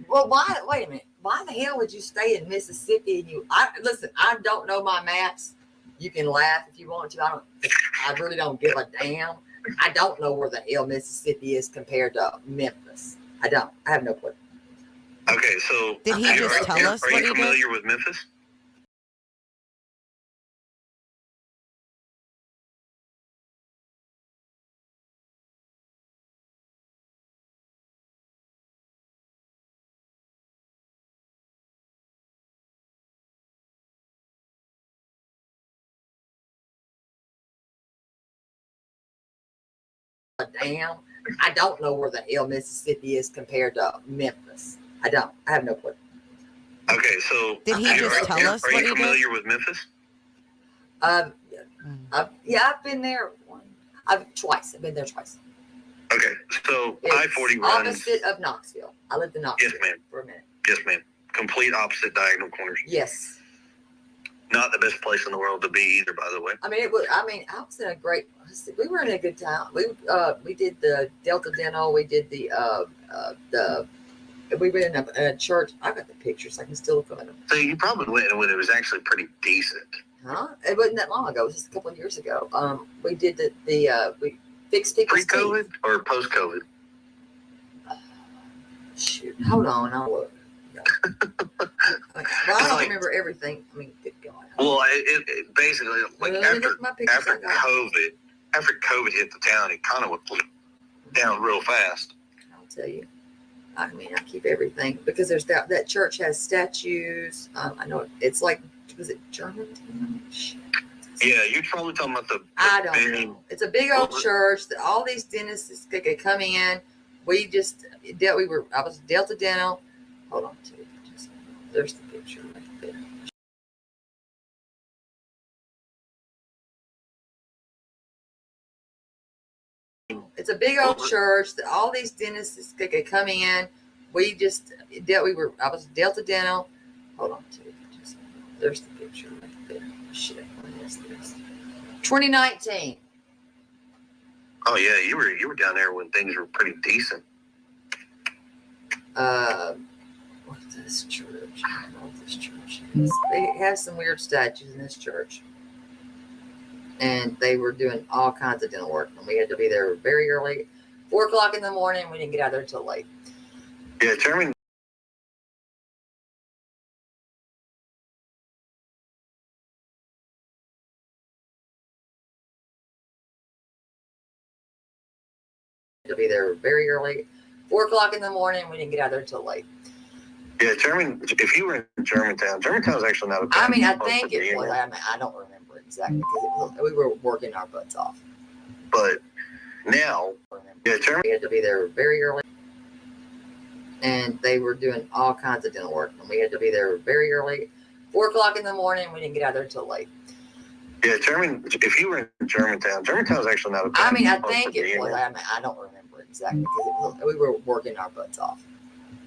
P: Well, wait a minute. Why the hell would you stay in Mississippi? Listen, I don't know my maps. You can laugh if you want to. I really don't give a damn. I don't know where the hell Mississippi is compared to Memphis. I don't. I have no clue.
J: Okay, so
A: Did he just tell us
J: are
A: what
J: you
A: he did?
J: familiar with Memphis?
P: Damn. I don't know where the hell Mississippi is compared to Memphis. I don't. I have no clue.
J: Okay, so
A: Did he just tell us
J: Are
A: what
J: you
A: he did?
J: familiar with Memphis?
P: Yeah, I've been there twice. I've been there twice.
J: Okay, so
P: It's
J: I-40 runs
P: opposite of Knoxville. I lived in Knoxville for a minute.
J: Yes, ma'am. Complete opposite diagonal corners.
P: Yes.
J: Not the best place in the world to be either, by the way.
P: I mean, I was in a great. We were in a good time. We did the Delta Dental. We did the. We were in a church. I got the pictures. I can still look at them.
J: So you probably went when it was actually pretty decent.
P: Huh? It wasn't that long ago. It was just a couple of years ago. We did we fixed people's
J: pre-COVID or post-COVID.
P: Shoot, hold on. I'll look. Well, I don't remember everything. I mean, good God.
J: Well, it basically like after COVID hit the town, it kind of went down real fast.
P: I'll tell you. I mean, I keep everything because there's that church has statues. I know it's like, was it Germantown?
J: Yeah, you're probably talking about the
P: I don't know. It's a big old church that all these dentists could come in. I was Delta Dental. Hold on, there's the picture right there. It's a big old church that all these dentists could come in. I was Delta Dental. Hold on, there's the picture right there. Shit, what is this? 2019.
J: Oh yeah, you were down there when things were pretty decent.
P: What's this church? I don't know what this church is. They have some weird statues in this church. And they were doing all kinds of dental work. And we had to be there very early. 4 o'clock in the morning. We didn't get out there till late.
J: Yeah, German.
P: To be there very early. 4 o'clock in the morning. We didn't get out there till late.
J: Yeah, if you were in Germantown's actually not a bad.
P: I mean, I think it was. I don't remember exactly because we were working our butts off.
J: But now, yeah,
P: we had to be there very early. And they were doing all kinds of dental work. And we had to be there very early. 4 o'clock in the morning. We didn't get out there till late.
J: Yeah, if you were in Germantown's actually not a bad.
P: I mean, I think it was. I don't remember exactly because we were working our butts off.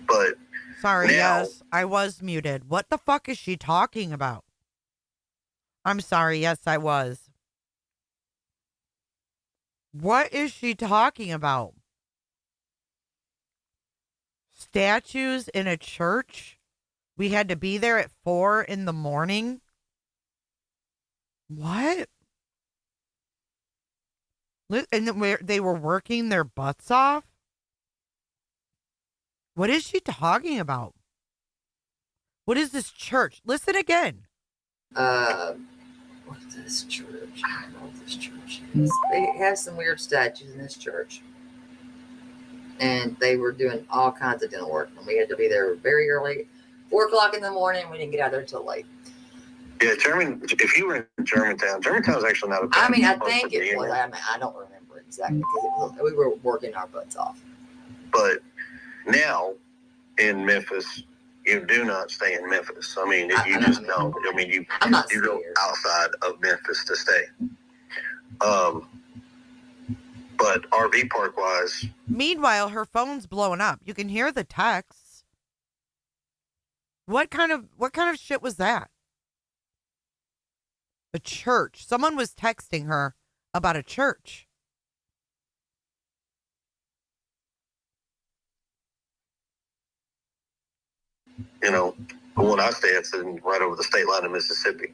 J: But
A: sorry,
J: now,
A: yes, I was muted. What the fuck is she talking about? I'm sorry, yes, I was. What is she talking about? Statues in a church? We had to be there at 4 in the morning? What? And they were working their butts off? What is she talking about? What is this church? Listen again.
P: What's this church? I don't know what this church is. They have some weird statues in this church. And they were doing all kinds of dental work. And we had to be there very early. 4 o'clock in the morning. We didn't get out there till late.
J: Yeah, if you were in Germantown's actually not a bad.
P: I mean, I think it was. I don't remember exactly because we were working our butts off.
J: But now in Memphis, you do not stay in Memphis. I mean, you just don't. I mean, you go outside of Memphis to stay. But RV park wise.
A: Meanwhile, her phone's blowing up. You can hear the texts. What kind of shit was that? A church. Someone was texting her about a church.
J: You know, the one I stay at's right over the state line of Mississippi.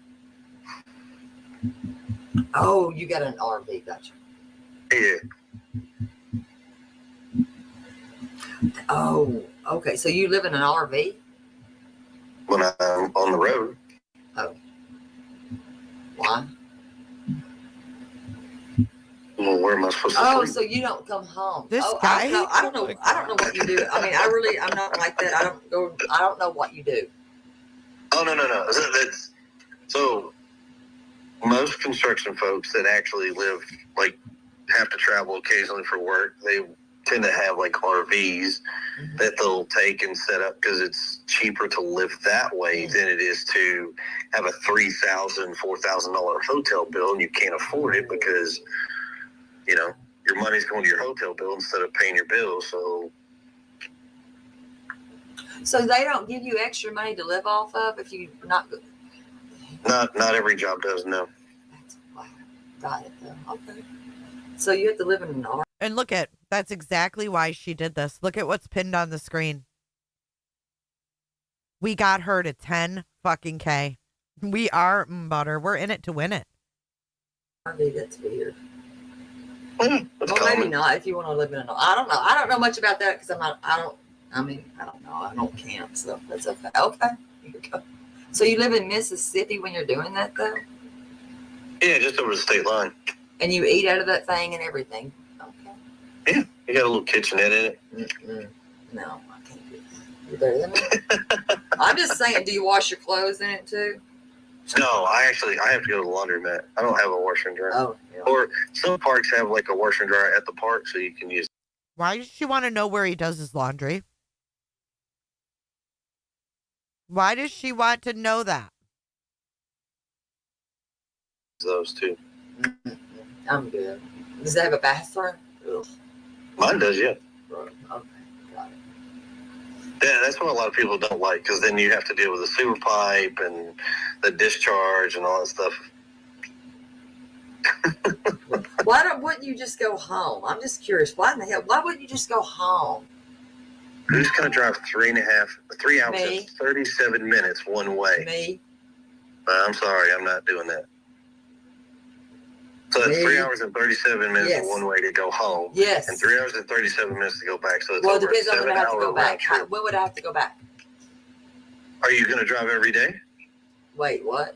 P: Oh, you got an RV, gotcha.
J: Yeah.
P: Oh, okay. So you live in an RV?
J: When I'm on the road.
P: Oh. Why?
J: Well, where am I supposed to sleep?
P: So you don't come home.
A: This guy?
P: I don't know what you do. I mean, I'm not like that. I don't know what you do.
J: Oh, no. So most construction folks that actually live, like, have to travel occasionally for work, they tend to have like RVs that they'll take and set up because it's cheaper to live that way than it is to have a $3,000, $4,000 hotel bill, and you can't afford it because, you know, your money's going to your hotel bill instead of paying your bill. So
P: they don't give you extra money to live off of if you not
J: every job does, no.
P: Wow. Got it though. Okay. So you have to live in an RV.
A: And look at, that's exactly why she did this. Look at what's pinned on the screen. We got her to 10 fucking K. We are butter. We're in it to win it.
P: RV, that's weird. Well, maybe not if you want to live in an. I don't know. I don't know much about that because I'm not. I don't know. I don't camp, so that's okay. Okay. Here we go. So you live in Mississippi when you're doing that though?
J: Yeah, just over the state line.
P: And you eat out of that thing and everything.
J: Yeah, you got a little kitchenette in it.
P: No, I can't do that. You're better than me. I'm just saying, do you wash your clothes in it too?
J: No, I have to go to the laundromat. I don't have a washer and dryer.
P: Oh, yeah.
J: Or some parks have like a washer and dryer at the park, so you can use.
A: Why does she want to know where he does his laundry? Why does she want to know that?
J: Those two.
P: I'm good. Does it have a bathroom? Ugh.
J: Mine does, yeah.
P: Okay, got it.
J: Yeah, that's what a lot of people don't like, because then you have to deal with the sewer pipe and the discharge and all that stuff.
P: Wouldn't you just go home? I'm just curious. Why in the hell? Why wouldn't you just go home?
J: Who's going to drive 3 hours and 37 minutes one way?
P: Me.
J: I'm sorry, I'm not doing that. So that's 3 hours and 37 minutes one way to go home.
P: Yes.
J: And 3 hours and 37 minutes to go back. So it's
P: Well, it
J: over
P: depends
J: a
P: on when I have to go back.
J: trip.
P: When would I have to go back?
J: Are you going to drive every day?
P: Wait, what?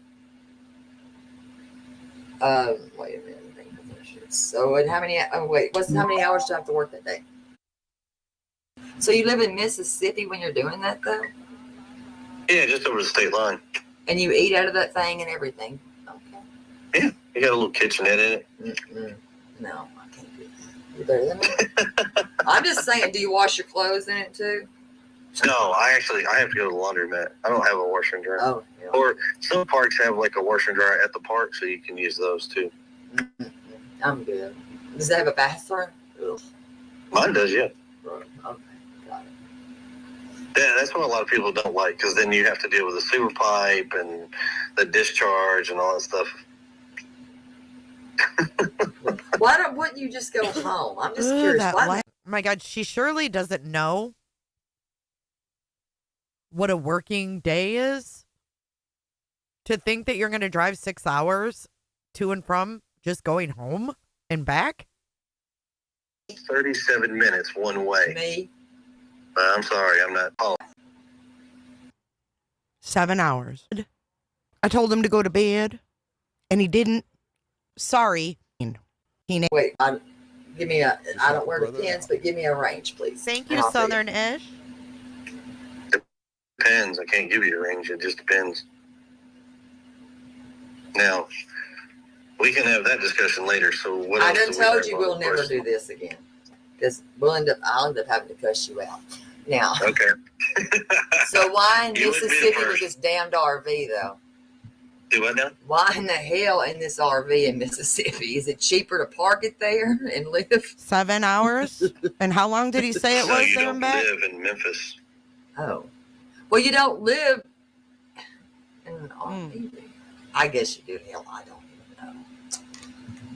P: Wait a minute. So, and how many? Oh, wait. How many hours do I have to work that day? So you live in Mississippi when you're doing that, though?
J: Yeah, just over the state line.
P: And you eat out of that thing and everything? Okay.
J: Yeah, you got a little kitchenette in it.
P: No, I can't do that. You're better than me. I'm just saying, do you wash your clothes in it too?
J: No, I have to go to the laundromat. I don't have a washer and dryer.
P: Oh, yeah.
J: Or some parks have like a washer and dryer at the park, so you can use those too.
P: I'm good. Does it have a bathroom? Ugh.
J: Mine does, yeah.
P: Okay, got it.
J: Yeah, that's what a lot of people don't like, because then you have to deal with the sewer pipe and the discharge and all that stuff.
P: Wouldn't you just go home? I'm just curious.
A: Oh my God, she surely doesn't know what a working day is. To think that you're going to drive 6 hours to and from just going home and back?
J: 37 minutes one way.
P: Me?
J: I'm sorry, I'm not. Oh.
A: 7 hours. I told him to go to bed, and he didn't. Sorry.
P: Wait, give me a. I don't wear the pins, but give me a range, please.
A: Thank you, Southern-ish.
J: Depends. I can't give you a range. It just depends. Now, we can have that discussion later. So what?
P: I done told you we'll never do this again, because I'll end up having to cuss you out. Now.
J: Okay.
P: So why in Mississippi with this damned RV though?
J: Do what now?
P: Why in the hell in this RV in Mississippi? Is it cheaper to park it there and live?
A: 7 hours? And how long did he say it was there and back?
J: You don't live in Memphis.
P: Oh. Well, you don't live in an RV. I guess you do. Hell, I don't even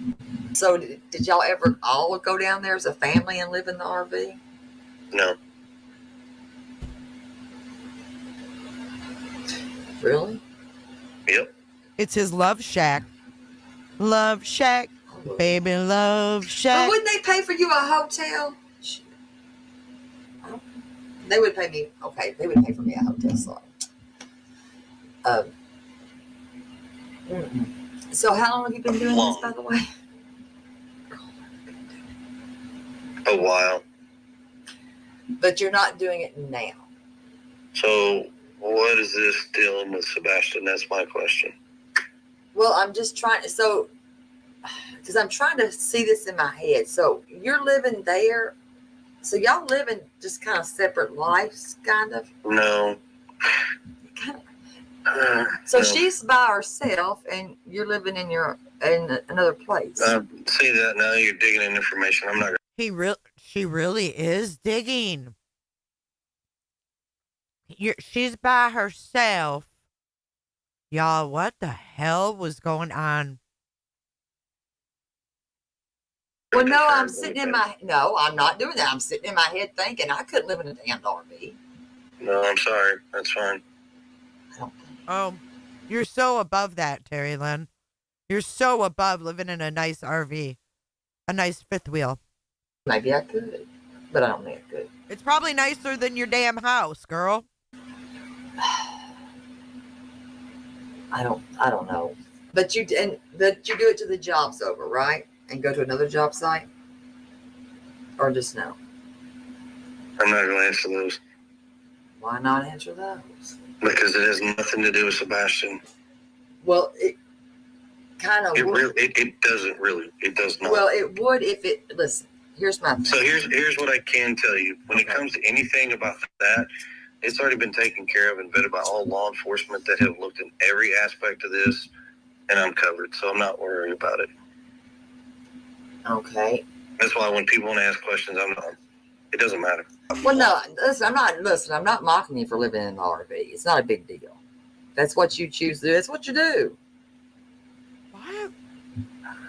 P: know. So did y'all ever all go down there as a family and live in the RV?
J: No.
P: Really?
J: Yep.
A: It's his love shack. Love shack. Baby love shack.
P: Well, wouldn't they pay for you a hotel? They would pay me. Okay, they would pay for me a hotel. Sorry. So how long have you been doing this, by the way?
J: A while.
P: But you're not doing it now.
J: So what is this dealing with Sebastian? That's my question.
P: Well, I'm just trying. So, because I'm trying to see this in my head. So you're living there So y'all live in just kind of separate lives, kind of?
J: No.
P: So
J: no.
P: she's by herself, and you're living in another place.
J: See that now? You're digging in information. I'm not.
A: She really is digging. She's by herself. Y'all, what the hell was going on?
P: Well, no, I'm not doing that. I'm sitting in my head thinking I couldn't live in a damn RV.
J: No, I'm sorry. That's fine.
A: Oh, you're so above that, terrulynn. You're so above living in a nice RV. A nice fifth wheel.
P: Maybe I could, but I don't think I could.
A: It's probably nicer than your damn house, girl.
P: I don't know. But you do it till the job's over, right? And go to another job site? Or just no?
J: I'm not going to answer those.
P: Why not answer those?
J: Because it has nothing to do with Sebastian.
P: Well, it kind of would.
J: It doesn't really. It does not.
P: Well, it would if it. Listen, here's my thing.
J: So here's what I can tell you. When it comes to anything about that, it's already been taken care of and vetted by all law enforcement that have looked at every aspect of this, and I'm covered. So I'm not worried about it.
P: Okay.
J: That's why when people want to ask questions, it doesn't matter.
P: Well, no, I'm not mocking you for living in an RV. It's not a big deal. That's what you choose to do. That's what you do.
A: What?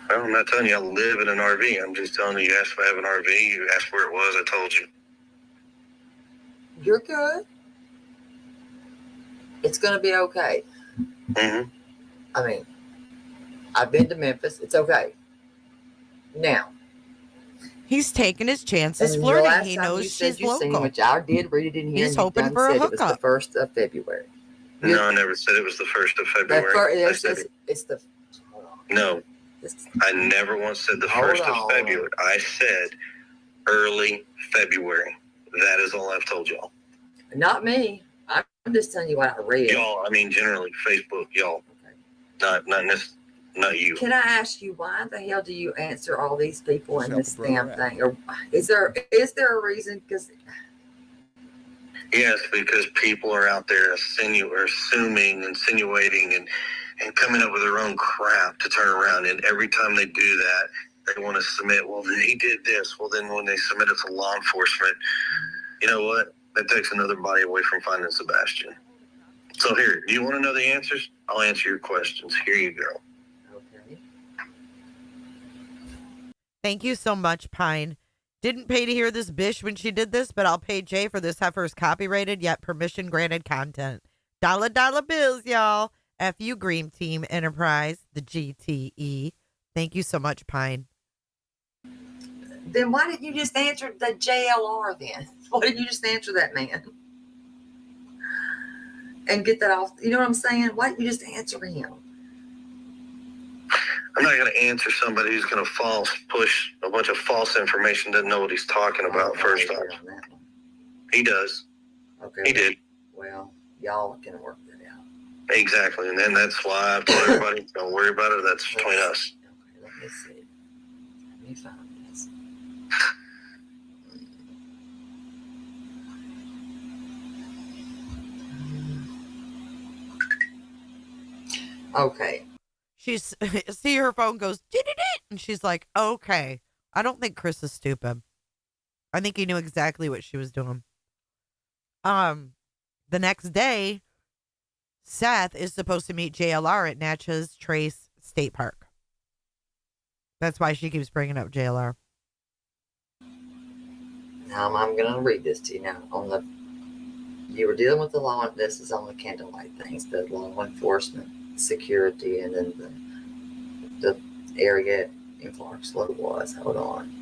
J: Well, I'm not telling you I live in an RV. I'm just telling you asked if I have an RV. You asked where it was. I told you.
P: You're good. It's going to be okay.
J: Mm-hmm.
P: I mean, I've been to Memphis. It's okay. Now.
A: He's taking his chances flirting. He knows she's local.
P: Which I did read it in here.
A: He's hoping for a hookup.
P: It was the 1st of February.
J: No, I never said it was the 1st of February. No, I never once said the 1st of February. I said early February. That is all I've told y'all.
P: Not me. I'm just telling you what I read.
J: Y'all, I mean generally Facebook, y'all. Okay. Not you.
P: Can I ask you why the hell do you answer all these people in this damn thing? Or is there a reason? Because
J: yes, because people are out there assuming, insinuating, and coming up with their own crap to turn around. And every time they do that, they want to submit. Well, then he did this. Well, then when they submit it to law enforcement, you know what? That takes another body away from finding Sebastian. So here, do you want to know the answers? I'll answer your questions. Here you go.
A: Thank you so much, Pine. Didn't pay to hear this bish when she did this, but I'll pay Jay for this heifer's copyrighted yet permission granted content. Dollar bills, y'all. F.U. Green Team Enterprise, the GTE. Thank you so much, Pine.
P: Then why didn't you just answer the JLR then? Why didn't you just answer that man? And get that off? You know what I'm saying? Why didn't you just answer him?
J: I'm not going to answer somebody who's going to push a bunch of false information, doesn't know what he's talking about first off. He does.
P: Okay.
J: He did.
P: Well, y'all can work that out.
J: Exactly. And then that's why I've told everybody, don't worry about it. That's between us.
P: Okay, let me see. Let me find this. Okay.
A: See her phone goes, and she's like, okay. I don't think Chris is stupid. I think he knew exactly what she was doing. The next day, Seth is supposed to meet JLR at Natchez Trace State Park. That's why she keeps bringing up JLR.
P: Now I'm going to read this to you now. You were dealing with the law. This is on the candlelight things, the law enforcement, security, and then the area in Clarksville was. Hold on.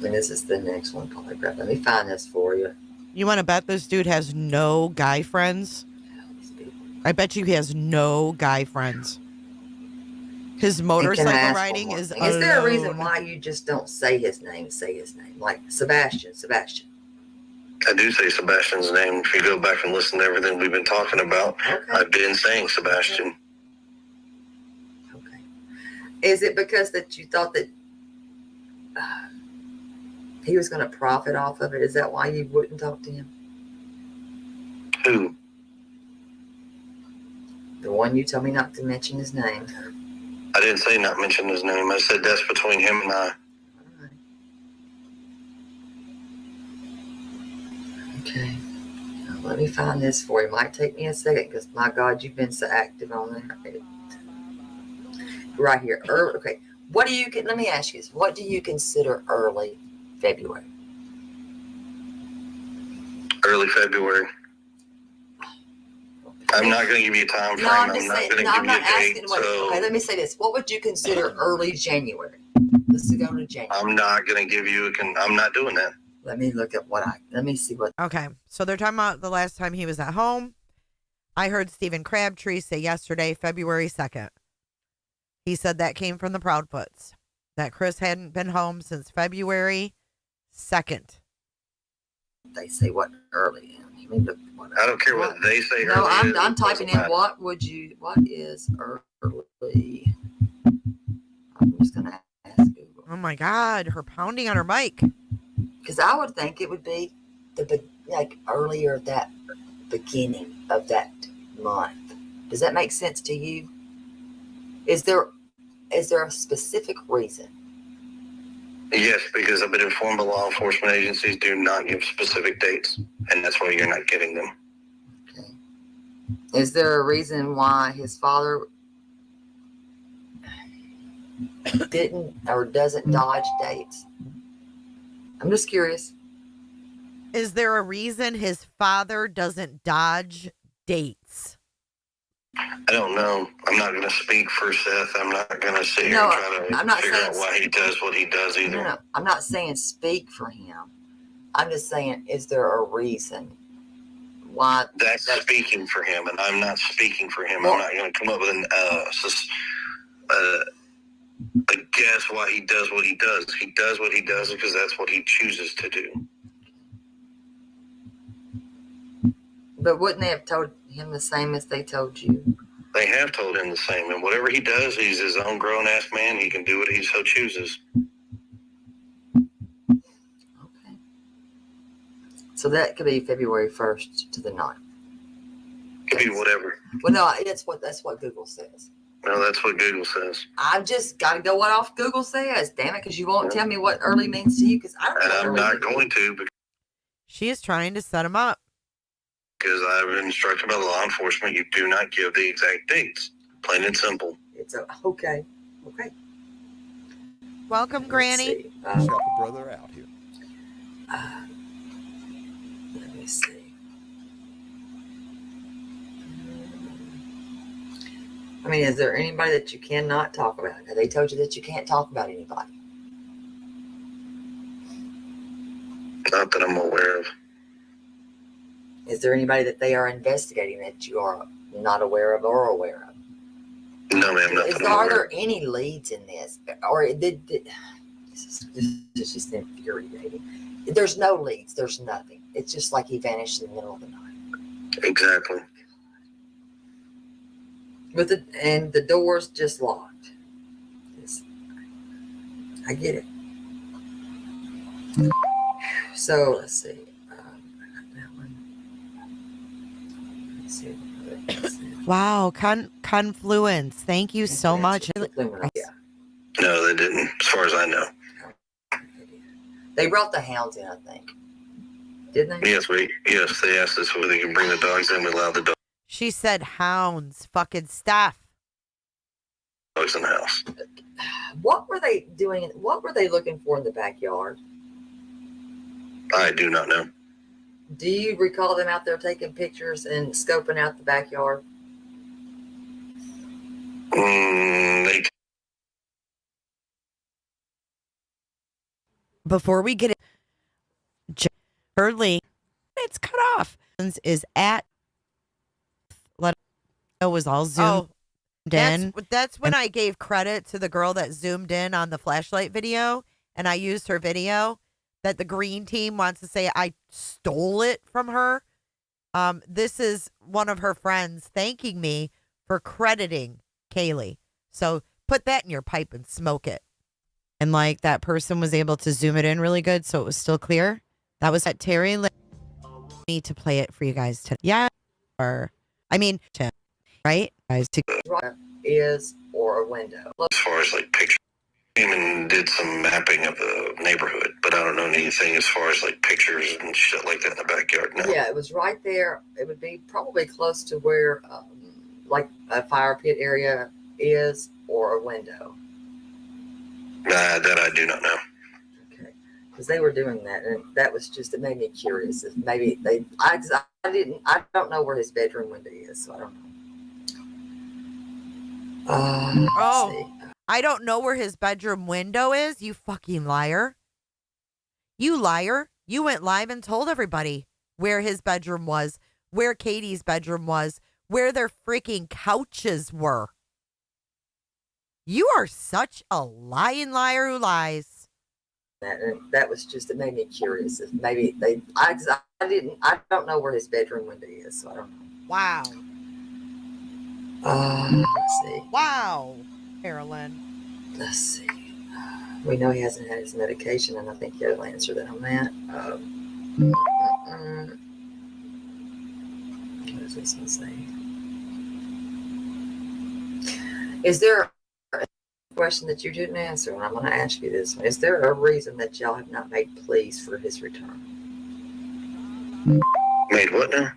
P: And this is the next one, polygraph. Let me find this for you.
A: You want to bet this dude has no guy friends? I bet you he has no guy friends. His motorcycle riding is alone.
P: Is there a reason why you just don't say his name? Say his name. Like Sebastian.
J: I do say Sebastian's name. If you go back and listen to everything we've been talking about, okay. I've been saying Sebastian.
P: Okay. Is it because that you thought that He was going to profit off of it. Is that why you wouldn't talk to him?
J: Who?
P: The one you told me not to mention his name.
J: I didn't say not mention his name. I said that's between him and I.
P: Okay. Now, let me find this for you. It might take me a second because, my God, you've been so active on there. Right here. Okay. What do you, let me ask you this. What do you consider early February?
J: Early February. I'm not going to give you a time frame. I'm not going to give you a date.
P: Okay, let me say this. What would you consider early January? Let's go to January.
J: I'm not going to give you I'm not doing that.
P: Let me look at let me see what.
A: Okay, so they're talking about the last time he was at home. I heard Stephen Crabtree say yesterday, February 2nd. He said that came from the Proudfoots, that Chris hadn't been home since February 2nd.
P: They say what early.
J: I don't care what they say.
P: No, I'm typing in what is early. I'm just going to ask Google.
A: Oh my God, her pounding on her mic.
P: Because I would think it would be like earlier that beginning of that month. Does that make sense to you? Is there a specific reason?
J: Yes, because I've been informed by law enforcement agencies do not give specific dates, and that's why you're not getting them.
P: Okay. Is there a reason why his father didn't or doesn't dodge dates? I'm just curious.
A: Is there a reason his father doesn't dodge dates?
J: I don't know. I'm not going to speak for Seth. I'm not going to sit here and try to figure out why he does what he does either.
P: No, I'm not saying speak for him. I'm just saying, is there a reason why?
J: That's speaking for him, and I'm not speaking for him. I'm not going to come up with a guess why he does what he does. He does what he does because that's what he chooses to do.
P: But wouldn't they have told him the same as they told you?
J: They have told him the same, and whatever he does, he's his own grown-ass man. He can do what he so chooses.
P: Okay. So that could be February 1st to the 9th.
J: Could be whatever.
P: Well, no, that's what Google says.
J: No, that's what Google says.
P: I've just got to go what off Google says, damn it, because you won't tell me what early means to you, because I don't know.
J: And I'm not going to.
A: She is trying to set him up.
J: Because I've been instructed by law enforcement, you do not give the exact dates. Plain and simple.
P: It's okay.
A: Welcome, Granny.
M: Help a brother out here.
P: Let me see. I mean, is there anybody that you cannot talk about? Have they told you that you can't talk about anybody?
J: Not that I'm aware of.
P: Is there anybody that they are investigating that you are not aware of or aware of?
J: No, ma'am.
P: Are there any leads in this? Or this is just infuriating. There's no leads. There's nothing. It's just like he vanished in the middle of the night.
J: Exactly.
P: And the door's just locked. I get it. So let's see.
A: Wow, Confluence. Thank you so much.
J: No, they didn't, as far as I know.
P: They brought the hounds in, I think. Didn't they?
J: Yes, they asked us whether they can bring the dogs in. We allowed the
A: She said hounds. Fucking stuff.
J: dogs in the house.
P: What were they doing? What were they looking for in the backyard?
J: I do not know.
P: Do you recall them out there taking pictures and scoping out the backyard?
A: Before we get it, her link, it's cut off. Is at. Let it was all zoomed in. That's when I gave credit to the girl that zoomed in on the flashlight video, and I used her video. That the green team wants to say I stole it from her. This is one of her friends thanking me for crediting Kaylee. So put that in your pipe and smoke it. And like that person was able to zoom it in really good so it was still clear. That was at Terry Lynn. Need to play it for you guys today. Yeah. Or, I mean, right? Guys, to
P: is or a window.
J: As far as like pictures, came and did some mapping of the neighborhood, but I don't know anything as far as like pictures and shit like that in the backyard. No.
P: Yeah, it was right there. It would be probably close to where, like a fire pit area is or a window.
J: Nah, that I do not know.
P: Okay, because they were doing that, and that was just, it made me curious. If maybe they, I don't know where his bedroom window is, so I don't know. Let's see.
A: I don't know where his bedroom window is. You fucking liar. You liar. You went live and told everybody where his bedroom was, where Katie's bedroom was, where their freaking couches were. You are such a lying liar who lies.
P: That was just, it made me curious. If maybe they, I don't know where his bedroom window is, so I don't know.
A: Wow.
P: Let's see.
A: Wow, Carolyn.
P: Let's see. We know he hasn't had his medication, and I think you'll answer that on that. What does this one say? Is there a question that you didn't answer? And I'm going to ask you this one. Is there a reason that y'all have not made pleas for his return?
J: Made what now?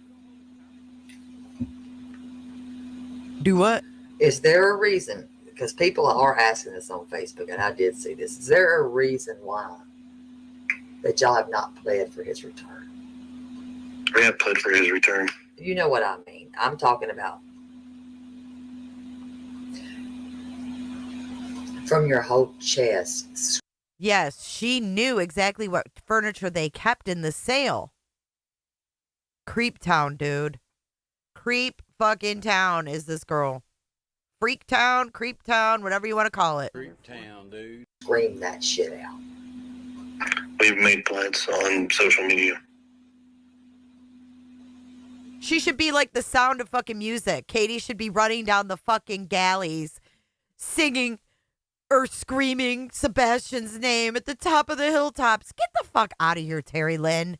A: Do what?
P: Is there a reason? Because people are asking this on Facebook, and I did see this. Is there a reason why that y'all have not pled for his return?
J: We have pled for his return.
P: You know what I mean. I'm talking about from your whole chest.
A: Yes, she knew exactly what furniture they kept in the sale. Creep town, dude. Creep fucking town is this girl. Freak town, creep town, whatever you want to call it.
U: Creep town, dude.
P: Scream that shit out.
J: We've made plans on social media.
A: She should be like the Sound of fucking music. Katie should be running down the fucking galleys, singing or screaming Sebastian's name at the top of the hilltops. Get the fuck out of here, Terry Lynn.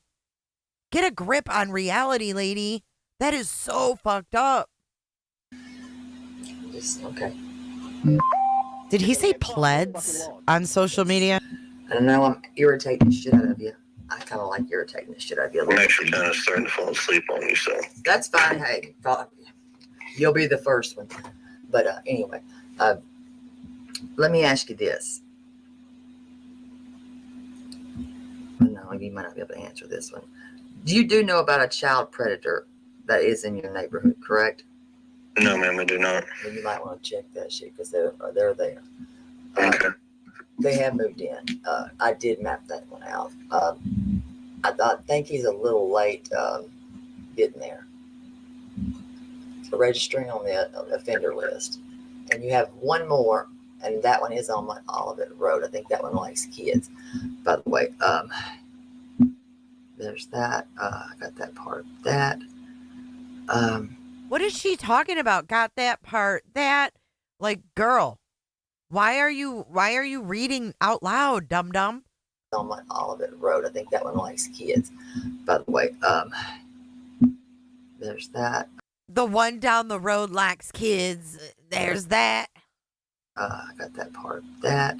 A: Get a grip on reality, lady. That is so fucked up.
P: Okay.
A: Did he say pleds on social media?
P: I don't know. I'm irritating the shit out of you. I kind of like irritating the shit out of you.
J: I'm actually kind of starting to fall asleep on you, so.
P: That's fine. Hey, you'll be the first one. But anyway, let me ask you this. No, you might not be able to answer this one. You do know about a child predator that is in your neighborhood, correct?
J: No, ma'am, I do not.
P: Well, you might want to check that shit because they're there.
J: Okay.
P: They have moved in. I did map that one out. I think he's a little late getting there. So registering on the offender list. And you have one more, and that one is on Olivet Road. I think that one likes kids. By the way, there's that. I got that part of that.
A: What is she talking about? Got that part, that, like, girl, why are you reading out loud, dum-dum?
P: On Olivet Road. I think that one likes kids. By the way, there's that.
A: The one down the road likes kids. There's that.
P: I got that part of that.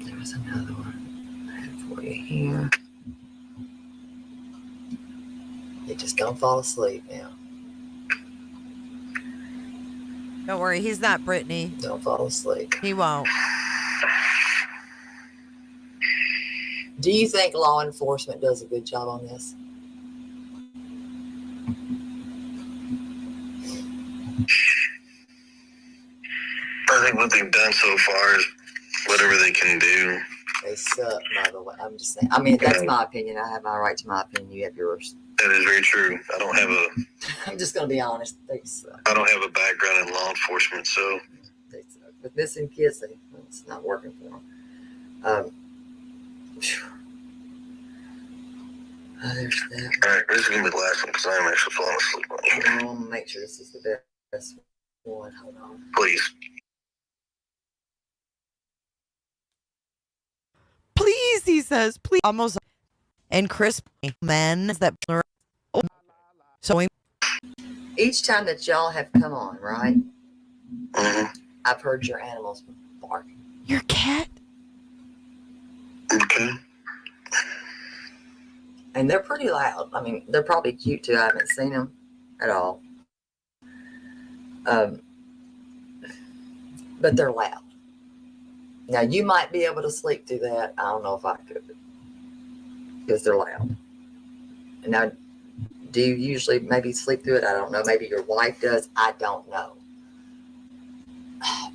P: There was another one I had for you here. You just don't fall asleep now.
A: Don't worry, he's not Brittany.
P: Don't fall asleep.
A: He won't.
P: Do you think law enforcement does a good job on this?
J: I think what they've done so far is whatever they can do.
P: They suck, by the way. I'm just saying. I mean, that's my opinion. I have my right to my opinion. You have yours.
J: That is very true. I don't have a.
P: I'm just going to be honest. They suck.
J: I don't have a background in law enforcement, so.
P: They suck. With missing kids, it's not working for them. There's that.
J: All right, this is gonna be the last one because I am actually falling asleep on you.
P: I'll make sure this is the best. Lord, hold on.
J: Please.
A: Please, he says, please. Almost. And Chris, men that. So
P: Each time that y'all have come on, right?
J: Mm-hmm.
P: I've heard your animals bark.
A: Your cat?
J: Okay.
P: And they're pretty loud. I mean, they're probably cute too. I haven't seen them at all. But they're loud. Now, you might be able to sleep through that. I don't know if I could. Because they're loud. Now, do you usually maybe sleep through it? I don't know. Maybe your wife does. I don't know.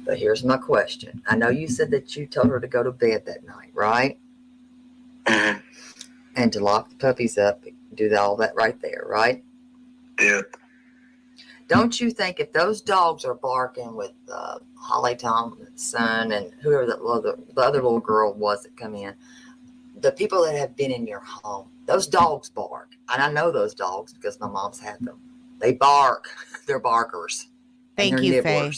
P: But here's my question. I know you said that you told her to go to bed that night, right?
J: Mm-hmm.
P: And to lock the puppies up, do all that right there, right?
J: Yeah.
P: Don't you think if those dogs are barking with Holly Thompson and whoever the other little girl was that come in, the people that have been in your home, those dogs bark. And I know those dogs because my mom's had them. They bark. They're barkers.
A: Thank you, Faye.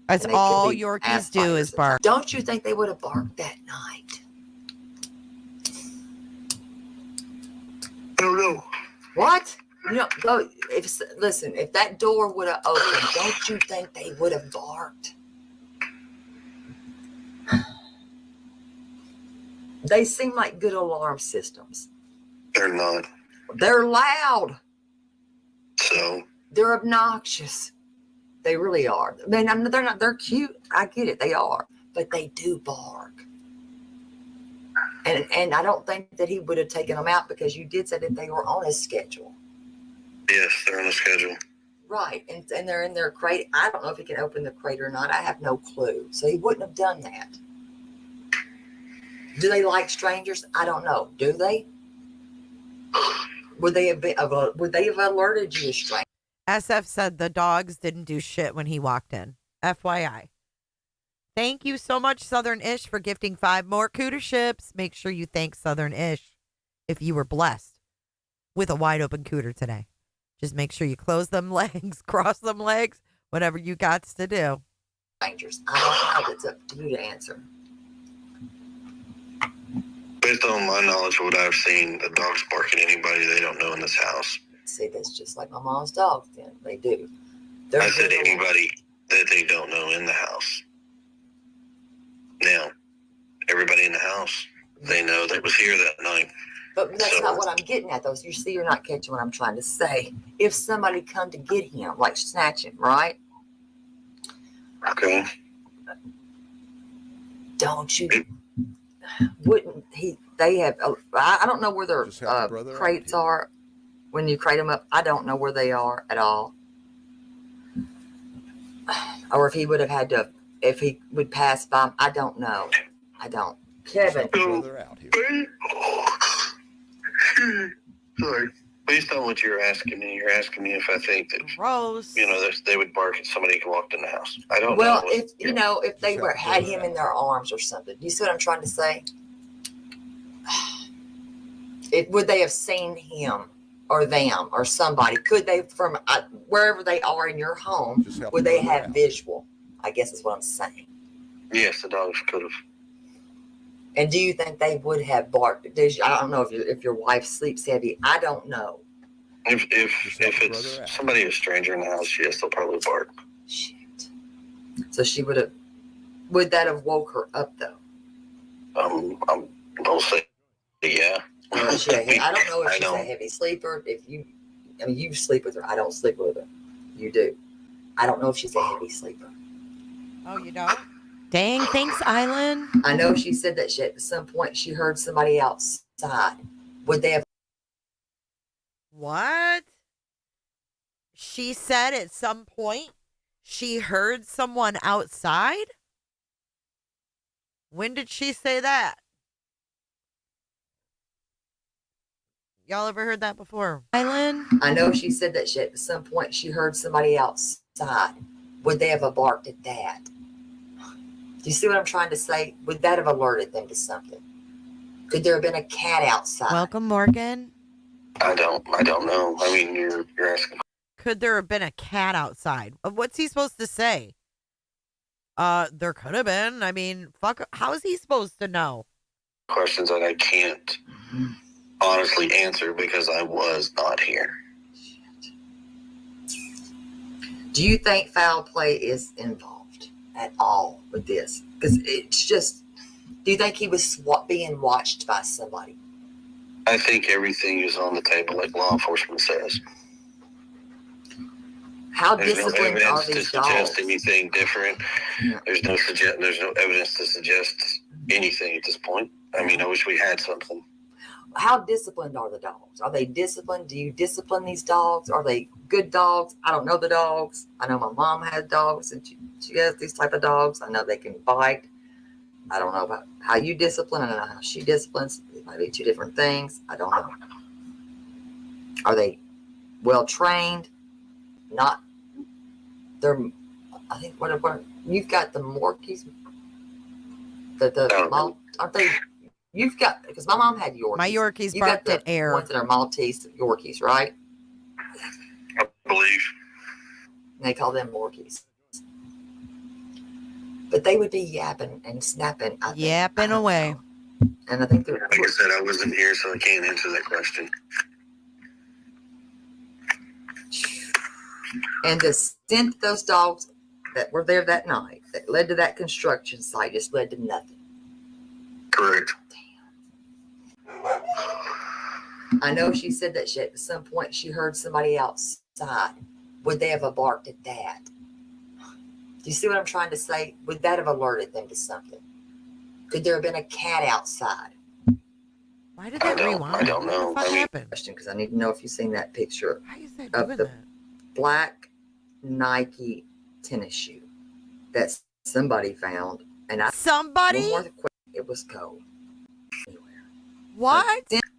A: That's all Yorkies do is bark.
P: Don't you think they would have barked that night?
J: I don't know.
P: What? Listen, if that door would have opened, don't you think they would have barked? They seem like good alarm systems.
J: They're not.
P: They're loud.
J: So?
P: They're obnoxious. They really are. I mean, they're not. They're cute. I get it. They are, but they do bark. And I don't think that he would have taken them out because you did say that they were on his schedule.
J: Yes, they're on the schedule.
P: Right, and they're in their crate. I don't know if he can open the crate or not. I have no clue. So he wouldn't have done that. Do they like strangers? I don't know. Do they? Would they have alerted you as strangers?
A: SF said the dogs didn't do shit when he walked in. FYI. Thank you so much, Southern Ish, for gifting 5 more cooter ships. Make sure you thank Southern Ish if you were blessed with a wide open cooter today. Just make sure you close them legs, cross them legs, whatever you got to do.
P: Strangers. I don't know. It's up to you to answer.
J: Based on my knowledge of what I've seen, the dogs bark at anybody they don't know in this house.
P: See, that's just like my mom's dogs then. They do.
J: I said anybody that they don't know in the house. Now, everybody in the house, they know that was here that night.
P: But that's not what I'm getting at, though. You see, you're not catching what I'm trying to say. If somebody come to get him, like snatch him, right?
J: Okay.
P: Don't you? Wouldn't he? They have. I don't know where their crates are. When you crate them up, I don't know where they are at all. Or if he would have had to, if he would pass by, I don't know. I don't. Kevin.
J: Sorry. Based on what you're asking me if I think that,
A: Gross.
J: They would bark at somebody who walked in the house. I don't know.
P: Well, if they had him in their arms or something. You see what I'm trying to say? Would they have seen him or them or somebody? Could they, from wherever they are in your home, would they have visual? I guess is what I'm saying.
J: Yes, the dogs could have.
P: And do you think they would have barked? I don't know if your wife sleeps heavy. I don't know.
J: If it's somebody, a stranger in the house, yes, they'll probably bark.
P: Shit. So she would have. Would that have woke her up though?
J: I'll say, yeah.
P: I don't know if she's a heavy sleeper. You sleep with her. I don't sleep with her. You do. I don't know if she's a heavy sleeper.
A: Oh, you don't? Dang, thanks, Island.
P: I know she said that at some point she heard somebody outside. Would they have?
A: What? She said at some point she heard someone outside? When did she say that? Y'all ever heard that before? Island?
P: I know she said that at some point she heard somebody outside. Would they have barked at that? Do you see what I'm trying to say? Would that have alerted them to something? Could there have been a cat outside?
A: Welcome, Morgan.
J: I don't know. I mean, you're asking.
A: Could there have been a cat outside? What's he supposed to say? There could have been. I mean, fuck, how is he supposed to know?
J: Questions that I can't honestly answer because I was not here.
P: Do you think foul play is involved at all with this? Because it's just, do you think he was being watched by somebody?
J: I think everything is on the table like law enforcement says.
P: How
J: There's no
P: disciplined are
J: evidence to
P: these
J: suggest
P: dogs?
J: anything different.
P: Yeah.
J: There's no evidence to suggest anything at this point. I mean, I wish we had something.
P: How disciplined are the dogs? Are they disciplined? Do you discipline these dogs? Are they good dogs? I don't know the dogs. I know my mom has dogs, and she has these type of dogs. I know they can bite. I don't know about how you discipline. I don't know how she disciplines. It might be two different things. I don't know. Are they well trained? Not. They're. I think what you've got the Morkies. Aren't they? You've got, because my mom had Yorkies.
A: My Yorkies barked at air.
P: Ones that are Maltese Yorkies, right?
J: I believe.
P: They call them Morkies. But they would be yapping and snapping.
A: Yapping away.
P: And I think they're.
J: Like I said, I wasn't here, so I can't answer that question.
P: And the stint those dogs that were there that night, that led to that construction site, just led to nothing.
J: Correct.
P: I know she said that at some point she heard somebody outside. Would they have barked at that? Do you see what I'm trying to say? Would that have alerted them to something? Could there have been a cat outside?
A: Why did that rewind?
J: I don't know.
A: What happened?
P: Because I need to know if you've seen that picture
A: Why is that
P: of
A: doing
P: the
A: that?
P: black Nike tennis shoe that somebody found. And
A: Somebody?
P: It was cold.
A: What?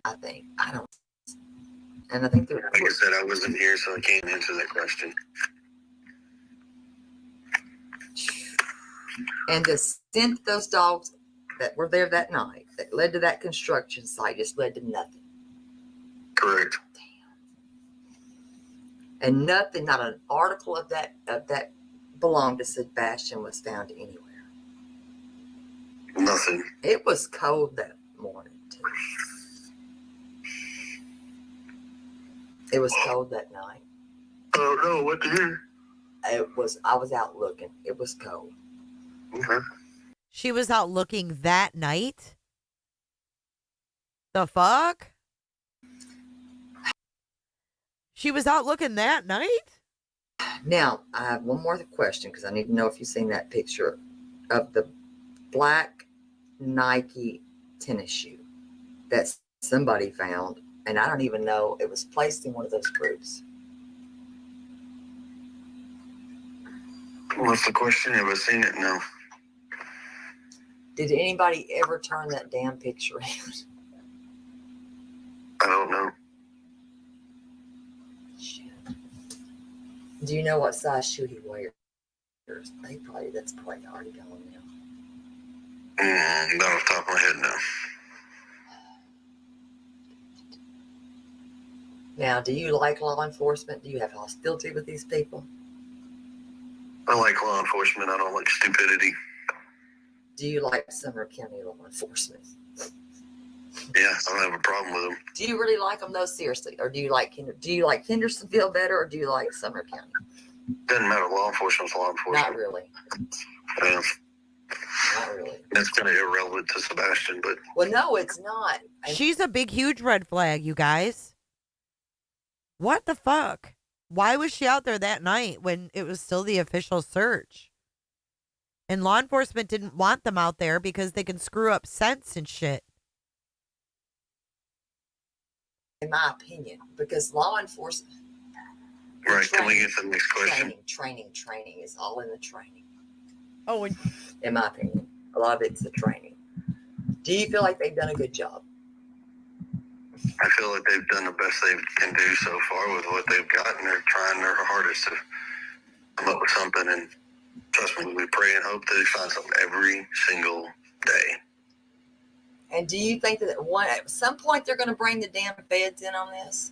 P: I think. I don't. And I think they're.
J: Like I said, I wasn't here, so I can't answer that question.
P: And the stint those dogs that were there that night, that led to that construction site, just led to nothing.
J: Correct.
P: And nothing, not an article of that belonged to Sebastian was found anywhere.
J: Nothing.
P: It was cold that morning too. It was cold that night.
J: I don't know what to hear.
P: I was out looking. It was cold.
J: Okay.
A: She was out looking that night? The fuck? She was out looking that night?
P: Now, I have one more question because I need to know if you've seen that picture of the black Nike tennis shoe that somebody found. And I don't even know, it was placed in one of those groups.
J: What's the question? Have I seen it? No.
P: Did anybody ever turn that damn picture in?
J: I don't know.
P: Shit. Do you know what size shoe he wears? That's probably already gone now.
J: Not off the top of my head, no.
P: Now, do you like law enforcement? Do you have hostility with these people?
J: I like law enforcement. I don't like stupidity.
P: Do you like Sumner County law enforcement?
J: Yeah, I don't have a problem with them.
P: Do you really like them though, seriously? Or do you like Hendersonville better, or do you like Sumner County?
J: Doesn't matter. Law enforcement's law enforcement.
P: Not really.
J: Yeah.
P: Not really.
J: That's kind of irrelevant to Sebastian, but...
P: Well, no, it's not.
A: She's a big, huge red flag, you guys. What the fuck? Why was she out there that night when it was still the official search? And law enforcement didn't want them out there because they can screw up scents and shit.
P: In my opinion, because law enforcement...
J: Right, can we get to the next question?
P: Training is all in the training.
A: Oh,
P: in my opinion, a lot of it's the training. Do you feel like they've done a good job?
J: I feel like they've done the best they can do so far with what they've got, and they're trying their hardest to come up with something. And trust me, we pray and hope that they find something every single day.
P: And do you think that at some point they're going to bring the damn feds in on this?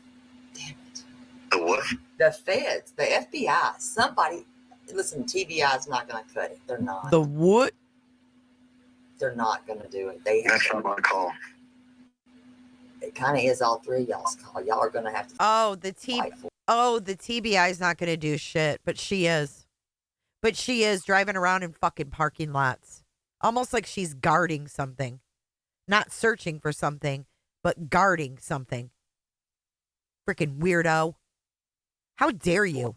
P: Damn it.
J: The what?
P: The feds, the FBI, somebody. Listen, TBI is not going to cut it. They're not.
A: The what?
P: They're not going to do it. They have
J: That's not my call.
P: It kind of is all three of y'all's call. Y'all are going to have to.
A: The TBI is not going to do shit, but she is. But she is driving around in fucking parking lots. Almost like she's guarding something. Not searching for something, but guarding something. Freaking weirdo. How dare you?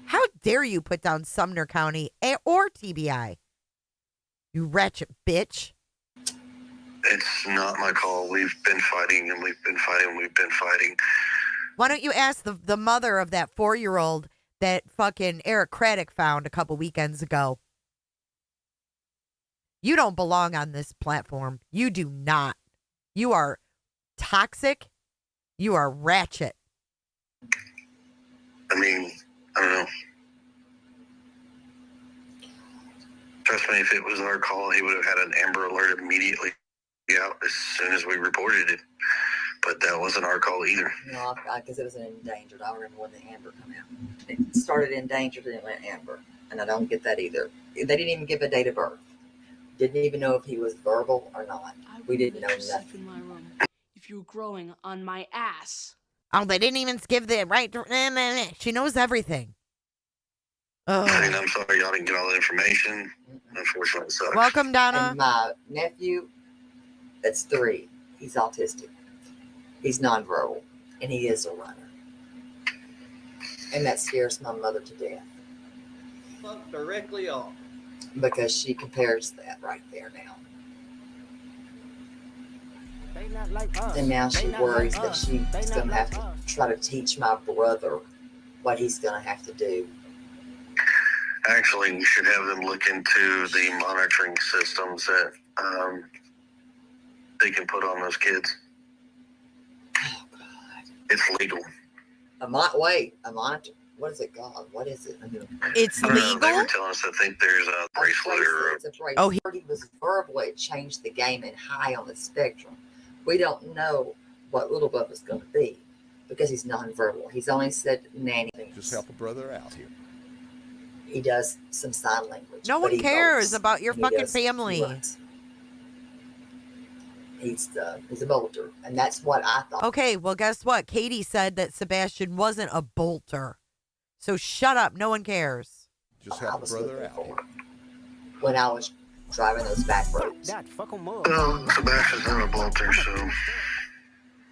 A: How dare you put down Sumner County or TBI? You ratchet bitch.
J: It's not my call. We've been fighting and we've been fighting and we've been fighting.
A: Why don't you ask the mother of that 4-year-old that fucking Eric Craddock found a couple weekends ago? You don't belong on this platform. You do not. You are toxic. You are ratchet.
J: I mean, I don't know. Trust me, if it was our call, he would have had an Amber Alert immediately out as soon as we reported it. But that wasn't our call either.
P: No, because it was an endangered. I remember when the Amber came out. It started endangered and it went Amber. And I don't get that either. They didn't even give a date of birth. Didn't even know if he was verbal or not. We didn't know nothing.
N: In my room. If you were growing on my ass.
A: Oh, they didn't even give the right. She knows everything. Oh.
J: I mean, I'm sorry y'all didn't get all the information. Unfortunately, it sucks.
A: Welcome, Donna.
P: And my nephew, that's 3. He's autistic. He's nonverbal. And he is a runner. And that scares my mother to death.
Q: Fuck directly off.
P: Because she compares that right there now.
B: They not like us.
P: And now she
B: They not
P: worries
B: like
P: that
B: us.
P: she's
B: They
P: going
B: not
P: to have
B: like
P: to
B: us.
P: try to teach my brother what he's going to have to do.
J: Actually, we should have them look into the monitoring systems that they can put on those kids.
P: Oh, God.
J: It's legal.
P: A monitor. What is it called? What is it?
A: It's
J: I don't know,
A: legal?
J: they were telling us, I think there's a bracelet or
P: It's a bracelet.
A: Oh,
P: he was verbal. It changed the game and high on the spectrum. We don't know what Little Buff is going to be because he's nonverbal. He's only said nanny things.
M: Just help a brother out here.
P: He does some sign language.
A: No one
P: but he
A: cares
P: bolts,
A: about your
P: and he
A: fucking
P: does- he
A: family.
P: runs. He's a bolter, and that's what I thought.
A: Okay, well, guess what? Katie said that Sebastian wasn't a bolter. So shut up. No one cares.
M: Just help a brother out here.
P: When I was driving those back roads.
B: That fuck 'em up.
J: well, Sebastian's not a bolter, so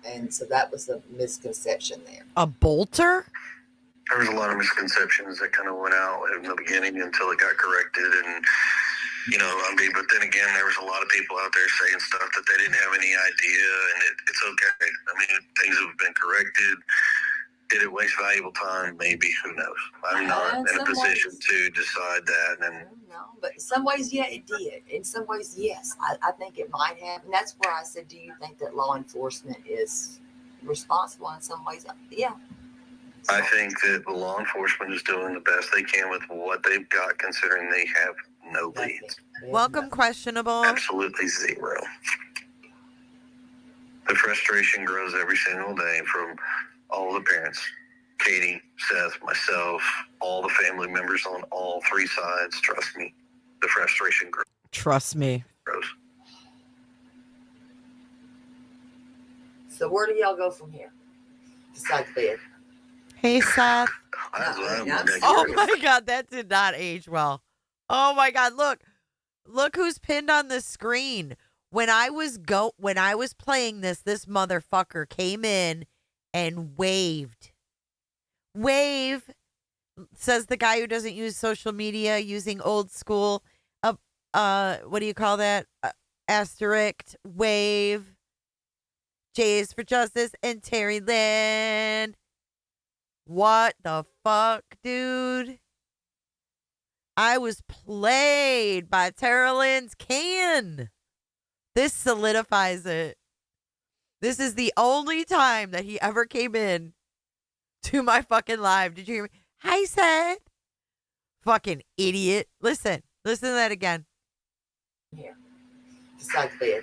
P: And so that was the misconception there.
A: A bolter?
J: there was a lot of misconceptions that kind of went out in the beginning until it got corrected. And, you know, I mean, but then again, there was a lot of people out there saying stuff that they didn't have any idea, and it's okay. I mean, things have been corrected. Did it waste valuable time? Maybe. Who knows? I'm not
P: In
J: in a
P: some
J: position
P: ways-
J: to decide that. And
P: No, but in some ways, yeah, it did. In some ways, yes. I think it might have. And that's where I said, do you think that law enforcement is responsible in some ways? Yeah.
J: I think that the law enforcement is doing the best they can with what they've got, considering they have no leads.
A: Welcome, questionable.
J: Absolutely zero. The frustration grows every single day from all the parents. Katie, Seth, myself, all the family members on all 3 sides. Trust me, the frustration grows.
A: Trust me.
P: So where do y'all go from here? Besides bed.
A: Hey, Seth.
P: I'm
A: Oh
P: serious.
A: my God, that did not age well. Oh my God, look who's pinned on the screen. When I was playing this motherfucker came in and waved. Wave, says the guy who doesn't use social media, using old school. What do you call that? Asterisk wave. J's for Justice and terrulynn. What the fuck, dude? I was played by terrulynn's can. This solidifies it. This is the only time that he ever came in to my fucking live. Did you hear me? Hi, Seth. Fucking idiot. Listen to that again.
P: Here. Besides bed.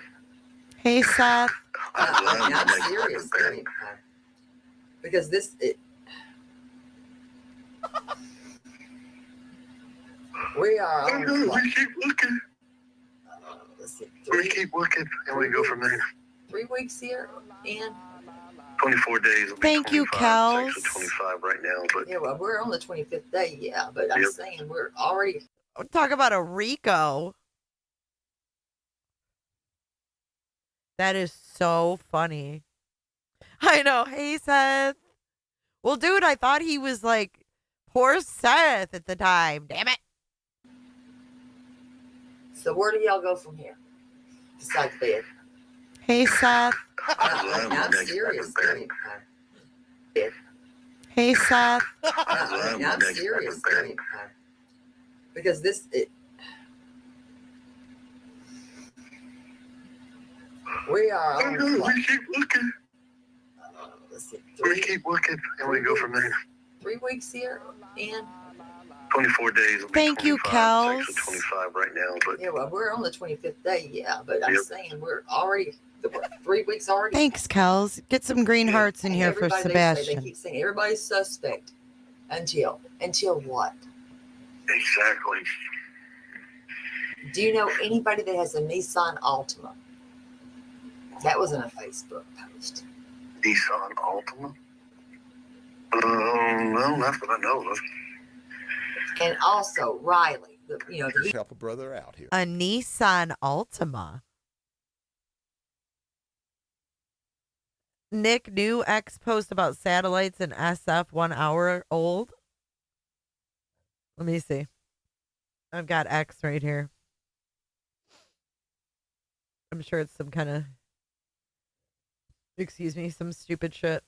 A: Hey, Seth.
P: I'm serious. Because We are on the clock.
J: We keep looking.
P: Let's see,
J: We keep looking, and we go from there.
P: 3 weeks here, and
J: 24 days. Will be
A: Thank you,
J: 25,
A: Kels.
J: It's 25 right now, but
P: yeah, well, we're on the 25th day, yeah. But I'm
J: Yep.
P: saying we're already.
A: Talk about a Rico. That is so funny. I know. Hey, Seth. Well, dude, I thought he was like poor Seth at the time. Damn it.
P: So where do y'all go from here? Besides bed.
A: Hey, Seth.
P: I'm serious. Bed.
A: Hey, Seth.
P: I'm serious. Because this. We are on the clock.
J: we keep looking.
P: Let's see,
J: We keep looking, and we go from there.
P: 3 weeks here, and
J: 24 days. Will be
A: Thank you,
J: 25,
A: Kels.
J: It's 25 right now, but
P: yeah, well, we're on the 25th day, yeah. But I'm
J: Yep.
P: saying we're already 3 weeks already.
A: Thanks, Kels. Get some green hearts in here for
P: Everybody,
A: Sebastian.
P: They keep saying everybody's suspect until what?
J: exactly.
P: Do you know anybody that has a Nissan Altima? That was in a Facebook post.
J: Nissan Altima? No, not that I know of.
P: And also Riley,
M: Just help a brother out here.
A: A Nissan Altima. Nick, new X post about satellites and SF 1 hour old. Let me see. I've got X right here. I'm sure it's some kind of, excuse me, some stupid shit.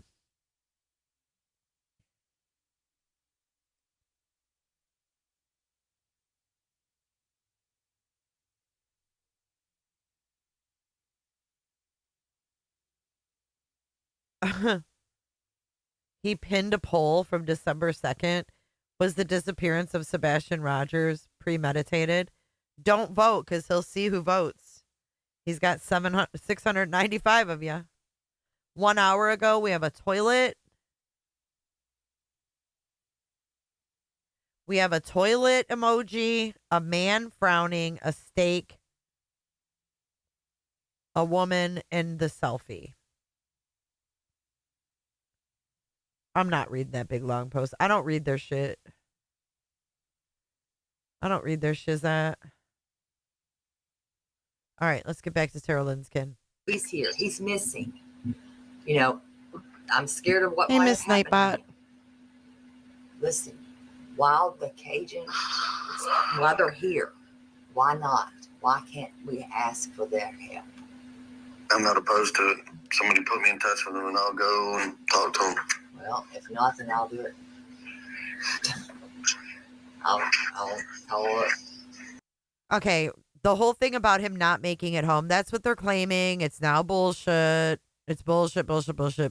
A: He pinned a poll from December 2nd. Was the disappearance of Sebastian Rogers premeditated? Don't vote because he'll see who votes. He's got 695 of you. 1 hour ago, we have a toilet. We have a toilet emoji, a man frowning, a steak, a woman, and the selfie. I'm not reading that big long post. I don't read their shit. I don't read their shizat. All right, let's get back to Terrylynn's kin.
P: He's here. He's missing. I'm scared of what
A: Hey,
P: might
A: Miss
P: have happened.
A: Nightbot.
P: Listen, while the Cajuns, while they're here, why not? Why can't we ask for their help?
J: I'm not opposed to it. Somebody put me in touch with them, and I'll go and talk to them.
P: Well, if not, then I'll do it. I'll call it.
A: Okay, the whole thing about him not making it home, that's what they're claiming. It's now bullshit. It's bullshit,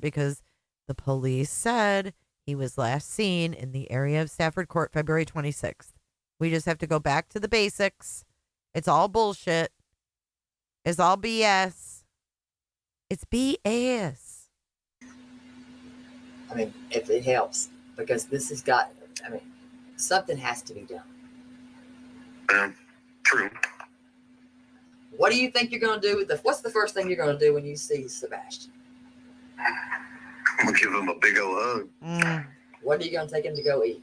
A: because the police said he was last seen in the area of Stafford Court February 26th. We just have to go back to the basics. It's all bullshit. It's all BS. It's BS.
P: I mean, if it helps, because this has got, something has to be done.
J: True.
P: What do you think you're going to do what's the first thing you're going to do when you see Sebastian?
J: I'm going to give him a big old hug.
P: What are you going to take him to go eat?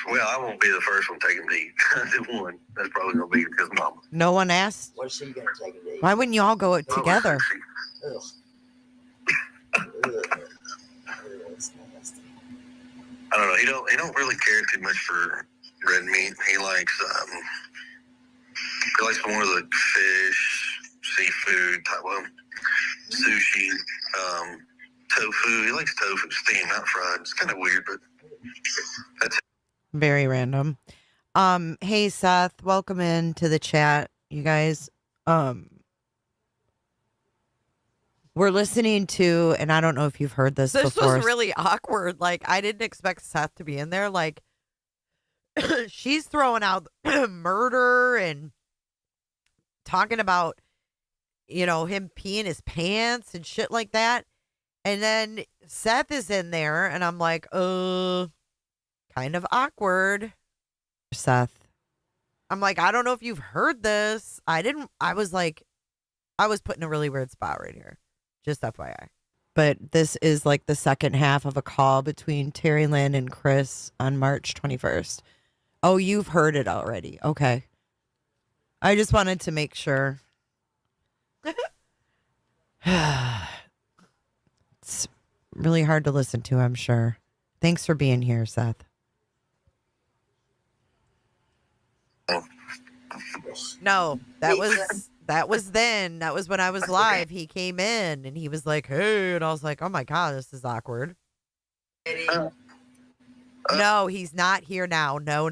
J: Well, I won't be the first one to take him to eat. The one that's probably going to be his mama.
A: No one asked.
P: What is she going to take him to eat?
A: Why wouldn't you all go it together?
P: Ugh. It's nasty.
J: I don't know. He don't really care too much for red meat. He likes more of the fish, seafood type of sushi, tofu. He likes tofu steamed, not fried. It's kind of weird, but that's it.
A: Very random. Hey Seth, welcome in to the chat, you guys. We're listening to, and I don't know if you've heard this before. This was really awkward. Like, I didn't expect Seth to be in there. Like, she's throwing out murder and talking about, him peeing his pants and shit like that. And then Seth is in there, and I'm like, kind of awkward. Seth. I'm like, I don't know if you've heard this. I was put in a really weird spot right here. Just FYI. But this is like the second half of a call between terrulynn and Chris on March 21st. Oh, you've heard it already. Okay. I just wanted to make sure. It's really hard to listen to, I'm sure. Thanks for being here, Seth. No, that was then. That was when I was live. He came in and he was like, "Hey," and I was like, "Oh my god, this is awkward." No, he's not here now. No.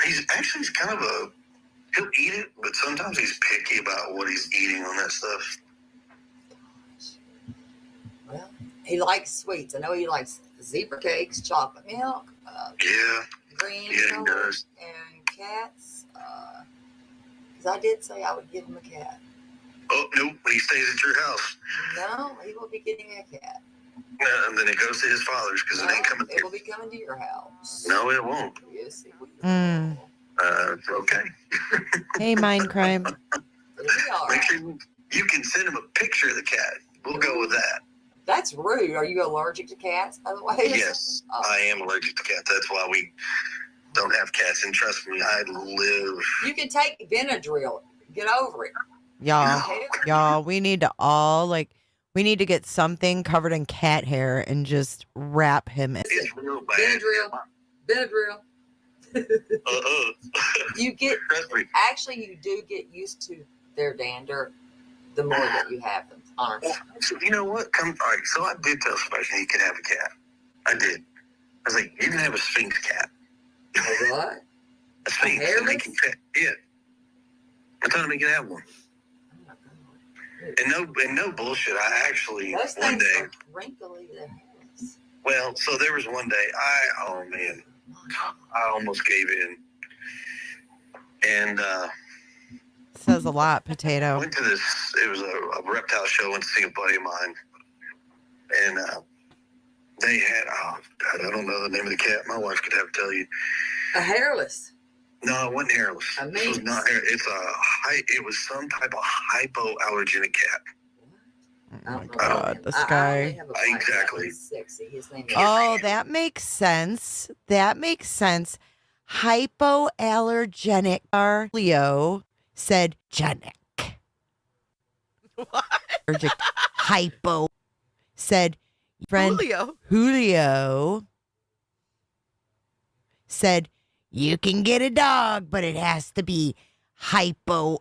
J: He's kind of he'll eat it, but sometimes he's picky about what he's eating on that stuff.
P: Well, he likes sweets. I know he likes zebra cakes, chocolate milk, green
J: he does.
P: and cats. Because I did say I would give him a cat.
J: Oh, nope, he stays at your house.
P: No, he will be getting a cat.
J: And then it goes to his father's because it ain't coming.
P: It will be coming to your house.
J: No, it won't.
P: Yes, it will.
J: Okay.
A: Hey, mind crime.
J: Make sure you can send him a picture of the cat. We'll go with that.
P: That's rude. Are you allergic to cats, by the way?
J: Yes, I am allergic to cats. That's why we don't have cats. And trust me, I live.
P: You can take Benadryl. Get over it.
A: Y'all, we need to get something covered in cat hair and just wrap him in.
J: It's real bad.
P: Benadryl. You do get used to their dander the more that you have them. Honestly.
J: Well, so you know what? All right, so I did tell Sebastian he could have a cat. I did. I was like, you can have a Sphinx cat.
P: A what?
J: A Sphinx. Yeah. I told him he could have one. And no bullshit. I actually
P: Those
J: one
P: things
J: day.
P: are wrinkly. They're hairless.
J: Well, so there was one day I almost gave in. And
A: says a lot, potato.
J: I went to this, it was a reptile show, went to see a buddy of mine. And they had, God, I don't know the name of the cat. My wife could have to tell you.
P: A hairless.
J: No, it wasn't hairless. It was not hair. It was some type of hypoallergenic cat.
A: Oh my god, this guy.
J: Exactly.
P: Sexy. His name is
A: That makes sense. Hypoallergenic. Leo said genic. What? Hypo said friend Julio said you can get a dog, but it has to be hypoallergenic.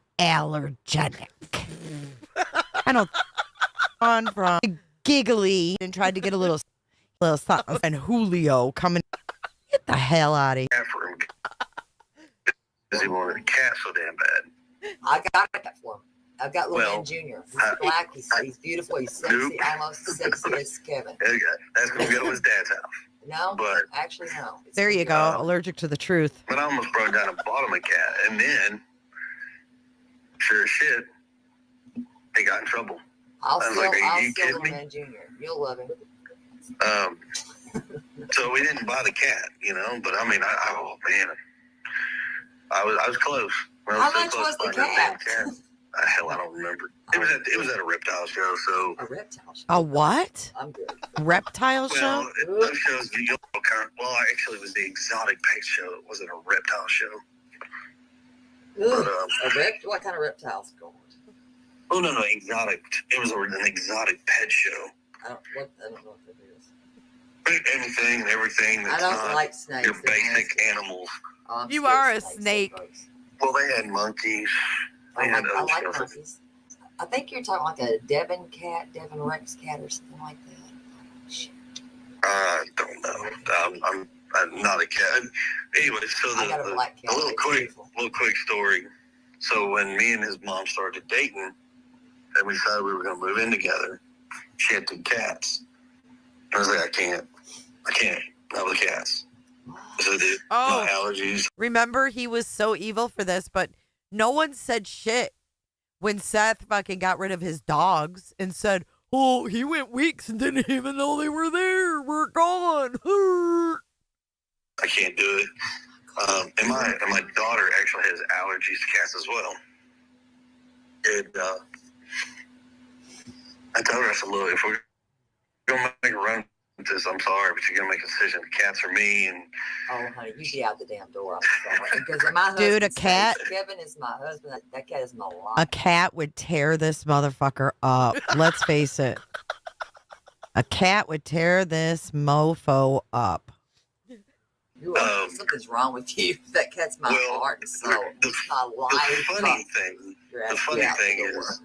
A: I don't on from giggly and tried to get a little something. And Julio coming, get the hell out of here.
J: Because he wanted a cat so damn bad.
P: I got that for him. I've got little man Junior. He's black. He's beautiful. He's sexy. Almost as sexy as Kevin.
J: That's going to go to his dad's house.
P: No,
J: but
P: actually, no.
A: There you go. Allergic to the truth.
J: But I almost broke down and bought him a cat. And then, sure as shit, they got in trouble.
P: I'll sell
J: little
P: man Junior. You'll love him.
J: So we didn't buy the cat, but I mean, I was close.
P: How much was the cat?
J: Hell, I don't remember. It was at a reptile show. So
P: a reptile show.
A: A what?
P: I'm good.
A: Reptile show?
J: Those shows, actually, it was the exotic pet show. It wasn't a reptile show.
P: What kind of reptiles going?
J: Oh no, exotic. It was an exotic pet show.
P: I don't know what that is.
J: Anything and everything that's not
P: like snakes.
J: Your basic animals.
A: You are a snake.
J: Well, they had monkeys.
P: I like monkeys. I think you're talking like a Devon Rex cat or something like that. Shit.
J: I don't know. I'm not a cat. Anyway, so the little quick story. So when me and his mom started dating, and we decided we were going to move in together, she had 2 cats. I was like, I can't. Not with cats. So my allergies.
A: Remember, he was so evil for this, but no one said shit when Seth fucking got rid of his dogs and said, oh, he went weeks and didn't even know they were there. We're gone.
J: I can't do it. And my daughter actually has allergies to cats as well. And I told her, I said, look, if we're going to make a run with this, I'm sorry, but you're going to make a decision. The cats are me. And
P: oh, honey, you get out the damn door. I'm sorry. Because my
A: dude, a
P: husband's
A: cat.
P: face, Kevin is my husband. That cat is my life.
A: A cat would tear this motherfucker up. Let's face it. A cat would tear this mofo up.
P: Something's wrong with you. That cat's my heart and soul. It's my life.
J: The funny thing is,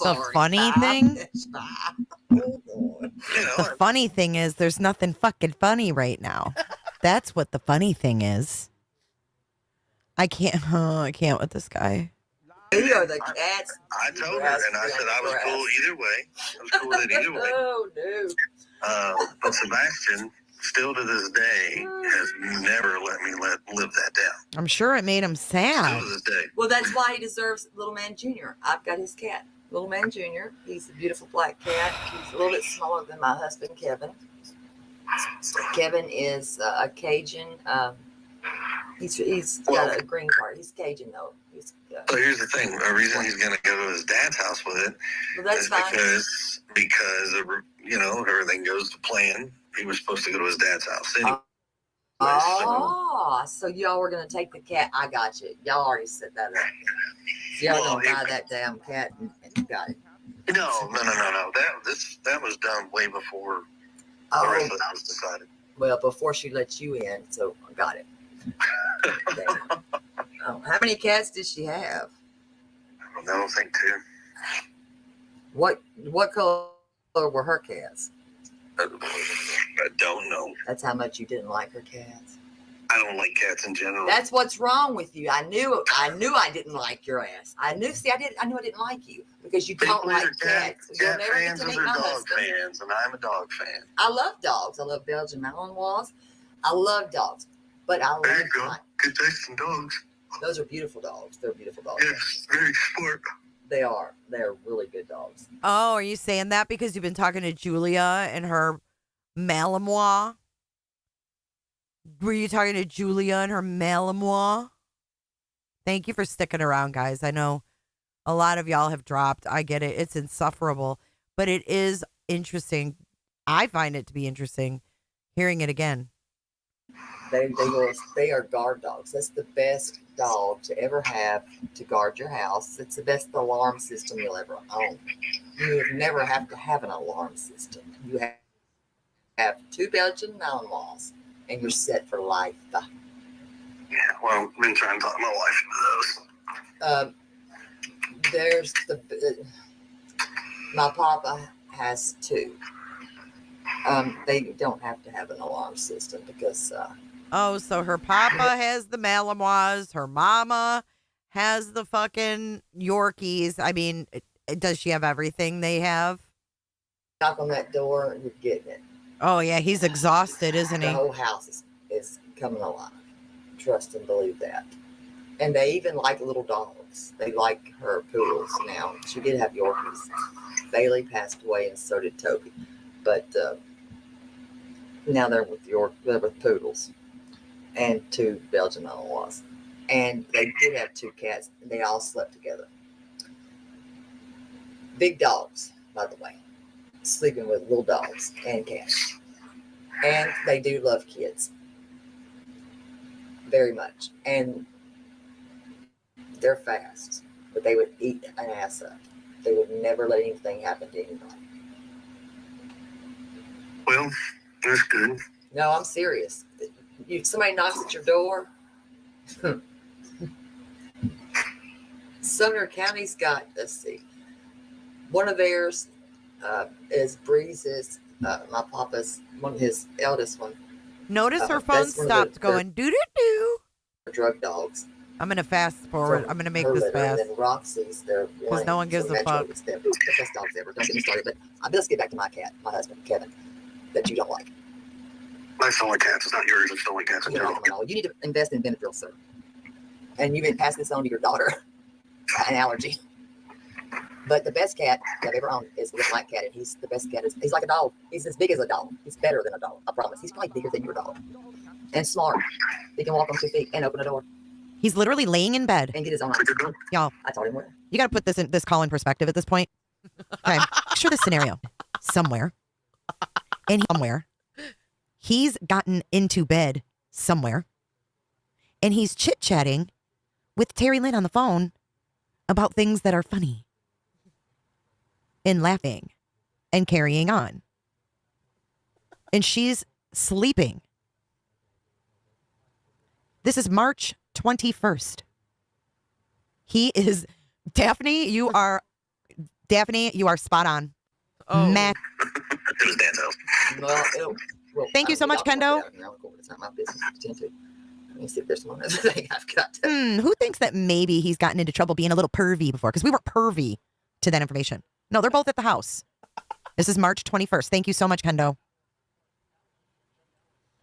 A: The funny thing? The funny thing is there's nothing fucking funny right now. That's what the funny thing is. I can't with this guy.
P: You are the cats.
J: I told her, and I said I was cool either way. I was cool with it either way.
P: Oh, no.
J: But Sebastian, still to this day, has never let me live that down.
A: I'm sure it made him sad.
J: Still to this day.
P: Well, that's why he deserves Little Man Jr. I've got his cat, Little Man Jr. He's a beautiful black cat. He's a little bit smaller than my husband, Kevin. Kevin is a Cajun. He's got a green card. He's Cajun, though.
J: So here's the thing. The reason he's going to go to his dad's house with it is because everything goes to plan. He was supposed to go to his dad's house anyway.
P: So y'all were going to take the cat. I got you. Y'all already set that up. So y'all going to buy that damn cat and you got it.
J: No. That was done way before the rest of that was decided.
P: Well, before she let you in, so I got it. How many cats did she have?
J: I don't think two.
P: What color were her cats?
J: I don't know.
P: That's how much you didn't like her cats.
J: I don't like cats in general.
P: That's what's wrong with you. I knew I didn't like your ass. I knew I didn't like you because you don't like cats. You'll never get to meet my husband.
J: Fans, and I'm a dog fan.
P: I love dogs. I love Belgian Malinois. I love dogs, but I
J: there you go. Good taste in dogs.
P: Those are beautiful dogs. They're beautiful dogs.
J: Yes, very smart.
P: They are. They're really good dogs.
A: Oh, are you saying that because you've been talking to Julia and her Malinois? Were you talking to Julia and her Malinois? Thank you for sticking around, guys. I know a lot of y'all have dropped. I get it. It's insufferable, but it is interesting. I find it to be interesting hearing it again.
P: They are guard dogs. That's the best dog to ever have to guard your house. It's the best alarm system you'll ever own. You would never have to have an alarm system. You have 2 Belgian Malinois, and you're set for life.
J: Yeah, well, I've been trying to talk my wife into
P: those. My papa has 2. They don't have to have an alarm system because.
A: So her papa has the Malinois, her mama has the fucking Yorkies. I mean, does she have everything they have?
P: Knock on that door, you're getting it.
A: Oh yeah, he's exhausted, isn't he?
P: The whole house is coming alive. Trust and believe that. And they even like little dogs. They like her poodles now. She did have Yorkies. Bailey passed away, and so did Toby. But now they're with poodles and 2 Belgian Malinois. And they did have 2 cats. And they all slept together. Big dogs, by the way. Sleeping with little dogs and cats. And they do love kids. Very much. And they're fast. But they would eat an ass up. They would never let anything happen to anybody.
J: Well, that's good.
P: No, I'm serious. Somebody knocks at your door. Sumner County's got, let's see, one of theirs is Breeze's, my papa's, one of his eldest one.
A: Notice her phone stopped going doo-doo-doo.
P: Drug dogs.
A: I'm going to fast forward. I'm going to make this fast.
P: And then Roxy's, they're
A: because no one gives a fuck.
P: They're the best dogs ever. Don't get me started. But let's get back to my cat, my husband, Kevin, that you don't like.
J: I still like cats. It's not yours. I still like cats in general.
P: You need to invest in Benadryl, sir. And you can pass this on to your daughter. An allergy. But the best cat I've ever owned is the black cat, and he's the best cat. He's like a dog. He's as big as a dog. He's better than a dog. I promise. He's probably bigger than your dog. And smart. He can walk on 2 feet and open a door.
A: He's literally laying in bed.
P: And get his own eyes.
A: Y'all,
P: I told him where.
A: you got to put this call in perspective at this point. Okay. Picture this scenario. Somewhere. And he's gotten into bed somewhere. And he's chit-chatting with terrulynn on the phone about things that are funny. And laughing. And carrying on. And she's sleeping. This is March 21st. Daphne, you are spot on.
J: Oh.
A: Mac.
J: It was Dad's house.
P: Well,
A: Thank you so much, Kendo.
P: It's not my business to attend to. Let me see if there's one other thing I've got to.
A: Who thinks that maybe he's gotten into trouble being a little pervy before? Because we weren't pervy to that information. No, they're both at the house. This is March 21st. Thank you so much, Kendo.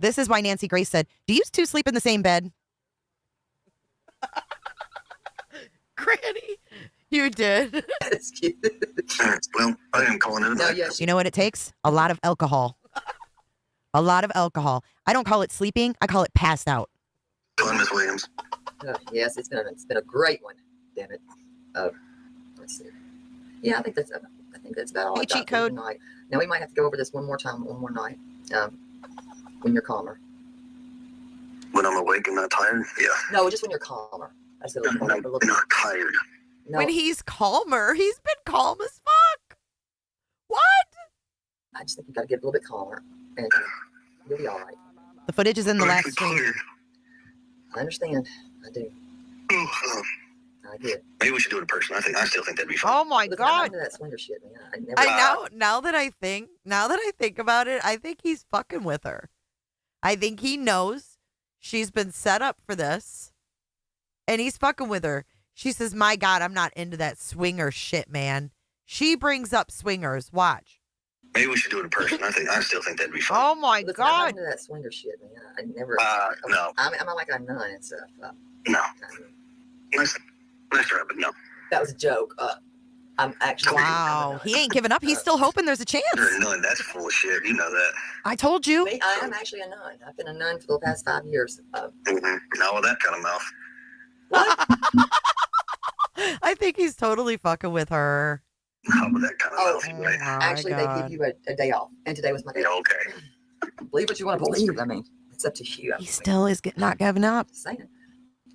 A: This is why Nancy Grace said, do you two sleep in the same bed?
C: Granny, you did.
P: That's cute.
J: Well, I am calling it a night.
A: You know what it takes? A lot of alcohol. A lot of alcohol. I don't call it sleeping. I call it passed out.
J: Miss Williams.
P: Yes, it's been a great one. Damn it. Let's see. Yeah, I think that's about all.
A: Hey,
P: I got
A: cheat code.
P: for tonight. Now we might have to go over this one more night. When you're calmer.
J: When I'm awake and not tired? Yeah.
P: No, just when you're calmer. I said a little
J: not tired.
P: No,
C: When he's calmer, he's been calm as fuck. What?
P: I just think you got to get a little bit calmer, and you'll be all right.
A: The footage is in the last stream.
P: I understand. I do. I did.
J: Maybe we should do it in person. I still think that'd be fun.
C: Oh my
P: Listen,
C: God.
P: I'm into that swinger shit, man.
C: I know. Now that I think about it, I think he's fucking with her. I think he knows she's been set up for this, and he's fucking with her. She says, "My God, I'm not into that swinger shit, man." She brings up swingers. Watch.
J: Maybe we should do it in person. I still think that'd be fun.
C: Oh my
P: Listen, I'm
C: God.
P: not into that swinger shit, man. I never.
J: No.
P: I'm not like a nun and stuff.
J: No. Nice try, but no.
P: That was a joke. I'm actually.
A: Wow. He ain't giving up. He's still hoping there's a chance.
J: You're a nun. That's full of shit. You know that.
A: I told you.
P: I am actually a nun. I've been a nun for the past 5 years.
J: Not with that kind of mouth.
C: I think he's totally fucking with her.
J: Not with that kind of mouth.
P: Actually, they give you a day off, and today was my day.
J: Okay.
P: Believe what you want to believe. I mean, it's up to you.
A: He still is not giving up.
P: Just saying.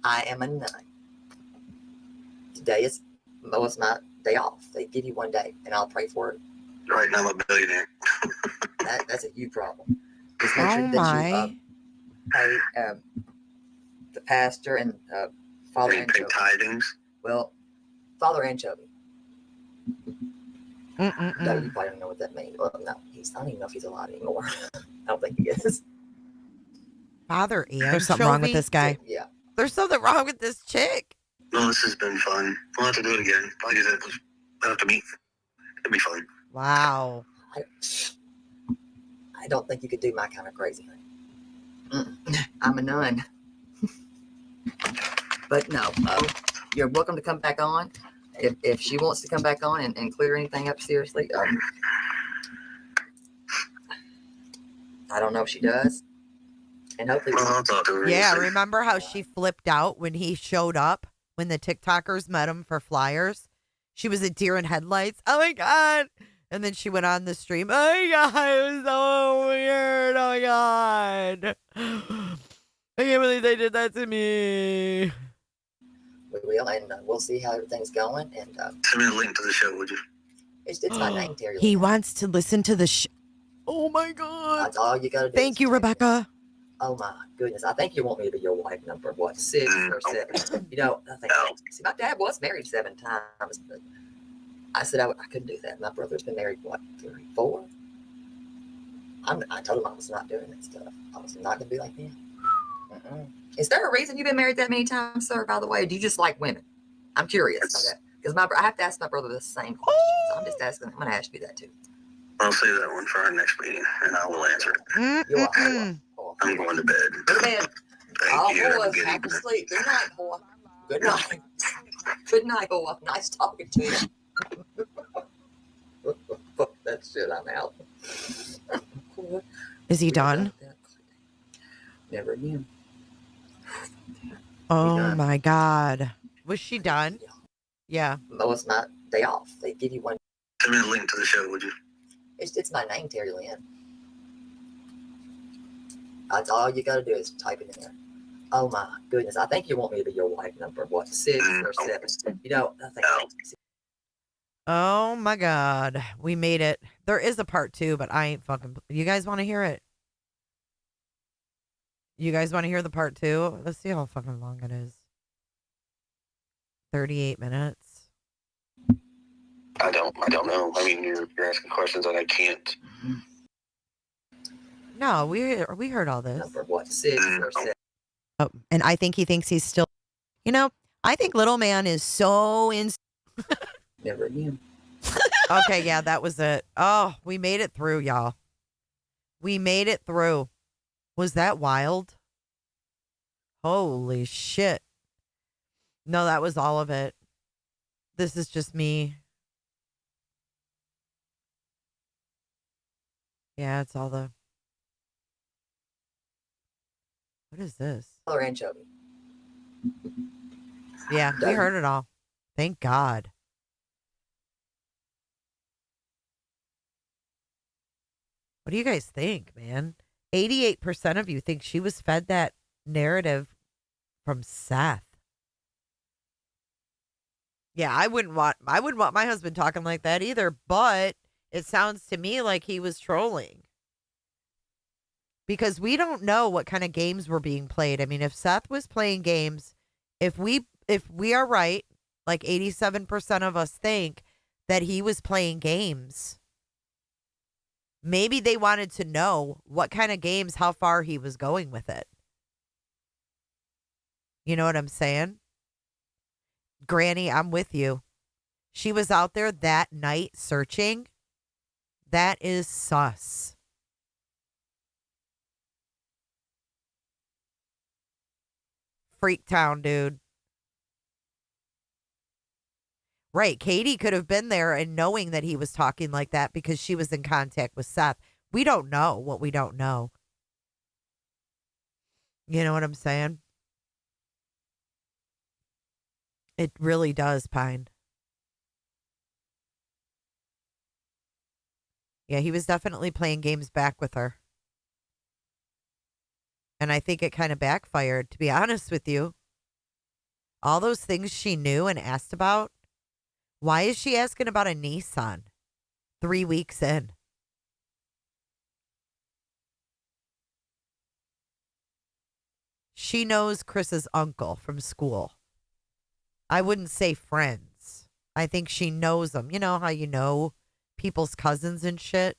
P: I am a nun. Today was my day off. They give you one day, and I'll pray for it.
J: Right now, I'm a billionaire.
P: That's a you problem. Just make sure that you pay the pastor and Father Anchovy.
J: Tidings.
P: Well, Father Anchovy. No,
A: Mm-mm-mm.
P: you probably don't know what that means. Well, no, I don't even know if he's alive anymore. I don't think he is.
A: Father Ian. There's something wrong with this guy.
P: Yeah.
C: There's something wrong with this chick.
J: Well, this has been fun. We'll have to do it again. Like I said, we'll have to meet. It'll be fun.
C: Wow.
P: I don't think you could do my kind of crazy thing. I'm a nun. But no, you're welcome to come back on. If she wants to come back on and clear anything up seriously, I don't know if she does. And hopefully,
J: I'll talk to her.
C: Yeah, remember how she flipped out when he showed up, when the TikTokers met him for flyers? She was a deer in headlights. Oh my God. And then she went on the stream. Oh my God, it was so weird. Oh my God. I can't believe they did that to me.
P: we will, and we'll see how everything's going. And
J: send me a link to the show, would you?
P: It's my name, Terry.
A: He wants to listen to the show.
C: Oh my God.
P: That's all you gotta do.
A: Thank you, Rebecca.
P: Oh my goodness. I think you want me to be your wife number, 6 or 7? You know, I think, see, my dad was married 7 times, but I said I couldn't do that. My brother's been married, 3, 4? I told him I was not doing that stuff. I was not going to be like him. Is there a reason you've been married that many times, sir, by the way? Do you just like women? I'm curious about that. Because I have to ask my brother the same question. So I'm just asking. I'm going to ask you that too.
J: I'll save that one for our next meeting, and I will answer it.
P: You are.
J: I'm going to bed.
P: Go to bed.
J: Thank you.
P: Boys, have to sleep. Good night, boy. Good night. Good night, boy. Nice talking to you. that shit, I'm out.
A: Is he done?
P: Never again.
A: Oh my God. Was she done? Yeah.
P: No, it's not day off. They give you one.
J: Send me a link to the show, would you?
P: It's my name, terrulynn. That's all you got to do is type it in there. Oh my goodness. I think you want me to be your wife number, what, 6 or 7? You know, I think.
A: Oh my God. We made it. There is a part 2, but I ain't fucking. You guys want to hear it? You guys want to hear the part 2? Let's see how fucking long it is. 38 minutes.
J: I don't know. I mean, you're asking questions that I can't.
A: No, we heard all this.
P: Number what, 6 or 7?
A: Oh, and I think he thinks he's still. You know, I think little man is so in.
P: Never again.
A: Okay, yeah, that was it. Oh, we made it through, y'all. We made it through. Was that wild? Holy shit. No, that was all of it. This is just me. Yeah, it's all the. What is this?
P: Color anchovy.
A: Yeah, we heard it all. Thank God. What do you guys think, man? 88% of you think she was fed that narrative from Seth. Yeah, I wouldn't want my husband talking like that either, but it sounds to me like he was trolling. Because we don't know what kind of games were being played. I mean, if Seth was playing games, if we are right, like 87% of us think that he was playing games. Maybe they wanted to know what kind of games, how far he was going with it. You know what I'm saying? Granny, I'm with you. She was out there that night searching. That is sus. Freak town, dude. Right. Katie could have been there and knowing that he was talking like that because she was in contact with Seth. We don't know what we don't know. You know what I'm saying? It really does, Pine. Yeah, he was definitely playing games back with her. And I think it kind of backfired, to be honest with you. All those things she knew and asked about. Why is she asking about a Nissan 3 weeks in? She knows Chris's uncle from school. I wouldn't say friends. I think she knows him. You know how you know people's cousins and shit?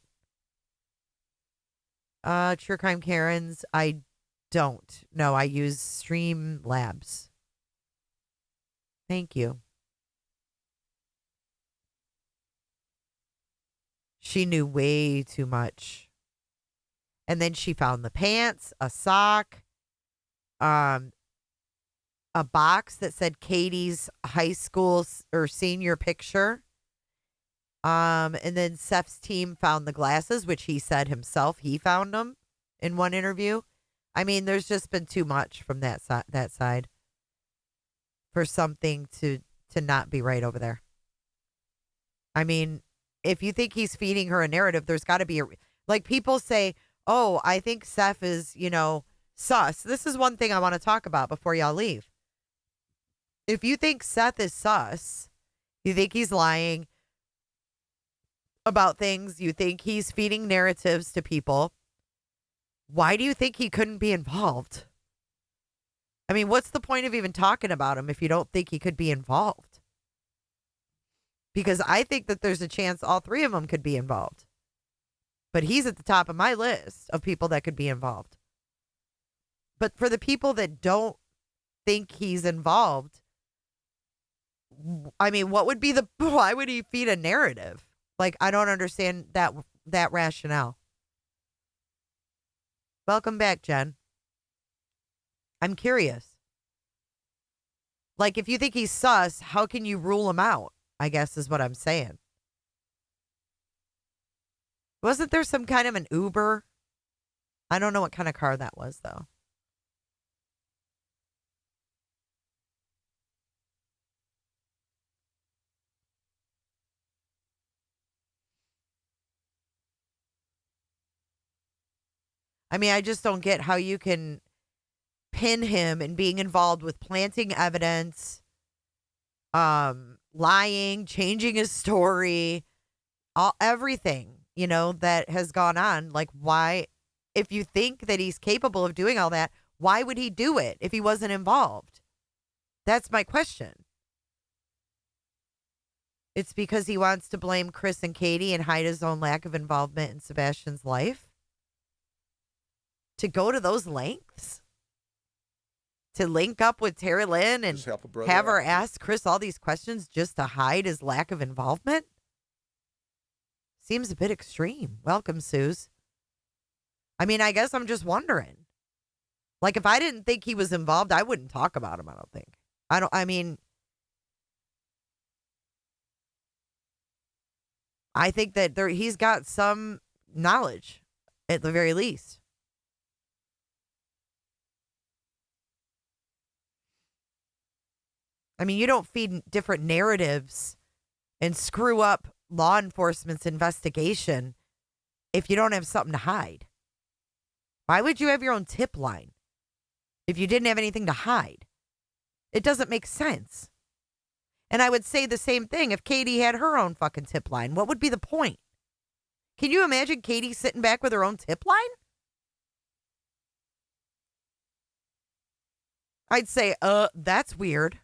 A: True Crime Karens, I don't. No, I use Streamlabs. Thank you. She knew way too much. And then she found the pants, a sock, a box that said Katie's high school or senior picture. And then Seth's team found the glasses, which he said himself he found them in one interview. I mean, there's just been too much from that side for something to not be right over there. I mean, if you think he's feeding her a narrative, there's got to be like people say, oh, I think Seth is, sus. This is one thing I want to talk about before y'all leave. If you think Seth is sus, you think he's lying about things, you think he's feeding narratives to people, why do you think he couldn't be involved? I mean, what's the point of even talking about him if you don't think he could be involved? Because I think that there's a chance all three of them could be involved. But he's at the top of my list of people that could be involved. But for the people that don't think he's involved, I mean, why would he feed a narrative? Like, I don't understand that rationale. Welcome back, Jen. I'm curious. Like, if you think he's sus, how can you rule him out? I guess is what I'm saying.
C: Wasn't there some kind of an Uber? I don't know what kind of car that was, though. I mean, I just don't get how you can pin him in being involved with planting evidence, lying, changing his story, everything, that has gone on. Like, why, if you think that he's capable of doing all that, why would he do it if he wasn't involved? That's my question. It's because he wants to blame Chris and Katie and hide his own lack of involvement in Sebastian's life? To go to those lengths? To link up with terrulynn and have her ask Chris all these questions just to hide his lack of involvement? Seems a bit extreme. Welcome, Suze. I mean, I guess I'm just wondering. Like, if I didn't think he was involved, I wouldn't talk about him, I don't think. I think that he's got some knowledge, at the very least. I mean, you don't feed different narratives and screw up law enforcement's investigation if you don't have something to hide. Why would you have your own tip line if you didn't have anything to hide? It doesn't make sense. And I would say the same thing if Katie had her own fucking tip line. What would be the point? Can you imagine Katie sitting back with her own tip line? I'd say, that's weird.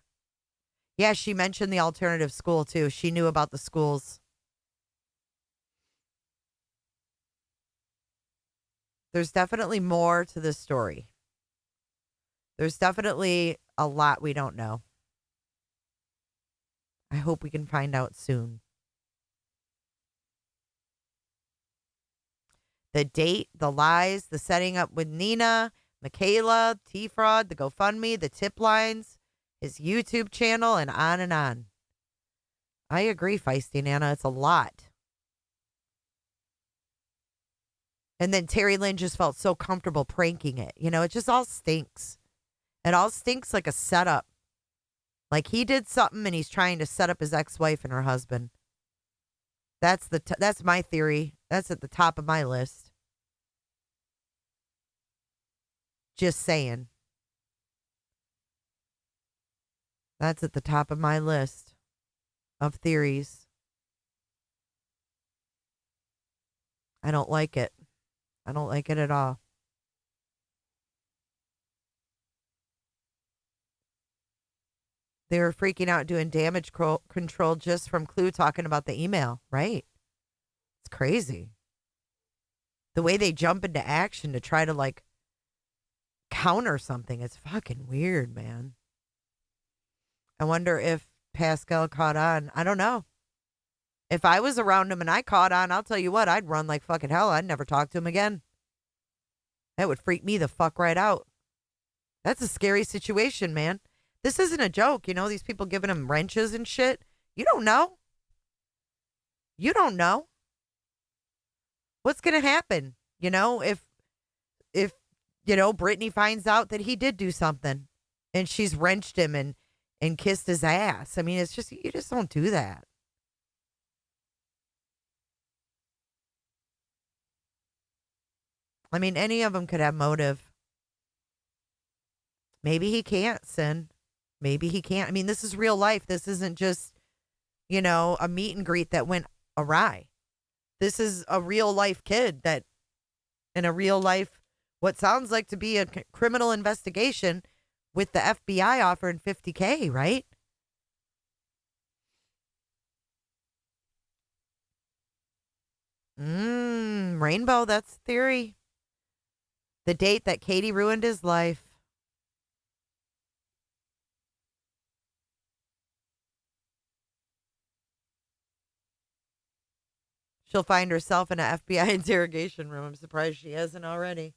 C: Yeah, she mentioned the alternative school, too. She knew about the schools. There's definitely more to this story. There's definitely a lot we don't know. I hope we can find out soon. The date, the lies, the setting up with Nina, Michaela, T-Fraud, the GoFundMe, the tip lines, his YouTube channel, and on and on. I agree, Feisty Nana. It's a lot. And then terrulynn just felt so comfortable pranking it. It just all stinks. It all stinks like a setup. Like he did something and he's trying to set up his ex-wife and her husband. That's my theory. That's at the top of my list. Just saying. That's at the top of my list of theories. I don't like it. I don't like it at all. They were freaking out doing damage control just from Clue talking about the email, right? It's crazy. The way they jump into action to try to counter something, it's fucking weird, man. I wonder if Pascal caught on. I don't know. If I was around him and I caught on, I'll tell you what, I'd run like fucking hell. I'd never talk to him again. That would freak me the fuck right out. That's a scary situation, man. This isn't a joke, these people giving him wrenches and shit. You don't know. You don't know. What's going to happen? If Brittany finds out that he did do something and she's wrenched him and kissed his ass. I mean, it's just, you just don't do that. I mean, any of them could have motive. Maybe he can't sin. Maybe he can't. I mean, this is real life. This isn't just, a meet and greet that went awry. This is a real life kid that, in a real life, what sounds like to be a criminal investigation with the FBI offering $50K, right? Rainbow, that's theory. The date that Katie ruined his life. She'll find herself in an FBI interrogation room. I'm surprised she hasn't already.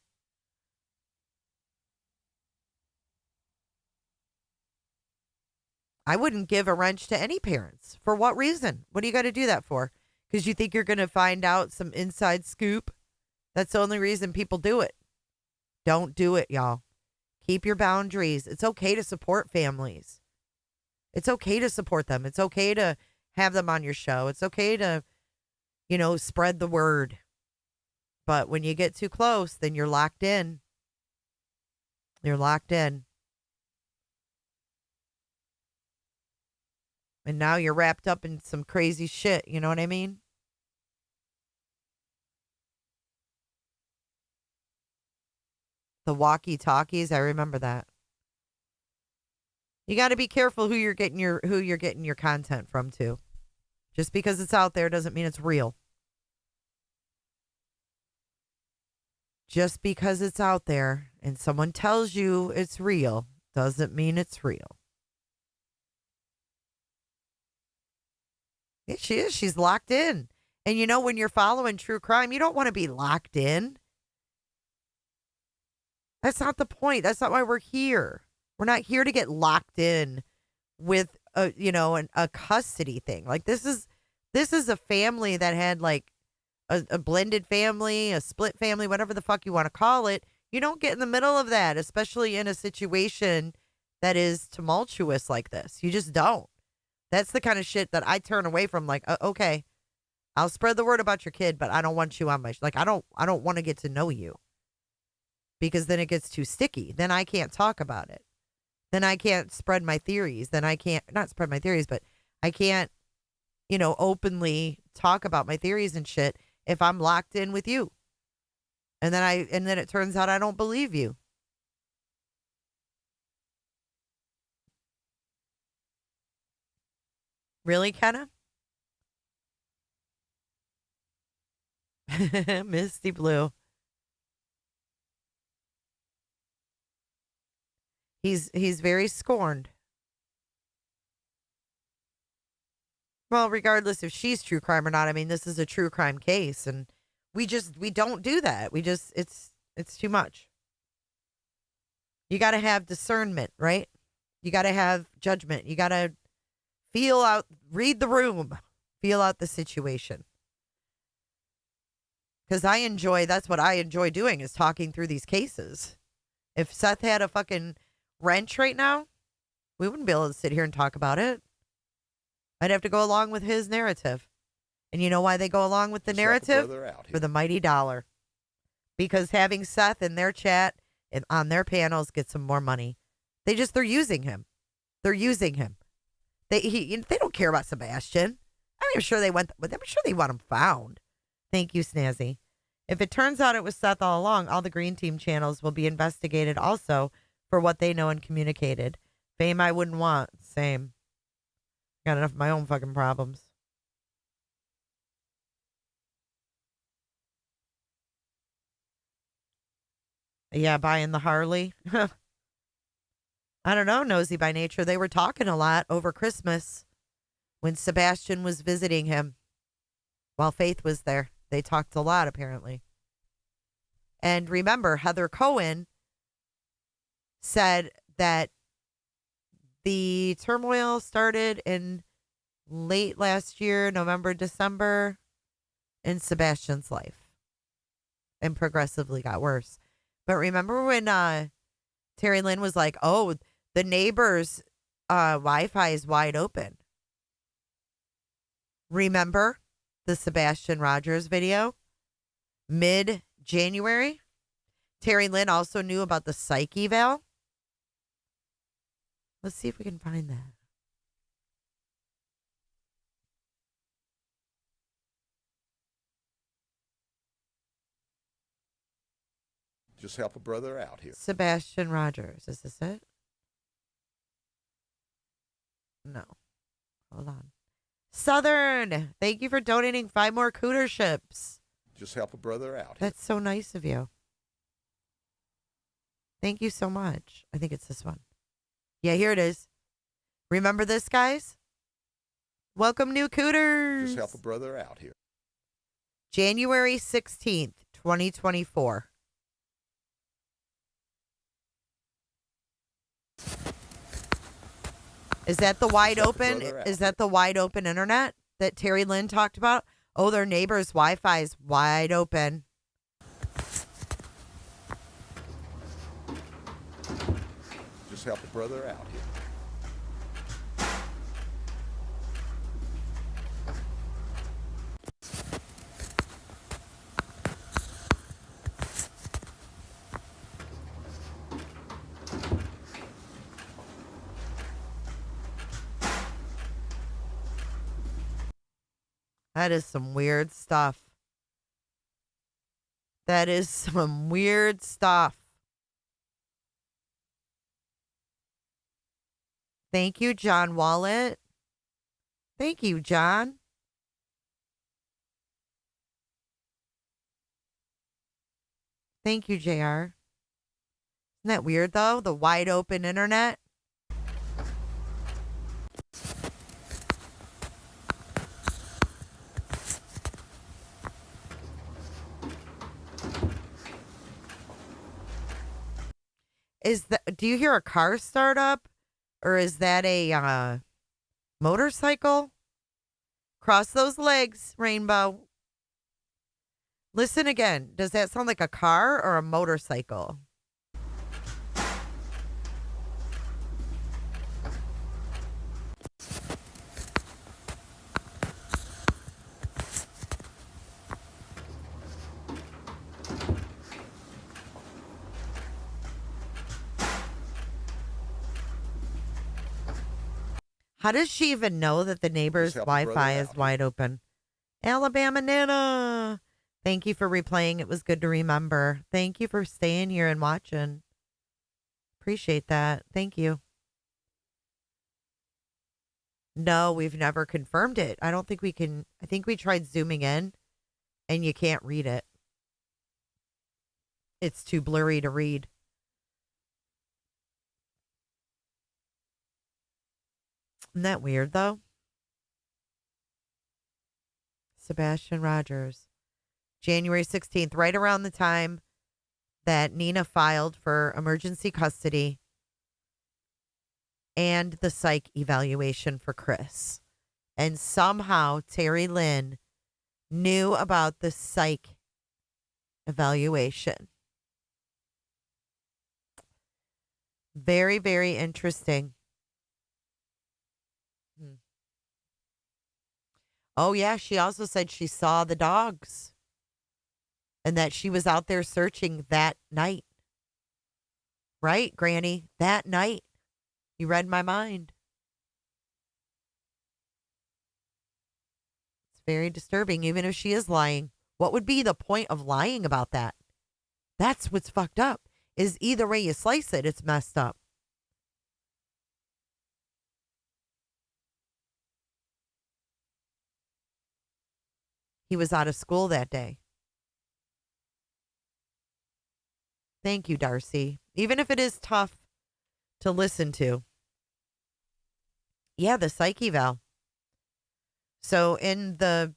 C: I wouldn't give a wrench to any parents. For what reason? What do you got to do that for? Because you think you're going to find out some inside scoop. That's the only reason people do it. Don't do it, y'all. Keep your boundaries. It's okay to support families. It's okay to support them. It's okay to have them on your show. It's okay to, spread the word. But when you get too close, then you're locked in. You're locked in. And now you're wrapped up in some crazy shit. You know what I mean? The walkie-talkies, I remember that. You got to be careful who you're getting your content from too. Just because it's out there doesn't mean it's real. Just because it's out there and someone tells you it's real doesn't mean it's real. Yeah, she is. She's locked in. And when you're following true crime, you don't want to be locked in. That's not the point. That's not why we're here. We're not here to get locked in with a custody thing. Like this is a family that had like a blended family, a split family, whatever the fuck you want to call it. You don't get in the middle of that, especially in a situation that is tumultuous like this. You just don't. That's the kind of shit that I turn away from. Like, okay, I'll spread the word about your kid, but I don't want you on my I don't want to get to know you, because then it gets too sticky. Then I can't talk about it. Then I can't spread my theories. Then I can't not spread my theories, but I can't, openly talk about my theories and shit if I'm locked in with you. And then it turns out I don't believe you. Really, Kenna? Misty Blue. He's very scorned. Well, regardless if she's true crime or not, I mean, this is a true crime case, and we don't do that. It's too much. You got to have discernment, right? You got to have judgment. You got to read the room, feel out the situation. Because that's what I enjoy doing, is talking through these cases. If Seth had a fucking wrench right now, we wouldn't be able to sit here and talk about it. I'd have to go along with his narrative. And you know why they go along with the narrative? For the mighty dollar. Because having Seth in their chat and on their panels gets them more money. They're using him. They're using him. They don't care about Sebastian. I'm sure they want him found. Thank you, Snazzy. If it turns out it was Seth all along, all the Green Team channels will be investigated also for what they know and communicated. Fame I wouldn't want. Same. Got enough of my own fucking problems. Yeah, buying the Harley. I don't know, Nosy by Nature. They were talking a lot over Christmas when Sebastian was visiting him while Faith was there. They talked a lot, apparently. And remember, Heather Cohen said that the turmoil started in late last year, November, December, in Sebastian's life, and progressively got worse. But remember when terrulynn was like, oh, the neighbor's Wi-Fi is wide open. Remember the Sebastian Rogers video? Mid-January? terrulynn also knew about the psych eval. Let's see if we can find that.
M: Just help a brother out here.
C: Sebastian Rogers. Is this it? No. Hold on. Southern, thank you for donating 5 more cooterships.
M: Just help a brother out.
C: That's so nice of you. Thank you so much. I think it's this one. Yeah, here it is. Remember this, guys? Welcome, new cooters.
M: Just help a brother out here.
C: January 16th, 2024. Is that the wide open? Is that the wide open internet that terrulynn talked about?
A: Oh, their neighbor's Wi-Fi is wide open.
M: Just help a brother out here.
A: That is some weird stuff. That is some weird stuff. Thank you, John Wallet. Thank you, John. Thank you, JR. Isn't that weird, though? The wide open internet. Do you hear a car start up? Or is that a motorcycle? Cross those legs, Rainbow. Listen again. Does that sound like a car or a motorcycle? How does she even know that the neighbor's Wi-Fi is wide open? Alabama Nana. Thank you for replaying. It was good to remember. Thank you for staying here and watching. Appreciate that. Thank you. No, we've never confirmed it. I don't think we can. I think we tried zooming in and you can't read it. It's too blurry to read. Isn't that weird, though? Sebastian Rogers. January 16th, right around the time that Nina filed for emergency custody and the psych evaluation for Chris. And somehow terrulynn knew about the psych evaluation. Very, very interesting. Oh, yeah. She also said she saw the dogs and that she was out there searching that night. Right, Granny? That night. You read my mind. It's very disturbing, even if she is lying. What would be the point of lying about that? That's what's fucked up, is either way you slice it, it's messed up. He was out of school that day. Thank you, Darcy. Even if it is tough to listen to. Yeah, the psych eval. So in the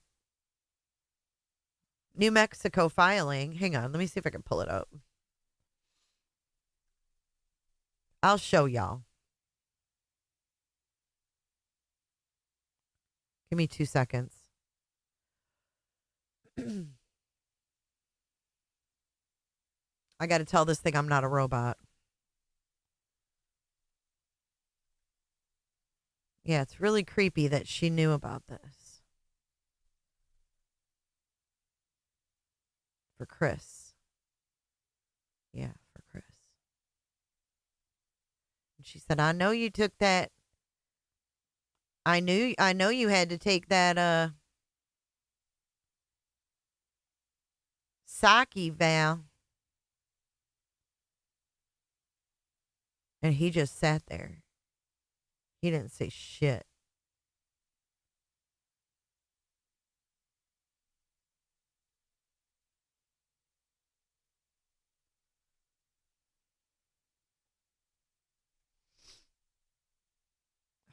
A: New Mexico filing, hang on, let me see if I can pull it up. I'll show y'all. Give me 2 seconds. I got to tell this thing I'm not a robot. Yeah, it's really creepy that she knew about this. For Chris. Yeah, for Chris. And she said, I know you took that. I know you had to take that psych eval. And he just sat there. He didn't say shit.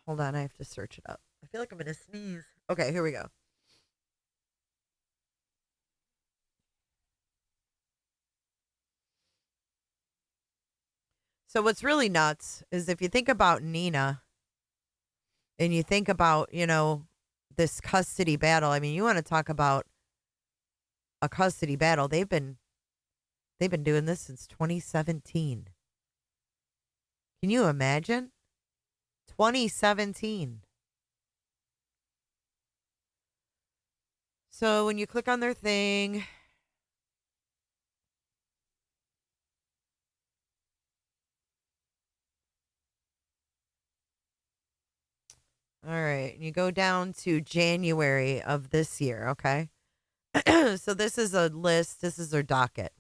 A: Hold on, I have to search it up. I feel like I'm going to sneeze. Okay, here we go. So what's really nuts is if you think about Nina and you think about,
C: this custody battle. I mean, you want to talk about a custody battle. They've been doing this since 2017. Can you imagine? 2017. So when you click on their thing, all right, you go down to January of this year, okay? So this is a list. This is their docket.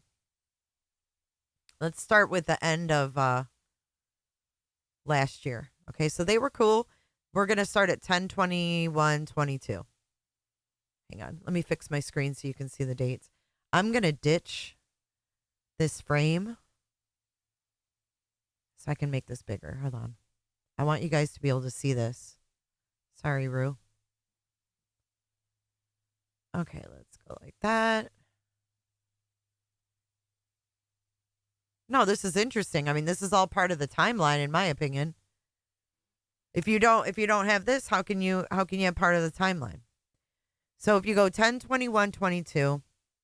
C: Let's start with the end of last year. Okay, so they were cool. We're going to start at 10/21/22. Hang on. Let me fix my screen so you can see the dates. I'm going to ditch this frame so I can make this bigger. Hold on. I want you guys to be able to see this. Sorry, Rue. Okay, let's go like that. No, this is interesting. I mean, this is all part of the timeline, in my opinion. If you don't have this, how can you have part of the timeline? So if you go 10/21/22,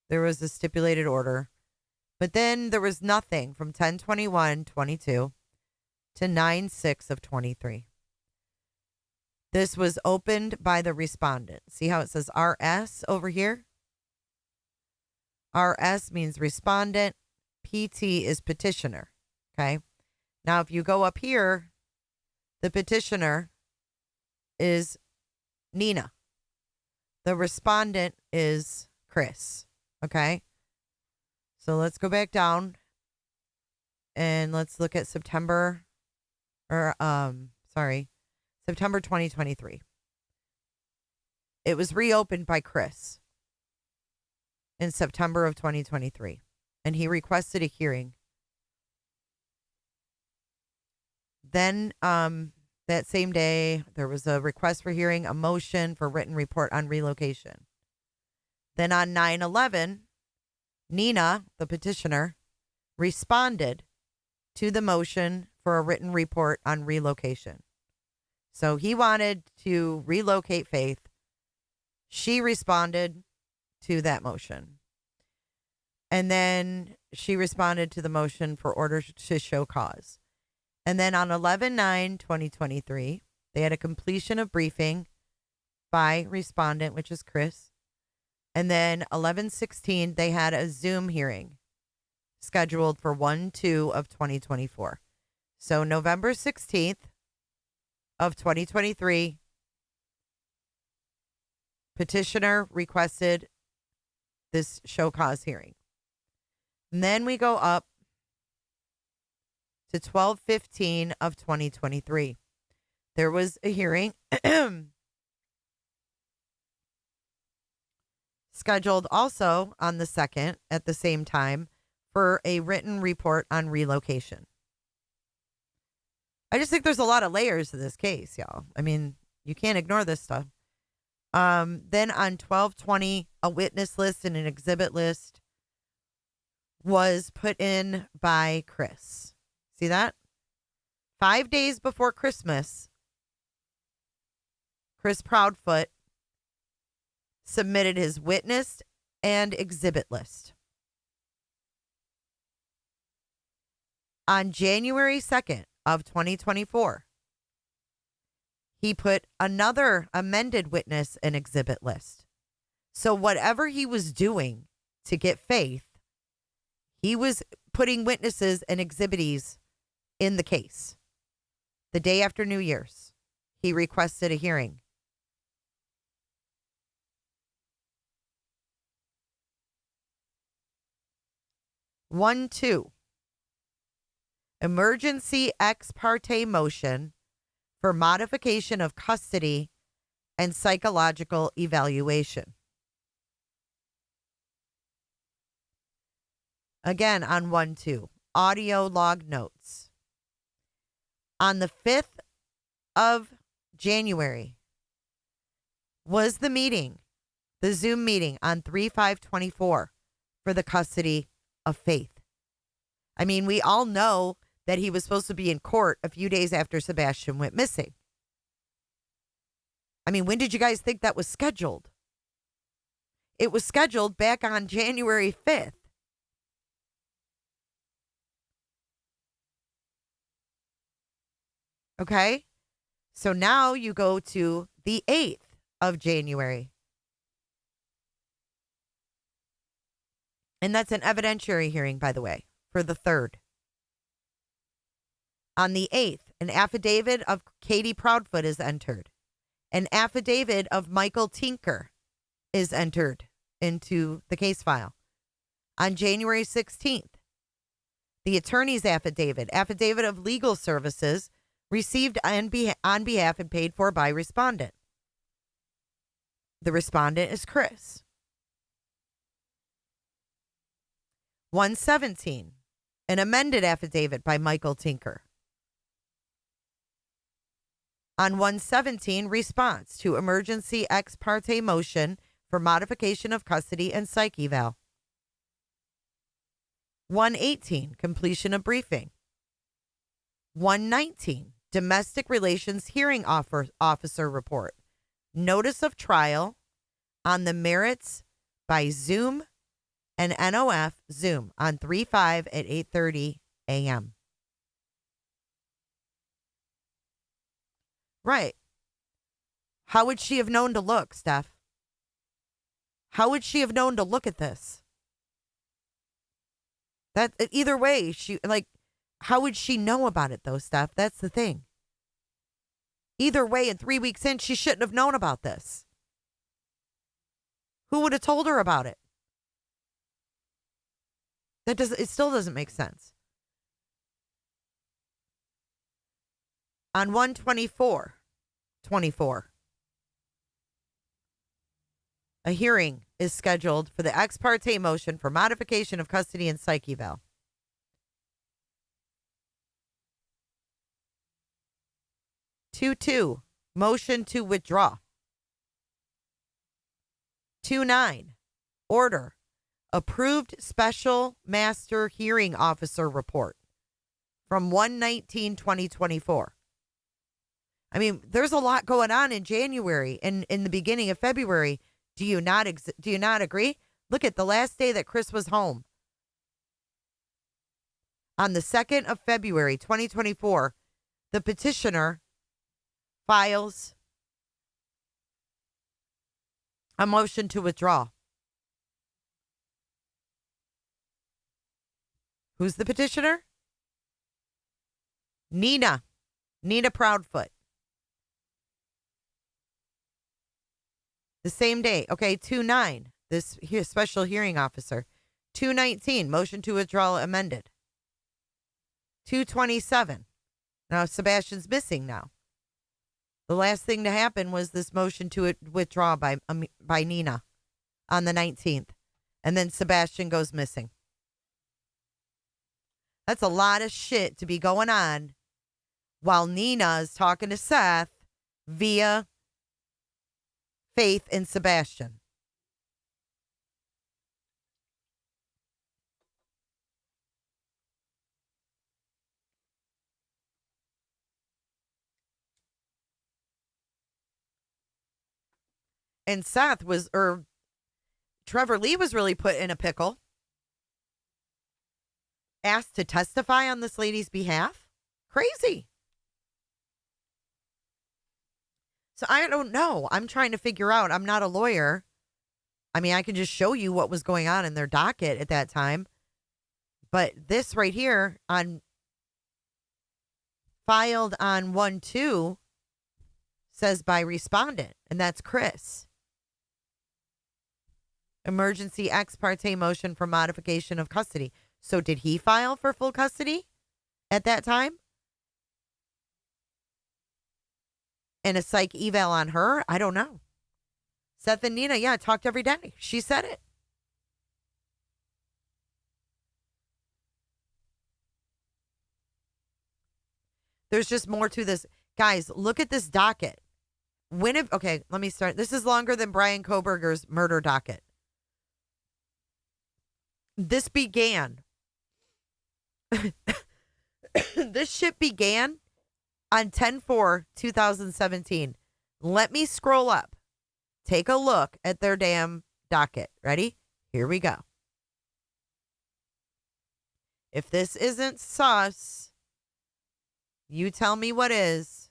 C: there was a stipulated order, but then there was nothing from 10/21/22 to 9/6 of 23. This was opened by the respondent. See how it says RS over here? RS means respondent. PT is petitioner. Okay. Now, if you go up here, the petitioner is Nina. The respondent is Chris. Okay. So let's go back down and let's look at September 2023. It was reopened by Chris in September of 2023, and he requested a hearing. Then that same day, there was a request for hearing, a motion for written report on relocation. Then on 9/11, Nina, the petitioner, responded to the motion for a written report on relocation. So he wanted to relocate Faith. She responded to that motion. And then she responded to the motion for order to show cause. And then on 11/9/2023, they had a completion of briefing by respondent, which is Chris. And then 11/16, they had a Zoom hearing scheduled for 1/2 of 2024. So November 16th of 2023, petitioner requested this show cause hearing. And then we go up to 12/15 of 2023. There was a hearing scheduled also on the 2nd at the same time for a written report on relocation. I just think there's a lot of layers to this case, y'all. I mean, you can't ignore this stuff. Then on 12/20, a witness list and an exhibit list was put in by Chris. See that? 5 days before Christmas, Chris Proudfoot submitted his witness and exhibit list. On January 2nd of 2024, he put another amended witness and exhibit list. So whatever he was doing to get Faith, he was putting witnesses and exhibitees in the case. The day after New Year's, he requested a hearing. One, two. Emergency ex parte motion for modification of custody and psychological evaluation. Again, on 1-2, audio log notes. On the 5th of January was the meeting, the Zoom meeting on 3/5/24 for the custody of Faith. I mean, we all know that he was supposed to be in court a few days after Sebastian went missing.
A: I mean, when did you guys think that was scheduled? It was scheduled back on January 5th. Okay? So now you go to the 8th of January. And that's an evidentiary hearing, by the way, for the 3rd. On the 8th, an affidavit of Katie Proudfoot is entered. An affidavit of Michael Tinker is entered into the case file. On January 16th, the attorney's affidavit of legal services received on behalf and paid for by respondent. The respondent is Chris. 117, an amended affidavit by Michael Tinker. On 117, response to emergency ex parte motion for modification of custody and psych eval. 118, completion of briefing. 119, domestic relations hearing officer report. Notice of trial on the merits by Zoom and NOF Zoom on 3/5 at 8:30 a.m. Right. How would she have known to look, Steph? How would she have known to look at this? That either way, how would she know about it though, Steph? That's the thing. Either way, in 3 weeks in, she shouldn't have known about this. Who would have told her about it? It still doesn't make sense. On 1/24/24, a hearing is scheduled for the ex parte motion for modification of custody and psych eval. Two, motion to withdraw. 2-9, order. Approved special master hearing officer report from 1/19/2024. I mean, there's a lot going on in January and in the beginning of February. Do you not agree? Look at the last day that Chris was home. On the 2nd of February, 2024, the petitioner files a motion to withdraw. Who's the petitioner? Nina Proudfoot. The same day. Okay, 2-9, this special hearing officer. 2-19, motion to withdraw amended. 2-27. Now, Sebastian's missing now. The last thing to happen was this motion to withdraw by Nina on the 19th. And then Sebastian goes missing. That's a lot of shit to be going on while Nina is talking to Seth via Faith and Sebastian. And Trevor Lee was really put in a pickle. Asked to testify on this lady's behalf? Crazy. So I don't know. I'm trying to figure out. I'm not a lawyer. I mean, I can just show you what was going on in their docket at that time. But this right here filed on 1/2 says by respondent, and that's Chris. Emergency ex parte motion for modification of custody. So did he file for full custody at that time? And a psych eval on her? I don't know. Seth and Nina, yeah, talked every day. She said it. There's just more to this. Guys, look at this docket. Okay, let me start. This is longer than Brian Koberger's murder docket. This began. This shit began on 10/4/2017. Let me scroll up. Take a look at their damn docket. Ready? Here we go. If this isn't sus, you tell me what is.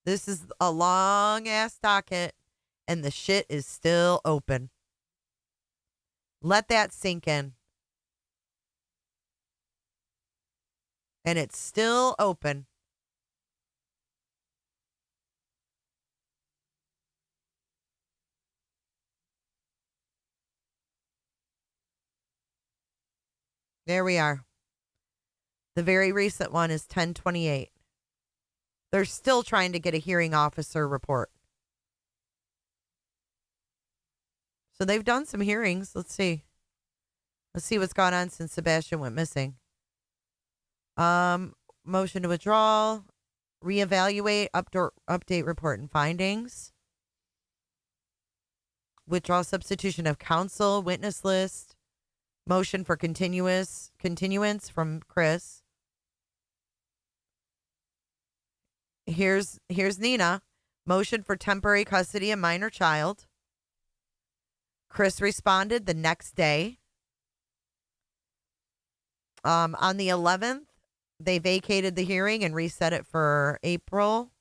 A: This is a long ass docket, and the shit is still open. Let that sink in. And it's still open. There we are. The very recent one is 10/28. They're still trying to get a hearing officer report. So they've done some hearings. Let's see. Let's see what's gone on since Sebastian went missing. Motion to withdraw, reevaluate, update report and findings. Withdraw substitution of counsel, witness list. Motion for continuance from Chris. Here's Nina. Motion for temporary custody of minor child. Chris responded the next day. On the 11th, they vacated the hearing and reset it for April.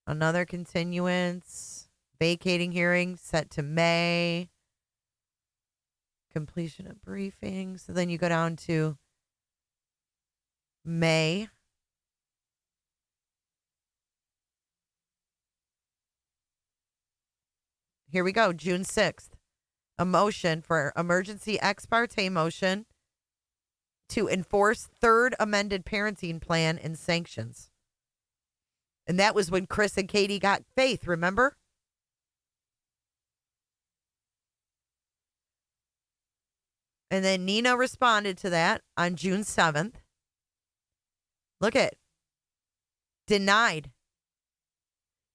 A: Another continuance. Vacating hearing set to May. Completion of briefing. So then you go down to May. Here we go. June 6th. A motion for emergency ex parte motion to enforce third amended parenting plan and sanctions. And that was when Chris and Katie got Faith, remember? And then Nina responded to that on June 7th. Look at denied.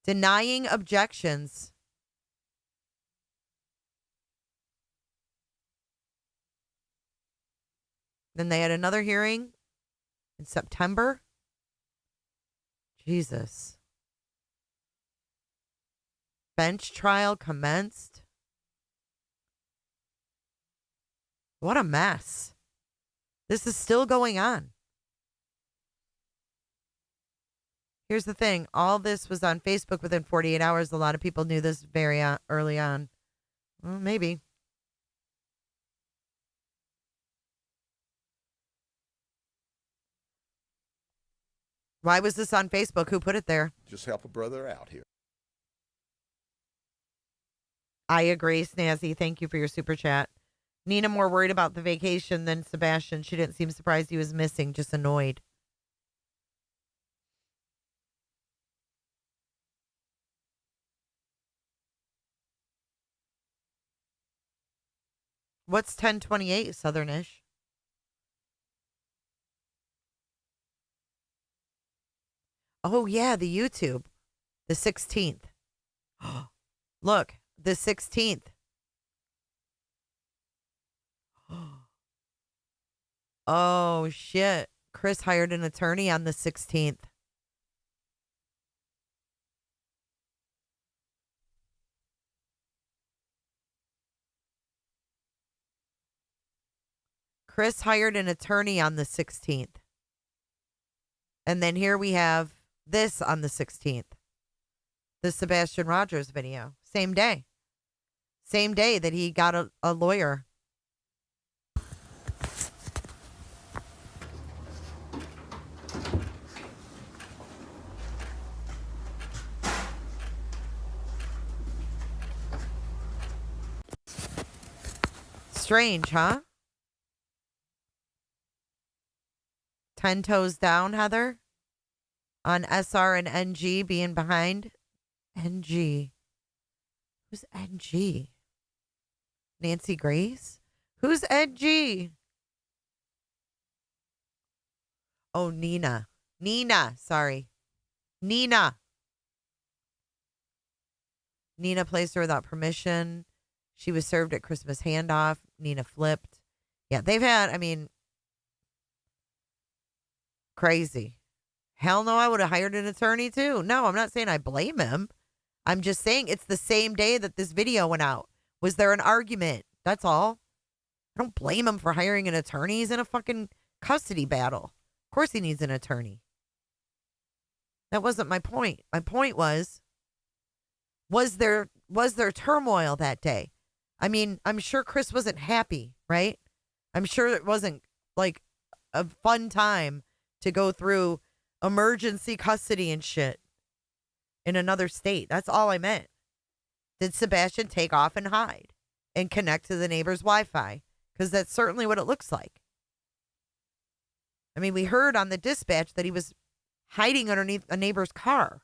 A: Denying objections. Then they had another hearing in September. Jesus. Bench trial commenced. What a mess. This is still going on. Here's the thing. All this was on Facebook within 48 hours. A lot of people knew this very early on. Well, maybe. Why was this on Facebook? Who put it there?
M: Just help a brother out here.
A: I agree, Snazzy. Thank you for your super chat. Nina more worried about the vacation than Sebastian. She didn't seem surprised he was missing, just annoyed. What's 10/28 Southernish? Oh, yeah, the YouTube. The 16th. Look, the 16th. Oh, shit. Chris hired an attorney on the 16th. Chris hired an attorney on the 16th. And then here we have this on the 16th. The Sebastian Rogers video. Same day. Same day that he got a lawyer. Strange, huh? 10 toes down, Heather? On SR and NG being behind? NG. Who's NG? Nancy Grace? Who's NG? Oh, Nina. Nina, sorry. Nina. Nina placed her without permission. She was served at Christmas handoff. Nina flipped. Yeah, they've had, crazy. Hell no, I would have hired an attorney too. No, I'm not saying I blame him. I'm just saying it's the same day that this video went out. Was there an argument? That's all. I don't blame him for hiring an attorney. He's in a fucking custody battle. Of course he needs an attorney. That wasn't my point. My point was there turmoil that day? I mean, I'm sure Chris wasn't happy, right? I'm sure it wasn't like a fun time to go through emergency custody and shit in another state. That's all I meant. Did Sebastian take off and hide and connect to the neighbor's Wi-Fi? Because that's certainly what it looks like. I mean, we heard on the dispatch that he was hiding underneath a neighbor's car.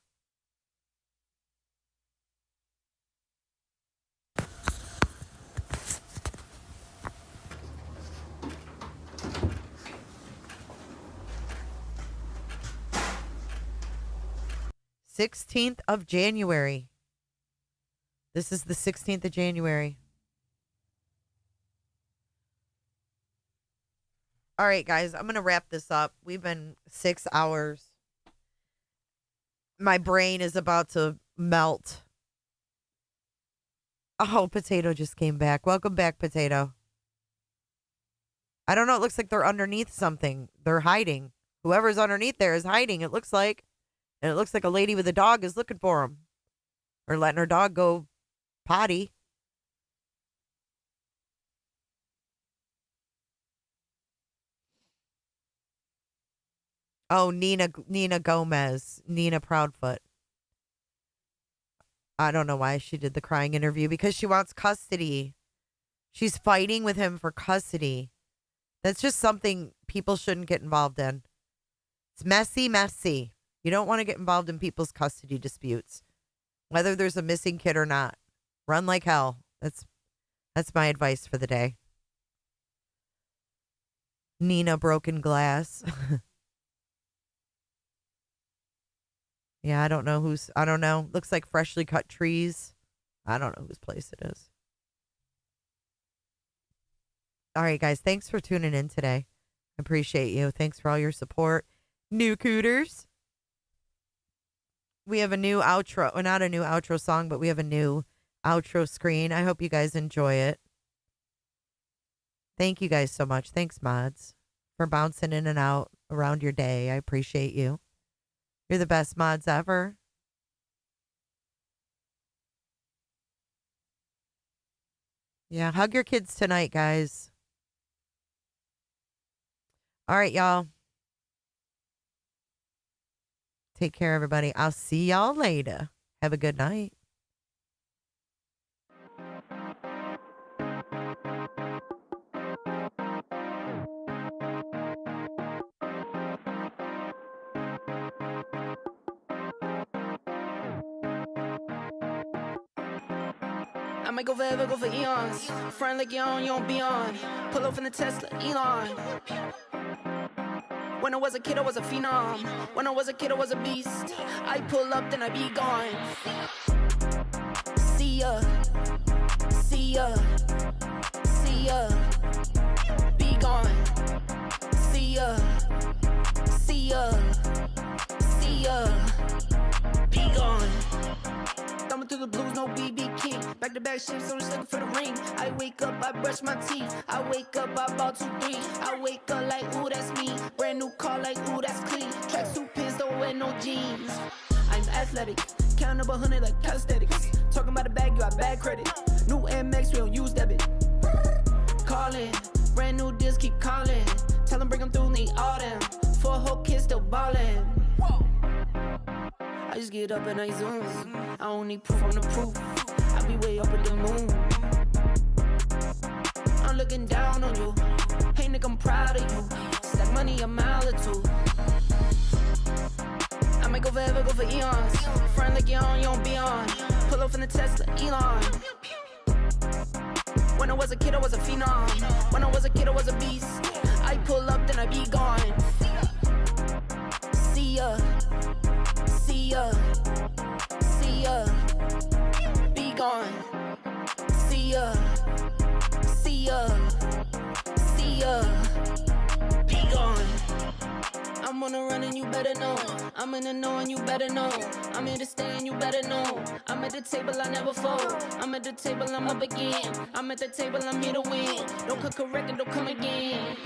A: January 16th. This is the 16th of January. All right, guys, I'm going to wrap this up. We've been 6 hours. My brain is about to melt. Oh, Potato just came back. Welcome back, Potato. I don't know. It looks like they're underneath something. They're hiding. Whoever's underneath there is hiding, it looks like. And it looks like a lady with a dog is looking for him. Or letting her dog go potty. Oh, Nina Gomez. Nina Proudfoot. I don't know why she did the crying interview. Because she wants custody. She's fighting with him for custody. That's just something people shouldn't get involved in. It's messy. You don't want to get involved in people's custody disputes. Whether there's a missing kid or not. Run like hell. That's my advice for the day. Nina Broken Glass. Yeah, I don't know. Looks like Freshly Cut Trees. I don't know whose place it is. All right, guys. Thanks for tuning in today. I appreciate you. Thanks for all your support. New Cooters. We have a new outro. Well, not a new outro song, but we have a new outro screen. I hope you guys enjoy it. Thank you guys so much. Thanks, mods, for bouncing in and out around your day. I appreciate you. You're the best mods ever. Yeah, hug your kids tonight, guys. All right, y'all. Take care, everybody. I'll see y'all later. Have a good night.
E: I might go forever, go for eons. Friend like you don't be on. Pull off in the Tesla, Elon. When I was a kid, I was a phenom. When I was a kid, I was a beast. I pull up, then I be gone. See ya. See ya. See ya. Be gone. See ya. See ya. See ya. Be gone. Thumbing through the blues, no BB King. Back to back shifts, so I'm just looking for the ring. I wake up, I brush my teeth. I wake up, I ball 2, 3. I wake up like, ooh, that's me. Brand new car, like, ooh, that's clean. Tracksuit pants, don't wear no jeans. I'm athletic, counting up 100 like calisthenics. Talking about a bag, you got bad credit. New MX, we don't use debit. Calling, brand new deals, keep calling. Tell them bring them through, need all them. 4 whole kids still ballin'. I just get up and I zoom. I don't need proof on the proof. I be way up in the moon. I'm looking down on you. Hey nigga, I'm proud of you. Stack money a mile or 2. I might go forever, go for eons. Friend like you don't be on. Pull off in the Tesla, Elon. When I was a kid, I was a phenom. When I was a kid, I was a beast. I pull up, then I be gone. See ya. See ya. See ya. Be gone. See ya. See ya. See ya. Be gone. I'm on a run and you better know. I'm in the know and you better know. I'm here to stay and you better know. I'm at the table, I never fold. I'm at the table, I'm up again. I'm at the table, I'm here to win. Don't cook a record, don't come again.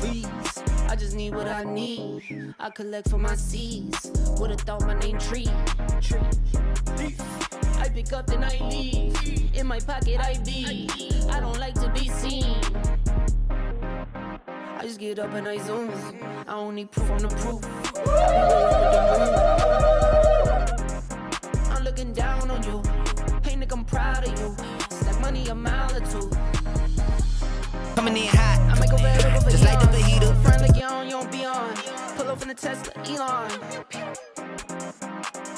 E: Please, I just need what I need. I collect for my seeds. Would've thought my name tree. I pick up then I leave. In my pocket I be. I don't like to be seen. I just get up and I zoom. I don't need proof on the proof. I'm looking down on you. Hey nigga, I'm proud of you. Stack money a mile or two.
D: Coming in hot,
E: I make a red over
D: just like the fajita.
E: Front like you on, you don't be on. Pull off in the Tesla, Elon.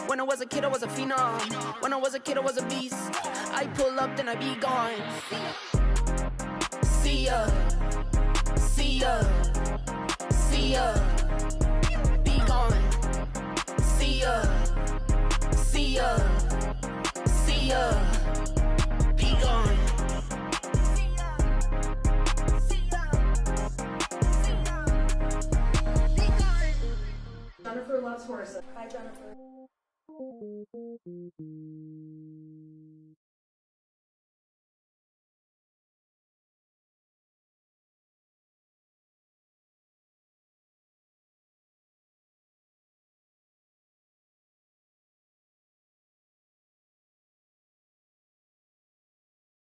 E: When I was a kid, I was a phenom. When I was a kid, I was a beast. I pull up, then I be gone. See ya. See ya. See ya. Be gone. See ya. See ya. See ya. Be gone.
L: Jennifer loves horses. Hi, Jennifer.